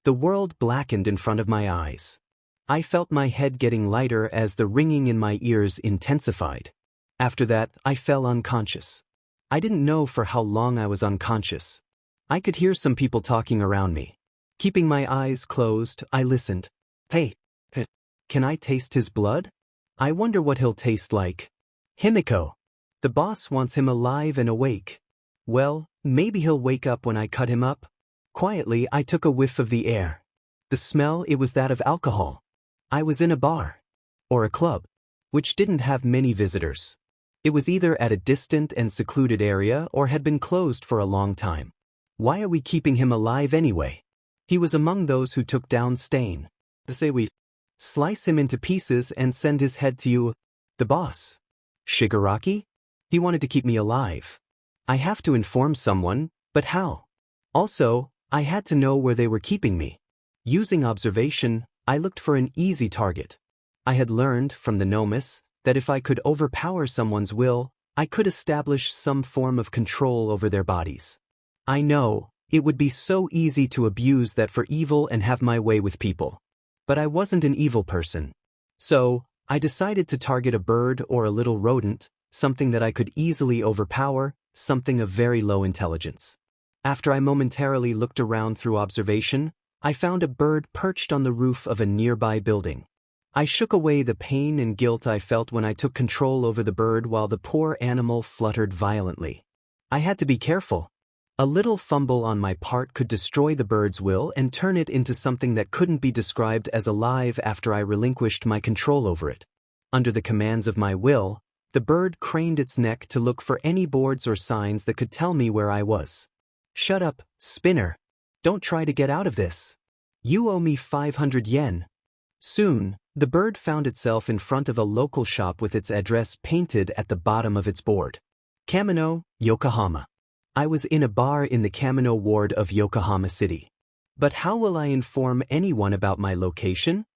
The world blackened in front of my eyes. I felt my head getting lighter as the ringing in my ears intensified. After that, I fell unconscious. I didn't know for how long I was unconscious. I could hear some people talking around me. Keeping my eyes closed, I listened. Hey, can I taste his blood? I wonder what he'll taste like. Himiko. The boss wants him alive and awake. Well, maybe he'll wake up when I cut him up. Quietly, I took a whiff of the air. The smell, it was that of alcohol. I was in a bar. Or a club. Which didn't have many visitors. It was either at a distant and secluded area or had been closed for a long time. Why are we keeping him alive anyway? He was among those who took down Stain. To say we slice him into pieces and send his head to you, the boss. Shigaraki? He wanted to keep me alive. I have to inform someone, but how? Also, I had to know where they were keeping me. Using observation, I looked for an easy target. I had learned from the Nomus that if I could overpower someone's will, I could establish some form of control over their bodies. I know, it would be so easy to abuse that for evil and have my way with people. But I wasn't an evil person. So, I decided to target a bird or a little rodent, something that I could easily overpower, something of very low intelligence. After I momentarily looked around through observation, I found a bird perched on the roof of a nearby building. I shook away the pain and guilt I felt when I took control over the bird while the poor animal fluttered violently. I had to be careful. A little fumble on my part could destroy the bird's will and turn it into something that couldn't be described as alive after I relinquished my control over it. Under the commands of my will, the bird craned its neck to look for any boards or signs that could tell me where I was. Shut up, spinner. Don't try to get out of this. You owe me 500 yen. Soon, the bird found itself in front of a local shop with its address painted at the bottom of its board. Kamino, Yokohama. I was in a bar in the Kamino ward of Yokohama City. But how will I inform anyone about my location?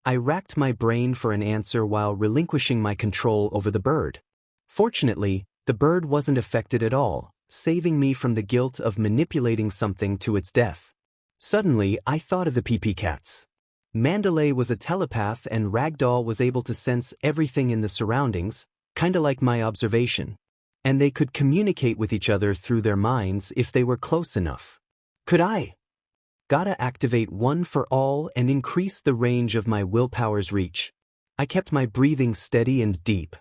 I racked my brain for an answer while relinquishing my control over the bird. Fortunately, the bird wasn't affected at all, saving me from the guilt of manipulating something to its death. Suddenly, I thought of the PP cats. Mandalay was a telepath and Ragdoll was able to sense everything in the surroundings, kinda like my observation. And they could communicate with each other through their minds if they were close enough. Could I? Gotta activate one for all and increase the range of my willpower's reach. I kept my breathing steady and deep.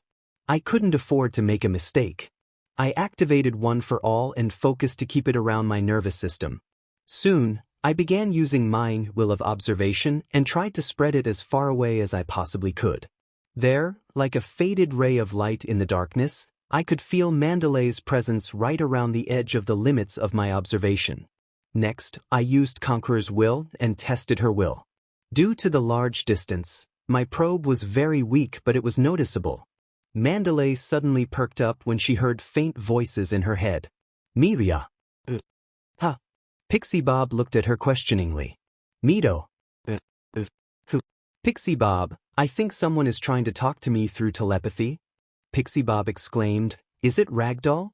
I couldn't afford to make a mistake. I activated one for all and focused to keep it around my nervous system. Soon, I began using my will of observation and tried to spread it as far away as I possibly could. There, like a faded ray of light in the darkness, I could feel Mandalay's presence right around the edge of the limits of my observation. Next, I used Conqueror's will and tested her will. Due to the large distance, my probe was very weak, but it was noticeable. Mandalay suddenly perked up when she heard faint voices in her head. Miria. Ha. Pixie Bob looked at her questioningly. Mido. Pixie Bob, I think someone is trying to talk to me through telepathy. Pixie Bob exclaimed, Is it Ragdoll?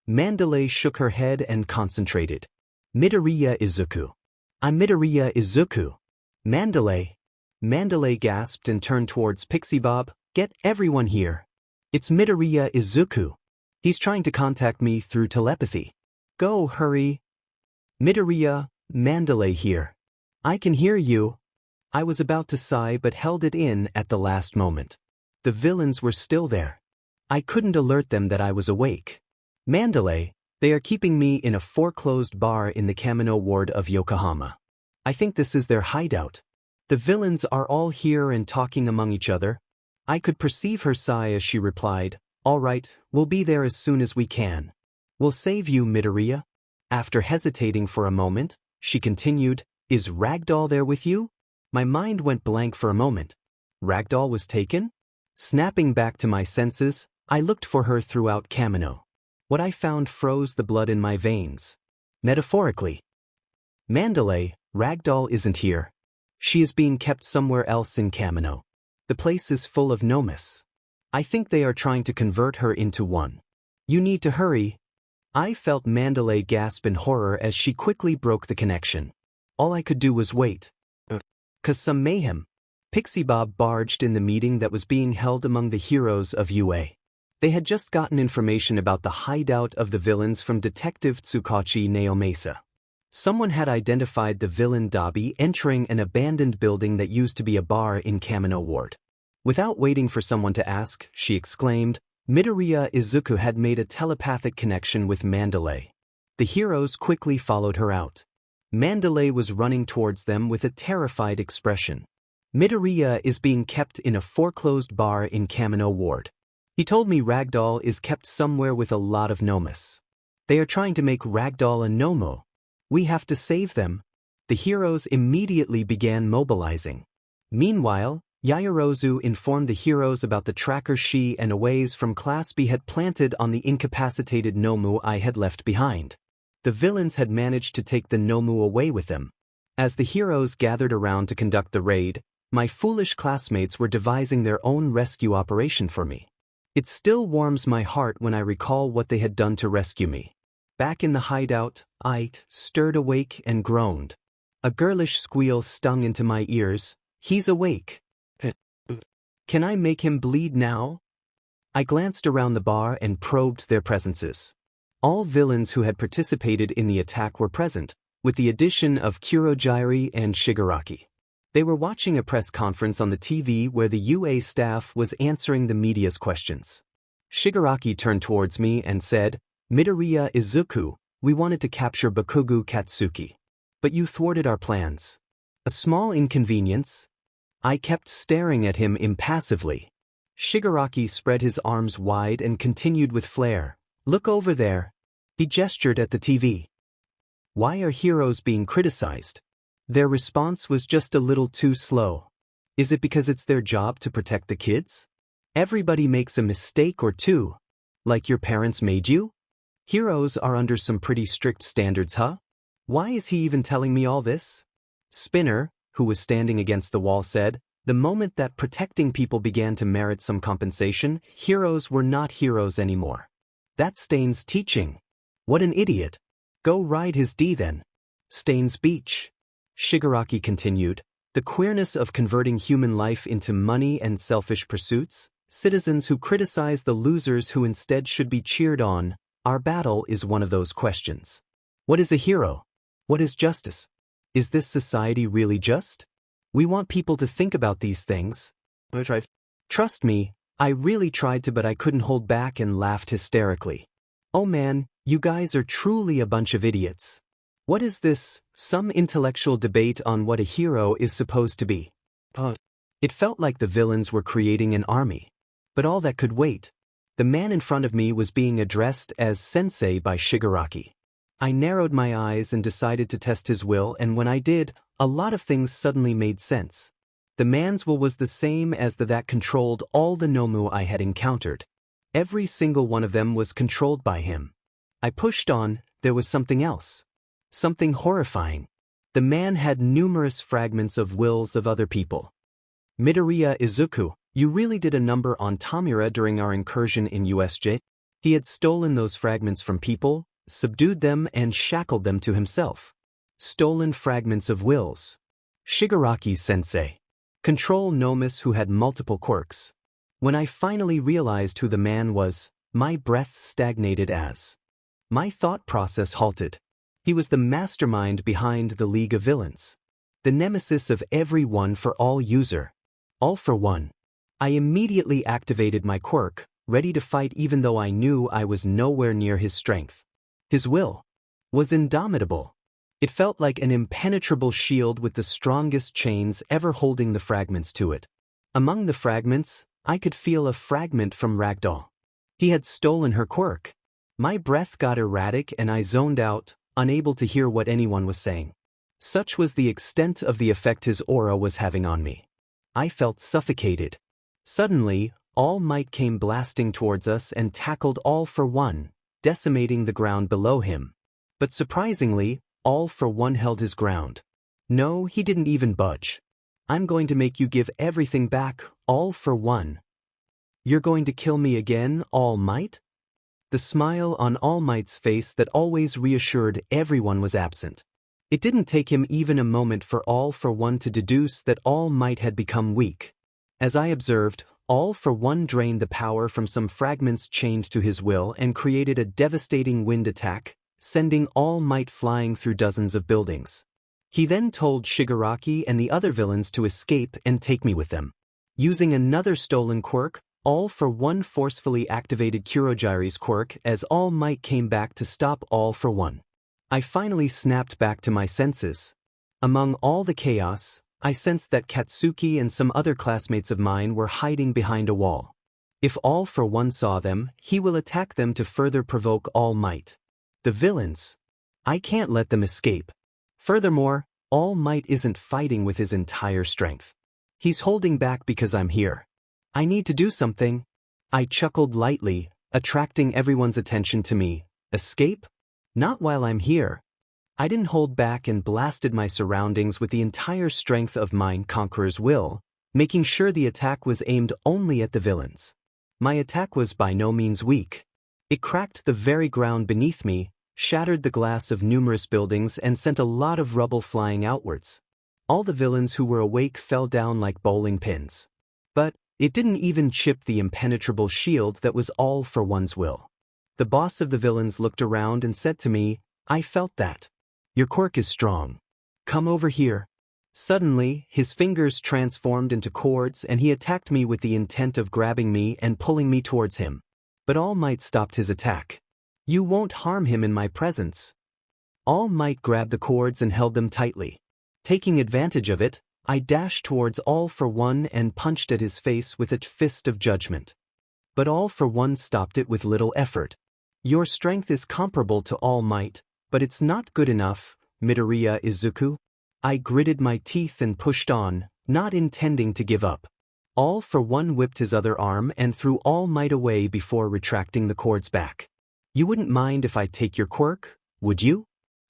Mandalay shook her head and concentrated. Midoriya Izuku. I'm Midoriya Izuku. Mandalay. Mandalay gasped and turned towards Pixie Bob. Get everyone here. It's Midoriya Izuku. He's trying to contact me through telepathy. Go, hurry. Midoriya, Mandalay here. I can hear you. I was about to sigh but held it in at the last moment. The villains were still there. I couldn't alert them that I was awake. Mandalay, they are keeping me in a foreclosed bar in the Kamino ward of Yokohama. I think this is their hideout. The villains are all here and talking among each other. I could perceive her sigh as she replied, All right, we'll be there as soon as we can. We'll save you, Midoriya. After hesitating for a moment, she continued, Is Ragdoll there with you? My mind went blank for a moment. Ragdoll was taken? Snapping back to my senses, I looked for her throughout Kamino. What I found froze the blood in my veins. Metaphorically. Mandalay, Ragdoll isn't here. She is being kept somewhere else in Kamino. The place is full of nomes. I think they are trying to convert her into one. You need to hurry. I felt Mandalay gasp in horror as she quickly broke the connection. All I could do was wait. 'Cause some mayhem. Pixie Bob barged in the meeting that was being held among the heroes of UA. They had just gotten information about the hideout of the villains from Detective Tsukachi Naomasa. Someone had identified the villain Dabi entering an abandoned building that used to be a bar in Kamino Ward. Without waiting for someone to ask, she exclaimed, Midoriya Izuku had made a telepathic connection with Mandalay. The heroes quickly followed her out. Mandalay was running towards them with a terrified expression. Midoriya is being kept in a foreclosed bar in Kamino Ward. He told me Ragdoll is kept somewhere with a lot of nomes. They are trying to make Ragdoll a Nomo. We have to save them. The heroes immediately began mobilizing. Meanwhile, Yaoyorozu informed the heroes about the tracker she and Aways from Class B had planted on the incapacitated Nomu I had left behind. The villains had managed to take the Nomu away with them. As the heroes gathered around to conduct the raid, my foolish classmates were devising their own rescue operation for me. It still warms my heart when I recall what they had done to rescue me. Back in the hideout, I stirred awake and groaned. A girlish squeal stung into my ears. He's awake. Can I make him bleed now? I glanced around the bar and probed their presences. All villains who had participated in the attack were present, with the addition of Kurojairi and Shigaraki. They were watching a press conference on the TV where the UA staff was answering the media's questions. Shigaraki turned towards me and said, Midoriya Izuku, we wanted to capture Bakugou Katsuki. But you thwarted our plans. A small inconvenience? I kept staring at him impassively. Shigaraki spread his arms wide and continued with flair. Look over there. He gestured at the TV. Why are heroes being criticized? Their response was just a little too slow. Is it because it's their job to protect the kids? Everybody makes a mistake or two. Like your parents made you? Heroes are under some pretty strict standards, huh? Why is he even telling me all this? Spinner, who was standing against the wall, said, the moment that protecting people began to merit some compensation, heroes were not heroes anymore. That's Stain's teaching. What an idiot. Go ride his D then. Stain's beach. Shigaraki continued, the queerness of converting human life into money and selfish pursuits, citizens who criticize the losers who instead should be cheered on, our battle is one of those questions. What is a hero? What is justice? Is this society really just? We want people to think about these things. I tried. Trust me, I really tried to, but I couldn't hold back and laughed hysterically. Oh man, you guys are truly a bunch of idiots. What is this, some intellectual debate on what a hero is supposed to be? It felt like the villains were creating an army. But all that could wait. The man in front of me was being addressed as Sensei by Shigaraki. I narrowed my eyes and decided to test his will, and when I did, a lot of things suddenly made sense. The man's will was the same as that controlled all the Nomu I had encountered. Every single one of them was controlled by him. I pushed on, there was something else. Something horrifying. The man had numerous fragments of wills of other people. Midoriya Izuku, you really did a number on Tamura during our incursion in USJ. He had stolen those fragments from people, subdued them and shackled them to himself. Stolen fragments of wills. Shigaraki sensei. Control nomes who had multiple quirks. When I finally realized who the man was, my breath stagnated as. My thought process halted. He was the mastermind behind the League of Villains. The nemesis of every One for All user. All for One. I immediately activated my quirk, ready to fight even though I knew I was nowhere near his strength. His will was indomitable. It felt like an impenetrable shield with the strongest chains ever holding the fragments to it. Among the fragments, I could feel a fragment from Ragdoll. He had stolen her quirk. My breath got erratic and I zoned out, unable to hear what anyone was saying. Such was the extent of the effect his aura was having on me. I felt suffocated. Suddenly, All Might came blasting towards us and tackled All for One, decimating the ground below him. But surprisingly, All for One held his ground. No, he didn't even budge. I'm going to make you give everything back, All for one. You're going to kill me again, All Might? The smile on All Might's face that always reassured everyone was absent. It didn't take him even a moment for All for One to deduce that All Might had become weak. As I observed, All for One drained the power from some fragments chained to his will and created a devastating wind attack, sending All Might flying through dozens of buildings. He then told Shigaraki and the other villains to escape and take me with them. Using another stolen quirk, All for One forcefully activated Kurogiri's quirk as All Might came back to stop All for One. I finally snapped back to my senses. Among all the chaos, I sensed that Katsuki and some other classmates of mine were hiding behind a wall. If All for One saw them, he will attack them to further provoke All Might. The villains. I can't let them escape. Furthermore, All Might isn't fighting with his entire strength. He's holding back because I'm here. I need to do something. I chuckled lightly, attracting everyone's attention to me. Escape? Not while I'm here. I didn't hold back and blasted my surroundings with the entire strength of mine Conqueror's will, making sure the attack was aimed only at the villains. My attack was by no means weak. It cracked the very ground beneath me, shattered the glass of numerous buildings and sent a lot of rubble flying outwards. All the villains who were awake fell down like bowling pins. But it didn't even chip the impenetrable shield that was All for One's will. The boss of the villains looked around and said to me, "I felt that. Your quirk is strong. Come over here." Suddenly, his fingers transformed into cords and he attacked me with the intent of grabbing me and pulling me towards him. But All Might stopped his attack. "You won't harm him in my presence." All Might grabbed the cords and held them tightly. Taking advantage of it, I dashed towards All for One and punched at his face with a fist of judgment. But All for One stopped it with little effort. "Your strength is comparable to All Might, but it's not good enough, Midoriya Izuku." I gritted my teeth and pushed on, not intending to give up. All for One whipped his other arm and threw All Might away before retracting the cords back. "You wouldn't mind if I take your quirk, would you?"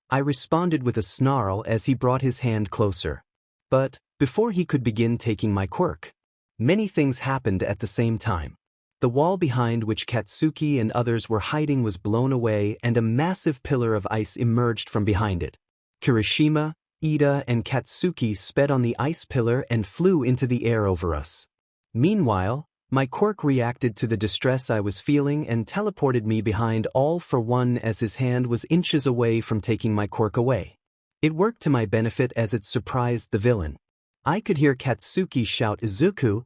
I responded with a snarl as he brought his hand closer. But before he could begin taking my quirk, many things happened at the same time. The wall behind which Katsuki and others were hiding was blown away and a massive pillar of ice emerged from behind it. Kirishima, Ida and Katsuki sped on the ice pillar and flew into the air over us. Meanwhile, my quirk reacted to the distress I was feeling and teleported me behind All for One as his hand was inches away from taking my quirk away. It worked to my benefit as it surprised the villain. I could hear Katsuki shout "Izuku!"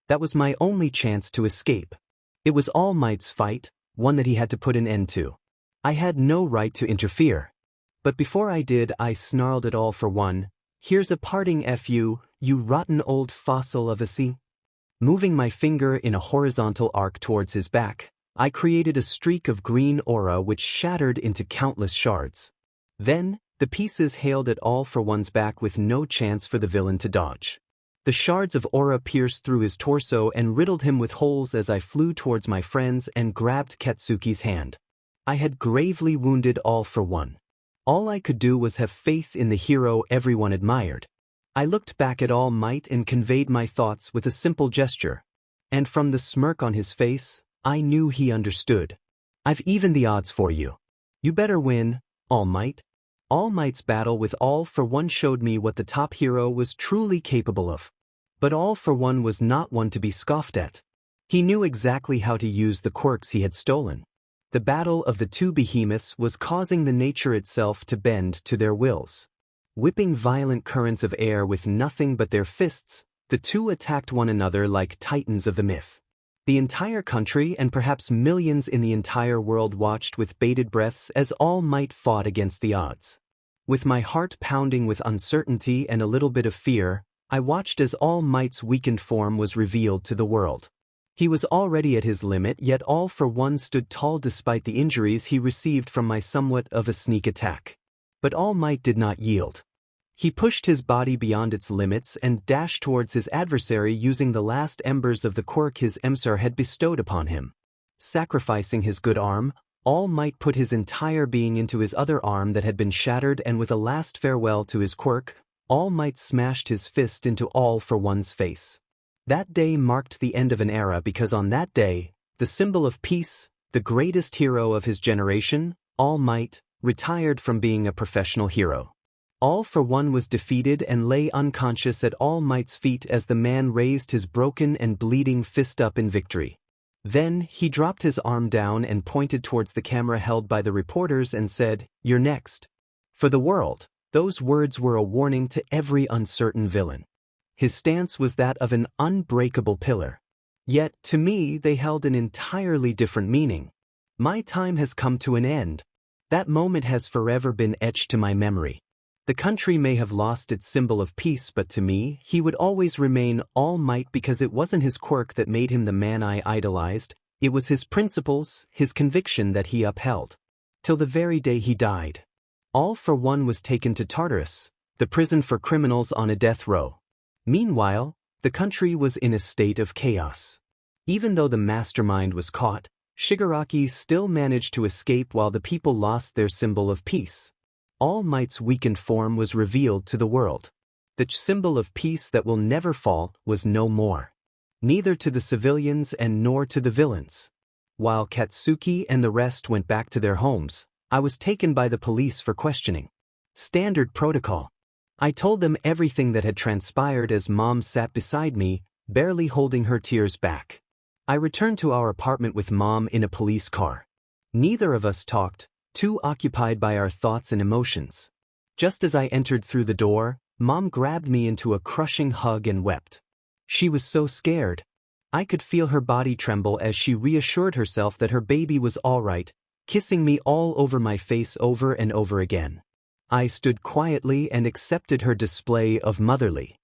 That was my only chance to escape. It was All Might's fight, one that he had to put an end to. I had no right to interfere. But before I did, I snarled at All for One, "Here's a parting F you rotten old fossil of a sea." Moving my finger in a horizontal arc towards his back, I created a streak of green aura which shattered into countless shards. Then, the pieces hailed at All for One's back with no chance for the villain to dodge. The shards of aura pierced through his torso and riddled him with holes as I flew towards my friends and grabbed Katsuki's hand. I had gravely wounded All for One. All I could do was have faith in the hero everyone admired. I looked back at All Might and conveyed my thoughts with a simple gesture. And from the smirk on his face, I knew he understood. "I've evened the odds for you. You better win, All Might." All Might's battle with All for One showed me what the top hero was truly capable of. But All for One was not one to be scoffed at. He knew exactly how to use the quirks he had stolen. The battle of the two behemoths was causing the nature itself to bend to their wills. Whipping violent currents of air with nothing but their fists, the two attacked one another like titans of the myth. The entire country and perhaps millions in the entire world watched with bated breaths as All Might fought against the odds. With my heart pounding with uncertainty and a little bit of fear, I watched as All Might's weakened form was revealed to the world. He was already at his limit, yet All for One stood tall despite the injuries he received from my somewhat of a sneak attack. But All Might did not yield. He pushed his body beyond its limits and dashed towards his adversary using the last embers of the quirk his emissary had bestowed upon him. Sacrificing his good arm, All Might put his entire being into his other arm that had been shattered, and with a last farewell to his quirk, All Might smashed his fist into All for One's face. That day marked the end of an era because on that day, the symbol of peace, the greatest hero of his generation, All Might, retired from being a professional hero. All for One was defeated and lay unconscious at All Might's feet as the man raised his broken and bleeding fist up in victory. Then, he dropped his arm down and pointed towards the camera held by the reporters and said, "You're next." For the world, those words were a warning to every uncertain villain. His stance was that of an unbreakable pillar. Yet, to me, they held an entirely different meaning. My time has come to an end. That moment has forever been etched to my memory. The country may have lost its symbol of peace, but to me, he would always remain All Might because it wasn't his quirk that made him the man I idolized, it was his principles, his conviction that he upheld. Till the very day he died. All for One was taken to Tartarus, the prison for criminals on a death row. Meanwhile, the country was in a state of chaos. Even though the mastermind was caught, Shigaraki still managed to escape while the people lost their symbol of peace. All Might's weakened form was revealed to the world. The symbol of peace that will never fall was no more. Neither to the civilians and nor to the villains. While Katsuki and the rest went back to their homes, I was taken by the police for questioning. Standard protocol. I told them everything that had transpired as Mom sat beside me, barely holding her tears back. I returned to our apartment with Mom in a police car. Neither of us talked, too occupied by our thoughts and emotions. Just as I entered through the door, Mom grabbed me into a crushing hug and wept. She was so scared. I could feel her body tremble as she reassured herself that her baby was all right, kissing me all over my face over and over again. I stood quietly and accepted her display of motherly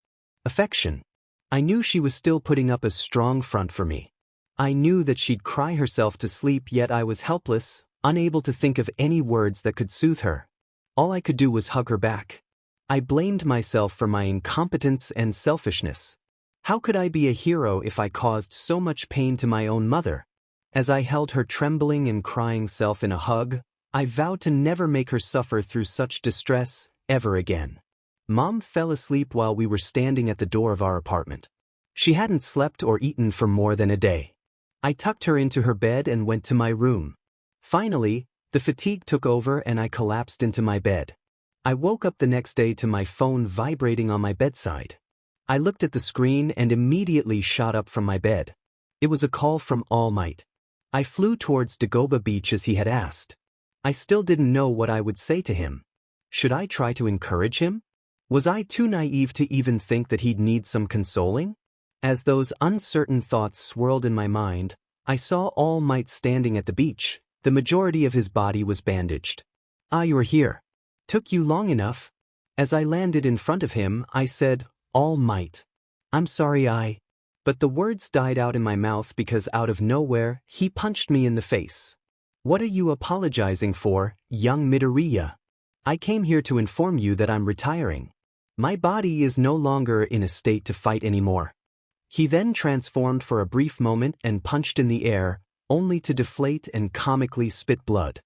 affection. I knew she was still putting up a strong front for me. I knew that she'd cry herself to sleep, yet I was helpless, unable to think of any words that could soothe her. All I could do was hug her back. I blamed myself for my incompetence and selfishness. How could I be a hero if I caused so much pain to my own mother? As I held her trembling and crying self in a hug, I vowed to never make her suffer through such distress ever again. Mom fell asleep while we were standing at the door of our apartment. She hadn't slept or eaten for more than a day. I tucked her into her bed and went to my room. Finally, the fatigue took over and I collapsed into my bed. I woke up the next day to my phone vibrating on my bedside. I looked at the screen and immediately shot up from my bed. It was a call from All Might. I flew towards Dagoba Beach as he had asked. I still didn't know what I would say to him. Should I try to encourage him? Was I too naive to even think that he'd need some consoling? As those uncertain thoughts swirled in my mind, I saw All Might standing at the beach. The majority of his body was bandaged. "Ah, you're here. Took you long enough." As I landed in front of him, I said, "All Might. I'm sorry But the words died out in my mouth because out of nowhere, he punched me in the face. "What are you apologizing for, young Midoriya? I came here to inform you that I'm retiring. My body is no longer in a state to fight anymore." He then transformed for a brief moment and punched in the air, only to deflate and comically spit blood.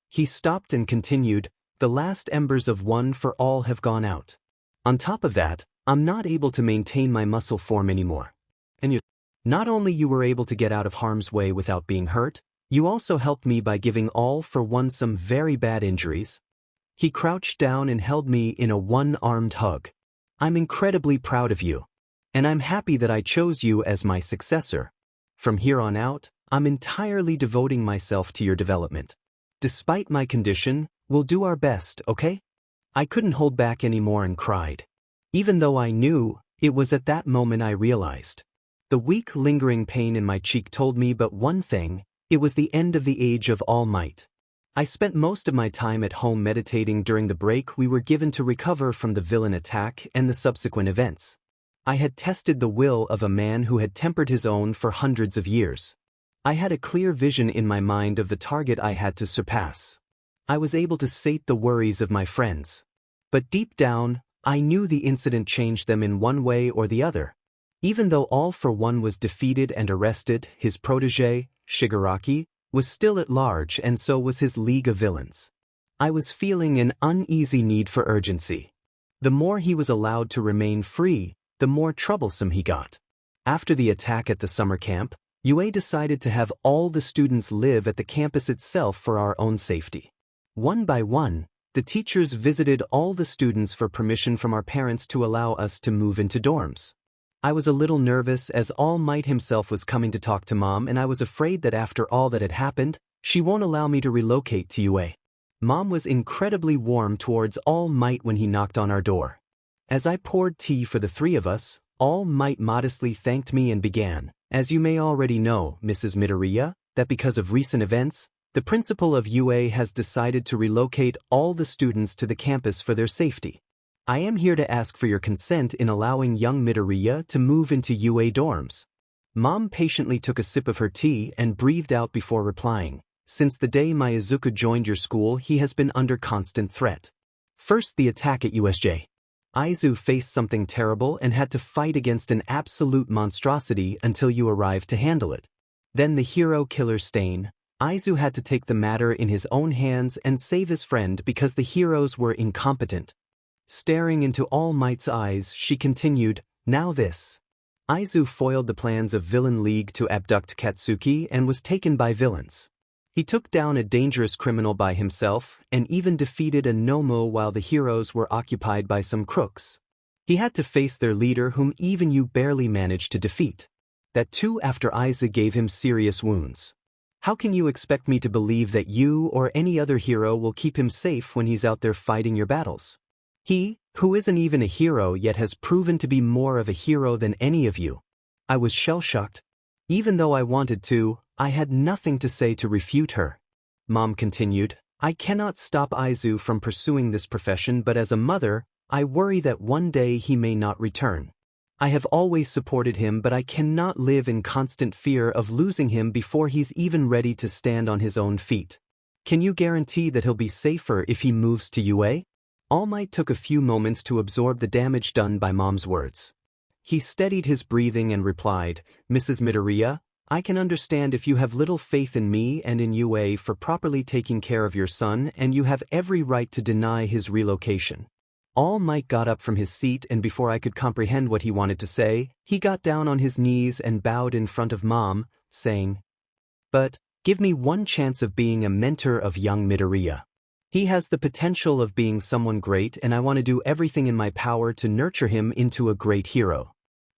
He stopped and continued, "The last embers of One for All have gone out. On top of that, I'm not able to maintain my muscle form anymore. And not only you were able to get out of harm's way without being hurt, you also helped me by giving All for One some very bad injuries." He crouched down and held me in a one-armed hug. "I'm incredibly proud of you. And I'm happy that I chose you as my successor. From here on out, I'm entirely devoting myself to your development. Despite my condition, we'll do our best, okay?" I couldn't hold back anymore and cried. Even though I knew, it was at that moment I realized. The weak lingering pain in my cheek told me but one thing: it was the end of the age of All Might. I spent most of my time at home meditating during the break we were given to recover from the villain attack and the subsequent events. I had tested the will of a man who had tempered his own for hundreds of years. I had a clear vision in my mind of the target I had to surpass. I was able to sate the worries of my friends. But deep down, I knew the incident changed them in one way or the other. Even though All for One was defeated and arrested, his protege, Shigaraki, was still at large, and so was his League of Villains. I was feeling an uneasy need for urgency. The more he was allowed to remain free, the more troublesome he got. After the attack at the summer camp, UA decided to have all the students live at the campus itself for our own safety. One by one, the teachers visited all the students for permission from our parents to allow us to move into dorms. I was a little nervous as All Might himself was coming to talk to Mom, and I was afraid that after all that had happened, she won't allow me to relocate to UA. Mom was incredibly warm towards All Might when he knocked on our door. As I poured tea for the three of us, All Might modestly thanked me and began, "As you may already know, Mrs. Midoriya, that because of recent events, the principal of UA has decided to relocate all the students to the campus for their safety. I am here to ask for your consent in allowing young Midoriya to move into UA dorms." Mom patiently took a sip of her tea and breathed out before replying, "Since the day my Izuku joined your school, he has been under constant threat. First, the attack at USJ. Izu faced something terrible and had to fight against an absolute monstrosity until you arrived to handle it. Then the hero killer stain. Izu had to take the matter in his own hands and save his friend because the heroes were incompetent." Staring into All Might's eyes, she continued, "Now this. Izu foiled the plans of Villain League to abduct Katsuki and was taken by villains. He took down a dangerous criminal by himself and even defeated a Nomo while the heroes were occupied by some crooks. He had to face their leader whom even you barely managed to defeat. That too after Izu gave him serious wounds. How can you expect me to believe that you or any other hero will keep him safe when he's out there fighting your battles? He, who isn't even a hero yet, has proven to be more of a hero than any of you." I was shell-shocked. Even though I wanted to, I had nothing to say to refute her. Mom continued, "I cannot stop Izu from pursuing this profession, but as a mother, I worry that one day he may not return. I have always supported him, but I cannot live in constant fear of losing him before he's even ready to stand on his own feet. Can you guarantee that he'll be safer if he moves to UA?" All Might took a few moments to absorb the damage done by Mom's words. He steadied his breathing and replied, "Mrs. Midoriya, I can understand if you have little faith in me and in UA for properly taking care of your son, and you have every right to deny his relocation." All Might got up from his seat, and before I could comprehend what he wanted to say, he got down on his knees and bowed in front of Mom, saying, "But, give me one chance of being a mentor of young Midoriya. He has the potential of being someone great, and I want to do everything in my power to nurture him into a great hero.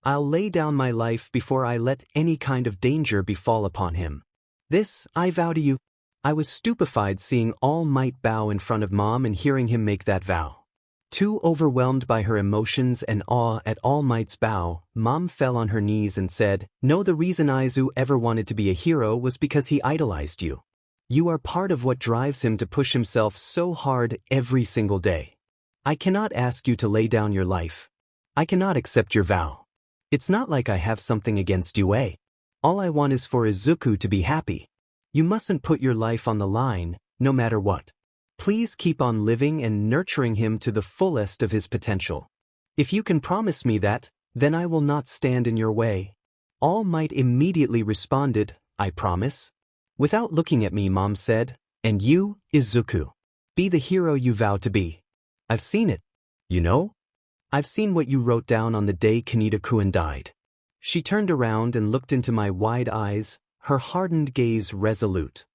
I'll lay down my life before I let any kind of danger befall upon him. This, I vow to you." I was stupefied seeing All Might bow in front of Mom and hearing him make that vow. Too overwhelmed by her emotions and awe at All Might's bow, Mom fell on her knees and said, "No, the reason Izu ever wanted to be a hero was because he idolized you. You are part of what drives him to push himself so hard every single day. I cannot ask you to lay down your life. I cannot accept your vow. It's not like I have something against UA. All I want is for Izuku to be happy. You mustn't put your life on the line, no matter what. Please keep on living and nurturing him to the fullest of his potential. If you can promise me that, then I will not stand in your way." All Might immediately responded, "I promise." Without looking at me, Mom said, "And you, Izuku, be the hero you vow to be. I've seen it. You know? I've seen what you wrote down on the day Kaneda-kun died." She turned around and looked into my wide eyes, her hardened gaze resolute.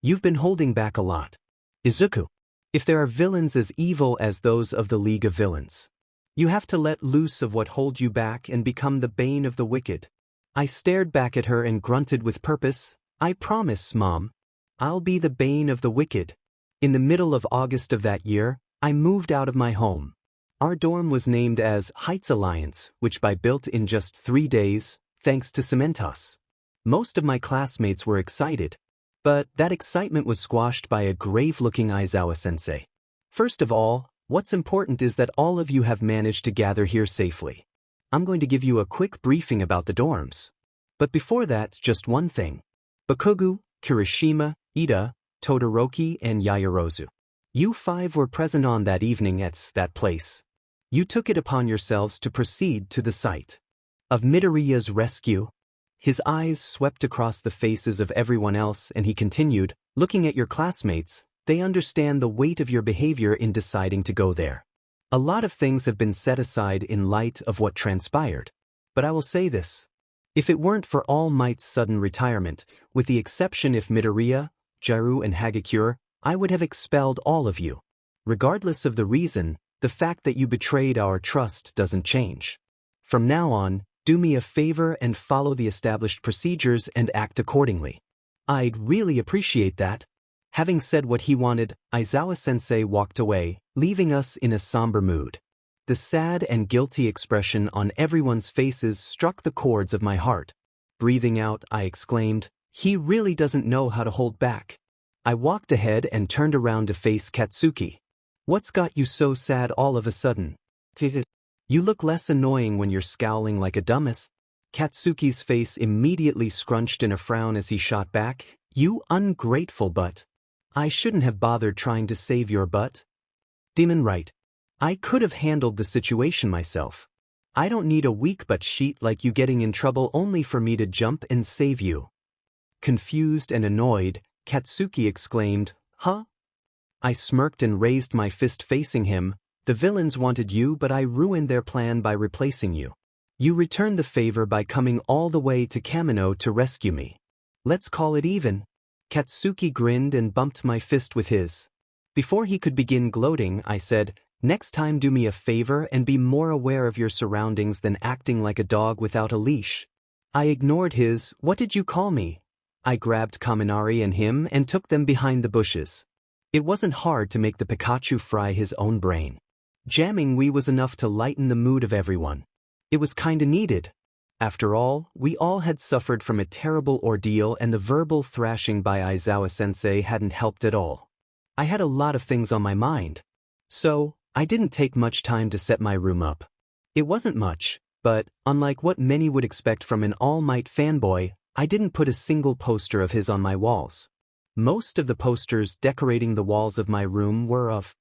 "You've been holding back a lot, Izuku. If there are villains as evil as those of the League of Villains, you have to let loose of what holds you back and become the bane of the wicked." I stared back at her and grunted with purpose, "I promise, Mom. I'll be the bane of the wicked." In the middle of August of that year, I moved out of my home. Our dorm was named as Heights Alliance, which I built in just 3 days, thanks to Cementos. Most of my classmates were excited, but that excitement was squashed by a grave-looking Aizawa-sensei. "First of all, what's important is that all of you have managed to gather here safely. I'm going to give you a quick briefing about the dorms. But before that, just one thing. Bakugou, Kirishima, Ida, Todoroki, and Yaoyorozu. You 5 were present on that evening at that place. You took it upon yourselves to proceed to the site of Midoriya's rescue." His eyes swept across the faces of everyone else and he continued, "Looking at your classmates, they understand the weight of your behavior in deciding to go there. A lot of things have been set aside in light of what transpired. But I will say this. If it weren't for All Might's sudden retirement, with the exception if Midoriya, Jiru and Hagakure, I would have expelled all of you. Regardless of the reason, the fact that you betrayed our trust doesn't change. From now on, do me a favor and follow the established procedures and act accordingly. I'd really appreciate that. Having said what he wanted, Aizawa-sensei walked away, leaving us in a somber mood. The sad and guilty expression on everyone's faces struck the chords of my heart. Breathing out, I exclaimed, "He really doesn't know how to hold back." I walked ahead and turned around to face Katsuki. "What's got you so sad all of a sudden? You look less annoying when you're scowling like a dumbass." Katsuki's face immediately scrunched in a frown as he shot back, "You ungrateful butt. I shouldn't have bothered trying to save your butt." Demon right. I could have handled the situation myself. I don't need a weak butt sheet like you getting in trouble only for me to jump and save you. Confused and annoyed, Katsuki exclaimed, "Huh?" I smirked and raised my fist facing him. "The villains wanted you, but I ruined their plan by replacing you. You returned the favor by coming all the way to Kamino to rescue me. Let's call it even." Katsuki grinned and bumped my fist with his. Before he could begin gloating, I said, "Next time do me a favor and be more aware of your surroundings than acting like a dog without a leash." I ignored his, "What did you call me?" I grabbed Kaminari and him and took them behind the bushes. It wasn't hard to make the Pikachu fry his own brain. Jamming we was enough to lighten the mood of everyone. It was kinda needed. After all, we all had suffered from a terrible ordeal and the verbal thrashing by Aizawa-sensei hadn't helped at all. I had a lot of things on my mind. So, I didn't take much time to set my room up. It wasn't much, but, unlike what many would expect from an All Might fanboy, I didn't put a single poster of his on my walls. Most of the posters decorating the walls of my room were of,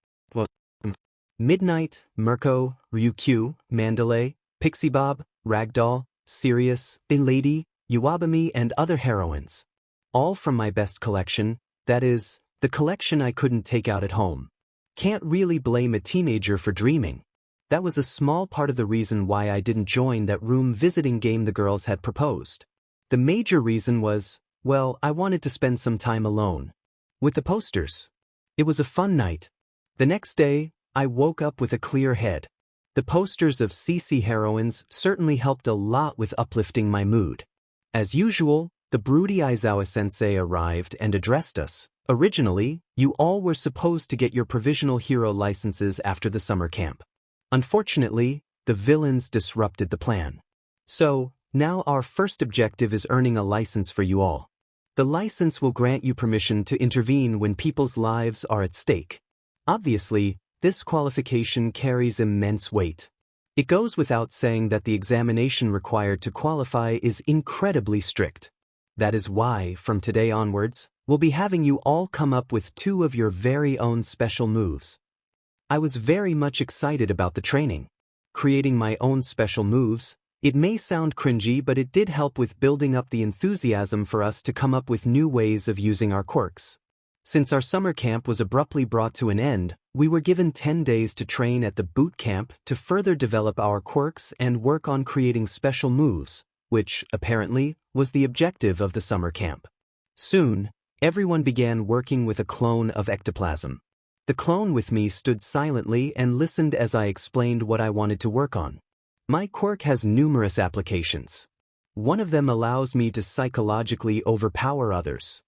Midnight, Mirko, Ryukyu, Mandalay, Pixie Bob, Ragdoll, Sirius, A Lady, Iwabami and other heroines. All from my best collection, that is, the collection I couldn't take out at home. Can't really blame a teenager for dreaming. That was a small part of the reason why I didn't join that room visiting game the girls had proposed. The major reason was, well, I wanted to spend some time alone. With the posters. It was a fun night. The next day, I woke up with a clear head. The posters of CC heroines certainly helped a lot with uplifting my mood. As usual, the broody Aizawa-sensei arrived and addressed us. "Originally, you all were supposed to get your provisional hero licenses after the summer camp. Unfortunately, the villains disrupted the plan. So, now our first objective is earning a license for you all. The license will grant you permission to intervene when people's lives are at stake. Obviously, this qualification carries immense weight. It goes without saying that the examination required to qualify is incredibly strict. That is why, from today onwards, we'll be having you all come up with 2 of your very own special moves." I was very much excited about the training. Creating my own special moves, it may sound cringy, but it did help with building up the enthusiasm for us to come up with new ways of using our quirks. Since our summer camp was abruptly brought to an end, we were given 10 days to train at the boot camp to further develop our quirks and work on creating special moves, which, apparently, was the objective of the summer camp. Soon, everyone began working with a clone of ectoplasm. The clone with me stood silently and listened as I explained what I wanted to work on. My quirk has numerous applications. One of them allows me to psychologically overpower others.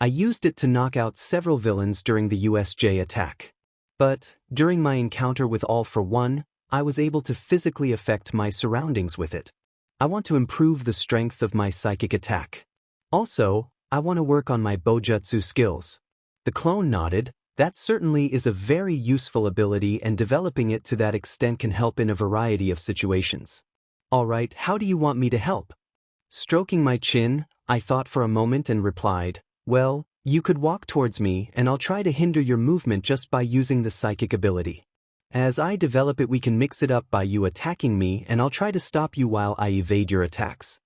I used it to knock out several villains during the USJ attack. But, during my encounter with All for One, I was able to physically affect my surroundings with it. I want to improve the strength of my psychic attack. Also, I want to work on my Bojutsu skills. The clone nodded. That certainly is a very useful ability, and developing it to that extent can help in a variety of situations. Alright, how do you want me to help? Stroking my chin, I thought for a moment and replied, "Well, you could walk towards me and I'll try to hinder your movement just by using the psychic ability. As I develop it, we can mix it up by you attacking me and I'll try to stop you while I evade your attacks."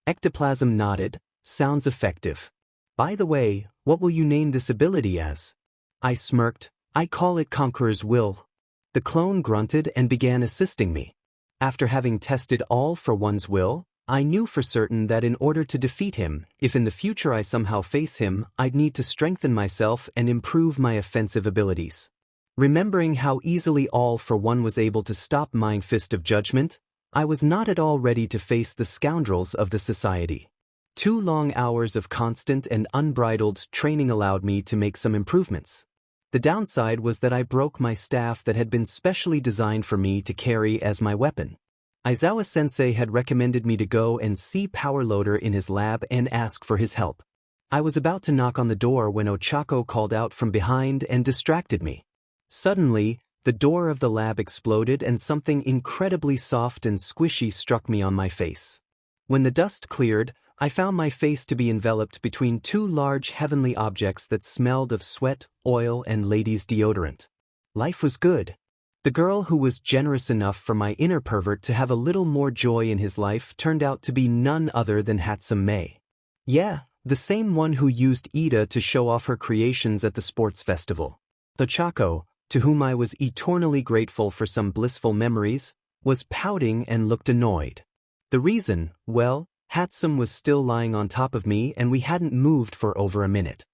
Ectoplasm nodded. Sounds effective. By the way, what will you name this ability as? I smirked. I call it Conqueror's Will. The clone grunted and began assisting me. After having tested All for One's will, I knew for certain that in order to defeat him, if in the future I somehow face him, I'd need to strengthen myself and improve my offensive abilities. Remembering how easily All for One was able to stop my fist of judgment, I was not at all ready to face the scoundrels of the society. 2 long hours of constant and unbridled training allowed me to make some improvements. The downside was that I broke my staff that had been specially designed for me to carry as my weapon. Aizawa-sensei had recommended me to go and see Power Loader in his lab and ask for his help. I was about to knock on the door when Ochako called out from behind and distracted me. Suddenly, the door of the lab exploded and something incredibly soft and squishy struck me on my face. When the dust cleared, I found my face to be enveloped between 2 large heavenly objects that smelled of sweat, oil, and ladies' deodorant. Life was good. The girl who was generous enough for my inner pervert to have a little more joy in his life turned out to be none other than Hatsum Mei. Yeah, the same one who used Ida to show off her creations at the sports festival. Ochako, to whom I was eternally grateful for some blissful memories, was pouting and looked annoyed. The reason, well, Hatsum was still lying on top of me and we hadn't moved for over a minute.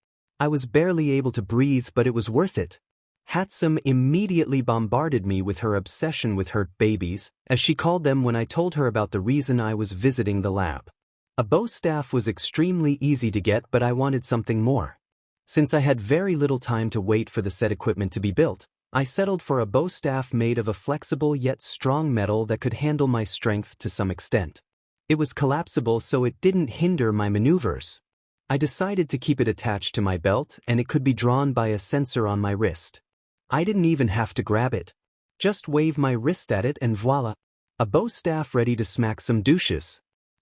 I was barely able to breathe, but it was worth it. Hatsum immediately bombarded me with her obsession with her babies, as she called them when I told her about the reason I was visiting the lab. A bow staff was extremely easy to get, but I wanted something more. Since I had very little time to wait for the set equipment to be built, I settled for a bow staff made of a flexible yet strong metal that could handle my strength to some extent. It was collapsible so it didn't hinder my maneuvers. I decided to keep it attached to my belt and it could be drawn by a sensor on my wrist. I didn't even have to grab it. Just wave my wrist at it and voila! A bow staff ready to smack some douches.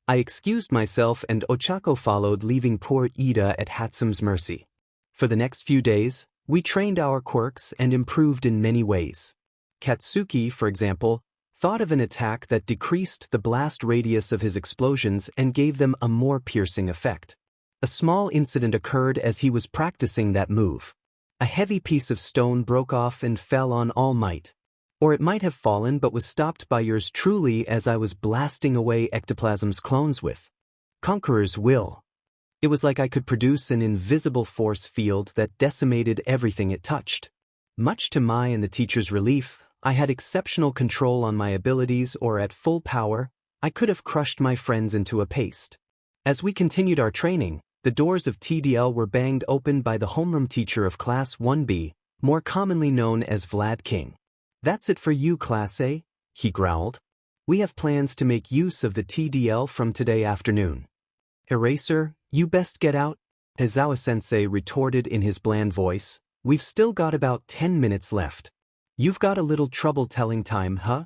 I excused myself and Ochako followed, leaving poor Ida at Hatsum's mercy. For the next few days, we trained our quirks and improved in many ways. Katsuki, for example, thought of an attack that decreased the blast radius of his explosions and gave them a more piercing effect. A small incident occurred as he was practicing that move. A heavy piece of stone broke off and fell on All Might. Or it might have fallen but was stopped by yours truly as I was blasting away Ectoplasm's clones with Conqueror's Will. It was like I could produce an invisible force field that decimated everything it touched. Much to my and the teacher's relief, I had exceptional control on my abilities, or at full power, I could have crushed my friends into a paste. As we continued our training, the doors of TDL were banged open by the homeroom teacher of Class 1B, more commonly known as Vlad King. "That's it for you, Class A," he growled. "We have plans to make use of the TDL from today afternoon." "Eraser, you best get out," Aizawa-sensei retorted in his bland voice. "We've still got about 10 minutes left. You've got a little trouble telling time, huh?"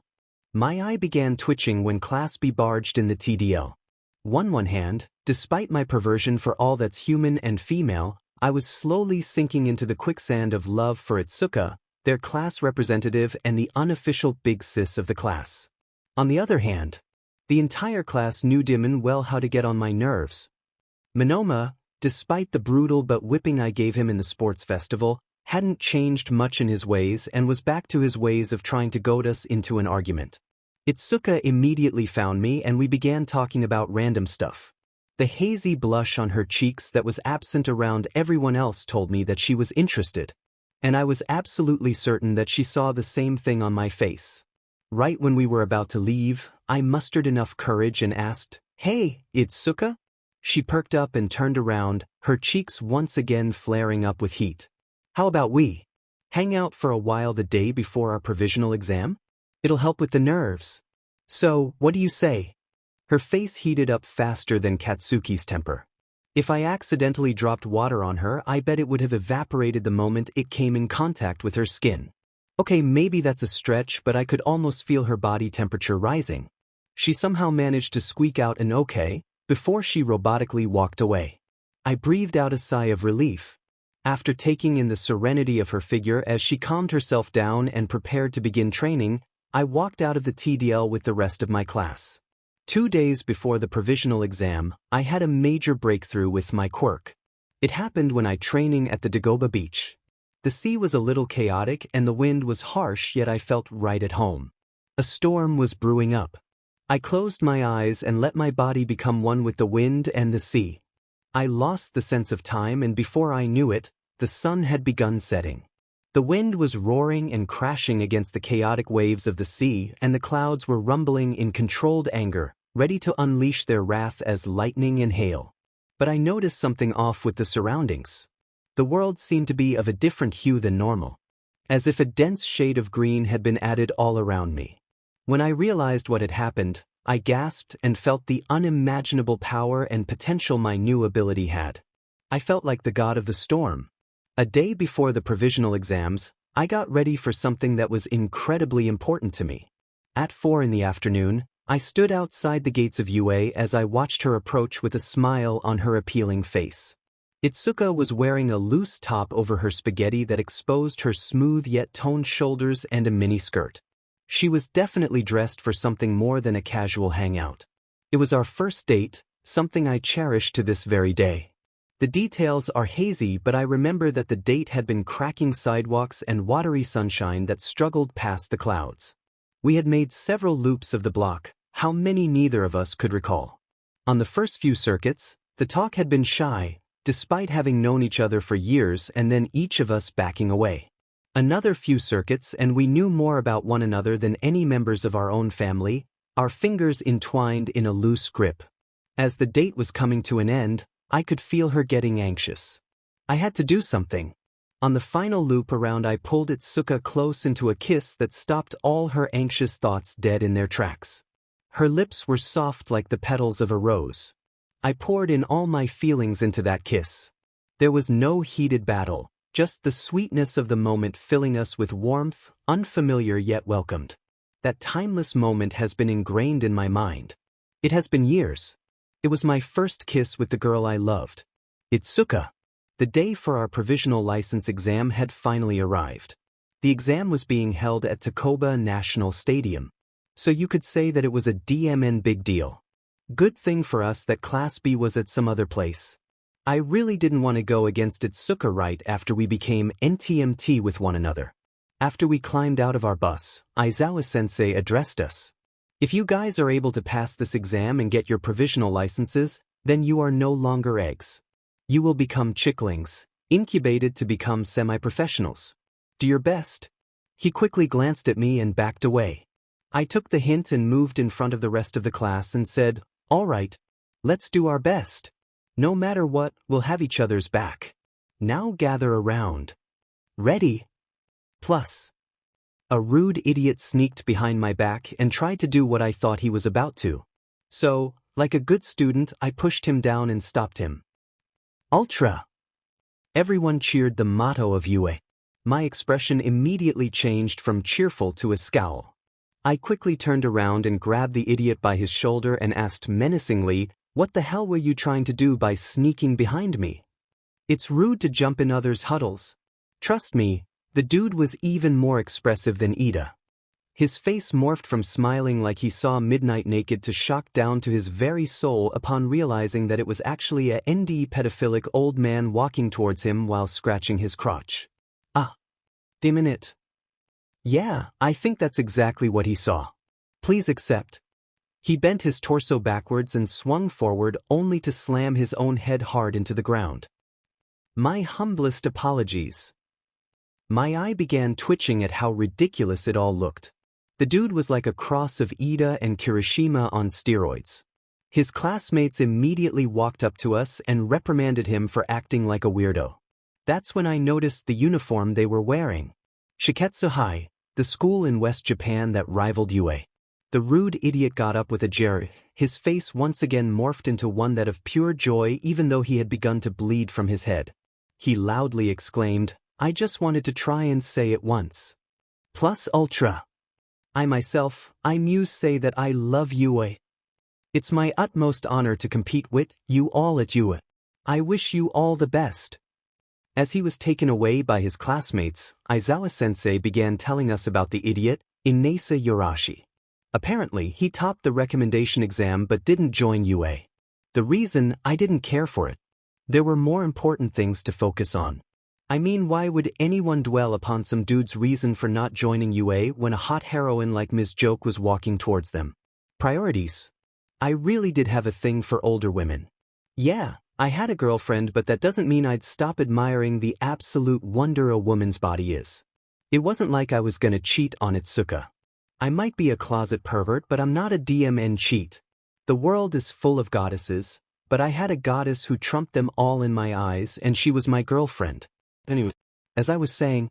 My eye began twitching when Class B barged in the TDL. One hand, despite my perversion for all that's human and female, I was slowly sinking into the quicksand of love for Itsuka, their class representative and the unofficial big sis of the class. On the other hand, the entire class knew dimmin' well how to get on my nerves. Monoma, despite the brutal but whipping I gave him in the sports festival, hadn't changed much in his ways and was back to his ways of trying to goad us into an argument. Itsuka immediately found me and we began talking about random stuff. The hazy blush on her cheeks that was absent around everyone else told me that she was interested. And I was absolutely certain that she saw the same thing on my face. Right when we were about to leave, I mustered enough courage and asked, "Hey, Itsuka?" She perked up and turned around, her cheeks once again flaring up with heat. "How about we hang out for a while the day before our provisional exam? It'll help with the nerves. So, what do you say?" Her face heated up faster than Katsuki's temper. If I accidentally dropped water on her, I bet it would have evaporated the moment it came in contact with her skin. Okay, maybe that's a stretch, but I could almost feel her body temperature rising. She somehow managed to squeak out an okay before she robotically walked away. I breathed out a sigh of relief. After taking in the serenity of her figure as she calmed herself down and prepared to begin training, I walked out of the TDL with the rest of my class. 2 days before the provisional exam, I had a major breakthrough with my quirk. It happened when I training at the Dagoba beach. The sea was a little chaotic and the wind was harsh, yet I felt right at home. A storm was brewing up. I closed my eyes and let my body become one with the wind and the sea. I lost the sense of time, and before I knew it, the sun had begun setting. The wind was roaring and crashing against the chaotic waves of the sea, and the clouds were rumbling in controlled anger, ready to unleash their wrath as lightning and hail. But I noticed something off with the surroundings. The world seemed to be of a different hue than normal, as if a dense shade of green had been added all around me. When I realized what had happened, I gasped and felt the unimaginable power and potential my new ability had. I felt like the god of the storm. A day before the provisional exams, I got ready for something that was incredibly important to me. At 4 in the afternoon, I stood outside the gates of UA as I watched her approach with a smile on her appealing face. Itsuka was wearing a loose top over her spaghetti that exposed her smooth yet toned shoulders and a mini skirt. She was definitely dressed for something more than a casual hangout. It was our first date, something I cherish to this very day. The details are hazy, but I remember that the date had been cracking sidewalks and watery sunshine that struggled past the clouds. We had made several loops of the block, how many neither of us could recall. On the first few circuits, the talk had been shy, despite having known each other for years and then each of us backing away. Another few circuits and we knew more about one another than any members of our own family, our fingers entwined in a loose grip. As the date was coming to an end, I could feel her getting anxious. I had to do something. On the final loop around, I pulled Itsuka close into a kiss that stopped all her anxious thoughts dead in their tracks. Her lips were soft like the petals of a rose. I poured in all my feelings into that kiss. There was no heated battle, just the sweetness of the moment filling us with warmth, unfamiliar yet welcomed. That timeless moment has been ingrained in my mind. It has been years. It was my first kiss with the girl I loved. Itsuka. The day for our provisional license exam had finally arrived. The exam was being held at Takoba National Stadium, so you could say that it was a DMN big deal. Good thing for us that Class B was at some other place. I really didn't want to go against Itsuka right after we became NTMT with one another. After we climbed out of our bus, Aizawa-sensei addressed us. If you guys are able to pass this exam and get your provisional licenses, then you are no longer eggs. You will become chicklings, incubated to become semi-professionals. Do your best. He quickly glanced at me and backed away. I took the hint and moved in front of the rest of the class and said, "All right, let's do our best. No matter what, we'll have each other's back. Now gather around. Ready? Plus." A rude idiot sneaked behind my back and tried to do what I thought he was about to. So, like a good student, I pushed him down and stopped him. Ultra! Everyone cheered the motto of UA. My expression immediately changed from cheerful to a scowl. I quickly turned around and grabbed the idiot by his shoulder and asked menacingly, "What the hell were you trying to do by sneaking behind me? It's rude to jump in others' huddles." Trust me, the dude was even more expressive than Ida. His face morphed from smiling like he saw midnight naked to shock down to his very soul upon realizing that it was actually a ND pedophilic old man walking towards him while scratching his crotch. Ah. Damn it. Yeah, I think that's exactly what he saw. Please accept. He bent his torso backwards and swung forward only to slam his own head hard into the ground. My humblest apologies. My eye began twitching at how ridiculous it all looked. The dude was like a cross of Ida and Kirishima on steroids. His classmates immediately walked up to us and reprimanded him for acting like a weirdo. That's when I noticed the uniform they were wearing. Shiketsu High, the school in West Japan that rivaled UA. The rude idiot got up with a jerk, his face once again morphed into one that of pure joy even though he had begun to bleed from his head. He loudly exclaimed, "I just wanted to try and say it once. Plus ultra. I myself, I muse say that I love UA. It's my utmost honor to compete with you all at UA. I wish you all the best." As he was taken away by his classmates, Aizawa-sensei began telling us about the idiot, Inasa Yorashi. Apparently, he topped the recommendation exam but didn't join UA. The reason, I didn't care for it. There were more important things to focus on. I mean, why would anyone dwell upon some dude's reason for not joining UA when a hot heroine like Ms. Joke was walking towards them? Priorities. I really did have a thing for older women. Yeah, I had a girlfriend, but that doesn't mean I'd stop admiring the absolute wonder a woman's body is. It wasn't like I was gonna cheat on Itsuka. I might be a closet pervert, but I'm not a DMN cheat. The world is full of goddesses, but I had a goddess who trumped them all in my eyes, and she was my girlfriend. Anyway, as I was saying,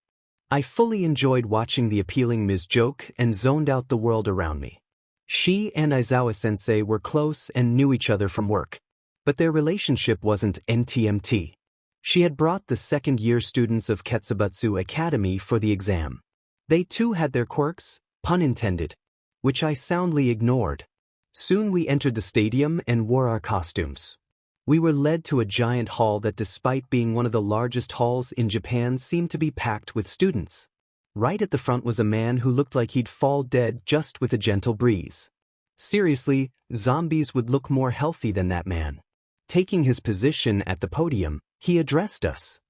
I fully enjoyed watching the appealing Ms. Joke and zoned out the world around me. She and Aizawa-sensei were close and knew each other from work. But their relationship wasn't NTMT. She had brought the second-year students of Ketsubutsu Academy for the exam. They too had their quirks, pun intended, which I soundly ignored. Soon we entered the stadium and wore our costumes. We were led to a giant hall that, despite being one of the largest halls in Japan, seemed to be packed with students. Right at the front was a man who looked like he'd fall dead just with a gentle breeze. Seriously, zombies would look more healthy than that man. Taking his position at the podium, he addressed us.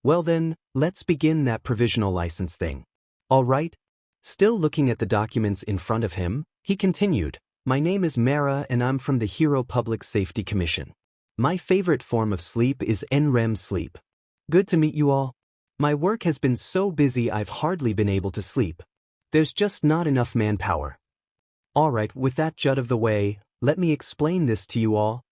Well then, let's begin that provisional license thing. All right? Still looking at the documents in front of him, he continued, "My name is Mara and I'm from the Hero Public Safety Commission. My favorite form of sleep is NREM sleep. Good to meet you all. My work has been so busy I've hardly been able to sleep. There's just not enough manpower. Alright, with that jut of the way, let me explain this to you all."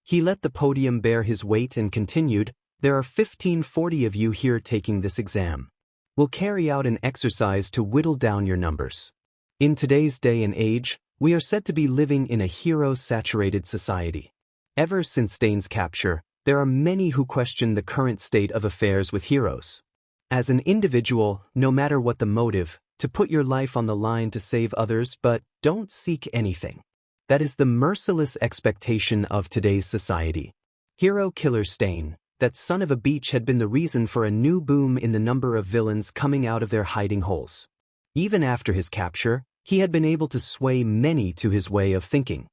He let the podium bear his weight and continued, "There are 1540 of you here taking this exam. We'll carry out an exercise to whittle down your numbers. In today's day and age, we are said to be living in a hero-saturated society. Ever since Stain's capture, there are many who question the current state of affairs with heroes. As an individual, no matter what the motive, to put your life on the line to save others, but don't seek anything. That is the merciless expectation of today's society. Hero killer Stain, that son of a beach, had been the reason for a new boom in the number of villains coming out of their hiding holes. Even after his capture, he had been able to sway many to his way of thinking.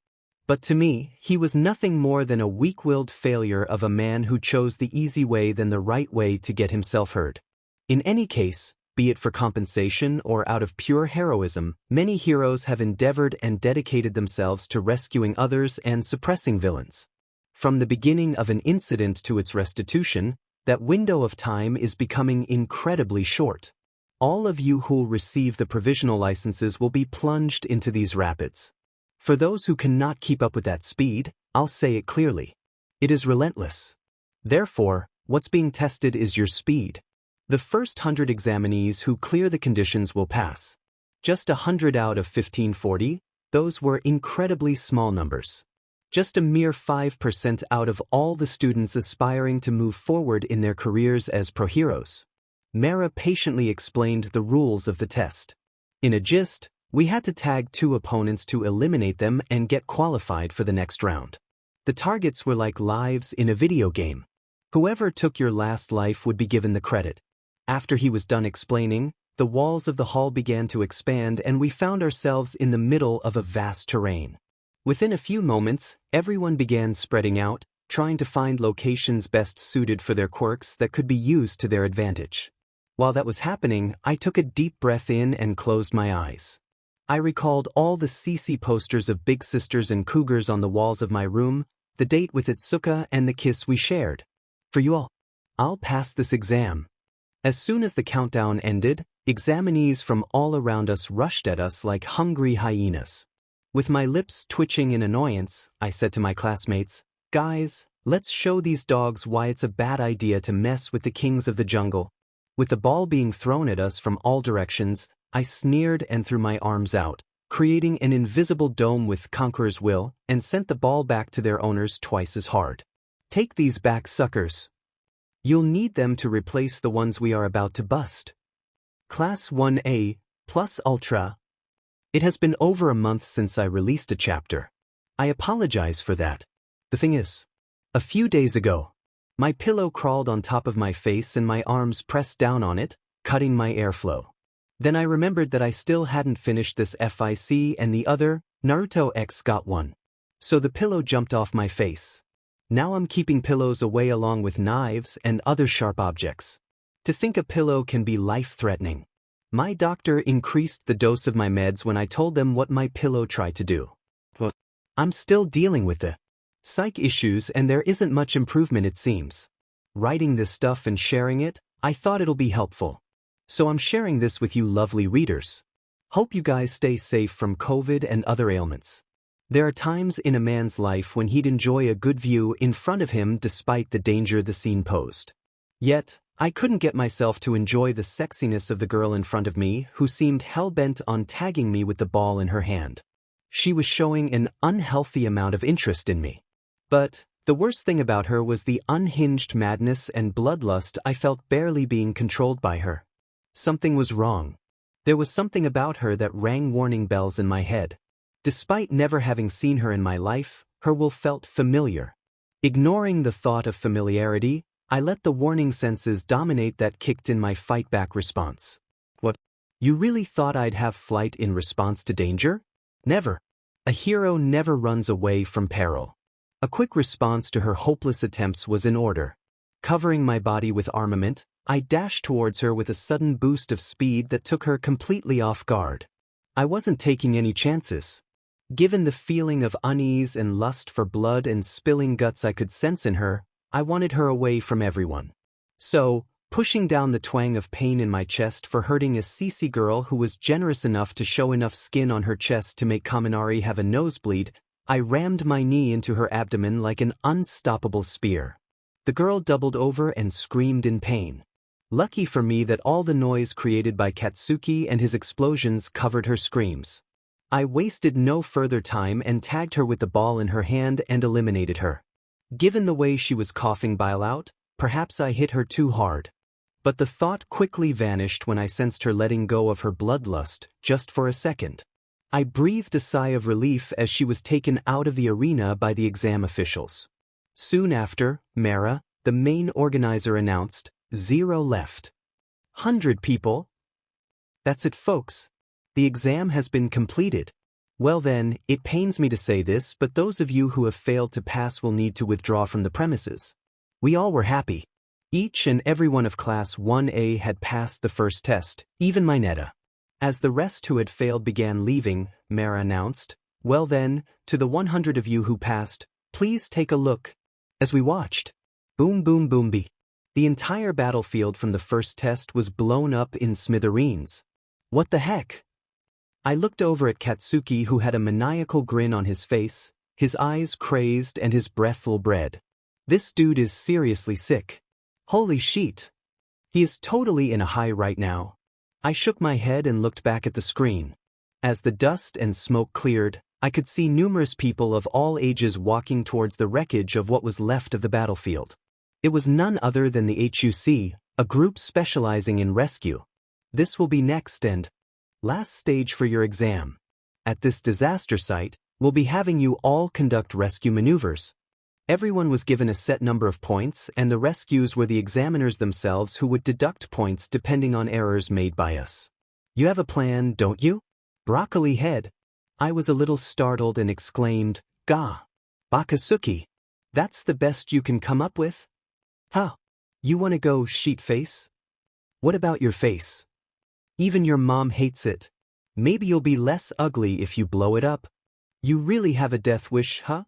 But to me, he was nothing more than a weak-willed failure of a man who chose the easy way than the right way to get himself heard. In any case, be it for compensation or out of pure heroism, many heroes have endeavored and dedicated themselves to rescuing others and suppressing villains. From the beginning of an incident to its restitution, that window of time is becoming incredibly short. All of you who'll receive the provisional licenses will be plunged into these rapids. For those who cannot keep up with that speed, I'll say it clearly. It is relentless. Therefore, what's being tested is your speed. The first 100 examinees who clear the conditions will pass. Just 100 out of 1540, those were incredibly small numbers. Just a mere 5% out of all the students aspiring to move forward in their careers as pro-heroes. Mara patiently explained the rules of the test. In a gist, we had to tag 2 opponents to eliminate them and get qualified for the next round. The targets were like lives in a video game. Whoever took your last life would be given the credit. After he was done explaining, the walls of the hall began to expand and we found ourselves in the middle of a vast terrain. Within a few moments, everyone began spreading out, trying to find locations best suited for their quirks that could be used to their advantage. While that was happening, I took a deep breath in and closed my eyes. I recalled all the CC posters of big sisters and cougars on the walls of my room, the date with Itsuka and the kiss we shared. For you all, I'll pass this exam. As soon as the countdown ended, examinees from all around us rushed at us like hungry hyenas. With my lips twitching in annoyance, I said to my classmates, "Guys, let's show these dogs why it's a bad idea to mess with the kings of the jungle." With the ball being thrown at us from all directions, I sneered and threw my arms out, creating an invisible dome with Conqueror's will, and sent the ball back to their owners twice as hard. "Take these back, suckers. You'll need them to replace the ones we are about to bust." Class 1A, plus Ultra. It has been over a month since I released a chapter. I apologize for that. The thing is, a few days ago, my pillow crawled on top of my face and my arms pressed down on it, cutting my airflow. Then I remembered that I still hadn't finished this FIC and the other, Naruto X, got one. So the pillow jumped off my face. Now I'm keeping pillows away along with knives and other sharp objects. To think a pillow can be life-threatening. My doctor increased the dose of my meds when I told them what my pillow tried to do. But I'm still dealing with the psych issues and there isn't much improvement it seems. Writing this stuff and sharing it, I thought it'll be helpful. So I'm sharing this with you lovely readers. Hope you guys stay safe from COVID and other ailments. There are times in a man's life when he'd enjoy a good view in front of him despite the danger the scene posed. Yet, I couldn't get myself to enjoy the sexiness of the girl in front of me who seemed hell-bent on tagging me with the ball in her hand. She was showing an unhealthy amount of interest in me. But the worst thing about her was the unhinged madness and bloodlust I felt barely being controlled by her. Something was wrong. There was something about her that rang warning bells in my head. Despite never having seen her in my life, her will felt familiar. Ignoring the thought of familiarity, I let the warning senses dominate that kicked in my fight-back response. What? You really thought I'd have flight in response to danger? Never. A hero never runs away from peril. A quick response to her hopeless attempts was in order. Covering my body with armament, I dashed towards her with a sudden boost of speed that took her completely off guard. I wasn't taking any chances. Given the feeling of unease and lust for blood and spilling guts I could sense in her, I wanted her away from everyone. So, pushing down the twang of pain in my chest for hurting a CC girl who was generous enough to show enough skin on her chest to make Kaminari have a nosebleed, I rammed my knee into her abdomen like an unstoppable spear. The girl doubled over and screamed in pain. Lucky for me that all the noise created by Katsuki and his explosions covered her screams. I wasted no further time and tagged her with the ball in her hand and eliminated her. Given the way she was coughing bile out, perhaps I hit her too hard. But the thought quickly vanished when I sensed her letting go of her bloodlust, just for a second. I breathed a sigh of relief as she was taken out of the arena by the exam officials. Soon after, Mara, the main organizer, announced, 0 left. 100 people? That's it, folks. The exam has been completed. Well then, it pains me to say this, but those of you who have failed to pass will need to withdraw from the premises. We all were happy. Each and every one of Class 1A had passed the first test, even Mineta. As the rest who had failed began leaving, Mara announced, well then, to the 100 of you who passed, please take a look. As we watched, boom boom boomby. The entire battlefield from the first test was blown up in smithereens. What the heck? I looked over at Katsuki, who had a maniacal grin on his face, his eyes crazed and his breath full bread. This dude is seriously sick. Holy shit. He is totally in a high right now. I shook my head and looked back at the screen. As the dust and smoke cleared, I could see numerous people of all ages walking towards the wreckage of what was left of the battlefield. It was none other than the HUC, a group specializing in rescue. This will be next and last stage for your exam. At this disaster site, we'll be having you all conduct rescue maneuvers. Everyone was given a set number of points, and the rescues were the examiners themselves who would deduct points depending on errors made by us. You have a plan, don't you? Broccoli head. I was a little startled and exclaimed, Gah! Bakasuki! That's the best you can come up with? Huh? You wanna go sheet face? What about your face? Even your mom hates it. Maybe you'll be less ugly if you blow it up. You really have a death wish, huh?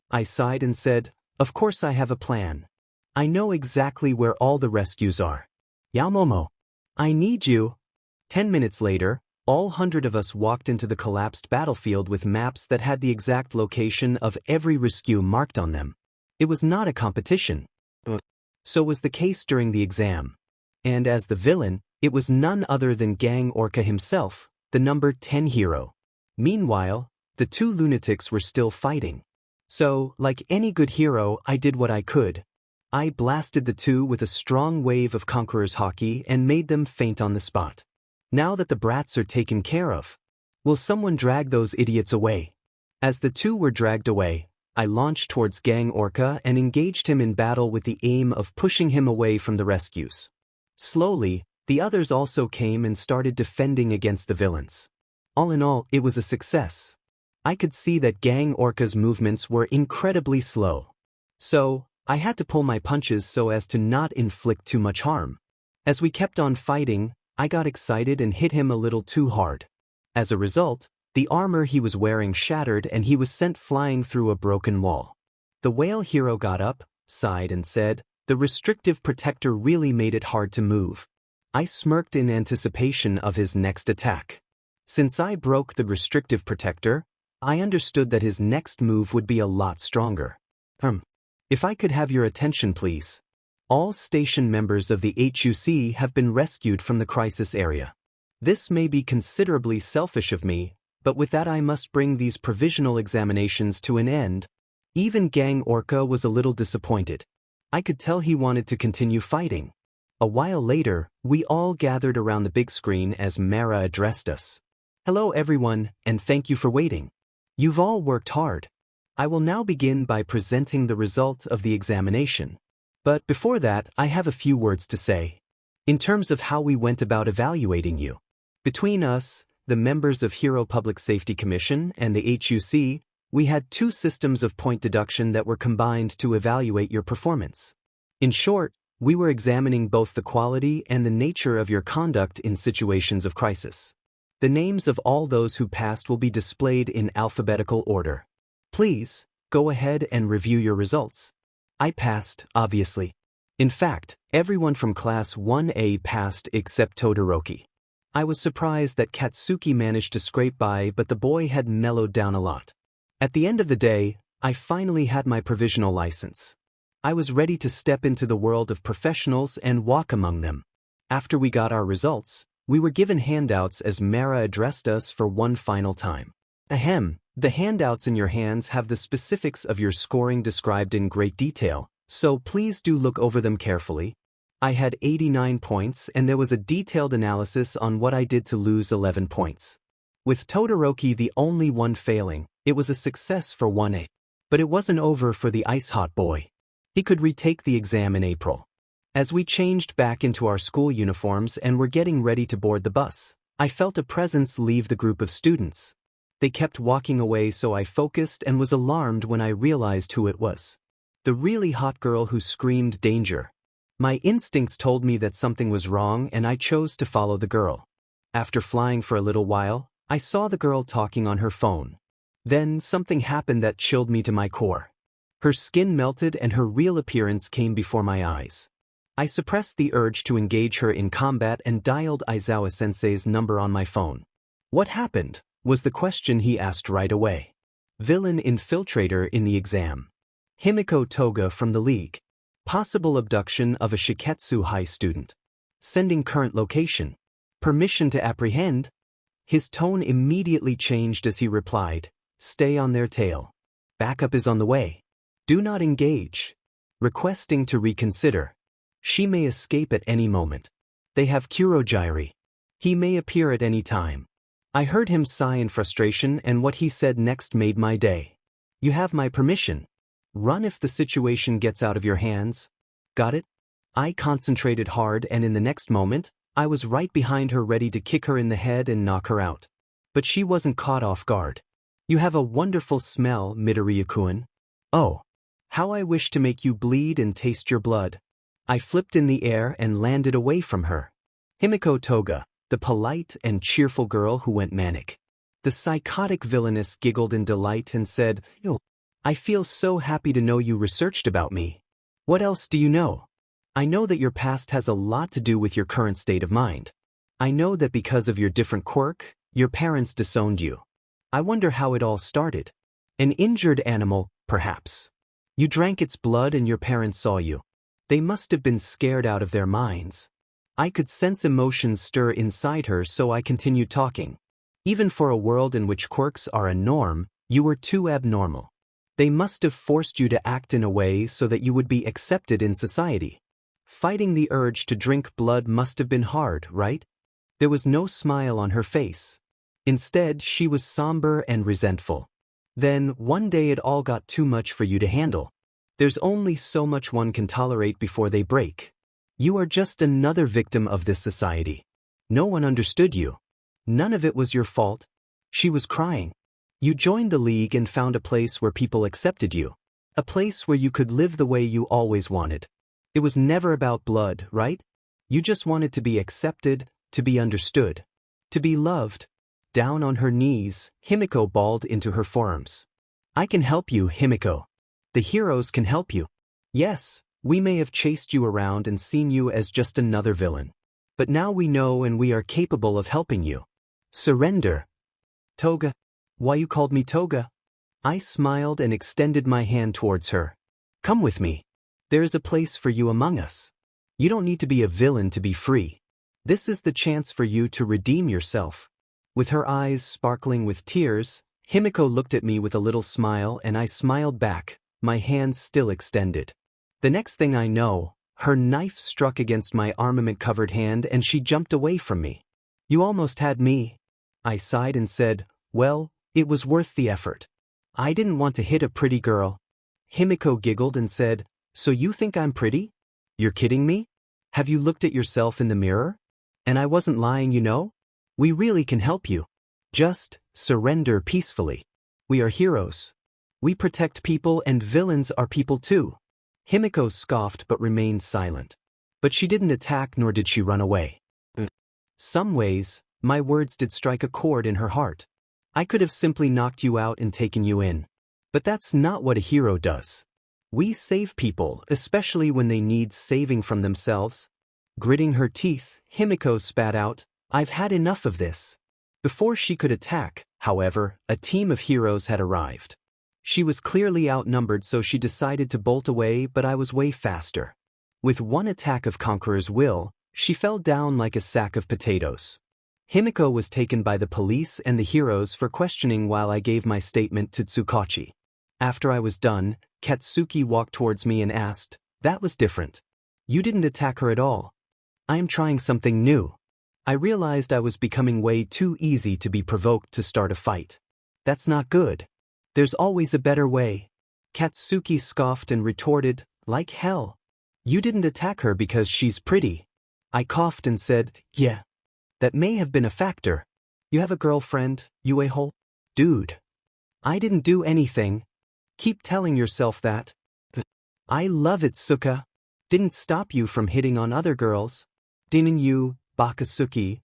I sighed and said, of course I have a plan. I know exactly where all the rescues are. Yaomomo. I need you. 10 minutes later, all 100 of us walked into the collapsed battlefield with maps that had the exact location of every rescue marked on them. It was not a competition. So was the case during the exam. And as the villain, it was none other than Gang Orca himself, the number 10 hero. Meanwhile, the two lunatics were still fighting. So, like any good hero, I did what I could. I blasted the two with a strong wave of Conqueror's Hockey and made them faint on the spot. Now that the brats are taken care of, will someone drag those idiots away? As the two were dragged away, I launched towards Gang Orca and engaged him in battle with the aim of pushing him away from the rescues. Slowly, the others also came and started defending against the villains. All in all, it was a success. I could see that Gang Orca's movements were incredibly slow. So, I had to pull my punches so as to not inflict too much harm. As we kept on fighting, I got excited and hit him a little too hard. As a result, the armor he was wearing shattered and he was sent flying through a broken wall. The whale hero got up, sighed and said, "The restrictive protector really made it hard to move." I smirked in anticipation of his next attack. Since I broke the restrictive protector, I understood that his next move would be a lot stronger. If I could have your attention please. All station members of the HUC have been rescued from the crisis area. This may be considerably selfish of me, but with that I must bring these provisional examinations to an end. Even Gang Orca was a little disappointed. I could tell he wanted to continue fighting. A while later, we all gathered around the big screen as Mara addressed us. "Hello everyone, and thank you for waiting. You've all worked hard. I will now begin by presenting the result of the examination. But before that, I have a few words to say. In terms of how we went about evaluating you. Between us, the members of Hero Public Safety Commission and the HUC, we had two systems of point deduction that were combined to evaluate your performance. In short, we were examining both the quality and the nature of your conduct in situations of crisis. The names of all those who passed will be displayed in alphabetical order. Please, go ahead and review your results. I passed, obviously. In fact, everyone from Class 1A passed except Todoroki. I was surprised that Katsuki managed to scrape by, but the boy had mellowed down a lot. At the end of the day, I finally had my provisional license. I was ready to step into the world of professionals and walk among them. After we got our results, we were given handouts as Mara addressed us for one final time. The handouts in your hands have the specifics of your scoring described in great detail, so please do look over them carefully. I had 89 points and there was a detailed analysis on what I did to lose 11 points. With Todoroki the only one failing, it was a success for 1A. But it wasn't over for the ice-hot boy. He could retake the exam in April. As we changed back into our school uniforms and were getting ready to board the bus, I felt a presence leave the group of students. They kept walking away, so I focused and was alarmed when I realized who it was. The really hot girl who screamed danger. My instincts told me that something was wrong and I chose to follow the girl. After flying for a little while, I saw the girl talking on her phone. Then something happened that chilled me to my core. Her skin melted and her real appearance came before my eyes. I suppressed the urge to engage her in combat and dialed Aizawa-sensei's number on my phone. "What happened?" was the question he asked right away. "Villain infiltrator in the exam. Himiko Toga from the League. Possible abduction of a Shiketsu High student. Sending current location. Permission to apprehend." His tone immediately changed as he replied, "Stay on their tail. Backup is on the way. Do not engage. Requesting to reconsider. She may escape at any moment. They have Kurogiri. He may appear at any time." I heard him sigh in frustration, and what he said next made my day. "You have my permission. Run if the situation gets out of your hands. Got it?" I concentrated hard, and in the next moment, I was right behind her ready to kick her in the head and knock her out. But she wasn't caught off guard. "You have a wonderful smell, Midoriya-kun. Oh, how I wish to make you bleed and taste your blood." I flipped in the air and landed away from her. Himiko Toga, the polite and cheerful girl who went manic. The psychotic villainess giggled in delight and said, "Yo, I feel so happy to know you researched about me. What else do you know? I know that your past has a lot to do with your current state of mind. I know that because of your different quirk, your parents disowned you. I wonder how it all started. An injured animal, perhaps. You drank its blood and your parents saw you. They must have been scared out of their minds." I could sense emotions stir inside her, so I continued talking. "Even for a world in which quirks are a norm, you were too abnormal. They must have forced you to act in a way so that you would be accepted in society. Fighting the urge to drink blood must have been hard, right?" There was no smile on her face. Instead, she was somber and resentful. "Then, one day it all got too much for you to handle. There's only so much one can tolerate before they break. You are just another victim of this society. No one understood you. None of it was your fault." She was crying. "You joined the League and found a place where people accepted you. A place where you could live the way you always wanted. It was never about blood, right? You just wanted to be accepted, to be understood, to be loved. Down on her knees, Himiko bawled into her forearms. I can help you, Himiko. The heroes can help you. Yes, we may have chased you around and seen you as just another villain. But now we know and we are capable of helping you. Surrender. Toga. Why you called me Toga? I smiled and extended my hand towards her. Come with me. There is a place for you among us. You don't need to be a villain to be free. This is the chance for you to redeem yourself. With her eyes sparkling with tears, Himiko looked at me with a little smile and I smiled back, my hands still extended. The next thing I know, her knife struck against my armament-covered hand and she jumped away from me. You almost had me. I sighed and said, well, it was worth the effort. I didn't want to hit a pretty girl. Himiko giggled and said, so you think I'm pretty? You're kidding me? Have you looked at yourself in the mirror? And I wasn't lying, you know? We really can help you. Just surrender peacefully. We are heroes. We protect people and villains are people too. Himiko scoffed but remained silent. But she didn't attack nor did she run away. Some ways, my words did strike a chord in her heart. I could have simply knocked you out and taken you in. But that's not what a hero does. We save people, especially when they need saving from themselves. Gritting her teeth, Himiko spat out, I've had enough of this. Before she could attack, however, a team of heroes had arrived. She was clearly outnumbered, so she decided to bolt away, but I was way faster. With one attack of Conqueror's Will, she fell down like a sack of potatoes. Himiko was taken by the police and the heroes for questioning while I gave my statement to Tsukachi. After I was done, Katsuki walked towards me and asked, that was different. You didn't attack her at all. I am trying something new. I realized I was becoming way too easy to be provoked to start a fight. That's not good. There's always a better way. Katsuki scoffed and retorted, like hell. You didn't attack her because she's pretty. I coughed and said, yeah. That may have been a factor. You have a girlfriend, you a-hole? Dude. I didn't do anything. Keep telling yourself that. I love it, Suka. Didn't stop you from hitting on other girls. Didn't you, Bakasuki?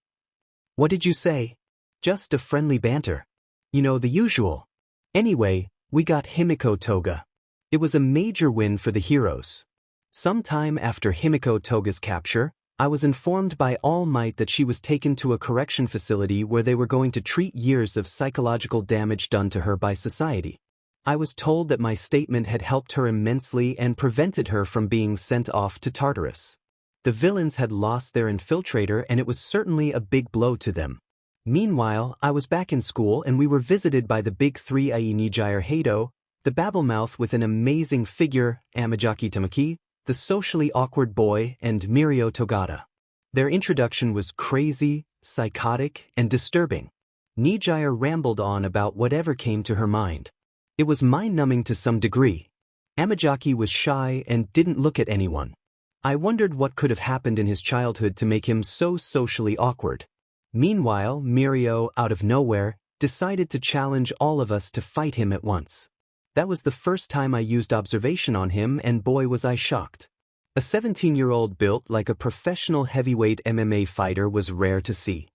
What did you say? Just a friendly banter. You know, the usual. Anyway, we got Himiko Toga. It was a major win for the heroes. Sometime after Himiko Toga's capture, I was informed by All Might that she was taken to a correction facility where they were going to treat years of psychological damage done to her by society. I was told that my statement had helped her immensely and prevented her from being sent off to Tartarus. The villains had lost their infiltrator and it was certainly a big blow to them. Meanwhile, I was back in school and we were visited by the big three Ai Nijire Heido, the babblemouth with an amazing figure, Amajaki Tamaki, the socially awkward boy, and Mirio Togata. Their introduction was crazy, psychotic, and disturbing. Nijire rambled on about whatever came to her mind. It was mind-numbing to some degree. Amajaki was shy and didn't look at anyone. I wondered what could have happened in his childhood to make him so socially awkward. Meanwhile, Mirio, out of nowhere, decided to challenge all of us to fight him at once. That was the first time I used observation on him and boy was I shocked. A 17-year-old built like a professional heavyweight MMA fighter was rare to see.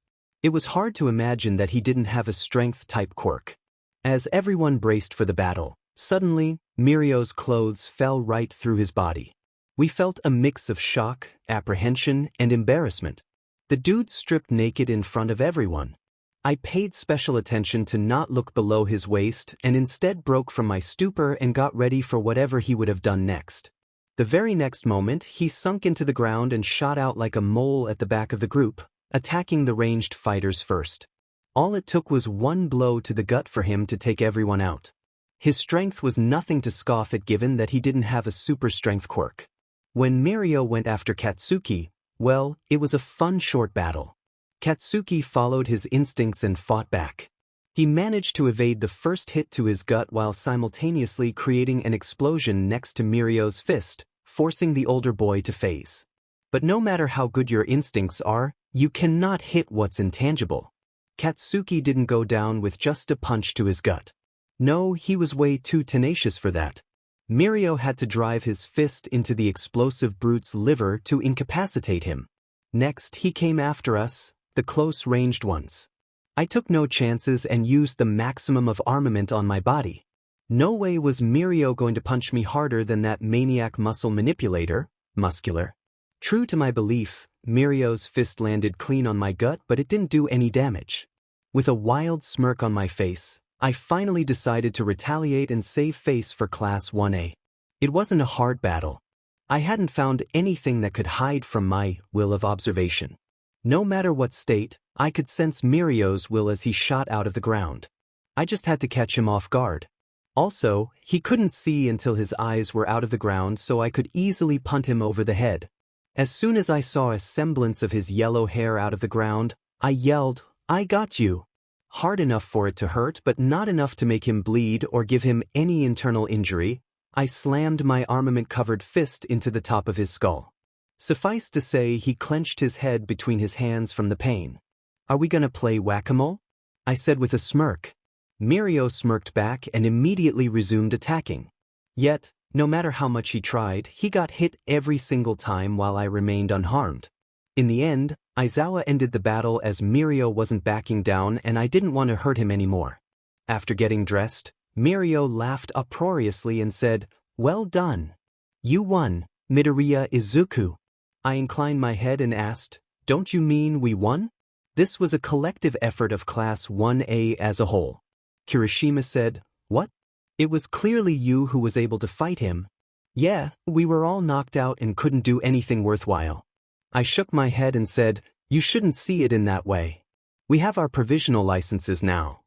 It was hard to imagine that he didn't have a strength-type quirk. As everyone braced for the battle, suddenly, Mirio's clothes fell right through his body. We felt a mix of shock, apprehension, and embarrassment. The dude stripped naked in front of everyone. I paid special attention to not look below his waist and instead broke from my stupor and got ready for whatever he would have done next. The very next moment, he sunk into the ground and shot out like a mole at the back of the group, attacking the ranged fighters first. All it took was one blow to the gut for him to take everyone out. His strength was nothing to scoff at given that he didn't have a super strength quirk. When Mirio went after Katsuki, well, it was a fun short battle. Katsuki followed his instincts and fought back. He managed to evade the first hit to his gut while simultaneously creating an explosion next to Mirio's fist, forcing the older boy to phase. But no matter how good your instincts are, you cannot hit what's intangible. Katsuki didn't go down with just a punch to his gut. No, he was way too tenacious for that. Mirio had to drive his fist into the explosive brute's liver to incapacitate him. Next, he came after us, the close-ranged ones. I took no chances and used the maximum of armament on my body. No way was Mirio going to punch me harder than that maniac muscle manipulator, muscular. True to my belief, Mirio's fist landed clean on my gut, but it didn't do any damage. With a wild smirk on my face, I finally decided to retaliate and save face for Class 1A. It wasn't a hard battle. I hadn't found anything that could hide from my will of observation. No matter what state, I could sense Mirio's will as he shot out of the ground. I just had to catch him off guard. Also, he couldn't see until his eyes were out of the ground, so I could easily punt him over the head. As soon as I saw a semblance of his yellow hair out of the ground, I yelled, "I got you!" Hard enough for it to hurt, but not enough to make him bleed or give him any internal injury. I slammed my armament-covered fist into the top of his skull. Suffice to say, he clenched his head between his hands from the pain. "Are we gonna play whack-a-mole?" I said with a smirk. Mirio smirked back and immediately resumed attacking. Yet, no matter how much he tried, he got hit every single time while I remained unharmed. In the end, Aizawa ended the battle as Mirio wasn't backing down and I didn't want to hurt him anymore. After getting dressed, Mirio laughed uproariously and said, "Well done. You won, Midoriya Izuku." I inclined my head and asked, "Don't you mean we won?" This was a collective effort of Class 1A as a whole. Kirishima said, "What? It was clearly you who was able to fight him." "Yeah, we were all knocked out and couldn't do anything worthwhile." I shook my head and said, "You shouldn't see it in that way. We have our provisional licenses now.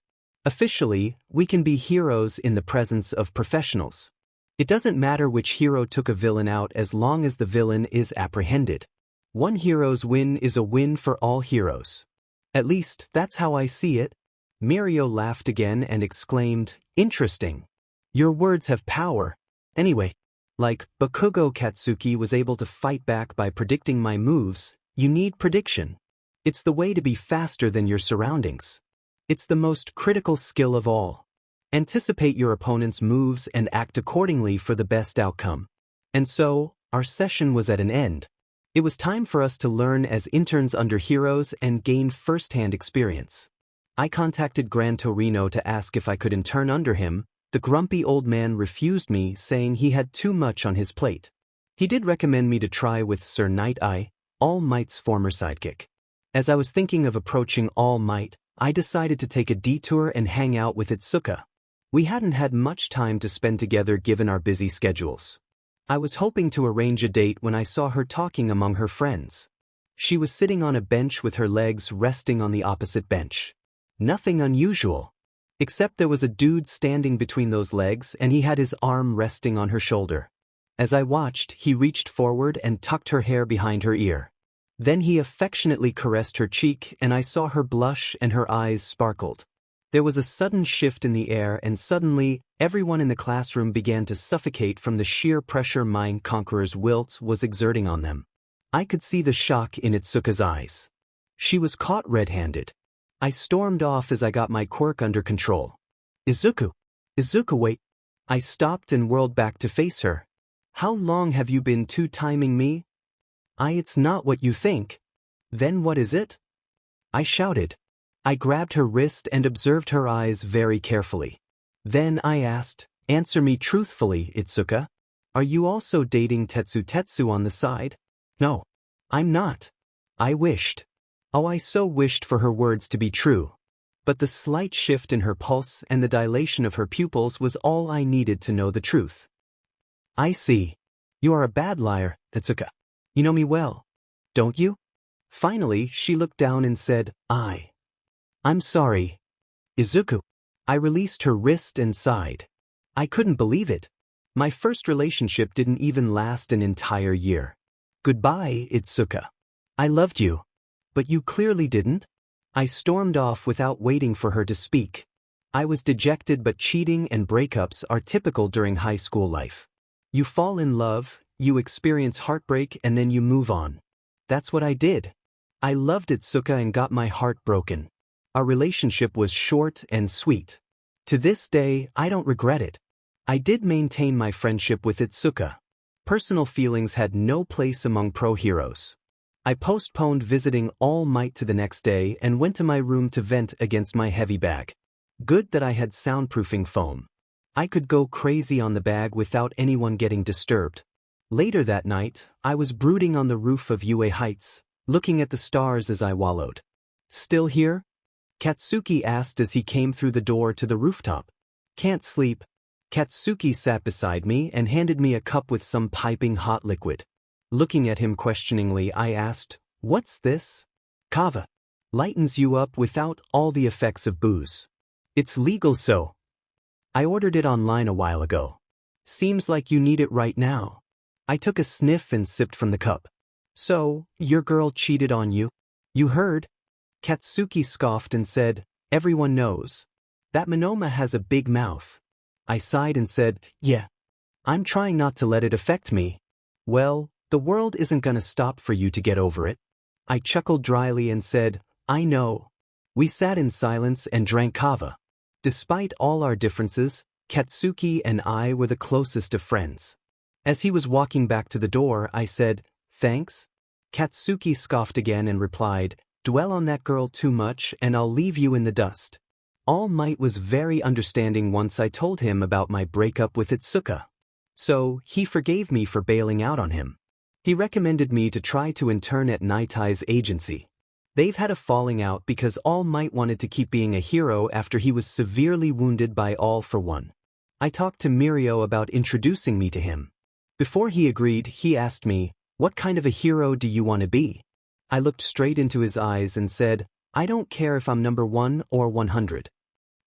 Officially, we can be heroes in the presence of professionals. It doesn't matter which hero took a villain out as long as the villain is apprehended. One hero's win is a win for all heroes. At least, that's how I see it." Mirio laughed again and exclaimed, "Interesting. Your words have power. Anyway, like Bakugou Katsuki was able to fight back by predicting my moves, you need prediction. It's the way to be faster than your surroundings. It's the most critical skill of all. Anticipate your opponent's moves and act accordingly for the best outcome." And so, our session was at an end. It was time for us to learn as interns under heroes and gain first-hand experience. I contacted Gran Torino to ask if I could intern under him. The grumpy old man refused me, saying he had too much on his plate. He did recommend me to try with Sir Night Eye, All Might's former sidekick. As I was thinking of approaching All Might, I decided to take a detour and hang out with Itsuka. We hadn't had much time to spend together given our busy schedules. I was hoping to arrange a date when I saw her talking among her friends. She was sitting on a bench with her legs resting on the opposite bench. Nothing unusual. Except there was a dude standing between those legs and he had his arm resting on her shoulder. As I watched, he reached forward and tucked her hair behind her ear. Then he affectionately caressed her cheek and I saw her blush and her eyes sparkled. There was a sudden shift in the air and suddenly, everyone in the classroom began to suffocate from the sheer pressure Mind Conqueror's Wilts was exerting on them. I could see the shock in Itsuka's eyes. She was caught red-handed. I stormed off as I got my quirk under control. Izuku, wait." I stopped and whirled back to face her. "How long have you been two-timing me?" It's not what you think." "Then what is it?" I shouted. I grabbed her wrist and observed her eyes very carefully. Then I asked, "Answer me truthfully, Itsuka. Are you also dating Tetsu on the side?" "No. I'm not." I wished. Oh, I so wished for her words to be true. But the slight shift in her pulse and the dilation of her pupils was all I needed to know the truth. "I see. You are a bad liar, Itsuka. You know me well, don't you?" Finally, she looked down and said, I'm sorry, Izuku." I released her wrist and sighed. I couldn't believe it. My first relationship didn't even last an entire year. "Goodbye, Itsuka. I loved you. But you clearly didn't." I stormed off without waiting for her to speak. I was dejected, but cheating and breakups are typical during high school life. You fall in love, you experience heartbreak, and then you move on. That's what I did. I loved Itsuka and got my heart broken. Our relationship was short and sweet. To this day, I don't regret it. I did maintain my friendship with Itsuka. Personal feelings had no place among pro heroes. I postponed visiting All Might to the next day and went to my room to vent against my heavy bag. Good that I had soundproofing foam. I could go crazy on the bag without anyone getting disturbed. Later that night, I was brooding on the roof of Yue Heights, looking at the stars as I wallowed. "Still here?" Katsuki asked as he came through the door to the rooftop. "Can't sleep." Katsuki sat beside me and handed me a cup with some piping hot liquid. Looking at him questioningly, I asked, "What's this?" "Kava. Lightens you up without all the effects of booze. It's legal, so I ordered it online a while ago. Seems like you need it right now." I took a sniff and sipped from the cup. "So, your girl cheated on you? You heard?" Katsuki scoffed and said, "Everyone knows. That Monoma has a big mouth." I sighed and said, "Yeah. I'm trying not to let it affect me." "Well, the world isn't gonna stop for you to get over it." I chuckled dryly and said, "I know." We sat in silence and drank kava. Despite all our differences, Katsuki and I were the closest of friends. As he was walking back to the door, I said, "Thanks." Katsuki scoffed again and replied, "Dwell on that girl too much and I'll leave you in the dust." All Might was very understanding once I told him about my breakup with Itsuka. So, he forgave me for bailing out on him. He recommended me to try to intern at Nitai's agency. They've had a falling out because All Might wanted to keep being a hero after he was severely wounded by All for One. I talked to Mirio about introducing me to him. Before he agreed, he asked me, "What kind of a hero do you want to be?" I looked straight into his eyes and said, "I don't care if I'm number 1 or 100.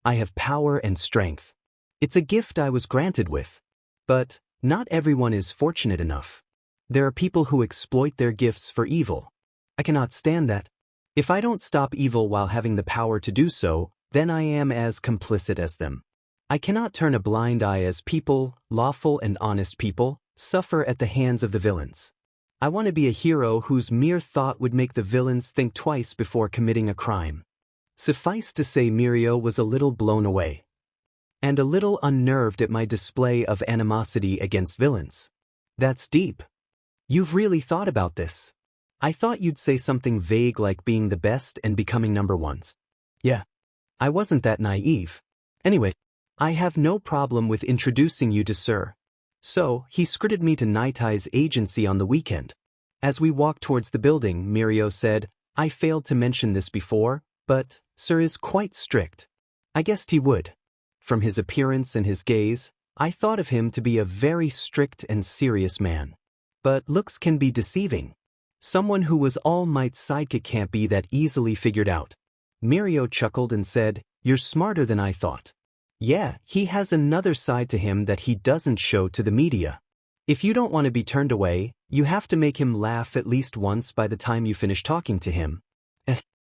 I have power and strength. It's a gift I was granted with. But not everyone is fortunate enough. There are people who exploit their gifts for evil. I cannot stand that. If I don't stop evil while having the power to do so, then I am as complicit as them. I cannot turn a blind eye as people, lawful and honest people, suffer at the hands of the villains. I want to be a hero whose mere thought would make the villains think twice before committing a crime." Suffice to say, Mirio was a little blown away. And a little unnerved at my display of animosity against villains. "That's deep. You've really thought about this. I thought you'd say something vague like being the best and becoming number 1s. Yeah. I wasn't that naive. Anyway, I have no problem with introducing you to Sir." So, he skirted me to Nitai's agency on the weekend. As we walked towards the building, Mirio said, "I failed to mention this before, but Sir is quite strict." I guessed he would. From his appearance and his gaze, I thought of him to be a very strict and serious man. But looks can be deceiving. Someone who was All Might's sidekick can't be that easily figured out. Mirio chuckled and said, "You're smarter than I thought. Yeah, he has another side to him that he doesn't show to the media. If you don't want to be turned away, you have to make him laugh at least once by the time you finish talking to him.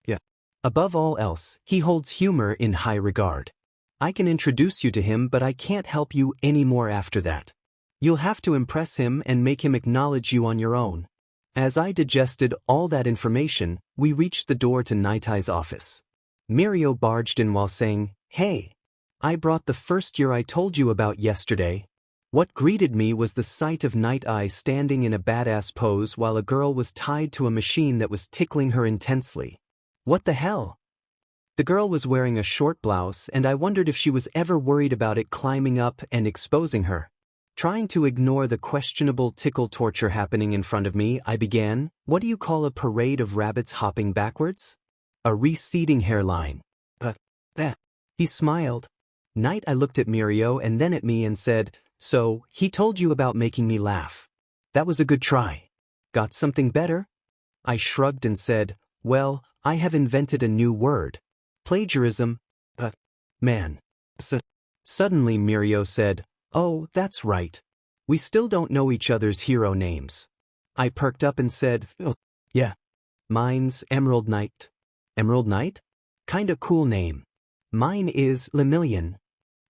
Yeah. Above all else, he holds humor in high regard. I can introduce you to him, but I can't help you any more after that. You'll have to impress him and make him acknowledge you on your own." As I digested all that information, we reached the door to Nitai's office. Mirio barged in while saying, "Hey, I brought the first year I told you about yesterday." What greeted me was the sight of Nitai standing in a badass pose while a girl was tied to a machine that was tickling her intensely. What the hell? The girl was wearing a short blouse and I wondered if she was ever worried about it climbing up and exposing her. Trying to ignore the questionable tickle torture happening in front of me, I began, "What do you call a parade of rabbits hopping backwards?" "A receding hairline." That. He smiled. I looked at Mirio and then at me and said, "So, he told you about making me laugh. That was a good try. Got something better?" I shrugged and said, "Well, I have invented a new word. Plagiarism." Man. Suddenly Mirio said, "Oh, that's right. We still don't know each other's hero names." I perked up and said, "Oh, yeah. Mine's Emerald Knight." Emerald Knight? Kinda cool name. Mine is Lemillion.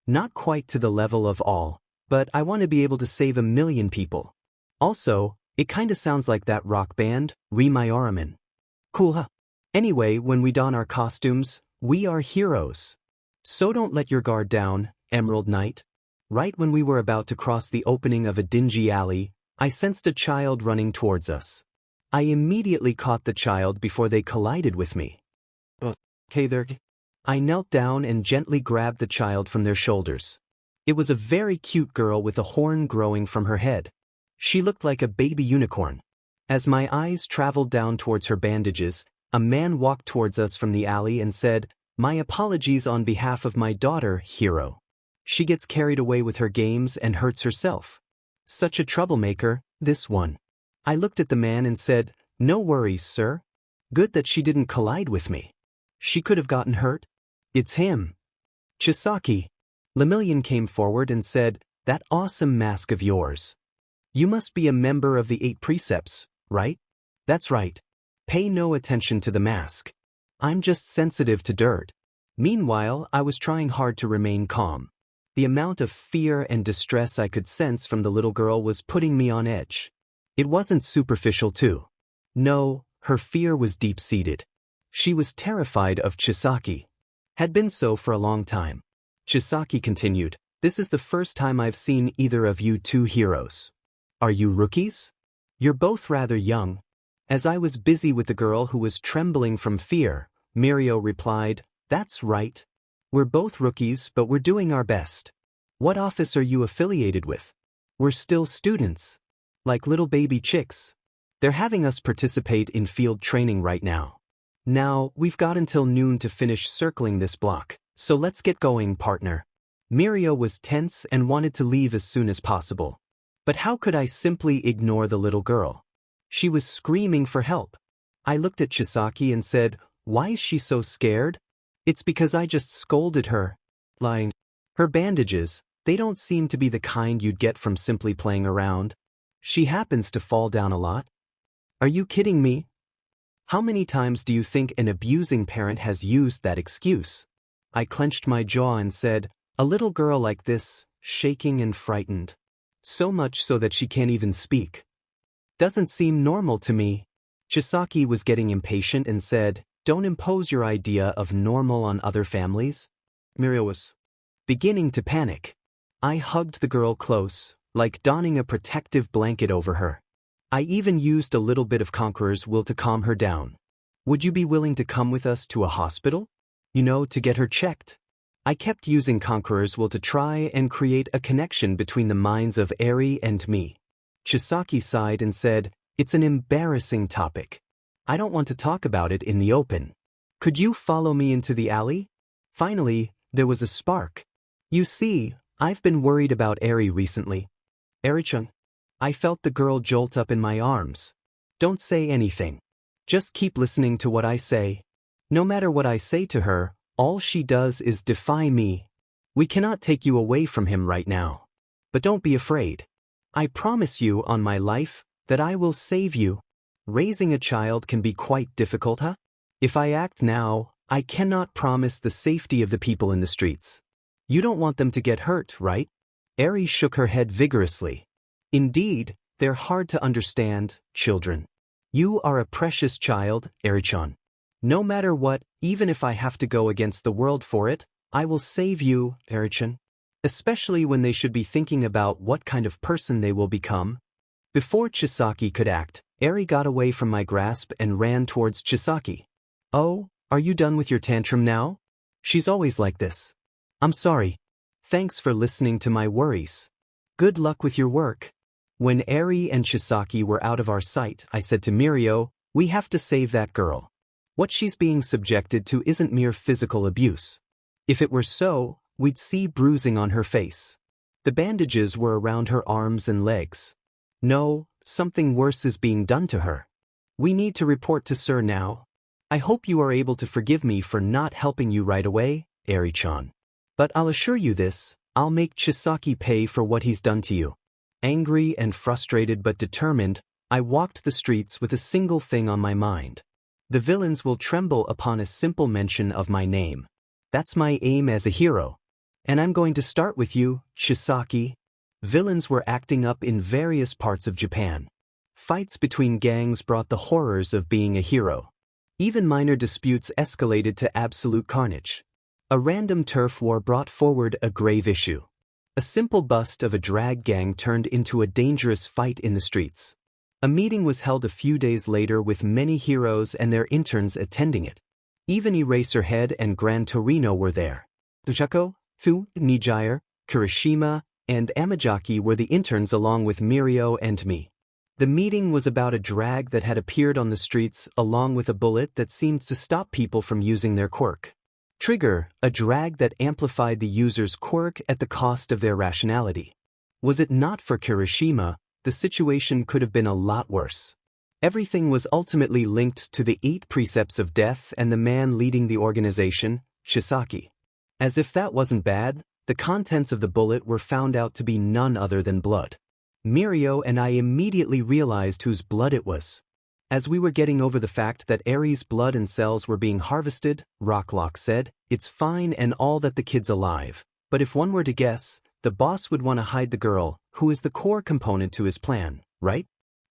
Not quite to the level of All, but I want to be able to save 1,000,000 people. Also, it kinda sounds like that rock band, Remaioraman. Cool, huh? Anyway, when we don our costumes, we are heroes. So don't let your guard down, Emerald Knight. Right when we were about to cross the opening of a dingy alley, I sensed a child running towards us. I immediately caught the child before they collided with me. Okay there. I knelt down and gently grabbed the child from their shoulders. It was a very cute girl with a horn growing from her head. She looked like a baby unicorn. As my eyes traveled down towards her bandages, a man walked towards us from the alley and said, "My apologies on behalf of my daughter, Hero. She gets carried away with her games and hurts herself. Such a troublemaker, this one." I looked at the man and said, "No worries, sir. Good that she didn't collide with me. She could have gotten hurt." "It's him. Chisaki." Lemillion came forward and said, "That awesome mask of yours. You must be a member of the 8 precepts, right?" "That's right. Pay no attention to the mask. I'm just sensitive to dirt." Meanwhile, I was trying hard to remain calm. The amount of fear and distress I could sense from the little girl was putting me on edge. It wasn't superficial too. No, her fear was deep-seated. She was terrified of Chisaki. Had been so for a long time. Chisaki continued, "This is the first time I've seen either of you two heroes. Are you rookies? You're both rather young." As I was busy with the girl who was trembling from fear, Mirio replied, "That's right. We're both rookies, but we're doing our best." "What office are you affiliated with?" "We're still students. Like little baby chicks. They're having us participate in field training right now. Now, we've got until noon to finish circling this block, so let's get going, partner." Mirio was tense and wanted to leave as soon as possible. But how could I simply ignore the little girl? She was screaming for help. I looked at Chisaki and said, "Why is she so scared?" "It's because I just scolded her." Lying. "Her bandages, they don't seem to be the kind you'd get from simply playing around. She happens to fall down a lot." "Are you kidding me? How many times do you think an abusing parent has used that excuse?" I clenched my jaw and said, "A little girl like this, shaking and frightened. So much so that she can't even speak. Doesn't seem normal to me." Chisaki was getting impatient and said, "Don't impose your idea of normal on other families." Mirio was beginning to panic. I hugged the girl close, like donning a protective blanket over her. I even used a little bit of Conqueror's will to calm her down. "Would you be willing to come with us to a hospital? To get her checked?" I kept using Conqueror's will to try and create a connection between the minds of Eri and me. Chisaki sighed and said, "It's an embarrassing topic. I don't want to talk about it in the open. Could you follow me into the alley?" Finally, there was a spark. "You see, I've been worried about Eri recently." "Eri-chan?" I felt the girl jolt up in my arms. "Don't say anything. Just keep listening to what I say. No matter what I say to her, all she does is defy me. We cannot take you away from him right now. But don't be afraid. I promise you on my life that I will save you. Raising a child can be quite difficult, huh? If I act now, I cannot promise the safety of the people in the streets. You don't want them to get hurt, right?" Eri shook her head vigorously. "Indeed, they're hard to understand, children. You are a precious child, Eri-chan. No matter what, even if I have to go against the world for it, I will save you, Eri-chan. Especially when they should be thinking about what kind of person they will become." Before Chisaki could act, Eri got away from my grasp and ran towards Chisaki. "Oh, are you done with your tantrum now? She's always like this. I'm sorry. Thanks for listening to my worries. Good luck with your work." When Eri and Chisaki were out of our sight, I said to Mirio, "We have to save that girl. What she's being subjected to isn't mere physical abuse. If it were so, we'd see bruising on her face. The bandages were around her arms and legs. No, something worse is being done to her. We need to report to Sir now. I hope you are able to forgive me for not helping you right away, Eri-chan. But I'll assure you this, I'll make Chisaki pay for what he's done to you." Angry and frustrated but determined, I walked the streets with a single thing on my mind. The villains will tremble upon a simple mention of my name. That's my aim as a hero. And I'm going to start with you, Chisaki. Villains were acting up in various parts of Japan. Fights between gangs brought the horrors of being a hero. Even minor disputes escalated to absolute carnage. A random turf war brought forward a grave issue. A simple bust of a drag gang turned into a dangerous fight in the streets. A meeting was held a few days later with many heroes and their interns attending it. Even Eraserhead and Gran Torino were there. Tuchako, Fu, Nijire, Kirishima, and Amajaki were the interns along with Mirio and me. The meeting was about a drag that had appeared on the streets along with a bullet that seemed to stop people from using their quirk. Trigger, a drag that amplified the user's quirk at the cost of their rationality. Was it not for Kirishima, the situation could have been a lot worse. Everything was ultimately linked to the 8 precepts of death and the man leading the organization, Chisaki. As if that wasn't bad, the contents of the bullet were found out to be none other than blood. Mirio and I immediately realized whose blood it was. As we were getting over the fact that Aries' blood and cells were being harvested, Rocklock said, "It's fine and all that the kid's alive, but if one were to guess, the boss would want to hide the girl, who is the core component to his plan, right?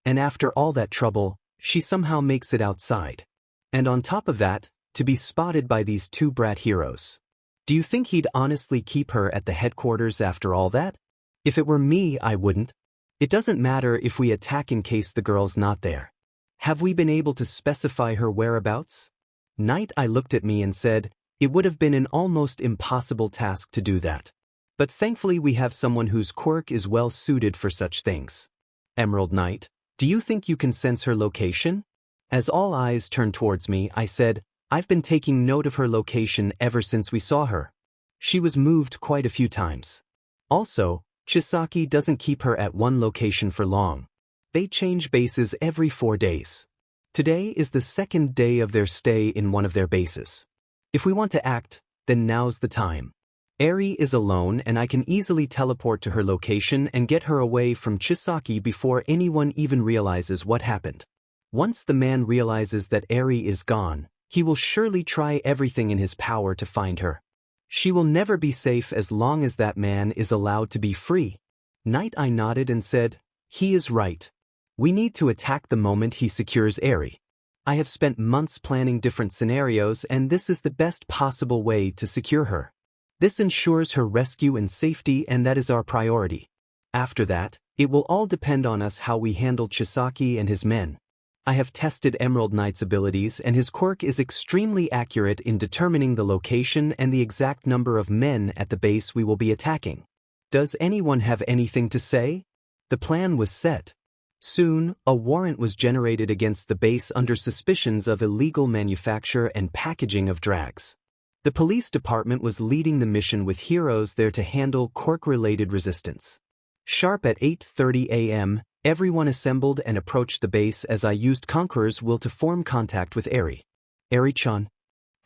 And after all that trouble, she somehow makes it outside. And on top of that, to be spotted by these 2 brat heroes. Do you think he'd honestly keep her at the headquarters after all that? If it were me, I wouldn't. It doesn't matter if we attack in case the girl's not there. Have we been able to specify her whereabouts?" Night I looked at me and said, "It would have been an almost impossible task to do that. But thankfully we have someone whose quirk is well suited for such things." Emerald Knight, "Do you think you can sense her location?" As all eyes turned towards me, I said, "I've been taking note of her location ever since we saw her. She was moved quite a few times. Also, Chisaki doesn't keep her at one location for long. They change bases every 4 days. Today is the 2nd day of their stay in one of their bases. If we want to act, then now's the time. Eri is alone and I can easily teleport to her location and get her away from Chisaki before anyone even realizes what happened. Once the man realizes that Eri is gone, he will surely try everything in his power to find her. She will never be safe as long as that man is allowed to be free." Night I nodded and said, "He is right. We need to attack the moment he secures Eri. I have spent months planning different scenarios and this is the best possible way to secure her. This ensures her rescue and safety and that is our priority. After that, it will all depend on us how we handle Chisaki and his men. I have tested Emerald Knight's abilities and his quirk is extremely accurate in determining the location and the exact number of men at the base we will be attacking. Does anyone have anything to say?" The plan was set. Soon, a warrant was generated against the base under suspicions of illegal manufacture and packaging of drags. The police department was leading the mission with heroes there to handle quirk-related resistance. Sharp at 8:30 a.m., everyone assembled and approached the base as I used Conqueror's Will to form contact with Eri. "Eri-chan."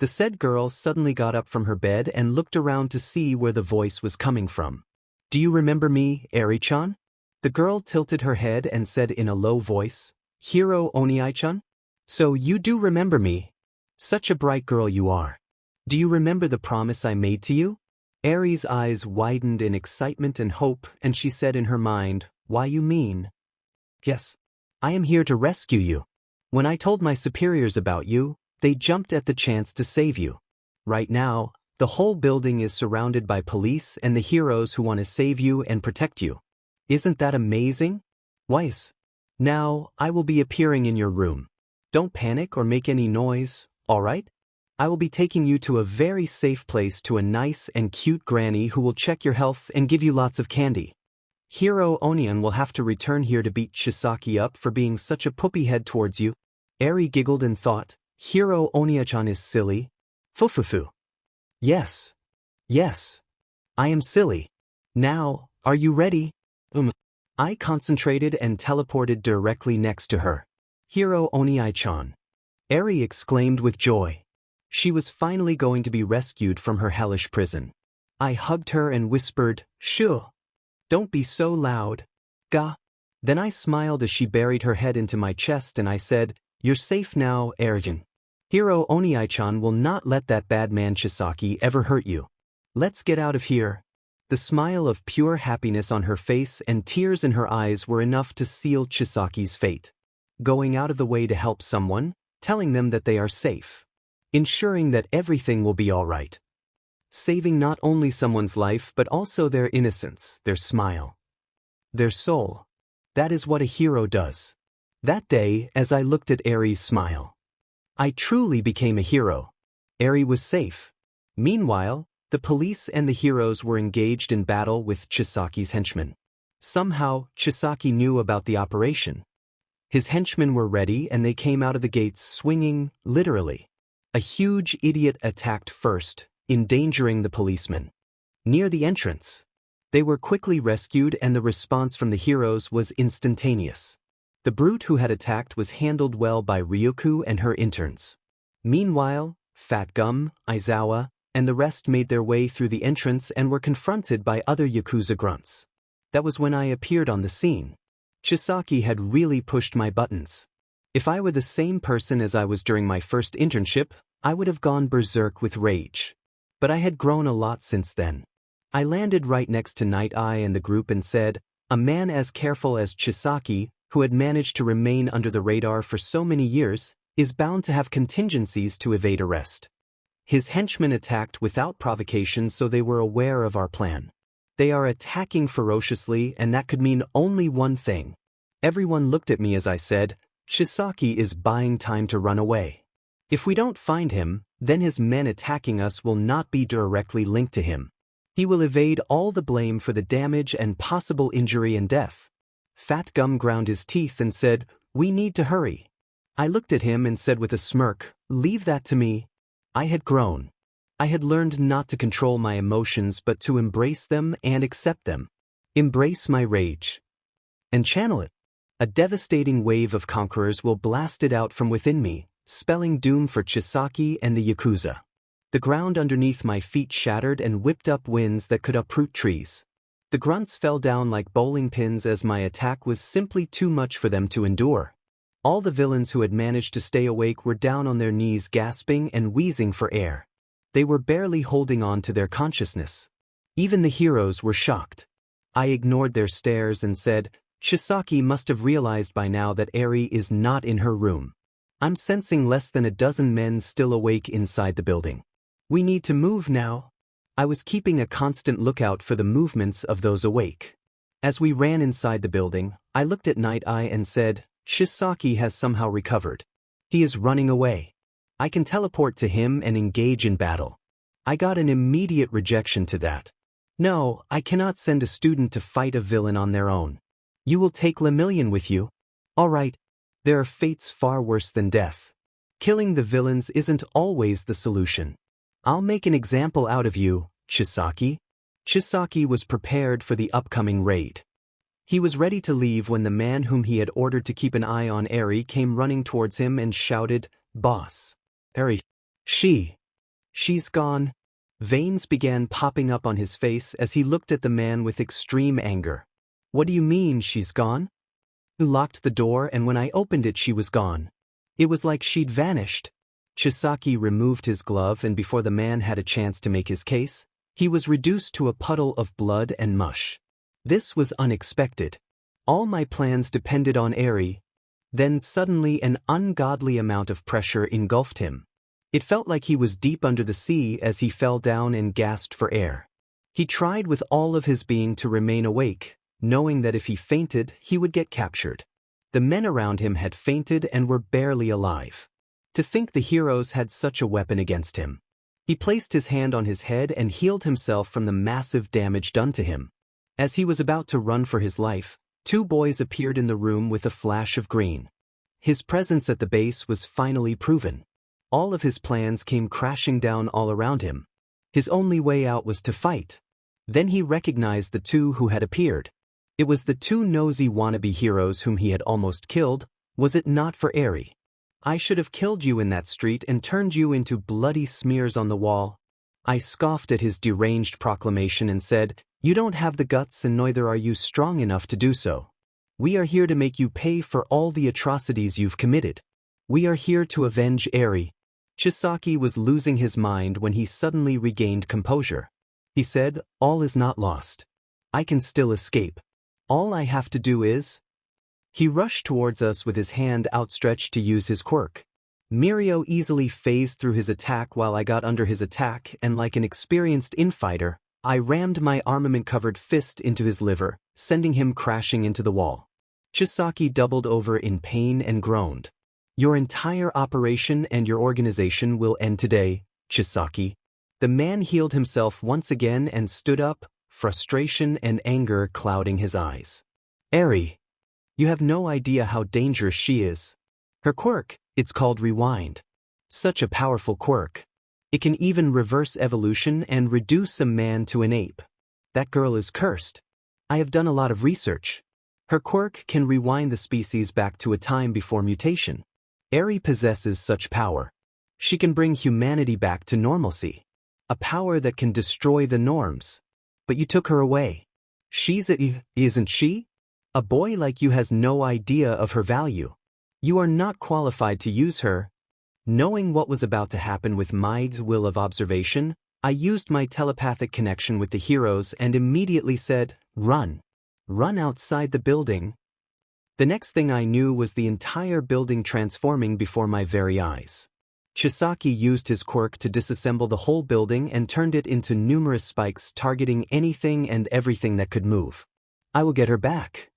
The said girl suddenly got up from her bed and looked around to see where the voice was coming from. "Do you remember me, Eri-chan?" The girl tilted her head and said in a low voice, "Hiro Oniai-chan? So you do remember me? Such a bright girl you are. Do you remember the promise I made to you?" Eri's eyes widened in excitement and hope and she said in her mind, "Why you mean?" "Yes. I am here to rescue you. When I told my superiors about you, they jumped at the chance to save you. Right now, the whole building is surrounded by police and the heroes who want to save you and protect you. Isn't that amazing? Weiss. Now, I will be appearing in your room. Don't panic or make any noise, all right? I will be taking you to a very safe place to a nice and cute granny who will check your health and give you lots of candy. Hiro Onion will have to return here to beat Chisaki up for being such a poopy head towards you." Eri giggled and thought, "Hiro Oniya-chan is silly. Fufufu. Yes. Yes. I am silly. Now, are you ready?" I concentrated and teleported directly next to her. "Hiro Oniai-chan." Eri exclaimed with joy. She was finally going to be rescued from her hellish prison. I hugged her and whispered, "Shoo. Don't be so loud. Ga." Then I smiled as she buried her head into my chest and I said, "You're safe now, Ergen. Hiro Oniai-chan will not let that bad man Chisaki ever hurt you. Let's get out of here." The smile of pure happiness on her face and tears in her eyes were enough to seal Chisaki's fate. Going out of the way to help someone, telling them that they are safe. Ensuring that everything will be all right. Saving not only someone's life but also their innocence, their smile. Their soul. That is what a hero does. That day, as I looked at Eri's smile, I truly became a hero. Eri was safe. Meanwhile, the police and the heroes were engaged in battle with Chisaki's henchmen. Somehow, Chisaki knew about the operation. His henchmen were ready and they came out of the gates swinging, literally. A huge idiot attacked first, endangering the policemen. Near the entrance, they were quickly rescued and the response from the heroes was instantaneous. The brute who had attacked was handled well by Ryuko and her interns. Meanwhile, Fat Gum, Aizawa, and the rest made their way through the entrance and were confronted by other Yakuza grunts. That was when I appeared on the scene. Chisaki had really pushed my buttons. If I were the same person as I was during my first internship, I would have gone berserk with rage. But I had grown a lot since then. I landed right next to Night Eye and the group and said, a man as careful as Chisaki, who had managed to remain under the radar for so many years, is bound to have contingencies to evade arrest. His henchmen attacked without provocation, so they were aware of our plan. They are attacking ferociously, and that could mean only one thing. Everyone looked at me as I said, Chisaki is buying time to run away. If we don't find him, then his men attacking us will not be directly linked to him. He will evade all the blame for the damage and possible injury and death. Fat Gum ground his teeth and said, we need to hurry. I looked at him and said with a smirk, leave that to me. I had grown. I had learned not to control my emotions but to embrace them and accept them. Embrace my rage. And channel it. A devastating wave of conquerors will blast it out from within me, spelling doom for Chisaki and the Yakuza. The ground underneath my feet shattered and whipped up winds that could uproot trees. The grunts fell down like bowling pins as my attack was simply too much for them to endure. All the villains who had managed to stay awake were down on their knees gasping and wheezing for air. They were barely holding on to their consciousness. Even the heroes were shocked. I ignored their stares and said, Chisaki must have realized by now that Eri is not in her room. I'm sensing less than a dozen men still awake inside the building. We need to move now. I was keeping a constant lookout for the movements of those awake. As we ran inside the building, I looked at Night Eye and said, Chisaki has somehow recovered. He is running away. I can teleport to him and engage in battle. I got an immediate rejection to that. No, I cannot send a student to fight a villain on their own. You will take Lemillion with you. All right. There are fates far worse than death. Killing the villains isn't always the solution. I'll make an example out of you, Chisaki. Chisaki was prepared for the upcoming raid. He was ready to leave when the man whom he had ordered to keep an eye on Eri came running towards him and shouted, Boss. Eri. She's gone. Veins began popping up on his face as he looked at the man with extreme anger. What do you mean she's gone? You locked the door and when I opened it she was gone. It was like she'd vanished. Chisaki removed his glove and before the man had a chance to make his case, he was reduced to a puddle of blood and mush. This was unexpected. All my plans depended on Eri. Then suddenly an ungodly amount of pressure engulfed him. It felt like he was deep under the sea as he fell down and gasped for air. He tried with all of his being to remain awake, knowing that if he fainted, he would get captured. The men around him had fainted and were barely alive. To think the heroes had such a weapon against him. He placed his hand on his head and healed himself from the massive damage done to him. As he was about to run for his life, two boys appeared in the room with a flash of green. His presence at the base was finally proven. All of his plans came crashing down all around him. His only way out was to fight. Then he recognized the two who had appeared. It was the two nosy wannabe heroes whom he had almost killed, was it not for Eri? I should have killed you in that street and turned you into bloody smears on the wall. I scoffed at his deranged proclamation and said, you don't have the guts and neither are you strong enough to do so. We are here to make you pay for all the atrocities you've committed. We are here to avenge Eri. Chisaki was losing his mind when he suddenly regained composure. He said, all is not lost. I can still escape. All I have to do is... He rushed towards us with his hand outstretched to use his quirk. Mirio easily phased through his attack while I got under his attack and like an experienced infighter, I rammed my armament-covered fist into his liver, sending him crashing into the wall. Chisaki doubled over in pain and groaned. Your entire operation and your organization will end today, Chisaki. The man healed himself once again and stood up, frustration and anger clouding his eyes. Eri, you have no idea how dangerous she is. Her quirk, it's called Rewind. Such a powerful quirk. It can even reverse evolution and reduce a man to an ape. That girl is cursed. I have done a lot of research. Her quirk can rewind the species back to a time before mutation. Eri possesses such power. She can bring humanity back to normalcy. A power that can destroy the norms. But you took her away. Isn't she? A boy like you has no idea of her value. You are not qualified to use her. Knowing what was about to happen with my will of observation, I used my telepathic connection with the heroes and immediately said, run. Run outside the building. The next thing I knew was the entire building transforming before my very eyes. Chisaki used his quirk to disassemble the whole building and turned it into numerous spikes targeting anything and everything that could move. I will get her back.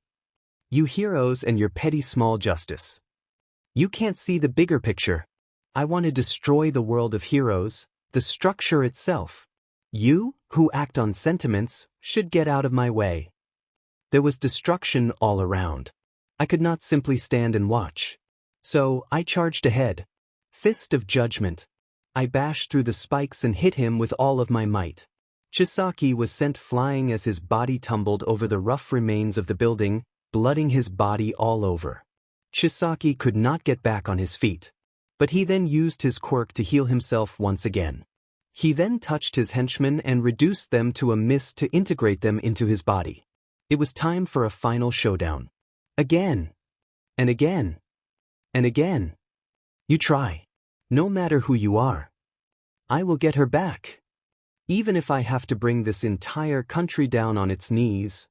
You heroes and your petty small justice. You can't see the bigger picture. I want to destroy the world of heroes, the structure itself. You, who act on sentiments, should get out of my way. There was destruction all around. I could not simply stand and watch. So, I charged ahead. Fist of judgment. I bashed through the spikes and hit him with all of my might. Chisaki was sent flying as his body tumbled over the rough remains of the building, blooding his body all over. Chisaki could not get back on his feet. But he then used his quirk to heal himself once again. He then touched his henchmen and reduced them to a mist to integrate them into his body. It was time for a final showdown. Again. And again. And again. You try. No matter who you are. I will get her back. Even if I have to bring this entire country down on its knees.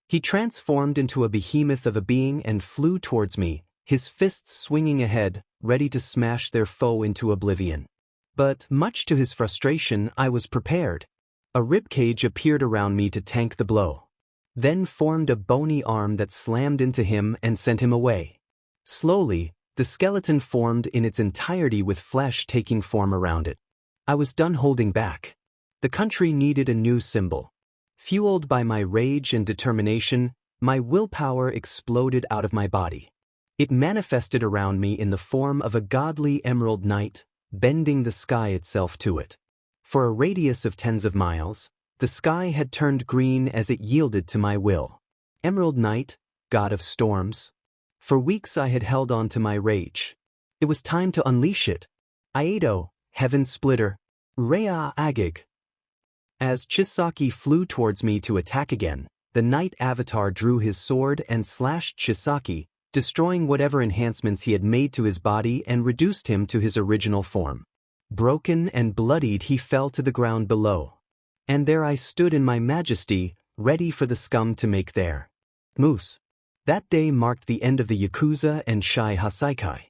He transformed into a behemoth of a being and flew towards me, his fists swinging ahead, ready to smash their foe into oblivion. But, much to his frustration, I was prepared. A ribcage appeared around me to tank the blow. Then formed a bony arm that slammed into him and sent him away. Slowly, the skeleton formed in its entirety with flesh taking form around it. I was done holding back. The country needed a new symbol. Fueled by my rage and determination, my willpower exploded out of my body. It manifested around me in the form of a godly emerald knight, bending the sky itself to it. For a radius of tens of miles, the sky had turned green as it yielded to my will. Emerald Knight, god of storms. For weeks I had held on to my rage. It was time to unleash it. Aido, Heaven Splitter, Rea Agig. As Chisaki flew towards me to attack again, the Knight Avatar drew his sword and slashed Chisaki, destroying whatever enhancements he had made to his body and reduced him to his original form. Broken and bloodied he fell to the ground below. And there I stood in my majesty, ready for the scum to make their moose. That day marked the end of the Yakuza and Shai Hasaikai.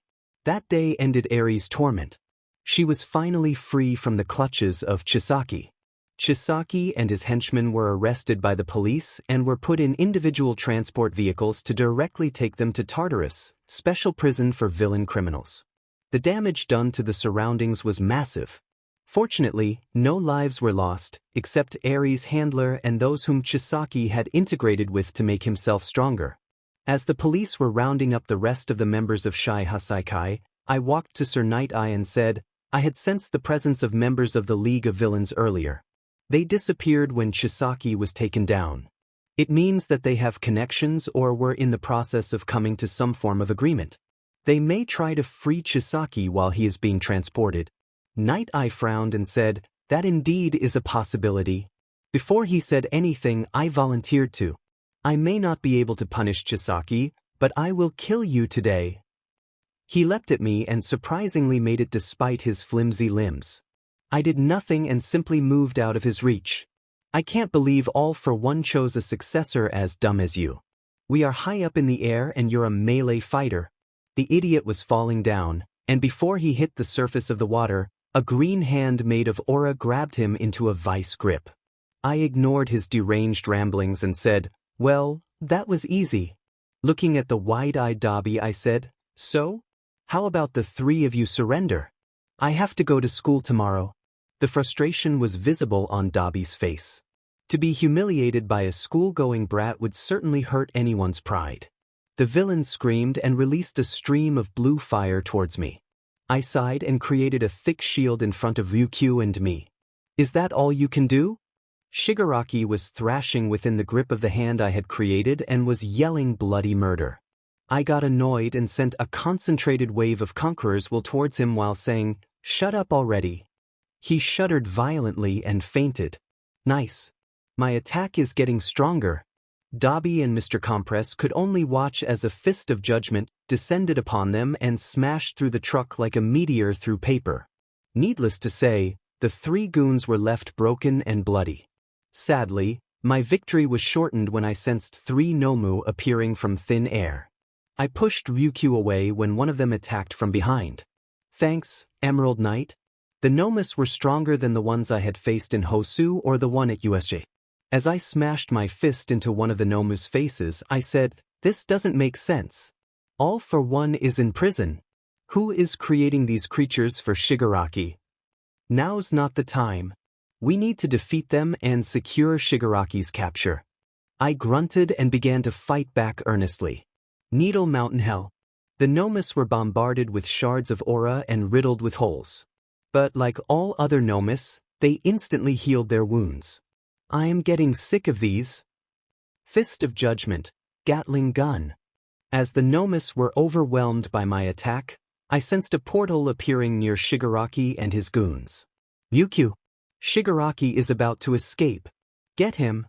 That day ended Eri's torment. She was finally free from the clutches of Chisaki. Chisaki and his henchmen were arrested by the police and were put in individual transport vehicles to directly take them to Tartarus, special prison for villain criminals. The damage done to the surroundings was massive. Fortunately, no lives were lost, except Eri's handler and those whom Chisaki had integrated with to make himself stronger. As the police were rounding up the rest of the members of Shai Hasaikai, I walked to Sir Night Eye and said, I had sensed the presence of members of the League of Villains earlier. They disappeared when Chisaki was taken down. It means that they have connections or were in the process of coming to some form of agreement. They may try to free Chisaki while he is being transported. Night Eye frowned and said, that indeed is a possibility. Before he said anything, I volunteered to. I may not be able to punish Chisaki, but I will kill you today. He leapt at me and surprisingly made it despite his flimsy limbs. I did nothing and simply moved out of his reach. I can't believe All for One chose a successor as dumb as you. We are high up in the air and you're a melee fighter. The idiot was falling down, and before he hit the surface of the water, a green hand made of aura grabbed him into a vice grip. I ignored his deranged ramblings and said, well, that was easy. Looking at the wide-eyed Dabi, I said, "So? How about the three of you surrender? I have to go to school tomorrow." The frustration was visible on Dabi's face. To be humiliated by a school-going brat would certainly hurt anyone's pride. The villain screamed and released a stream of blue fire towards me. I sighed and created a thick shield in front of Ryukyu and me. "Is that all you can do?" Shigaraki was thrashing within the grip of the hand I had created and was yelling bloody murder. I got annoyed and sent a concentrated wave of Conqueror's Will towards him while saying, "Shut up already." He shuddered violently and fainted. Nice. My attack is getting stronger. Dabi and Mr. Compress could only watch as a fist of judgment descended upon them and smashed through the truck like a meteor through paper. Needless to say, the three goons were left broken and bloody. Sadly, my victory was shortened when I sensed three Nomu appearing from thin air. I pushed Ryukyu away when one of them attacked from behind. "Thanks, Emerald Knight." The Nomus were stronger than the ones I had faced in Hosu or the one at USJ. As I smashed my fist into one of the Nomu's faces, I said, "This doesn't make sense. All for One is in prison. Who is creating these creatures for Shigaraki? Now's not the time. We need to defeat them and secure Shigaraki's capture." I grunted and began to fight back earnestly. Needle Mountain Hell. The Nomus were bombarded with shards of aura and riddled with holes. But like all other Nomus, they instantly healed their wounds. I am getting sick of these. Fist of Judgment, Gatling Gun. As the Nomus were overwhelmed by my attack, I sensed a portal appearing near Shigaraki and his goons. "Ryukyu, Shigaraki is about to escape. Get him."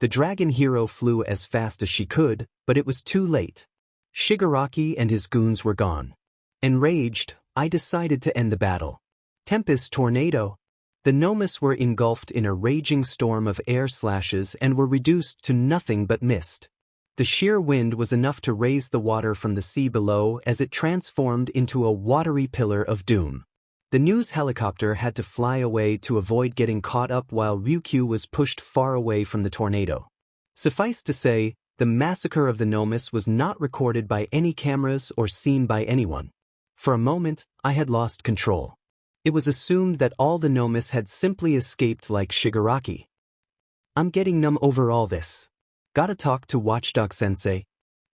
The dragon hero flew as fast as she could, but it was too late. Shigaraki and his goons were gone. Enraged, I decided to end the battle. Tempest Tornado. The Nomus were engulfed in a raging storm of air slashes and were reduced to nothing but mist. The sheer wind was enough to raise the water from the sea below as it transformed into a watery pillar of doom. The news helicopter had to fly away to avoid getting caught up while Ryukyu was pushed far away from the tornado. Suffice to say, the massacre of the Nomus was not recorded by any cameras or seen by anyone. For a moment, I had lost control. It was assumed that all the Nomus had simply escaped like Shigaraki. I'm getting numb over all this. Gotta talk to Watchdog Sensei.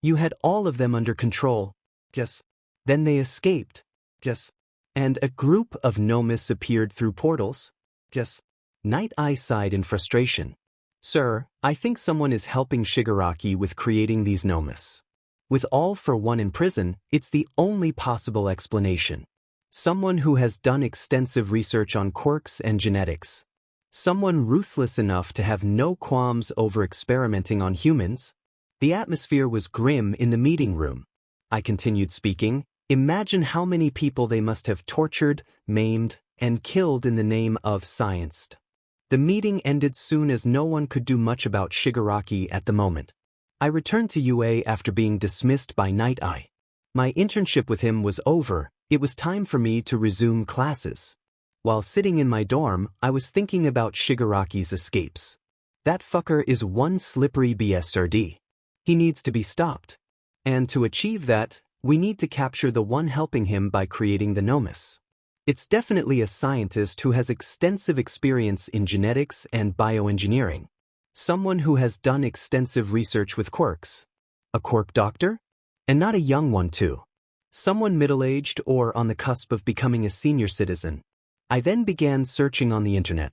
You had all of them under control. Yes. Then they escaped. Yes. And a group of Nomus appeared through portals. Yes. Night Eye sighed in frustration. "Sir, I think someone is helping Shigaraki with creating these Nomus. With All for One in prison, it's the only possible explanation. Someone who has done extensive research on quirks and genetics. Someone ruthless enough to have no qualms over experimenting on humans." The atmosphere was grim in the meeting room. I continued speaking. "Imagine how many people they must have tortured, maimed, and killed in the name of science." The meeting ended soon as no one could do much about Shigaraki at the moment. I returned to UA after being dismissed by Night Eye. My internship with him was over. It was time for me to resume classes. While sitting in my dorm, I was thinking about Shigaraki's escapes. That fucker is one slippery bastard. He needs to be stopped. And to achieve that, we need to capture the one helping him by creating the Nomus. It's definitely a scientist who has extensive experience in genetics and bioengineering. Someone who has done extensive research with quirks. A quirk doctor? And not a young one too. Someone middle-aged or on the cusp of becoming a senior citizen. I then began searching on the internet.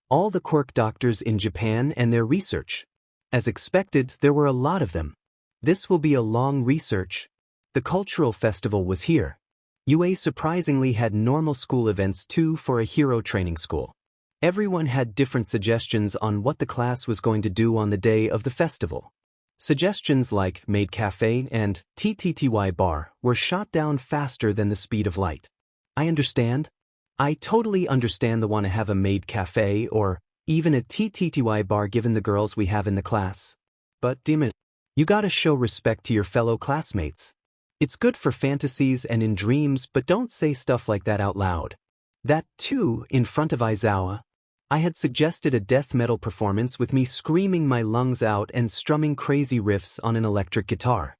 All the quirk doctors in Japan and their research. As expected, there were a lot of them. This will be a long research. The cultural festival was here. UA surprisingly had normal school events too for a hero training school. Everyone had different suggestions on what the class was going to do on the day of the festival. Suggestions like maid cafe and TTTY bar were shot down faster than the speed of light. I understand. I totally understand the want to have a maid cafe or even a TTTY bar given the girls we have in the class. But damn it, you gotta show respect to your fellow classmates. It's good for fantasies and in dreams, but don't say stuff like that out loud. That too, in front of Aizawa. I had suggested a death metal performance with me screaming my lungs out and strumming crazy riffs on an electric guitar.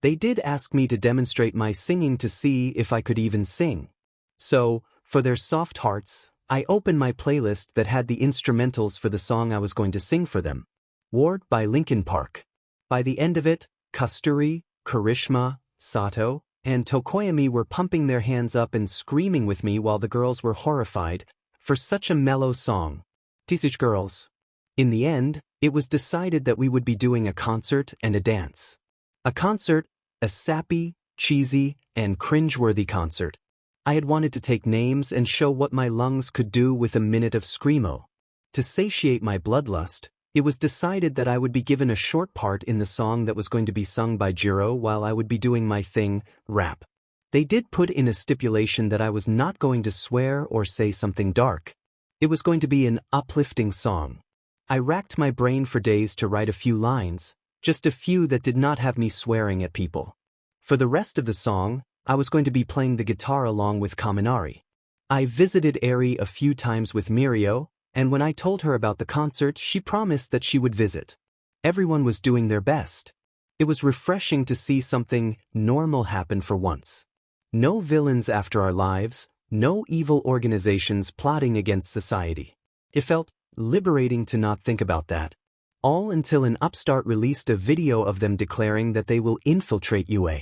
They did ask me to demonstrate my singing to see if I could even sing. So, for their soft hearts, I opened my playlist that had the instrumentals for the song I was going to sing for them. Ward by Linkin Park. By the end of it, Kasturi, Karishma, Sato, and Tokoyami were pumping their hands up and screaming with me while the girls were horrified for such a mellow song. Teach girls. In the end, it was decided that we would be doing a concert and a dance. A concert, a sappy, cheesy, and cringeworthy concert. I had wanted to take names and show what my lungs could do with a minute of screamo. To satiate my bloodlust, it was decided that I would be given a short part in the song that was going to be sung by Jiro while I would be doing my thing, rap. They did put in a stipulation that I was not going to swear or say something dark. It was going to be an uplifting song. I racked my brain for days to write a few lines, just a few that did not have me swearing at people. For the rest of the song, I was going to be playing the guitar along with Kaminari. I visited Eri a few times with Mirio, and when I told her about the concert, she promised that she would visit. Everyone was doing their best. It was refreshing to see something normal happen for once. No villains after our lives, no evil organizations plotting against society. It felt liberating to not think about that. All until an upstart released a video of them declaring that they will infiltrate UA.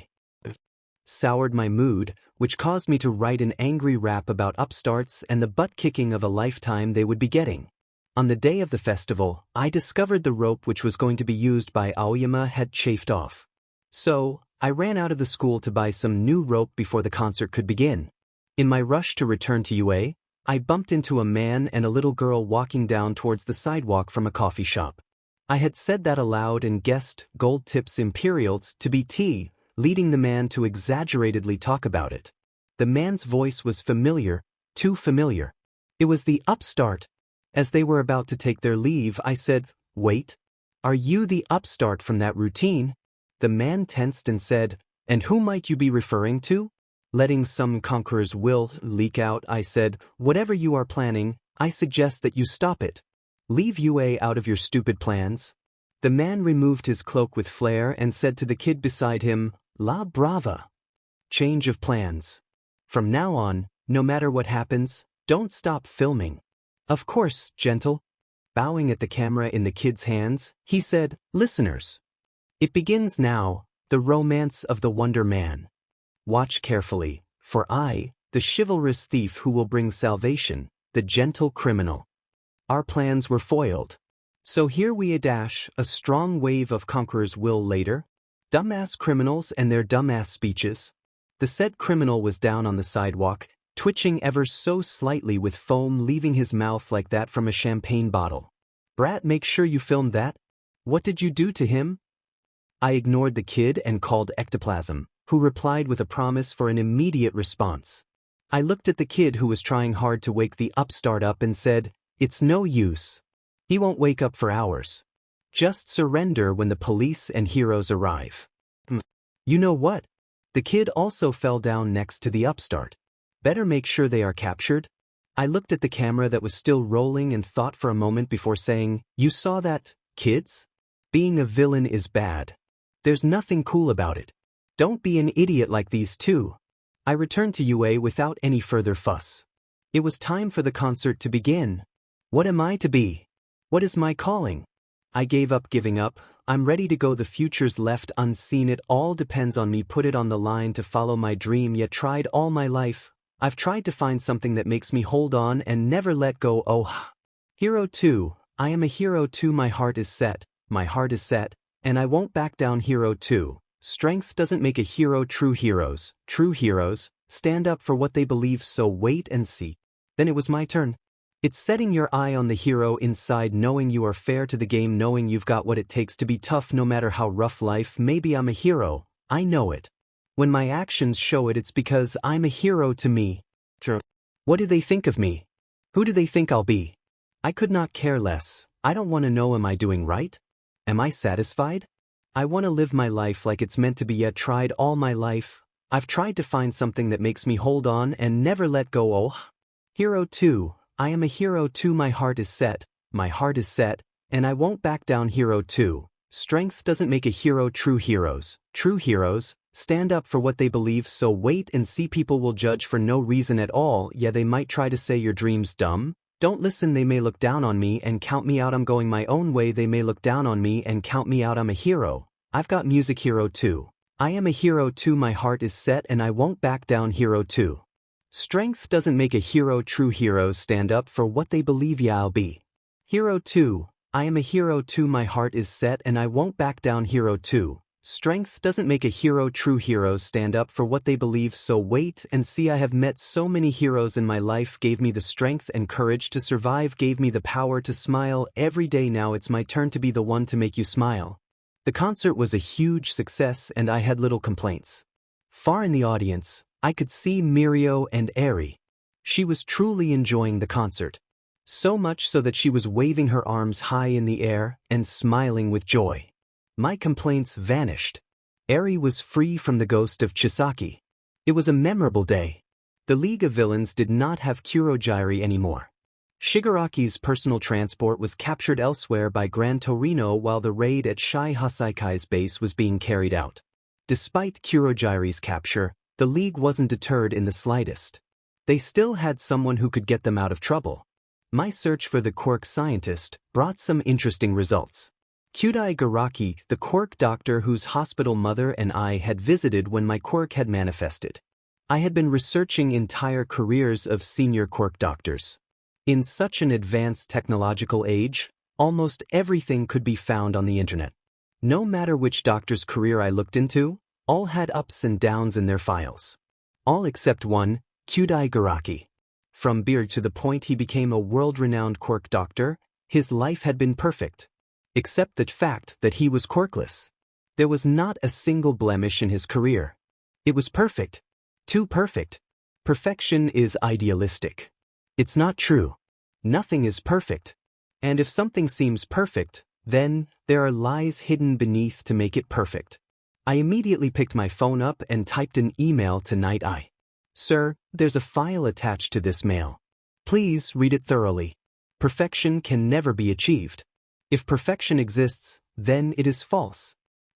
Soured my mood, which caused me to write an angry rap about upstarts and the butt-kicking of a lifetime they would be getting. On the day of the festival, I discovered the rope which was going to be used by Aoyama had chafed off. So, I ran out of the school to buy some new rope before the concert could begin. In my rush to return to UA, I bumped into a man and a little girl walking down towards the sidewalk from a coffee shop. I had said that aloud and guessed Gold Tips Imperials to be tea, leading the man to exaggeratedly talk about it. The man's voice was familiar, too familiar. It was the upstart. As they were about to take their leave, I said, "Wait, are you the upstart from that routine?" The man tensed and said, "And who might you be referring to?" Letting some conqueror's will leak out, I said, "Whatever you are planning, I suggest that you stop it. Leave UA out of your stupid plans." The man removed his cloak with flair and said to the kid beside him, "La brava. Change of plans. From now on, no matter what happens, don't stop filming." "Of course, gentle." Bowing at the camera in the kid's hands, he said, "Listeners, it begins now, the romance of the Wonder Man. Watch carefully, for I, the chivalrous thief who will bring salvation, the gentle criminal." Our plans were foiled. So here we dash a strong wave of conqueror's will later. Dumbass criminals and their dumbass speeches. The said criminal was down on the sidewalk, twitching ever so slightly with foam leaving his mouth like that from a champagne bottle. "Brat, make sure you filmed that. What did you do to him?" I ignored the kid and called Ectoplasm, who replied with a promise for an immediate response. I looked at the kid who was trying hard to wake the upstart up and said, "It's no use. He won't wake up for hours. Just surrender when the police and heroes arrive." You know what? The kid also fell down next to the upstart. Better make sure they are captured. I looked at the camera that was still rolling and thought for a moment before saying, "You saw that, kids? Being a villain is bad. There's nothing cool about it. Don't be an idiot like these two." I returned to UA without any further fuss. It was time for the concert to begin. What am I to be? What is my calling? I gave up giving up. I'm ready to go. The future's left unseen. It all depends on me. Put it on the line to follow my dream. Yet tried all my life. I've tried to find something that makes me hold on and never let go. Oh, Hero 2, I am a hero too. My heart is set, and I won't back down. Hero 2, strength doesn't make a hero. True heroes stand up for what they believe. So wait and see. Then it was my turn. It's setting your eye on the hero inside, knowing you are fair to the game, knowing you've got what it takes to be tough no matter how rough life. Maybe I'm a hero, I know it. When my actions show it, it's because I'm a hero to me. What do they think of me? Who do they think I'll be? I could not care less. I don't want to know, am I doing right? Am I satisfied? I want to live my life like it's meant to be. Yet tried all my life. I've tried to find something that makes me hold on and never let go. Oh, Hero 2, I am a hero too. My heart is set, and I won't back down. Hero 2, Strength doesn't make a hero. True heroes, stand up for what they believe. So wait and see. People will judge for no reason at all. Yeah, they might try to say your dream's dumb. Don't listen, they may look down on me and count me out. I'm going my own way. They may look down on me and count me out. I'm a hero. I've got music. Hero 2. I am a hero too. My heart is set and I won't back down. Hero 2. Strength doesn't make a hero. True heroes stand up for what they believe. Yeah, I'll be hero 2. I am a hero too. My heart is set and I won't back down. Hero 2. Strength doesn't make a hero. True heroes stand up for what they believe. So wait and see. I have met so many heroes in my life. Gave me the strength and courage to survive. Gave me the power to smile every day. Now it's my turn to be the one to make you smile. The concert was a huge success and I had little complaints. Far in the audience, I could see Mirio and Eri. She was truly enjoying the concert. So much so that she was waving her arms high in the air and smiling with joy. My complaints vanished. Eri was free from the ghost of Chisaki. It was a memorable day. The League of Villains did not have Kurogiri anymore. Shigaraki's personal transport was captured elsewhere by Gran Torino while the raid at Shai Hasaikai's base was being carried out. Despite Kurogiri's capture, the League wasn't deterred in the slightest. They still had someone who could get them out of trouble. My search for the Quirk scientist brought some interesting results. Kyudai Garaki, the Quirk doctor whose hospital mother and I had visited when my Quirk had manifested. I had been researching entire careers of senior Quirk doctors. In such an advanced technological age, almost everything could be found on the internet. No matter which doctor's career I looked into, all had ups and downs in their files. All except one, Kyudai Garaki. From birth to the point he became a world-renowned Quirk doctor, his life had been perfect. Except the fact that he was quirkless. There was not a single blemish in his career. It was perfect. Too perfect. Perfection is idealistic. It's not true. Nothing is perfect. And if something seems perfect, then there are lies hidden beneath to make it perfect. I immediately picked my phone up and typed an email to Night Eye. Sir, there's a file attached to this mail. Please read it thoroughly. Perfection can never be achieved. If perfection exists, then it is false.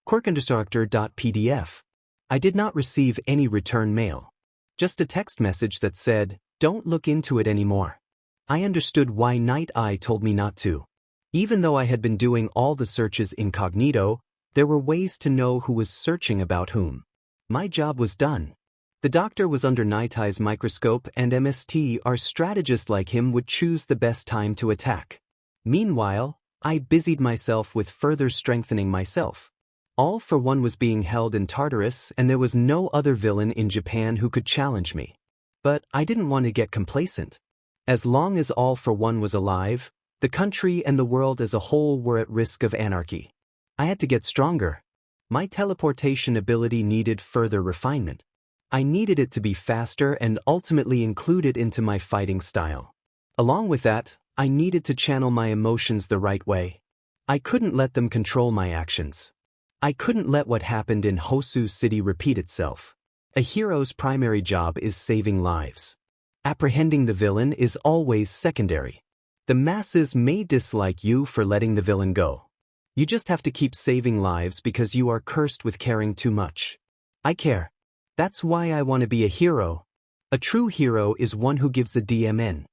Quirkinstructor.pdf. I did not receive any return mail. Just a text message that said, don't look into it anymore. I understood why Night Eye told me not to. Even though I had been doing all the searches incognito, there were ways to know who was searching about whom. My job was done. The doctor was under Night Eye's microscope and MST, our strategist like him, would choose the best time to attack. Meanwhile, I busied myself with further strengthening myself. All for One was being held in Tartarus and there was no other villain in Japan who could challenge me. But I didn't want to get complacent. As long as All for One was alive, the country and the world as a whole were at risk of anarchy. I had to get stronger. My teleportation ability needed further refinement. I needed it to be faster and ultimately include it into my fighting style. Along with that, I needed to channel my emotions the right way. I couldn't let them control my actions. I couldn't let what happened in Hosu City repeat itself. A hero's primary job is saving lives. Apprehending the villain is always secondary. The masses may dislike you for letting the villain go. You just have to keep saving lives because you are cursed with caring too much. I care. That's why I want to be a hero. A true hero is one who gives a DMN.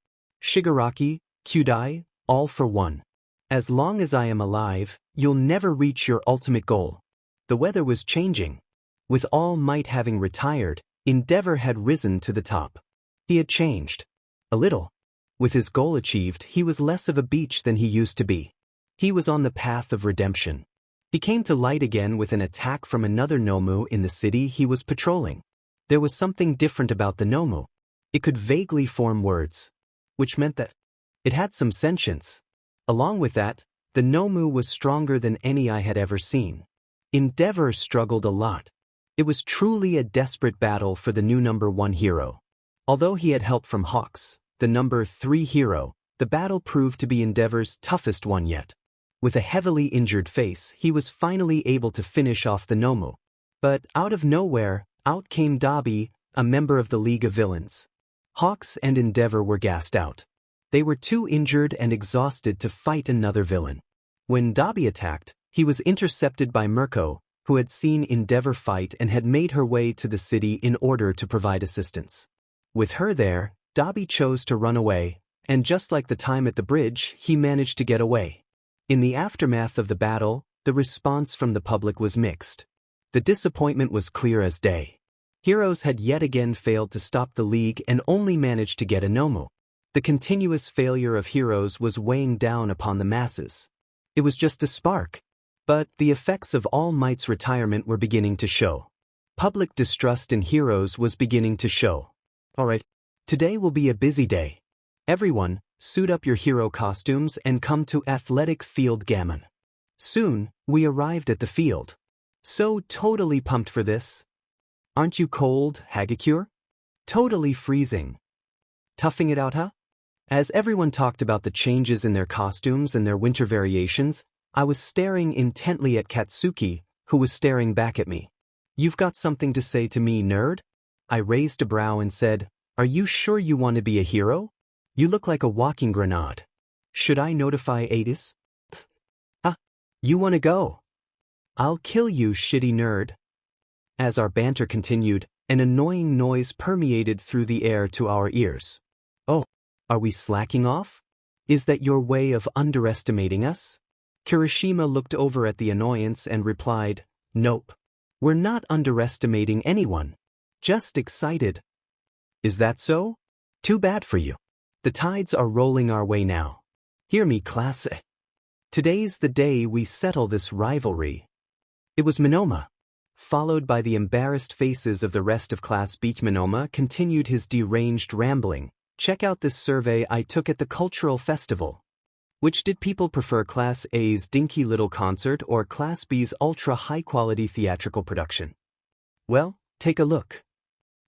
Shigaraki, Kyudai, All for One. As long as I am alive, you'll never reach your ultimate goal. The weather was changing. With All Might having retired, Endeavor had risen to the top. He had changed. A little. With his goal achieved, he was less of a beach than he used to be. He was on the path of redemption. He came to light again with an attack from another Nomu in the city he was patrolling. There was something different about the Nomu. It could vaguely form words, which meant that it had some sentience. Along with that, the Nomu was stronger than any I had ever seen. Endeavor struggled a lot. It was truly a desperate battle for the new number 1 hero. Although he had help from Hawks, the number 3 hero, the battle proved to be Endeavor's toughest one yet. With a heavily injured face, he was finally able to finish off the Nomu. But out of nowhere, out came Dabi, a member of the League of Villains. Hawks and Endeavor were gassed out. They were too injured and exhausted to fight another villain. When Dabi attacked, He was intercepted by Mirko, who had seen Endeavor fight and had made her way to the city in order to provide assistance. With her there, Dabi chose to run away, and just like the time at the bridge, he managed to get away. In the aftermath of the battle, the response from the public was mixed. The disappointment was clear as day. Heroes had yet again failed to stop the League and only managed to get a Nomu. The continuous failure of heroes was weighing down upon the masses. It was just a spark. But the effects of All Might's retirement were beginning to show. Public distrust in heroes was beginning to show. Alright, today will be a busy day. Everyone, suit up your hero costumes and come to Athletic Field Gammon. Soon, we arrived at the field. So totally pumped for this. Aren't you cold, Hagakure? Totally freezing. Toughing it out, huh? As everyone talked about the changes in their costumes and their winter variations, I was staring intently at Katsuki, who was staring back at me. You've got something to say to me, nerd? I raised a brow and said, are you sure you want to be a hero? You look like a walking grenade. Should I notify Adis? You want to go? I'll kill you, shitty nerd. As our banter continued, an annoying noise permeated through the air to our ears. Oh, are we slacking off? Is that your way of underestimating us? Kirishima looked over at the annoyance and replied, nope. We're not underestimating anyone. Just excited. Is that so? Too bad for you. The tides are rolling our way now. Hear me, class. Today's the day we settle this rivalry. It was Monoma. Followed by the embarrassed faces of the rest of Class B. Monoma continued his deranged rambling. Check out this survey I took at the cultural festival. Which did people prefer, Class A's dinky little concert or Class B's ultra-high-quality theatrical production? Well, take a look.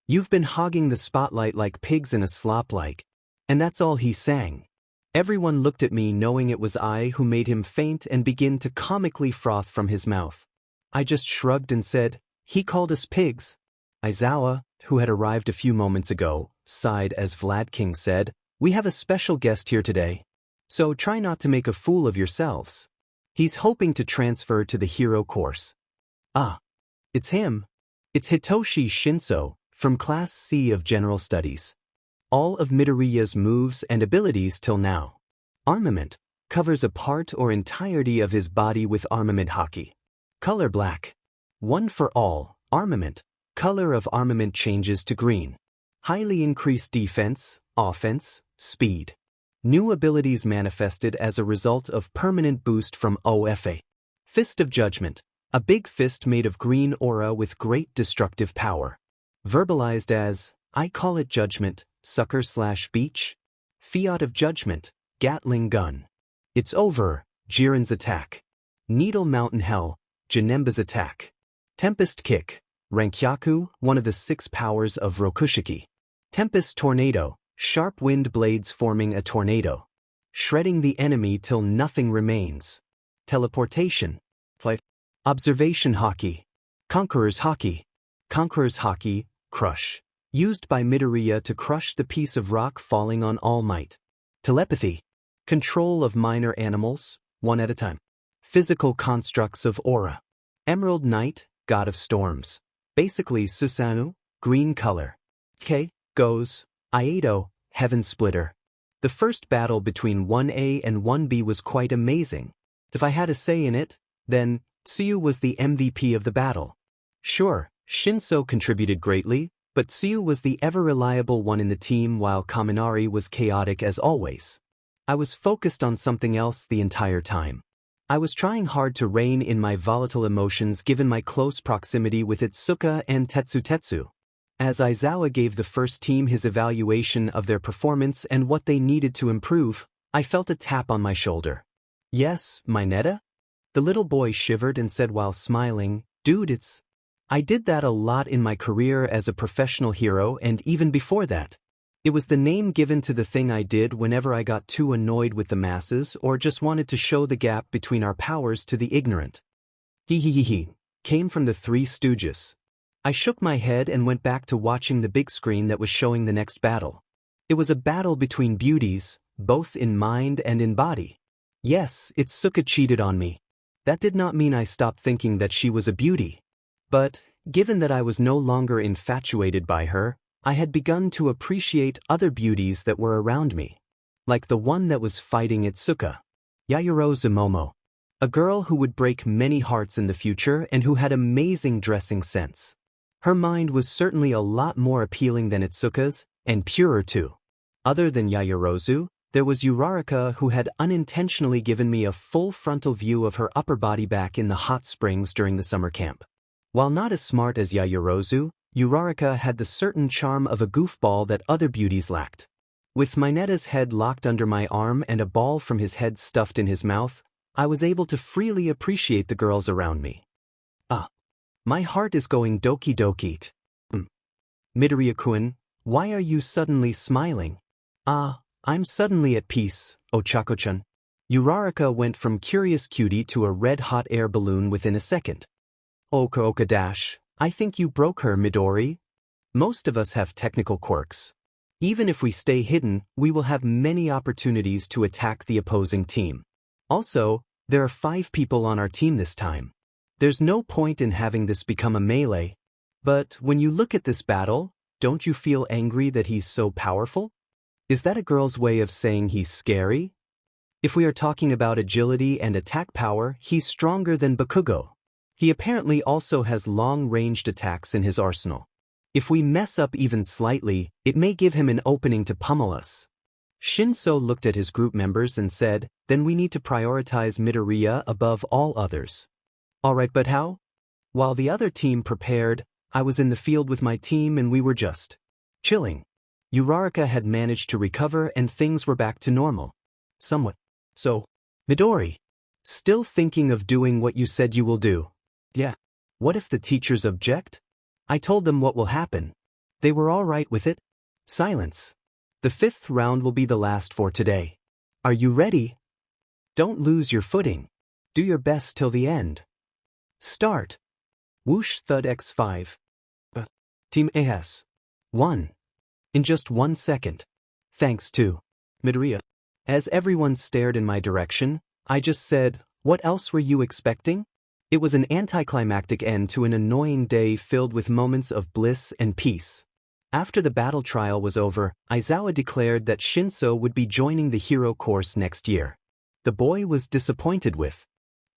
You've been hogging the spotlight like pigs in a slop like. And that's all he sang. Everyone looked at me knowing it was I who made him faint and begin to comically froth from his mouth. I just shrugged and said, he called us pigs. Aizawa, who had arrived a few moments ago, sighed as Vlad King said, we have a special guest here today. So try not to make a fool of yourselves. He's hoping to transfer to the hero course. Ah, it's him. It's Hitoshi Shinso, from Class C of General Studies. All of Midoriya's moves and abilities till now. Armament, covers a part or entirety of his body with armament haki. Color black. One for all, armament, color of armament changes to green. Highly increased defense, offense, speed. New abilities manifested as a result of permanent boost from OFA. Fist of Judgment, a big fist made of green aura with great destructive power. Verbalized as, I call it Judgment, sucker/beach. Fiat of Judgment, Gatling gun. It's over, Jiren's attack. Needle Mountain Hell, Janemba's attack. Tempest Kick, Rankyaku, one of the 6 powers of Rokushiki. Tempest Tornado, sharp wind blades forming a tornado. Shredding the enemy till nothing remains. Teleportation. Observation Haki. Conqueror's Haki. Conqueror's Haki, Crush. Used by Midoriya to crush the piece of rock falling on All Might. Telepathy. Control of minor animals, one at a time. Physical constructs of aura. Emerald Knight, God of Storms. Basically Susanoo, green color. K, goes, Aido, Heaven Splitter. The first battle between 1A and 1B was quite amazing. If I had a say in it, then Tsuyu was the MVP of the battle. Sure, Shinso contributed greatly, but Tsuyu was the ever-reliable one in the team while Kaminari was chaotic as always. I was focused on something else the entire time. I was trying hard to rein in my volatile emotions given my close proximity with Itsuka and Tetsu. As Aizawa gave the first team his evaluation of their performance and what they needed to improve, I felt a tap on my shoulder. Yes, Mineta? The little boy shivered and said while smiling, dude, I did that a lot in my career as a professional hero and even before that. It was the name given to the thing I did whenever I got too annoyed with the masses or just wanted to show the gap between our powers to the ignorant. He came from the Three Stooges. I shook my head and went back to watching the big screen that was showing the next battle. It was a battle between beauties, both in mind and in body. Yes, Itsuka cheated on me. That did not mean I stopped thinking that she was a beauty. But, given that I was no longer infatuated by her, I had begun to appreciate other beauties that were around me. Like the one that was fighting Itsuka. Yaoyorozu Momo. A girl who would break many hearts in the future and who had amazing dressing sense. Her mind was certainly a lot more appealing than Itsuka's, and purer too. Other than Yaoyorozu, there was Uraraka, who had unintentionally given me a full frontal view of her upper body back in the hot springs during the summer camp. While not as smart as Yaoyorozu, Uraraka had the certain charm of a goofball that other beauties lacked. With Mineta's head locked under my arm and a ball from his head stuffed in his mouth, I was able to freely appreciate the girls around me. My heart is going doki doki. Midoriya-kun, why are you suddenly smiling? I'm suddenly at peace, Ochako-chan. Uraraka went from curious cutie to a red-hot air balloon within a second. Oka-oka-dash, I think you broke her, Midori. Most of us have technical quirks. Even if we stay hidden, we will have many opportunities to attack the opposing team. Also, there are 5 people on our team this time. There's no point in having this become a melee. But when you look at this battle, don't you feel angry that he's so powerful? Is that a girl's way of saying he's scary? If we are talking about agility and attack power, he's stronger than Bakugou. He apparently also has long-ranged attacks in his arsenal. If we mess up even slightly, it may give him an opening to pummel us. Shinso looked at his group members and said, then we need to prioritize Midoriya above all others. Alright, but how? While the other team prepared, I was in the field with my team and we were just chilling. Uraraka had managed to recover and things were back to normal. Somewhat. So, Midori, still thinking of doing what you said you will do? Yeah. What if the teachers object? I told them what will happen. They were all right with it. Silence. The 5th round will be the last for today. Are you ready? Don't lose your footing. Do your best till the end. Start. Whoosh thud x5. Team AS. 1. In just 1 second. Thanks to Midoriya. As everyone stared in my direction, I just said, what else were you expecting? It was an anticlimactic end to an annoying day filled with moments of bliss and peace. After the battle trial was over, Aizawa declared that Shinso would be joining the hero course next year. The boy was disappointed with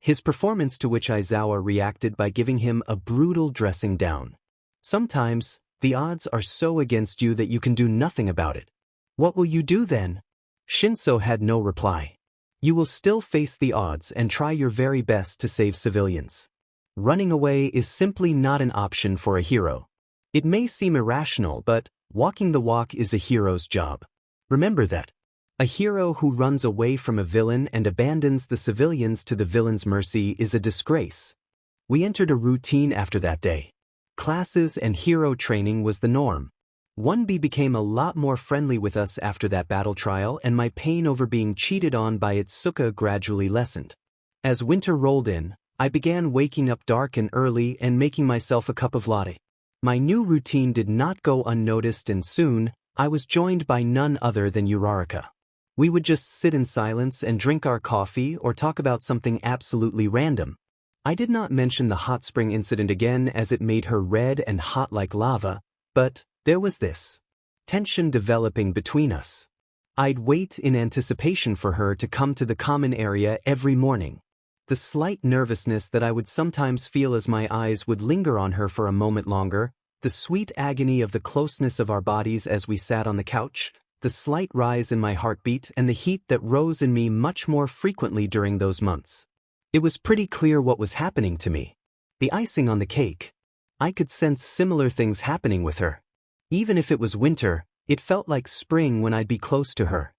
his performance, to which Aizawa reacted by giving him a brutal dressing down. Sometimes, the odds are so against you that you can do nothing about it. What will you do then? Shinso had no reply. You will still face the odds and try your very best to save civilians. Running away is simply not an option for a hero. It may seem irrational, but walking the walk is a hero's job. Remember that. A hero who runs away from a villain and abandons the civilians to the villain's mercy is a disgrace. We entered a routine after that day. Classes and hero training was the norm. 1B became a lot more friendly with us after that battle trial, and my pain over being cheated on by Itsuka gradually lessened. As winter rolled in, I began waking up dark and early and making myself a cup of latte. My new routine did not go unnoticed, and soon, I was joined by none other than Uraraka. We would just sit in silence and drink our coffee or talk about something absolutely random. I did not mention the hot spring incident again, as it made her red and hot like lava, but there was this tension developing between us. I'd wait in anticipation for her to come to the common area every morning. The slight nervousness that I would sometimes feel as my eyes would linger on her for a moment longer, the sweet agony of the closeness of our bodies as we sat on the couch, the slight rise in my heartbeat, and the heat that rose in me much more frequently during those months. It was pretty clear what was happening to me. The icing on the cake. I could sense similar things happening with her. Even if it was winter, it felt like spring when I'd be close to her.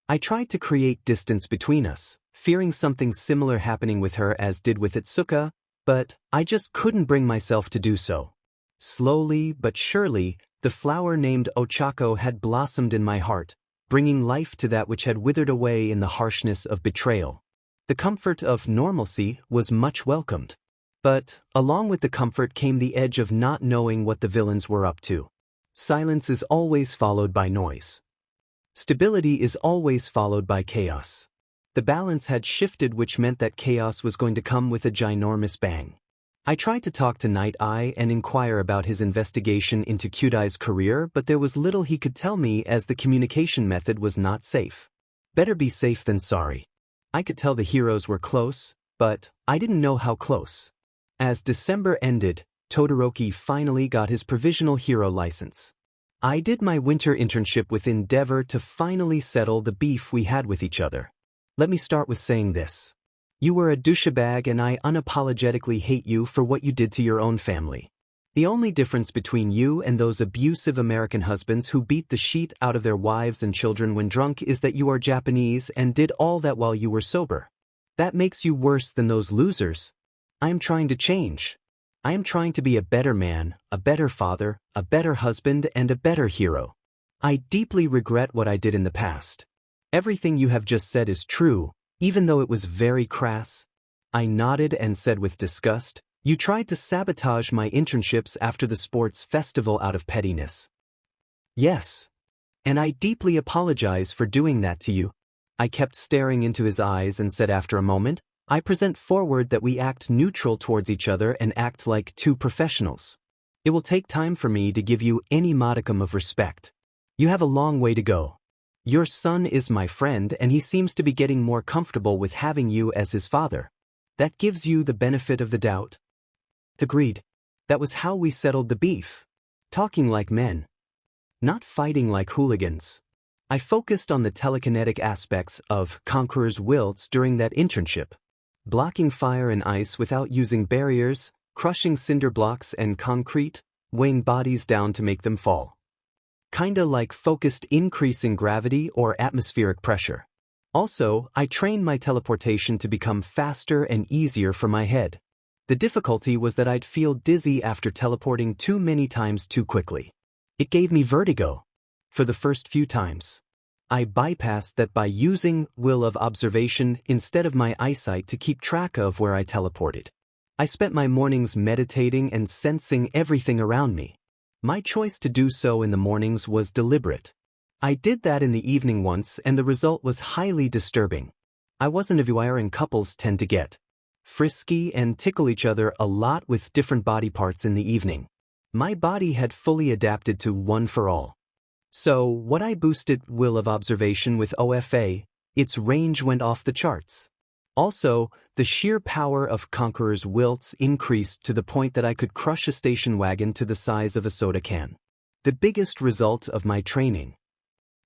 I tried to create distance between us, fearing something similar happening with her as did with Itsuka, but I just couldn't bring myself to do so. Slowly but surely, the flower named Ochako had blossomed in my heart, bringing life to that which had withered away in the harshness of betrayal. The comfort of normalcy was much welcomed. But, along with the comfort came the edge of not knowing what the villains were up to. Silence is always followed by noise. Stability is always followed by chaos. The balance had shifted, which meant that chaos was going to come with a ginormous bang. I tried to talk to Night Eye and inquire about his investigation into Kyudai's career, but there was little he could tell me as the communication method was not safe. Better be safe than sorry. I could tell the heroes were close, but I didn't know how close. As December ended, Todoroki finally got his provisional hero license. I did my winter internship with Endeavor to finally settle the beef we had with each other. Let me start with saying this. You were a douchebag and I unapologetically hate you for what you did to your own family. The only difference between you and those abusive American husbands who beat the shit out of their wives and children when drunk is that you are Japanese and did all that while you were sober. That makes you worse than those losers. I am trying to change. I am trying to be a better man, a better father, a better husband, and a better hero. I deeply regret what I did in the past. Everything you have just said is true, even though it was very crass. I nodded and said with disgust, you tried to sabotage my internships after the sports festival out of pettiness. Yes. And I deeply apologize for doing that to you. I kept staring into his eyes and said after a moment, I present forward that we act neutral towards each other and act like two professionals. It will take time for me to give you any modicum of respect. You have a long way to go. Your son is my friend and he seems to be getting more comfortable with having you as his father. That gives you the benefit of the doubt. Agreed. That was how we settled the beef. Talking like men. Not fighting like hooligans. I focused on the telekinetic aspects of Conqueror's wilts during that internship. Blocking fire and ice without using barriers, crushing cinder blocks and concrete, weighing bodies down to make them fall. Kinda like focused increase in gravity or atmospheric pressure. Also, I trained my teleportation to become faster and easier for my head. The difficulty was that I'd feel dizzy after teleporting too many times too quickly. It gave me vertigo. For the first few times. I bypassed that by using will of observation instead of my eyesight to keep track of where I teleported. I spent my mornings meditating and sensing everything around me. My choice to do so in the mornings was deliberate. I did that in the evening once and the result was highly disturbing. I wasn't a voyeur and couples tend to get frisky and tickle each other a lot with different body parts in the evening. My body had fully adapted to one for all. So, what I boosted will of observation with OFA, its range went off the charts. Also, the sheer power of Conqueror's wilts increased to the point that I could crush a station wagon to the size of a soda can. The biggest result of my training.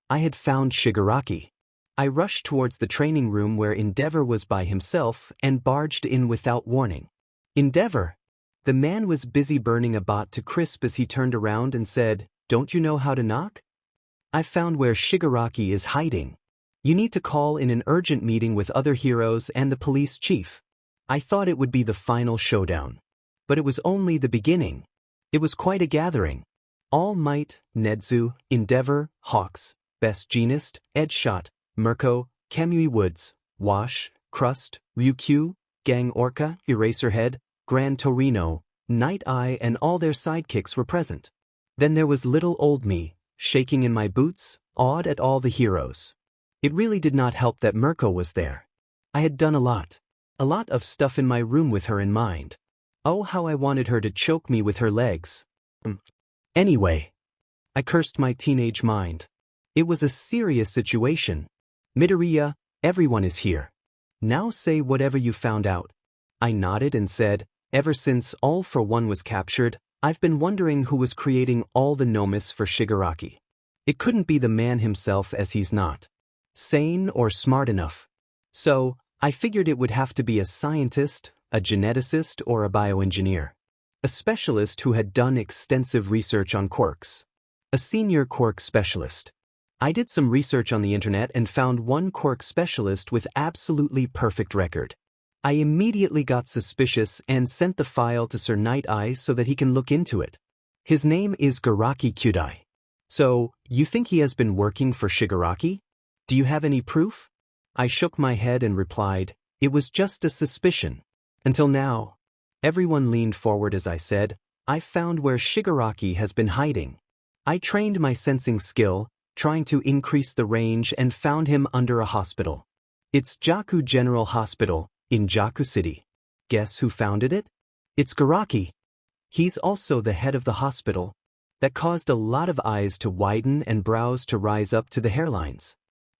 I had found Shigaraki. I rushed towards the training room where Endeavor was by himself and barged in without warning. Endeavor! The man was busy burning a bot to crisp as he turned around and said, "Don't you know how to knock? I found where Shigaraki is hiding. You need to call in an urgent meeting with other heroes and the police chief." I thought it would be the final showdown. But it was only the beginning. It was quite a gathering. All Might, Nedzu, Endeavor, Hawks, Best Jeanist, Edgeshot, Mirko, Kamui Woods, Wash, Crust, Ryukyu, Gang Orca, Eraserhead, Gran Torino, Night Eye and all their sidekicks were present. Then there was little old me, shaking in my boots, awed at all the heroes. It really did not help that Mirko was there. I had done a lot of stuff in my room with her in mind. Oh, how I wanted her to choke me with her legs. Anyway, I cursed my teenage mind. It was a serious situation. Midoriya, everyone is here. Now say whatever you found out. I nodded and said, ever since All for One was captured, I've been wondering who was creating all the nomis for Shigaraki. It couldn't be the man himself as he's not sane or smart enough. So, I figured it would have to be a scientist, a geneticist, or a bioengineer. A specialist who had done extensive research on quirks. A senior quirk specialist. I did some research on the internet and found one quirk specialist with absolutely perfect record. I immediately got suspicious and sent the file to Sir Night Eye so that he can look into it. His name is Garaki Kyudai. So, you think he has been working for Shigaraki? Do you have any proof? I shook my head and replied, it was just a suspicion. Until now. Everyone leaned forward as I said, I found where Shigaraki has been hiding. I trained my sensing skill, trying to increase the range and found him under a hospital. It's Jaku General Hospital, in Jaku City. Guess who founded it? It's Garaki. He's also the head of the hospital. That caused a lot of eyes to widen and brows to rise up to the hairlines.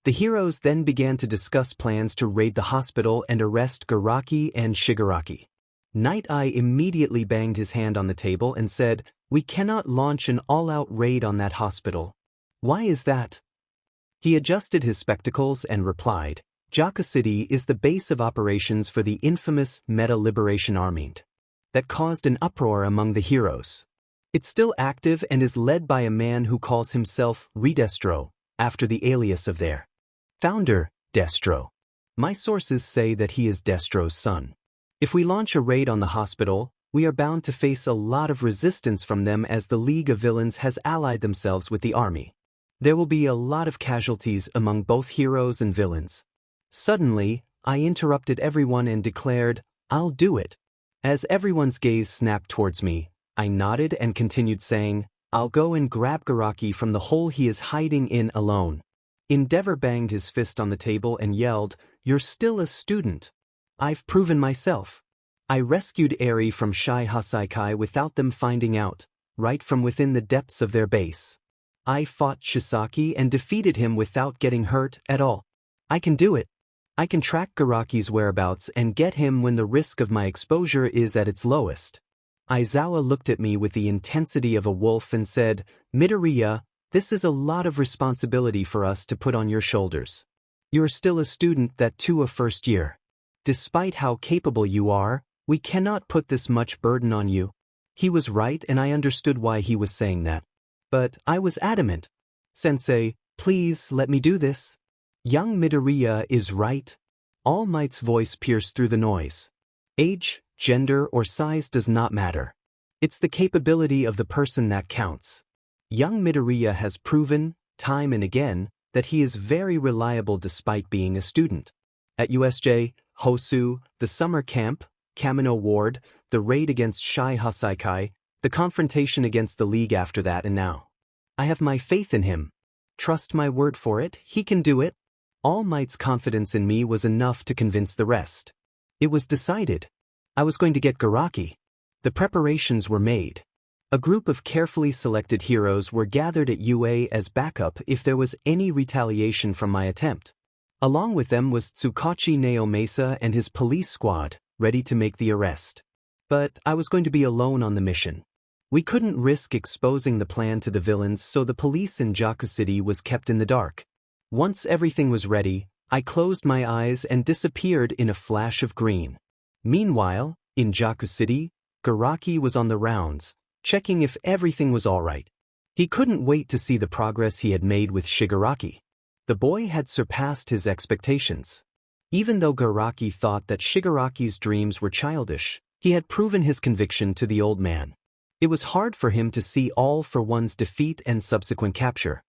The heroes then began to discuss plans to raid the hospital and arrest Garaki and Shigaraki. Night Eye immediately banged his hand on the table and said, "We cannot launch an all-out raid on that hospital." "Why is that?" He adjusted his spectacles and replied, "Jaku City is the base of operations for the infamous Meta Liberation Army. That caused an uproar among the heroes. It's still active and is led by a man who calls himself Redestro, after the alias of their founder, Destro. My sources say that he is Destro's son. If we launch a raid on the hospital, we are bound to face a lot of resistance from them as the League of Villains has allied themselves with the army. There will be a lot of casualties among both heroes and villains." Suddenly, I interrupted everyone and declared, "I'll do it." As everyone's gaze snapped towards me, I nodded and continued saying, "I'll go and grab Garaki from the hole he is hiding in alone." Endeavor banged his fist on the table and yelled, "You're still a student. I've proven myself. I rescued Eri from Shai Hasaikai without them finding out, right from within the depths of their base. I fought Chisaki and defeated him without getting hurt at all. I can do it. I can track Garaki's whereabouts and get him when the risk of my exposure is at its lowest." Aizawa looked at me with the intensity of a wolf and said, "Midoriya, this is a lot of responsibility for us to put on your shoulders. You're still a student, that too a first year. Despite how capable you are, we cannot put this much burden on you." He was right and I understood why he was saying that. But I was adamant. "Sensei, please let me do this." Young Midoriya is right. All Might's voice pierced through the noise. Age, gender, or size does not matter. It's the capability of the person that counts. Young Midoriya has proven, time and again, that he is very reliable despite being a student. At USJ, Hosu, the summer camp, Kamino Ward, the raid against Shai Hasaikai, the confrontation against the League after that and now. I have my faith in him. Trust my word for it, he can do it. All Might's confidence in me was enough to convince the rest. It was decided. I was going to get Garaki. The preparations were made. A group of carefully selected heroes were gathered at UA as backup if there was any retaliation from my attempt. Along with them was Tsukachi Naomasa and his police squad, ready to make the arrest. But I was going to be alone on the mission. We couldn't risk exposing the plan to the villains, so the police in Jaku City was kept in the dark. Once everything was ready, I closed my eyes and disappeared in a flash of green. Meanwhile, in Jaku City, Garaki was on the rounds, checking if everything was all right. He couldn't wait to see the progress he had made with Shigaraki. The boy had surpassed his expectations. Even though Garaki thought that Shigaraki's dreams were childish, he had proven his conviction to the old man. It was hard for him to see All for One's defeat and subsequent capture.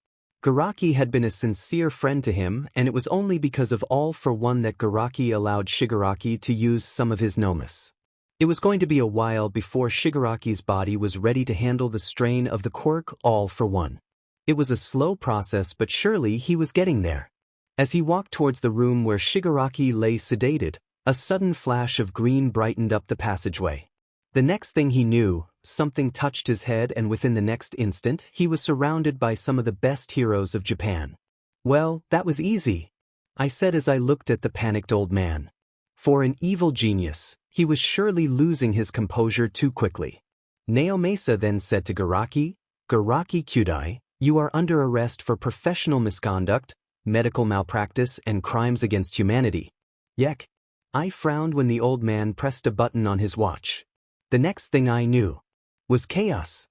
Garaki had been a sincere friend to him, and it was only because of All for One that Garaki allowed Shigaraki to use some of his nomus. It was going to be a while before Shigaraki's body was ready to handle the strain of the quirk All for One. It was a slow process, but surely he was getting there. As he walked towards the room where Shigaraki lay sedated, a sudden flash of green brightened up the passageway. The next thing he knew, something touched his head, and within the next instant he was surrounded by some of the best heroes of Japan. "Well, that was easy," I said as I looked at the panicked old man. For an evil genius, he was surely losing his composure too quickly. Naomasa then said to Garaki, "Garaki Kyudai, you are under arrest for professional misconduct, medical malpractice, and crimes against humanity." Yek. I frowned when the old man pressed a button on his watch. The next thing I knew was chaos.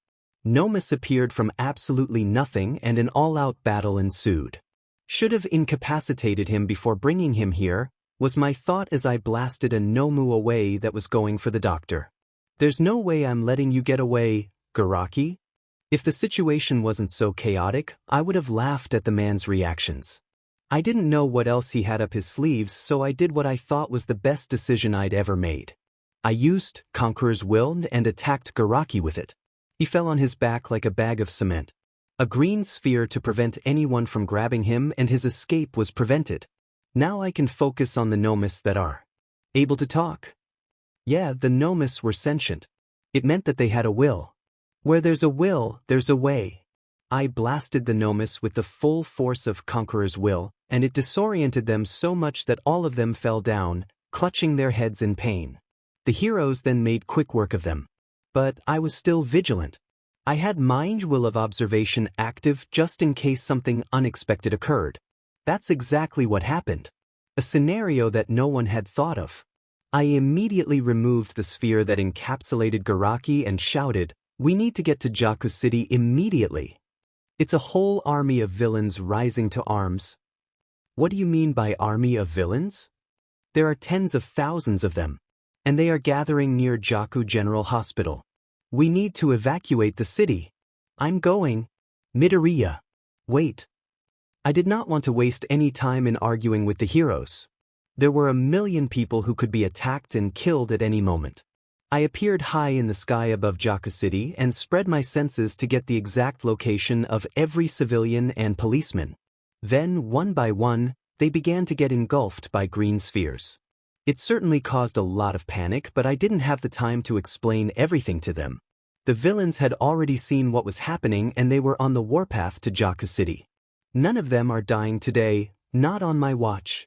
Nomus appeared from absolutely nothing and an all-out battle ensued. Should have incapacitated him before bringing him here, was my thought as I blasted a Nomu away that was going for the doctor. "There's no way I'm letting you get away, Garaki." If the situation wasn't so chaotic, I would have laughed at the man's reactions. I didn't know what else he had up his sleeves, so I did what I thought was the best decision I'd ever made. I used Conqueror's Will and attacked Garaki with it. He fell on his back like a bag of cement. A green sphere to prevent anyone from grabbing him, and his escape was prevented. Now I can focus on the nomes that are able to talk. Yeah, the nomes were sentient. It meant that they had a will. Where there's a will, there's a way. I blasted the nomes with the full force of Conqueror's will, and it disoriented them so much that all of them fell down, clutching their heads in pain. The heroes then made quick work of them. But I was still vigilant. I had mind will of observation active just in case something unexpected occurred. That's exactly what happened. A scenario that no one had thought of. I immediately removed the sphere that encapsulated Garaki and shouted, "We need to get to Jaku City immediately." It's a whole army of villains rising to arms. What do you mean by army of villains? There are tens of thousands of them. And they are gathering near Jaku General Hospital. We need to evacuate the city. I'm going. Midoriya. Wait. I did not want to waste any time in arguing with the heroes. There were a million people who could be attacked and killed at any moment. I appeared high in the sky above Jaku City and spread my senses to get the exact location of every civilian and policeman. Then, one by one, they began to get engulfed by green spheres. It certainly caused a lot of panic, but I didn't have the time to explain everything to them. The villains had already seen what was happening and they were on the warpath to Jaku City. None of them are dying today, not on my watch.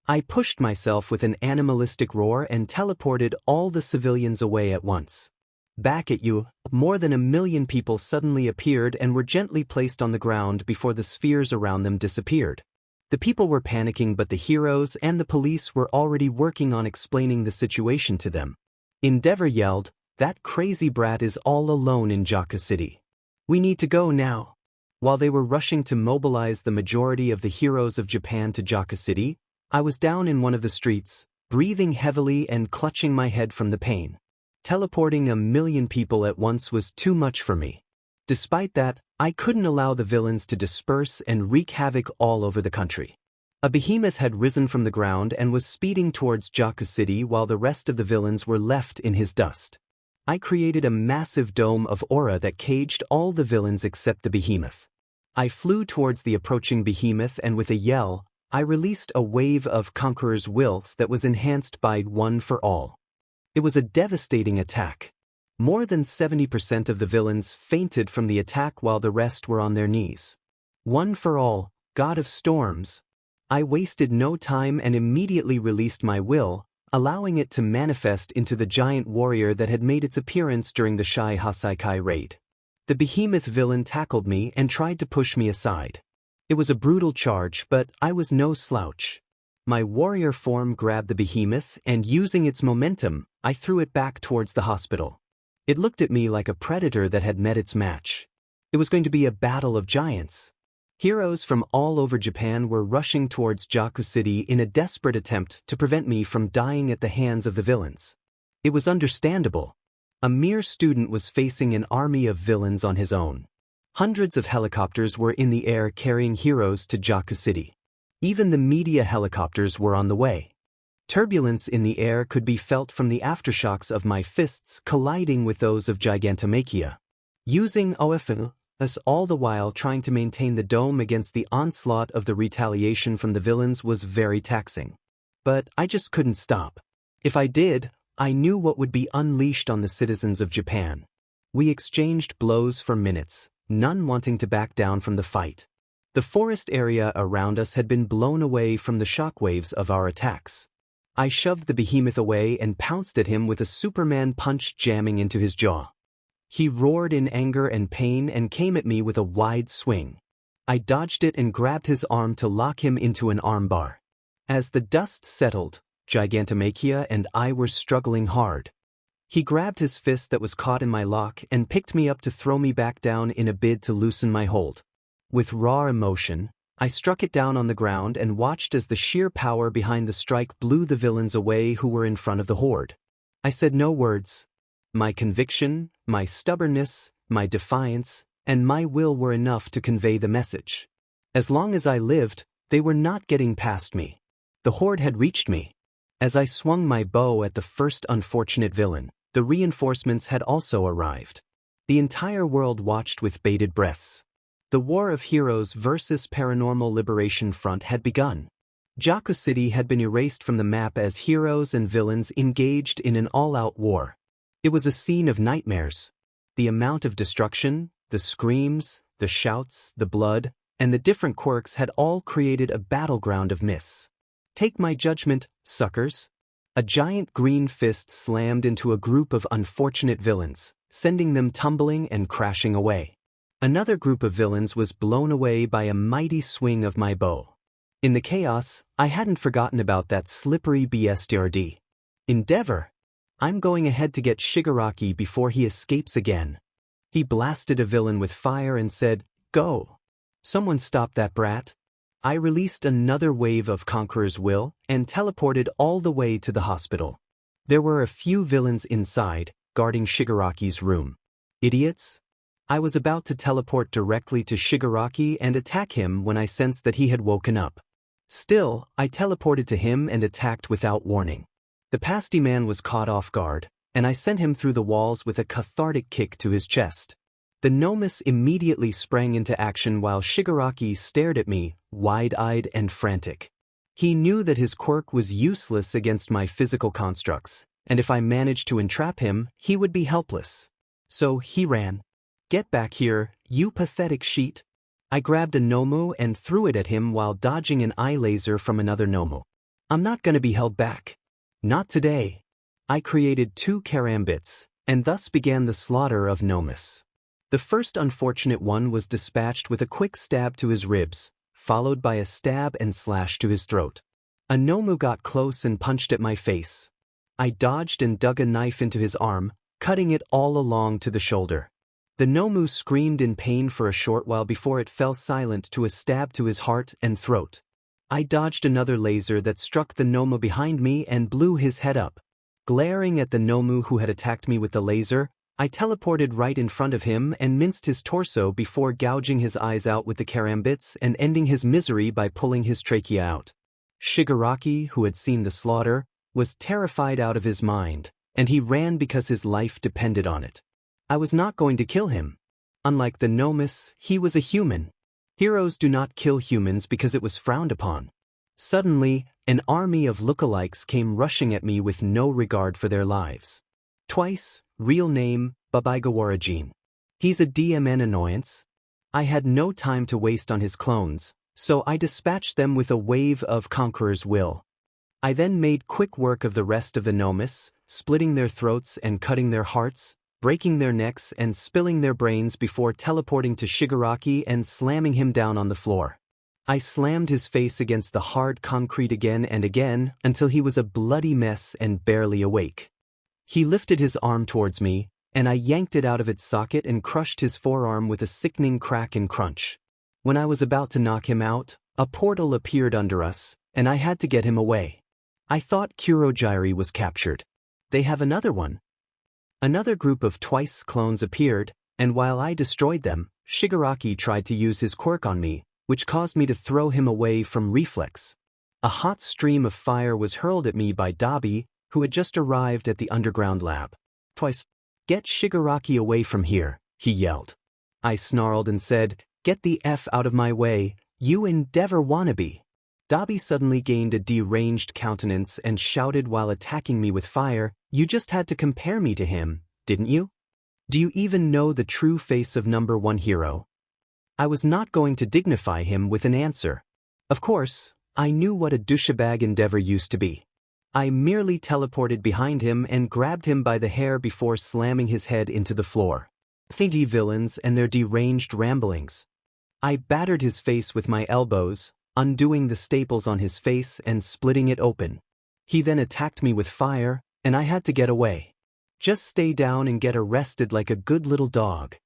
I pushed myself with an animalistic roar and teleported all the civilians away at once. Back at you, more than 1 million people suddenly appeared and were gently placed on the ground before the spheres around them disappeared. The people were panicking, but the heroes and the police were already working on explaining the situation to them. Endeavor yelled, "That crazy brat is all alone in Jaku City. We need to go now." While they were rushing to mobilize the majority of the heroes of Japan to Jaku City, I was down in one of the streets, breathing heavily and clutching my head from the pain. Teleporting 1 million people at once was too much for me. Despite that, I couldn't allow the villains to disperse and wreak havoc all over the country. A behemoth had risen from the ground and was speeding towards Jaku City while the rest of the villains were left in his dust. I created a massive dome of aura that caged all the villains except the behemoth. I flew towards the approaching behemoth and with a yell, I released a wave of Conqueror's will that was enhanced by One for All. It was a devastating attack. More than 70% of the villains fainted from the attack while the rest were on their knees. One for All, God of Storms. I wasted no time and immediately released my will, allowing it to manifest into the giant warrior that had made its appearance during the Shai Hasaikai raid. The behemoth villain tackled me and tried to push me aside. It was a brutal charge, but I was no slouch. My warrior form grabbed the behemoth and, using its momentum, I threw it back towards the hospital. It looked at me like a predator that had met its match. It was going to be a battle of giants. Heroes from all over Japan were rushing towards Jaku City in a desperate attempt to prevent me from dying at the hands of the villains. It was understandable. A mere student was facing an army of villains on his own. Hundreds of helicopters were in the air carrying heroes to Jaku City. Even the media helicopters were on the way. Turbulence in the air could be felt from the aftershocks of my fists colliding with those of Gigantomachia. Using OFN, us all the while trying to maintain the dome against the onslaught of the retaliation from the villains was very taxing. But I just couldn't stop. If I did, I knew what would be unleashed on the citizens of Japan. We exchanged blows for minutes, none wanting to back down from the fight. The forest area around us had been blown away from the shockwaves of our attacks. I shoved the behemoth away and pounced at him with a Superman punch jamming into his jaw. He roared in anger and pain and came at me with a wide swing. I dodged it and grabbed his arm to lock him into an armbar. As the dust settled, Gigantomachia and I were struggling hard. He grabbed his fist that was caught in my lock and picked me up to throw me back down in a bid to loosen my hold. With raw emotion, I struck it down on the ground and watched as the sheer power behind the strike blew the villains away who were in front of the horde. I said no words. My conviction, my stubbornness, my defiance, and my will were enough to convey the message. As long as I lived, they were not getting past me. The horde had reached me. As I swung my bow at the first unfortunate villain, the reinforcements had also arrived. The entire world watched with bated breaths. The War of Heroes versus Paranormal Liberation Front had begun. Jaku City had been erased from the map as heroes and villains engaged in an all-out war. It was a scene of nightmares. The amount of destruction, the screams, the shouts, the blood, and the different quirks had all created a battleground of myths. Take my judgment, suckers. A giant green fist slammed into a group of unfortunate villains, sending them tumbling and crashing away. Another group of villains was blown away by a mighty swing of my bow. In the chaos, I hadn't forgotten about that slippery bestiardi. Endeavor! I'm going ahead to get Shigaraki before he escapes again. He blasted a villain with fire and said, "Go! Someone stop that brat." I released another wave of Conqueror's Will and teleported all the way to the hospital. There were a few villains inside, guarding Shigaraki's room. Idiots! I was about to teleport directly to Shigaraki and attack him when I sensed that he had woken up. Still, I teleported to him and attacked without warning. The pasty man was caught off guard, and I sent him through the walls with a cathartic kick to his chest. The Nomus immediately sprang into action while Shigaraki stared at me, wide-eyed and frantic. He knew that his quirk was useless against my physical constructs, and if I managed to entrap him, he would be helpless. So he ran. "Get back here, you pathetic sheet." I grabbed a Nomu and threw it at him while dodging an eye laser from another Nomu. I'm not going to be held back. Not today. I created 2 karambits, and thus began the slaughter of Nomus. The first unfortunate one was dispatched with a quick stab to his ribs, followed by a stab and slash to his throat. A Nomu got close and punched at my face. I dodged and dug a knife into his arm, cutting it all along to the shoulder. The Nomu screamed in pain for a short while before it fell silent to a stab to his heart and throat. I dodged another laser that struck the Nomu behind me and blew his head up. Glaring at the Nomu who had attacked me with the laser, I teleported right in front of him and minced his torso before gouging his eyes out with the karambits and ending his misery by pulling his trachea out. Shigaraki, who had seen the slaughter, was terrified out of his mind, and he ran because his life depended on it. I was not going to kill him. Unlike the Nomus, he was a human. Heroes do not kill humans because it was frowned upon. Suddenly, an army of lookalikes came rushing at me with no regard for their lives. Twice, real name, Bakugou. He's a DMN annoyance. I had no time to waste on his clones, so I dispatched them with a wave of Conqueror's Will. I then made quick work of the rest of the Nomus, splitting their throats and cutting their hearts, breaking their necks and spilling their brains before teleporting to Shigaraki and slamming him down on the floor. I slammed his face against the hard concrete again and again until he was a bloody mess and barely awake. He lifted his arm towards me, and I yanked it out of its socket and crushed his forearm with a sickening crack and crunch. When I was about to knock him out, a portal appeared under us, and I had to get him away. I thought Kurogiri was captured. They have another one. Another group of Twice clones appeared, and while I destroyed them, Shigaraki tried to use his quirk on me, which caused me to throw him away from reflex. A hot stream of fire was hurled at me by Dabi, who had just arrived at the underground lab. Twice, "Get Shigaraki away from here," he yelled. I snarled and said, "Get the F out of my way, you Endeavor wannabe." Dabi suddenly gained a deranged countenance and shouted while attacking me with fire, "You just had to compare me to him, didn't you? Do you even know the true face of number 1 hero?" I was not going to dignify him with an answer. Of course, I knew what a douchebag Endeavor used to be. I merely teleported behind him and grabbed him by the hair before slamming his head into the floor. Thingy villains and their deranged ramblings. I battered his face with my elbows, undoing the staples on his face and splitting it open. He then attacked me with fire, and I had to get away. "Just stay down and get arrested like a good little dog."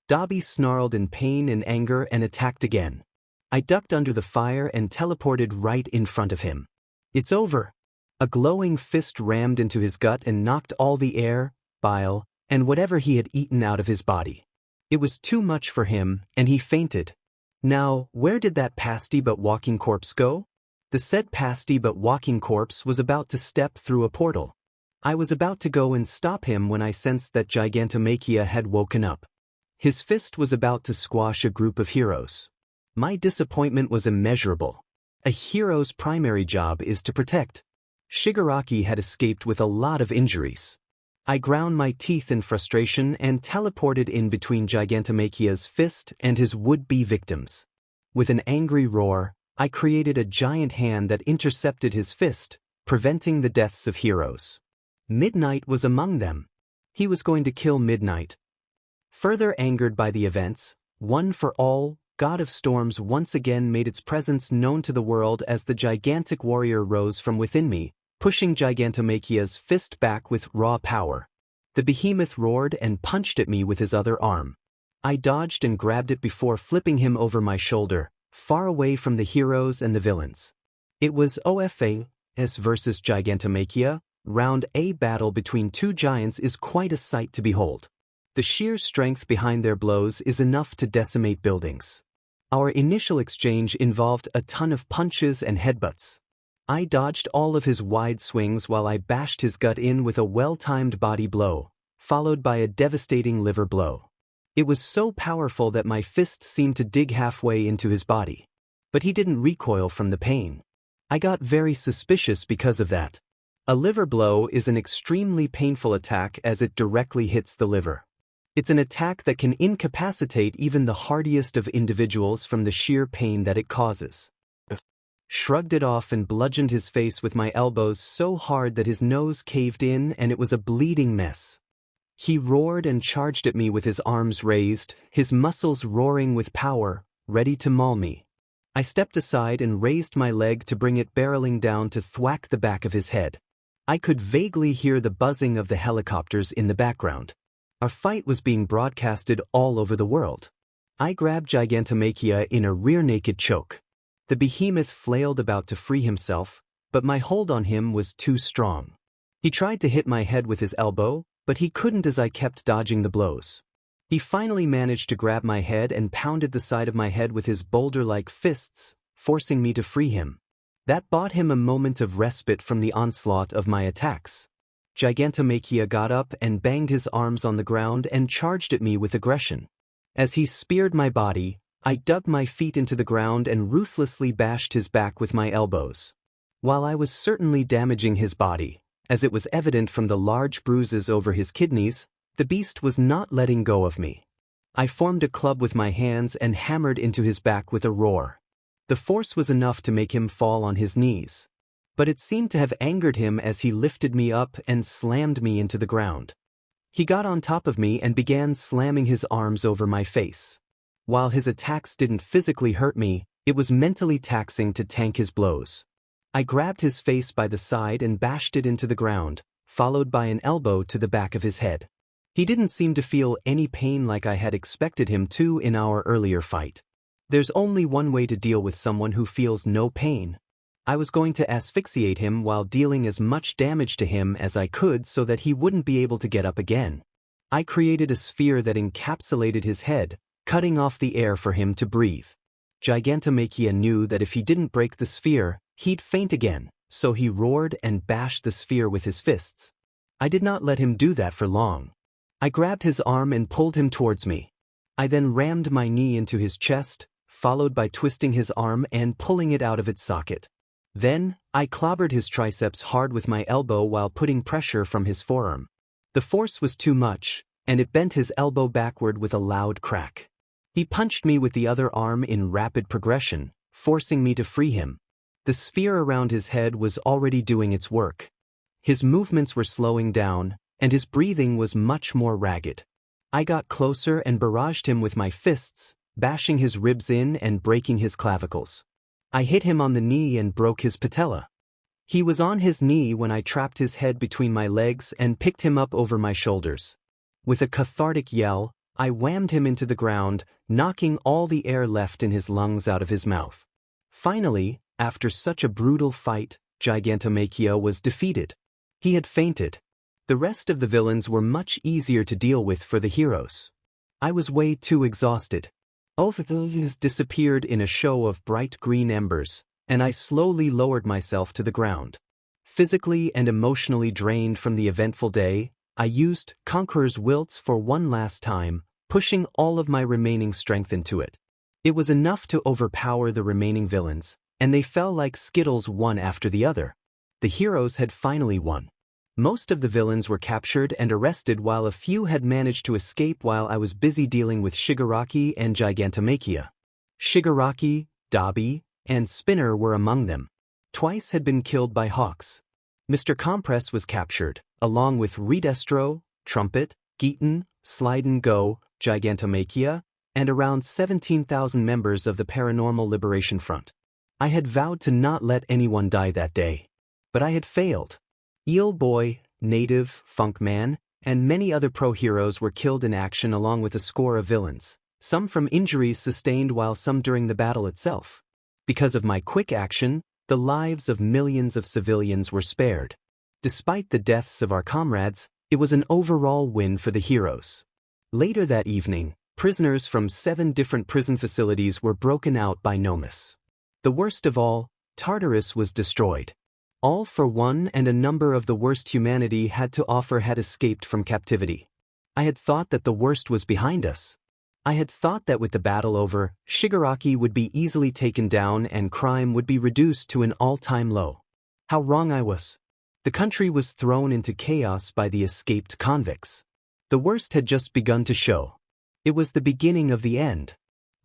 Dabi snarled in pain and anger and attacked again. I ducked under the fire and teleported right in front of him. "It's over." A glowing fist rammed into his gut and knocked all the air, bile, and whatever he had eaten out of his body. It was too much for him, and he fainted. Now, where did that pasty but walking corpse go? The said pasty but walking corpse was about to step through a portal. I was about to go and stop him when I sensed that Gigantomachia had woken up. His fist was about to squash a group of heroes. My disappointment was immeasurable. A hero's primary job is to protect. Shigaraki had escaped with a lot of injuries. I ground my teeth in frustration and teleported in between Gigantomachia's fist and his would-be victims. With an angry roar, I created a giant hand that intercepted his fist, preventing the deaths of heroes. Midnight was among them. He was going to kill Midnight. Further angered by the events, One for All, God of Storms once again made its presence known to the world as the gigantic warrior rose from within me, pushing Gigantomachia's fist back with raw power. The behemoth roared and punched at me with his other arm. I dodged and grabbed it before flipping him over my shoulder, far away from the heroes and the villains. It was OFA's versus Gigantomachia. Round A battle between two giants is quite a sight to behold. The sheer strength behind their blows is enough to decimate buildings. Our initial exchange involved a ton of punches and headbutts. I dodged all of his wide swings while I bashed his gut in with a well-timed body blow, followed by a devastating liver blow. It was so powerful that my fist seemed to dig halfway into his body. But he didn't recoil from the pain. I got very suspicious because of that. A liver blow is an extremely painful attack as it directly hits the liver. It's an attack that can incapacitate even the hardiest of individuals from the sheer pain that it causes. Shrugged it off and bludgeoned his face with my elbows so hard that his nose caved in and it was a bleeding mess. He roared and charged at me with his arms raised, his muscles roaring with power, ready to maul me. I stepped aside and raised my leg to bring it barreling down to thwack the back of his head. I could vaguely hear the buzzing of the helicopters in the background. Our fight was being broadcasted all over the world. I grabbed Gigantomachia in a rear-naked choke. The behemoth flailed about to free himself, but my hold on him was too strong. He tried to hit my head with his elbow, but he couldn't as I kept dodging the blows. He finally managed to grab my head and pounded the side of my head with his boulder-like fists, forcing me to free him. That bought him a moment of respite from the onslaught of my attacks. Gigantomachia got up and banged his arms on the ground and charged at me with aggression. As he speared my body, I dug my feet into the ground and ruthlessly bashed his back with my elbows. While I was certainly damaging his body, as it was evident from the large bruises over his kidneys, the beast was not letting go of me. I formed a club with my hands and hammered into his back with a roar. The force was enough to make him fall on his knees. But it seemed to have angered him as he lifted me up and slammed me into the ground. He got on top of me and began slamming his arms over my face. While his attacks didn't physically hurt me, it was mentally taxing to tank his blows. I grabbed his face by the side and bashed it into the ground, followed by an elbow to the back of his head. He didn't seem to feel any pain like I had expected him to in our earlier fight. There's only one way to deal with someone who feels no pain. I was going to asphyxiate him while dealing as much damage to him as I could so that he wouldn't be able to get up again. I created a sphere that encapsulated his head, cutting off the air for him to breathe. Gigantomachia knew that if he didn't break the sphere, he'd faint again, so he roared and bashed the sphere with his fists. I did not let him do that for long. I grabbed his arm and pulled him towards me. I then rammed my knee into his chest, followed by twisting his arm and pulling it out of its socket. Then, I clobbered his triceps hard with my elbow while putting pressure from his forearm. The force was too much, and it bent his elbow backward with a loud crack. He punched me with the other arm in rapid progression, forcing me to free him. The sphere around his head was already doing its work. His movements were slowing down, and his breathing was much more ragged. I got closer and barraged him with my fists, bashing his ribs in and breaking his clavicles. I hit him on the knee and broke his patella. He was on his knee when I trapped his head between my legs and picked him up over my shoulders. With a cathartic yell, I whammed him into the ground, knocking all the air left in his lungs out of his mouth. Finally, after such a brutal fight, Gigantomachia was defeated. He had fainted. The rest of the villains were much easier to deal with for the heroes. I was way too exhausted. All of these disappeared in a show of bright green embers, and I slowly lowered myself to the ground. Physically and emotionally drained from the eventful day, I used Conqueror's Wilts for one last time, pushing all of my remaining strength into it. It was enough to overpower the remaining villains, and they fell like Skittles one after the other. The heroes had finally won. Most of the villains were captured and arrested while a few had managed to escape while I was busy dealing with Shigaraki and Gigantomachia. Shigaraki, Dabi, and Spinner were among them. Twice had been killed by hawks. Mr. Compress was captured, along with Redestro, Trumpet, Geaton, Slide and Go, Gigantomachia, and around 17,000 members of the Paranormal Liberation Front. I had vowed to not let anyone die that day. But I had failed. Eel Boy, Native, Funk Man, and many other pro-heroes were killed in action along with a score of villains, some from injuries sustained while some during the battle itself. Because of my quick action, the lives of millions of civilians were spared. Despite the deaths of our comrades, it was an overall win for the heroes. Later that evening, prisoners from 7 different prison facilities were broken out by Nomus. The worst of all, Tartarus was destroyed. All for One and a number of the worst humanity had to offer had escaped from captivity. I had thought that the worst was behind us. I had thought that with the battle over, Shigaraki would be easily taken down and crime would be reduced to an all-time low. How wrong I was. The country was thrown into chaos by the escaped convicts. The worst had just begun to show. It was the beginning of the end.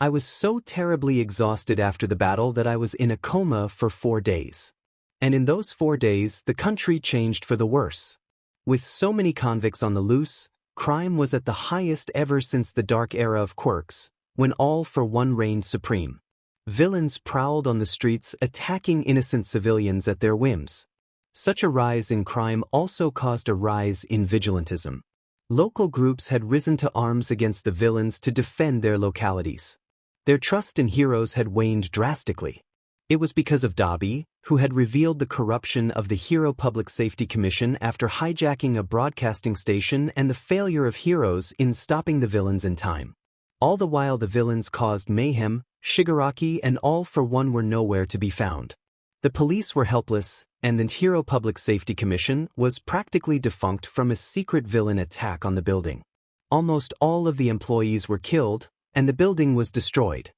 I was so terribly exhausted after the battle that I was in a coma for 4 days. And in those 4 days, the country changed for the worse. With so many convicts on the loose, crime was at the highest ever since the dark era of quirks, when all for one reigned supreme. Villains prowled on the streets attacking innocent civilians at their whims. Such a rise in crime also caused a rise in vigilantism. Local groups had risen to arms against the villains to defend their localities. Their trust in heroes had waned drastically. It was because of Dabi, who had revealed the corruption of the Hero Public Safety Commission after hijacking a broadcasting station and the failure of heroes in stopping the villains in time. All the while the villains caused mayhem, Shigaraki and All for One were nowhere to be found. The police were helpless, and the Hero Public Safety Commission was practically defunct from a secret villain attack on the building. Almost all of the employees were killed, and the building was destroyed.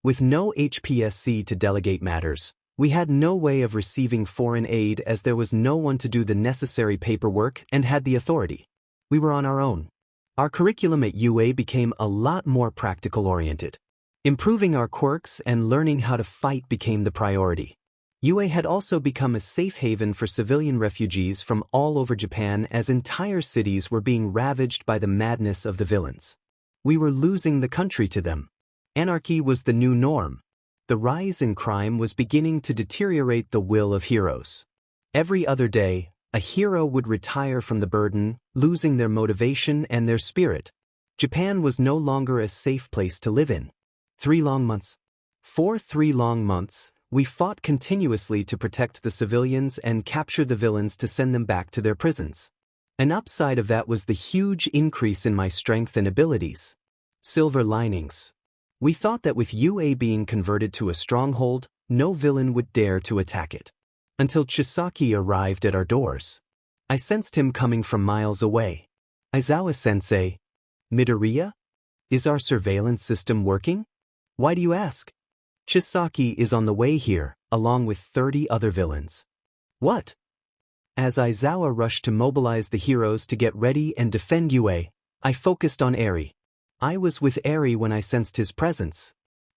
With no HPSC to delegate matters, we had no way of receiving foreign aid as there was no one to do the necessary paperwork and had the authority. We were on our own. Our curriculum at UA became a lot more practical-oriented. Improving our quirks and learning how to fight became the priority. UA had also become a safe haven for civilian refugees from all over Japan as entire cities were being ravaged by the madness of the villains. We were losing the country to them. Anarchy was the new norm. The rise in crime was beginning to deteriorate the will of heroes. Every other day, a hero would retire from the burden, losing their motivation and their spirit. Japan was no longer a safe place to live in. 3 long months. For 3 long months, we fought continuously to protect the civilians and capture the villains to send them back to their prisons. An upside of that was the huge increase in my strength and abilities. Silver linings. We thought that with UA being converted to a stronghold, no villain would dare to attack it. Until Chisaki arrived at our doors. I sensed him coming from miles away. Aizawa-sensei. Midoriya? Is our surveillance system working? Why do you ask? Chisaki is on the way here, along with 30 other villains. What? As Aizawa rushed to mobilize the heroes to get ready and defend UA, I focused on Eri. I was with Eri when I sensed his presence.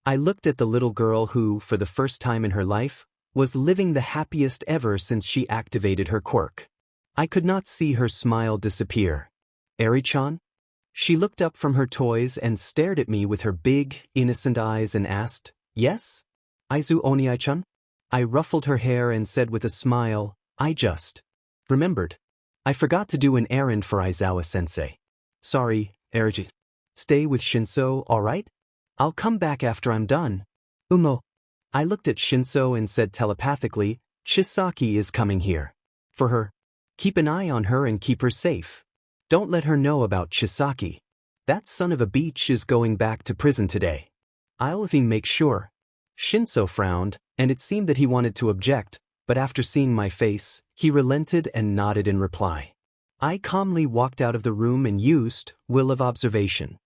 I looked at the little girl who, for the first time in her life, was living the happiest ever since she activated her quirk. I could not see her smile disappear. Eri-chan? She looked up from her toys and stared at me with her big, innocent eyes and asked, "Yes? Aizu Oniai-chan?" I ruffled her hair and said with a smile, "I just remembered. I forgot to do an errand for Aizawa-sensei. Sorry, Eri. Stay with Shinso, alright? I'll come back after I'm done." Umo. I looked at Shinso and said telepathically, "Chisaki is coming here. For her. Keep an eye on her and keep her safe. Don't let her know about Chisaki. That son of a beach is going back to prison today. I'll even make sure." Shinso frowned, and it seemed that he wanted to object, but after seeing my face, he relented and nodded in reply. I calmly walked out of the room and used Will of Observation.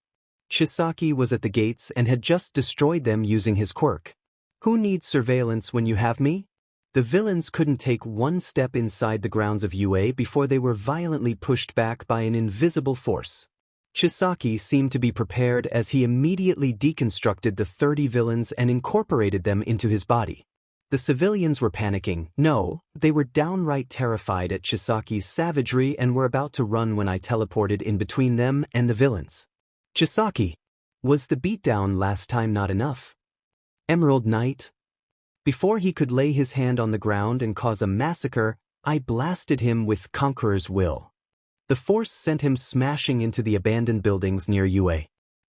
Chisaki was at the gates and had just destroyed them using his quirk. Who needs surveillance when you have me? The villains couldn't take one step inside the grounds of UA before they were violently pushed back by an invisible force. Chisaki seemed to be prepared as he immediately deconstructed the 30 villains and incorporated them into his body. The civilians were panicking. No, they were downright terrified at Chisaki's savagery and were about to run when I teleported in between them and the villains. Chisaki! Was the beatdown last time not enough? Emerald Knight? Before he could lay his hand on the ground and cause a massacre, I blasted him with Conqueror's Will. The force sent him smashing into the abandoned buildings near UA.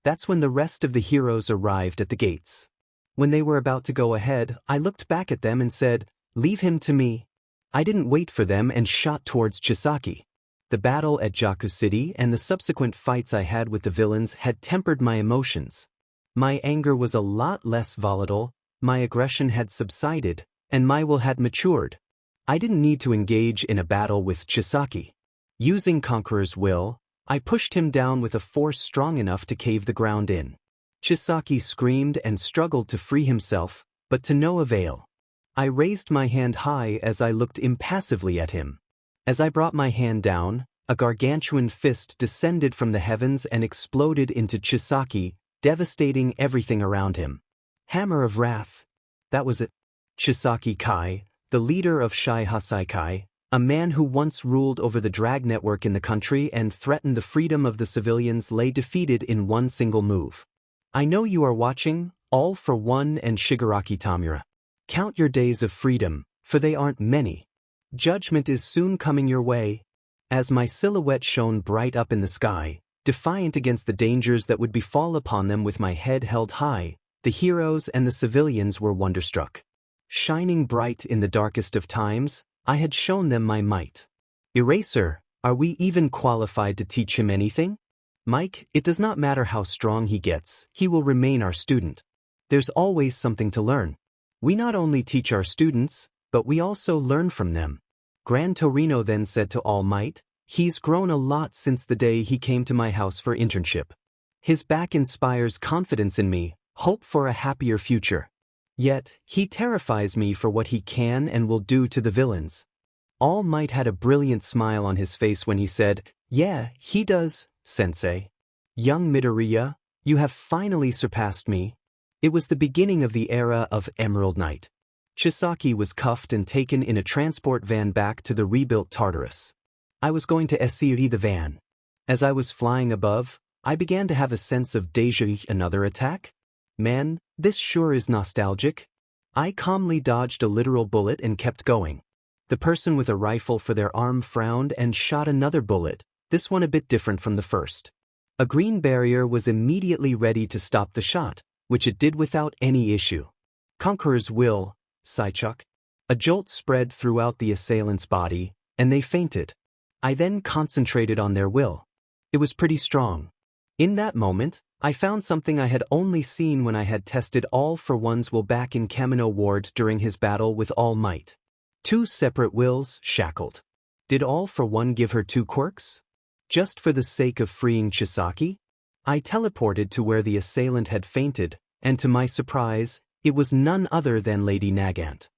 That's when the rest of the heroes arrived at the gates. When they were about to go ahead, I looked back at them and said, "Leave him to me." I didn't wait for them and shot towards Chisaki. The battle at Jaku City and the subsequent fights I had with the villains had tempered my emotions. My anger was a lot less volatile, my aggression had subsided, and my will had matured. I didn't need to engage in a battle with Chisaki. Using Conqueror's Will, I pushed him down with a force strong enough to cave the ground in. Chisaki screamed and struggled to free himself, but to no avail. I raised my hand high as I looked impassively at him. As I brought my hand down, a gargantuan fist descended from the heavens and exploded into Chisaki, devastating everything around him. Hammer of Wrath. That was it. Chisaki Kai, the leader of Shai Hasaikai, a man who once ruled over the drag network in the country and threatened the freedom of the civilians, lay defeated in one single move. I know you are watching, All for One and Shigaraki Tamura. Count your days of freedom, for they aren't many. Judgment is soon coming your way. As my silhouette shone bright up in the sky, defiant against the dangers that would befall upon them with my head held high, the heroes and the civilians were wonderstruck. Shining bright in the darkest of times, I had shown them my might. Eraser, are we even qualified to teach him anything? Mike, it does not matter how strong he gets, he will remain our student. There's always something to learn. We not only teach our students, but we also learn from them. Gran Torino then said to All Might, "He's grown a lot since the day he came to my house for internship. His back inspires confidence in me, hope for a happier future. Yet, he terrifies me for what he can and will do to the villains." All Might had a brilliant smile on his face when he said, "Yeah, he does, Sensei. Young Midoriya, you have finally surpassed me." It was the beginning of the era of Emerald Knight. Chisaki was cuffed and taken in a transport van back to the rebuilt Tartarus. I was going to esiri the van. As I was flying above, I began to have a sense of déjà vu. Another attack? Man, this sure is nostalgic. I calmly dodged a literal bullet and kept going. The person with a rifle for their arm frowned and shot another bullet, this one a bit different from the first. A green barrier was immediately ready to stop the shot, which it did without any issue. Conqueror's Will, Saichuk. A jolt spread throughout the assailant's body, and they fainted. I then concentrated on their will. It was pretty strong. In that moment, I found something I had only seen when I had tested All for One's will back in Kamino Ward during his battle with All Might. Two separate wills shackled. Did All for One give her two quirks? Just for the sake of freeing Chisaki? I teleported to where the assailant had fainted, and to my surprise, it was none other than Lady Nagant.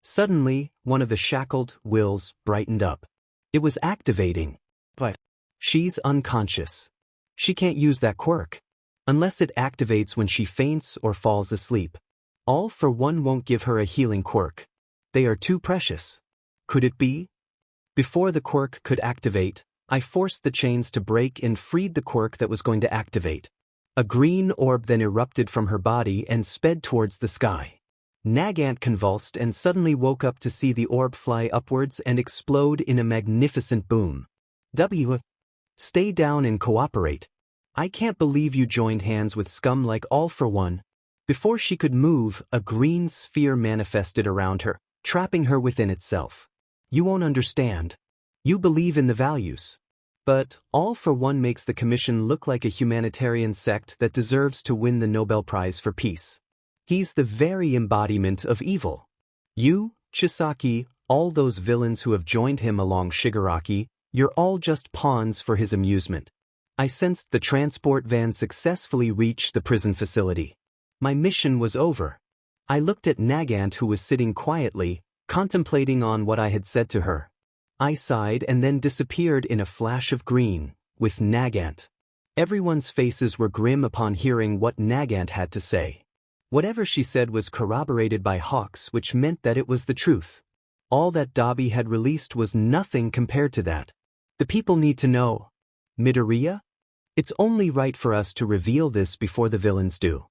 Suddenly, one of the shackled wills brightened up. It was activating. But she's unconscious. She can't use that quirk. Unless it activates when she faints or falls asleep. All for One won't give her a healing quirk. They are too precious. Could it be? Before the quirk could activate, I forced the chains to break and freed the quirk that was going to activate. A green orb then erupted from her body and sped towards the sky. Nagant convulsed and suddenly woke up to see the orb fly upwards and explode in a magnificent boom. Stay down and cooperate. I can't believe you joined hands with scum like All for One. Before she could move, a green sphere manifested around her, trapping her within itself. You won't understand. You believe in the values. But All for One makes the Commission look like a humanitarian sect that deserves to win the Nobel Prize for Peace. He's the very embodiment of evil. You, Chisaki, all those villains who have joined him along Shigaraki, you're all just pawns for his amusement. I sensed the transport van successfully reach the prison facility. My mission was over. I looked at Nagant, who was sitting quietly, contemplating on what I had said to her. I sighed and then disappeared in a flash of green, with Nagant. Everyone's faces were grim upon hearing what Nagant had to say. Whatever she said was corroborated by Hawks, which meant that it was the truth. All that Dabi had released was nothing compared to that. The people need to know. Midoriya? It's only right for us to reveal this before the villains do.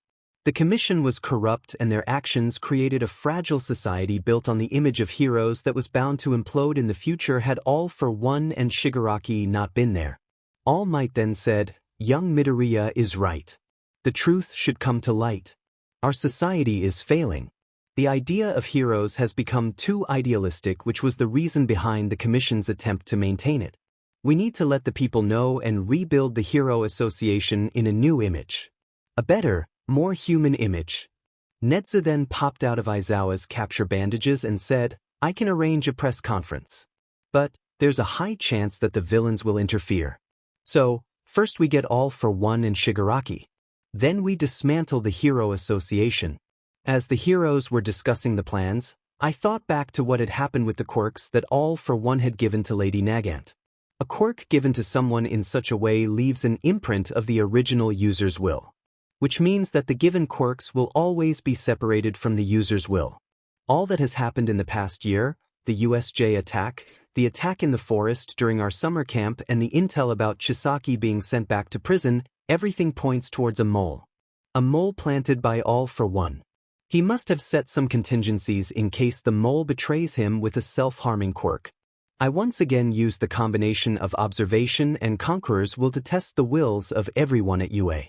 The commission was corrupt and their actions created a fragile society built on the image of heroes that was bound to implode in the future had All for One and Shigaraki not been there. All Might then said, young Midoriya is right. The truth should come to light. Our society is failing. The idea of heroes has become too idealistic, which was the reason behind the Commission's attempt to maintain it. We need to let the people know and rebuild the Hero Association in a new image. A better, more human image. Netsu then popped out of Aizawa's capture bandages and said, I can arrange a press conference. But there's a high chance that the villains will interfere. So, first we get All for One and Shigaraki. Then we dismantle the Hero Association. As the heroes were discussing the plans, I thought back to what had happened with the quirks that All for One had given to Lady Nagant. A quirk given to someone in such a way leaves an imprint of the original user's will, which means that the given quirks will always be separated from the user's will. All that has happened in the past year, the USJ attack, the attack in the forest during our summer camp, and the intel about Chisaki being sent back to prison, everything points towards a mole. A mole planted by All for One. He must have set some contingencies in case the mole betrays him with a self-harming quirk. I once again used the combination of observation and conqueror's will to test the wills of everyone at UA.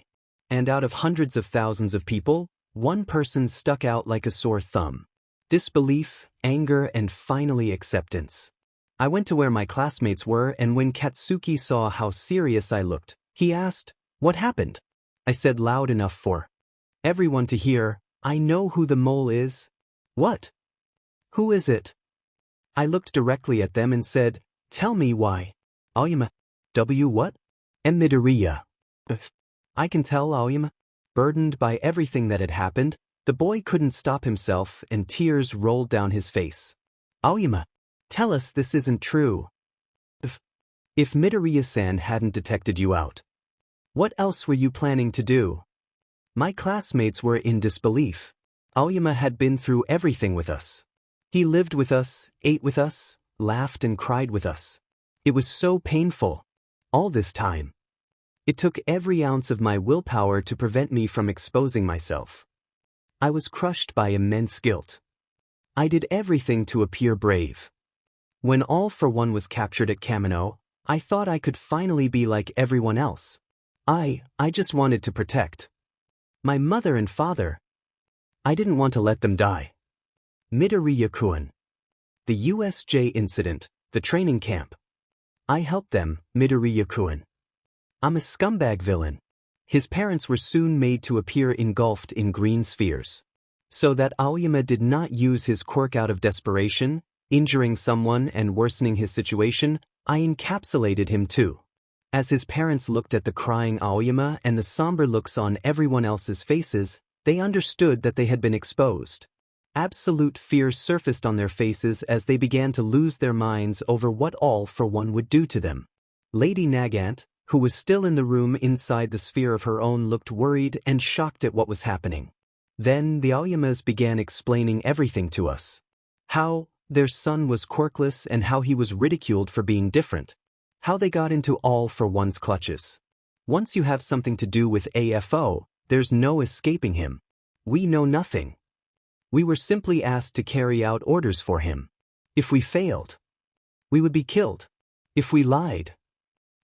And out of hundreds of thousands of people, one person stuck out like a sore thumb. Disbelief, anger, and finally acceptance. I went to where my classmates were, and when Katsuki saw how serious I looked, he asked, what happened? I said loud enough for everyone to hear, I know who the mole is. What? Who is it? I looked directly at them and said, tell me why. Aoyama. W what? And Midoriya. I can tell, Aoyama. Burdened by everything that had happened, the boy couldn't stop himself and tears rolled down his face. Aoyama, tell us this isn't true. If Midoriya-san hadn't detected you out, what else were you planning to do? My classmates were in disbelief. Aoyama had been through everything with us. He lived with us, ate with us, laughed and cried with us. It was so painful. All this time. It took every ounce of my willpower to prevent me from exposing myself. I was crushed by immense guilt. I did everything to appear brave. When All for One was captured at Kamino, I thought I could finally be like everyone else. I just wanted to protect my mother and father. I didn't want to let them die. Midoriya-kun. The USJ incident, the training camp. I helped them, Midoriya-kun. I'm a scumbag villain. His parents were soon made to appear engulfed in green spheres. So that Aoyama did not use his quirk out of desperation, injuring someone and worsening his situation, I encapsulated him too. As his parents looked at the crying Aoyama and the somber looks on everyone else's faces, they understood that they had been exposed. Absolute fear surfaced on their faces as they began to lose their minds over what All for One would do to them. Lady Nagant, who was still in the room inside the sphere of her own, looked worried and shocked at what was happening. Then the Aoyamas began explaining everything to us. How their son was quirkless and how he was ridiculed for being different. How they got into All for One's clutches. Once you have something to do with AFO, there's no escaping him. We know nothing. We were simply asked to carry out orders for him. If we failed, we would be killed. If we lied,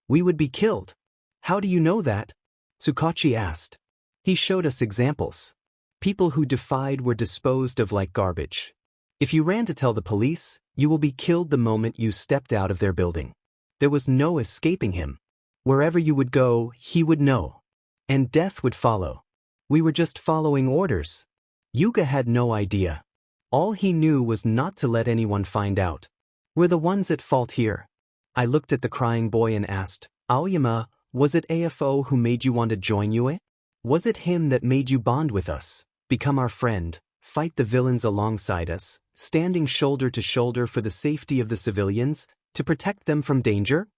we would be killed. How do you know that? Tsukachi asked. He showed us examples. People who defied were disposed of like garbage. If you ran to tell the police, you will be killed the moment you stepped out of their building. There was no escaping him. Wherever you would go, he would know. And death would follow. We were just following orders. Yuga had no idea. All he knew was not to let anyone find out. We're the ones at fault here. I looked at the crying boy and asked, Aoyama, was it AFO who made you want to join UA? Was it him that made you bond with us, become our friend, fight the villains alongside us, standing shoulder to shoulder for the safety of the civilians, to protect them from danger?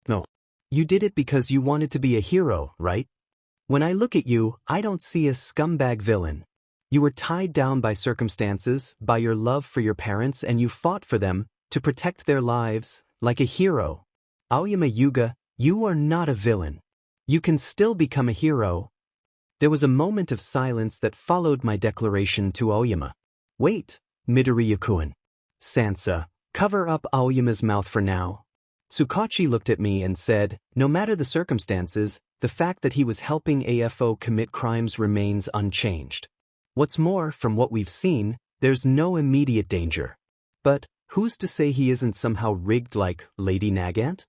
No. You did it because you wanted to be a hero, right? When I look at you, I don't see a scumbag villain. You were tied down by circumstances, by your love for your parents, and you fought for them, to protect their lives, like a hero. Aoyama Yuga, you are not a villain. You can still become a hero. There was a moment of silence that followed my declaration to Aoyama. Wait, Midoriya-kun. Sansa, cover up Aoyama's mouth for now. Tsukachi looked at me and said, no matter the circumstances, the fact that he was helping AFO commit crimes remains unchanged. What's more, from what we've seen, there's no immediate danger. But who's to say he isn't somehow rigged like Lady Nagant?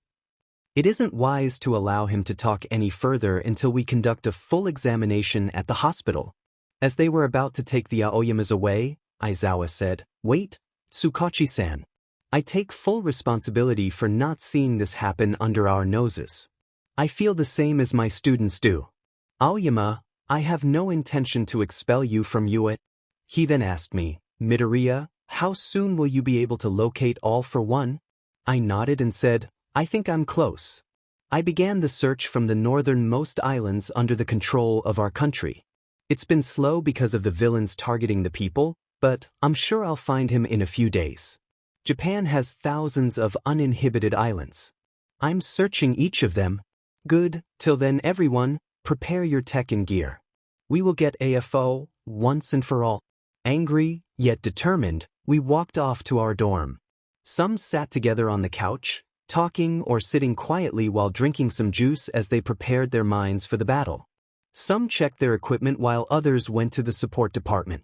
It isn't wise to allow him to talk any further until we conduct a full examination at the hospital. As they were about to take the Aoyamas away, Aizawa said, wait, Tsukachi-san. I take full responsibility for not seeing this happen under our noses. I feel the same as my students do. Aoyama, I have no intention to expel you from UA. He then asked me, Midoriya, how soon will you be able to locate All for One? I nodded and said, I think I'm close. I began the search from the northernmost islands under the control of our country. It's been slow because of the villains targeting the people, but I'm sure I'll find him in a few days. Japan has thousands of uninhibited islands. I'm searching each of them. Good, till then everyone, prepare your tech and gear. We will get AFO, once and for all. Angry, yet determined, we walked off to our dorm. Some sat together on the couch, talking or sitting quietly while drinking some juice as they prepared their minds for the battle. Some checked their equipment while others went to the support department.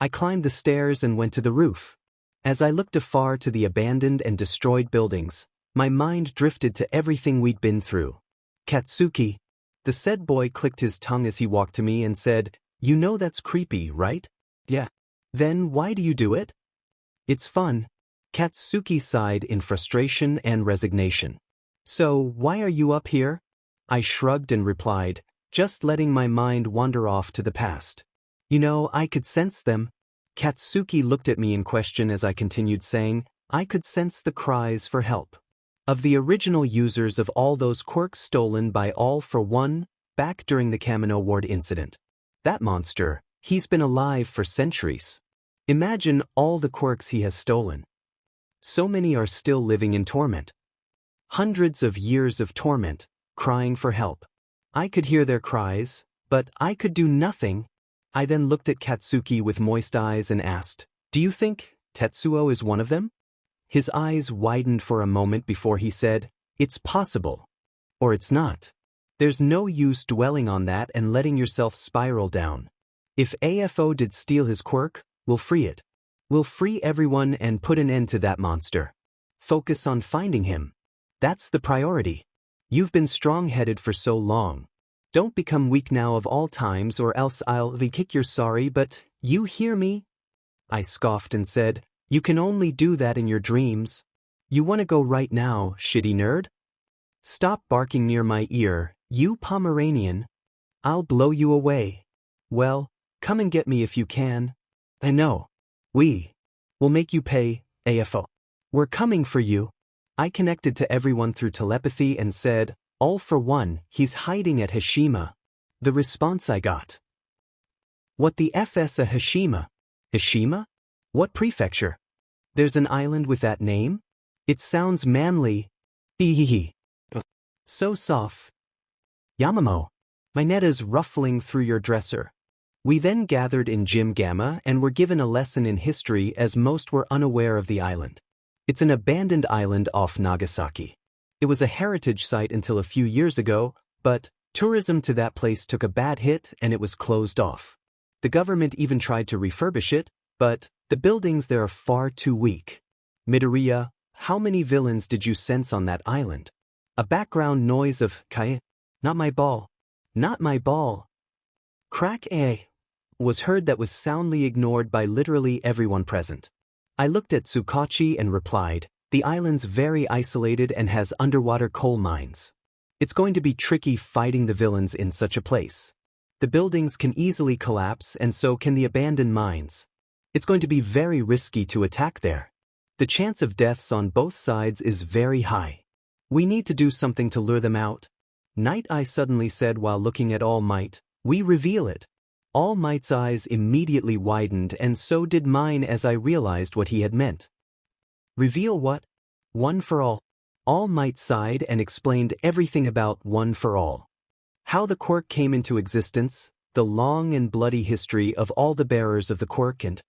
I climbed the stairs and went to the roof. As I looked afar to the abandoned and destroyed buildings, my mind drifted to everything we'd been through. Katsuki. The said boy clicked his tongue as he walked to me and said, you know that's creepy, right? Yeah. Then why do you do it? It's fun. Katsuki sighed in frustration and resignation. So, why are you up here? I shrugged and replied, just letting my mind wander off to the past. You know, I could sense them. Katsuki looked at me in question as I continued saying, I could sense the cries for help. Of the original users of all those quirks stolen by All for One, back during the Kamino Ward incident. That monster, he's been alive for centuries. Imagine all the quirks he has stolen. So many are still living in torment. Hundreds of years of torment, crying for help. I could hear their cries, but I could do nothing. I then looked at Katsuki with moist eyes and asked, do you think Tetsuo is one of them? His eyes widened for a moment before he said, it's possible. Or it's not. There's no use dwelling on that and letting yourself spiral down. If AFO did steal his quirk, we'll free it. We'll free everyone and put an end to that monster. Focus on finding him. That's the priority. You've been strong-headed for so long. Don't become weak now of all times or else I'll kick your sorry, but you hear me? I scoffed and said, you can only do that in your dreams. You want to go right now, shitty nerd? Stop barking near my ear, you Pomeranian. I'll blow you away. Well, come and get me if you can. I know. We'll make you pay, AFO. We're coming for you. I connected to everyone through telepathy and said, All for One, he's hiding at Hashima. The response I got. What the FS a Hashima? Hashima? What prefecture? There's an island with that name? It sounds manly. Hehehe. So soft. Yamamo. My net is ruffling through your dresser. We then gathered in Gym Gamma and were given a lesson in history as most were unaware of the island. It's an abandoned island off Nagasaki. It was a heritage site until a few years ago, but tourism to that place took a bad hit and it was closed off. The government even tried to refurbish it, but the buildings there are far too weak. Midoriya, how many villains did you sense on that island? A background noise of Kai. Not my ball. Not my ball. Crack A was heard that was soundly ignored by literally everyone present. I looked at Tsukachi and replied, the island's very isolated and has underwater coal mines. It's going to be tricky fighting the villains in such a place. The buildings can easily collapse and so can the abandoned mines. It's going to be very risky to attack there. The chance of deaths on both sides is very high. We need to do something to lure them out. Night Eye suddenly said while looking at All Might. We reveal it. All Might's eyes immediately widened and so did mine as I realized what he had meant. Reveal what? One for all. All Might sighed and explained everything about One for All. How the quirk came into existence, the long and bloody history of all the bearers of the quirk and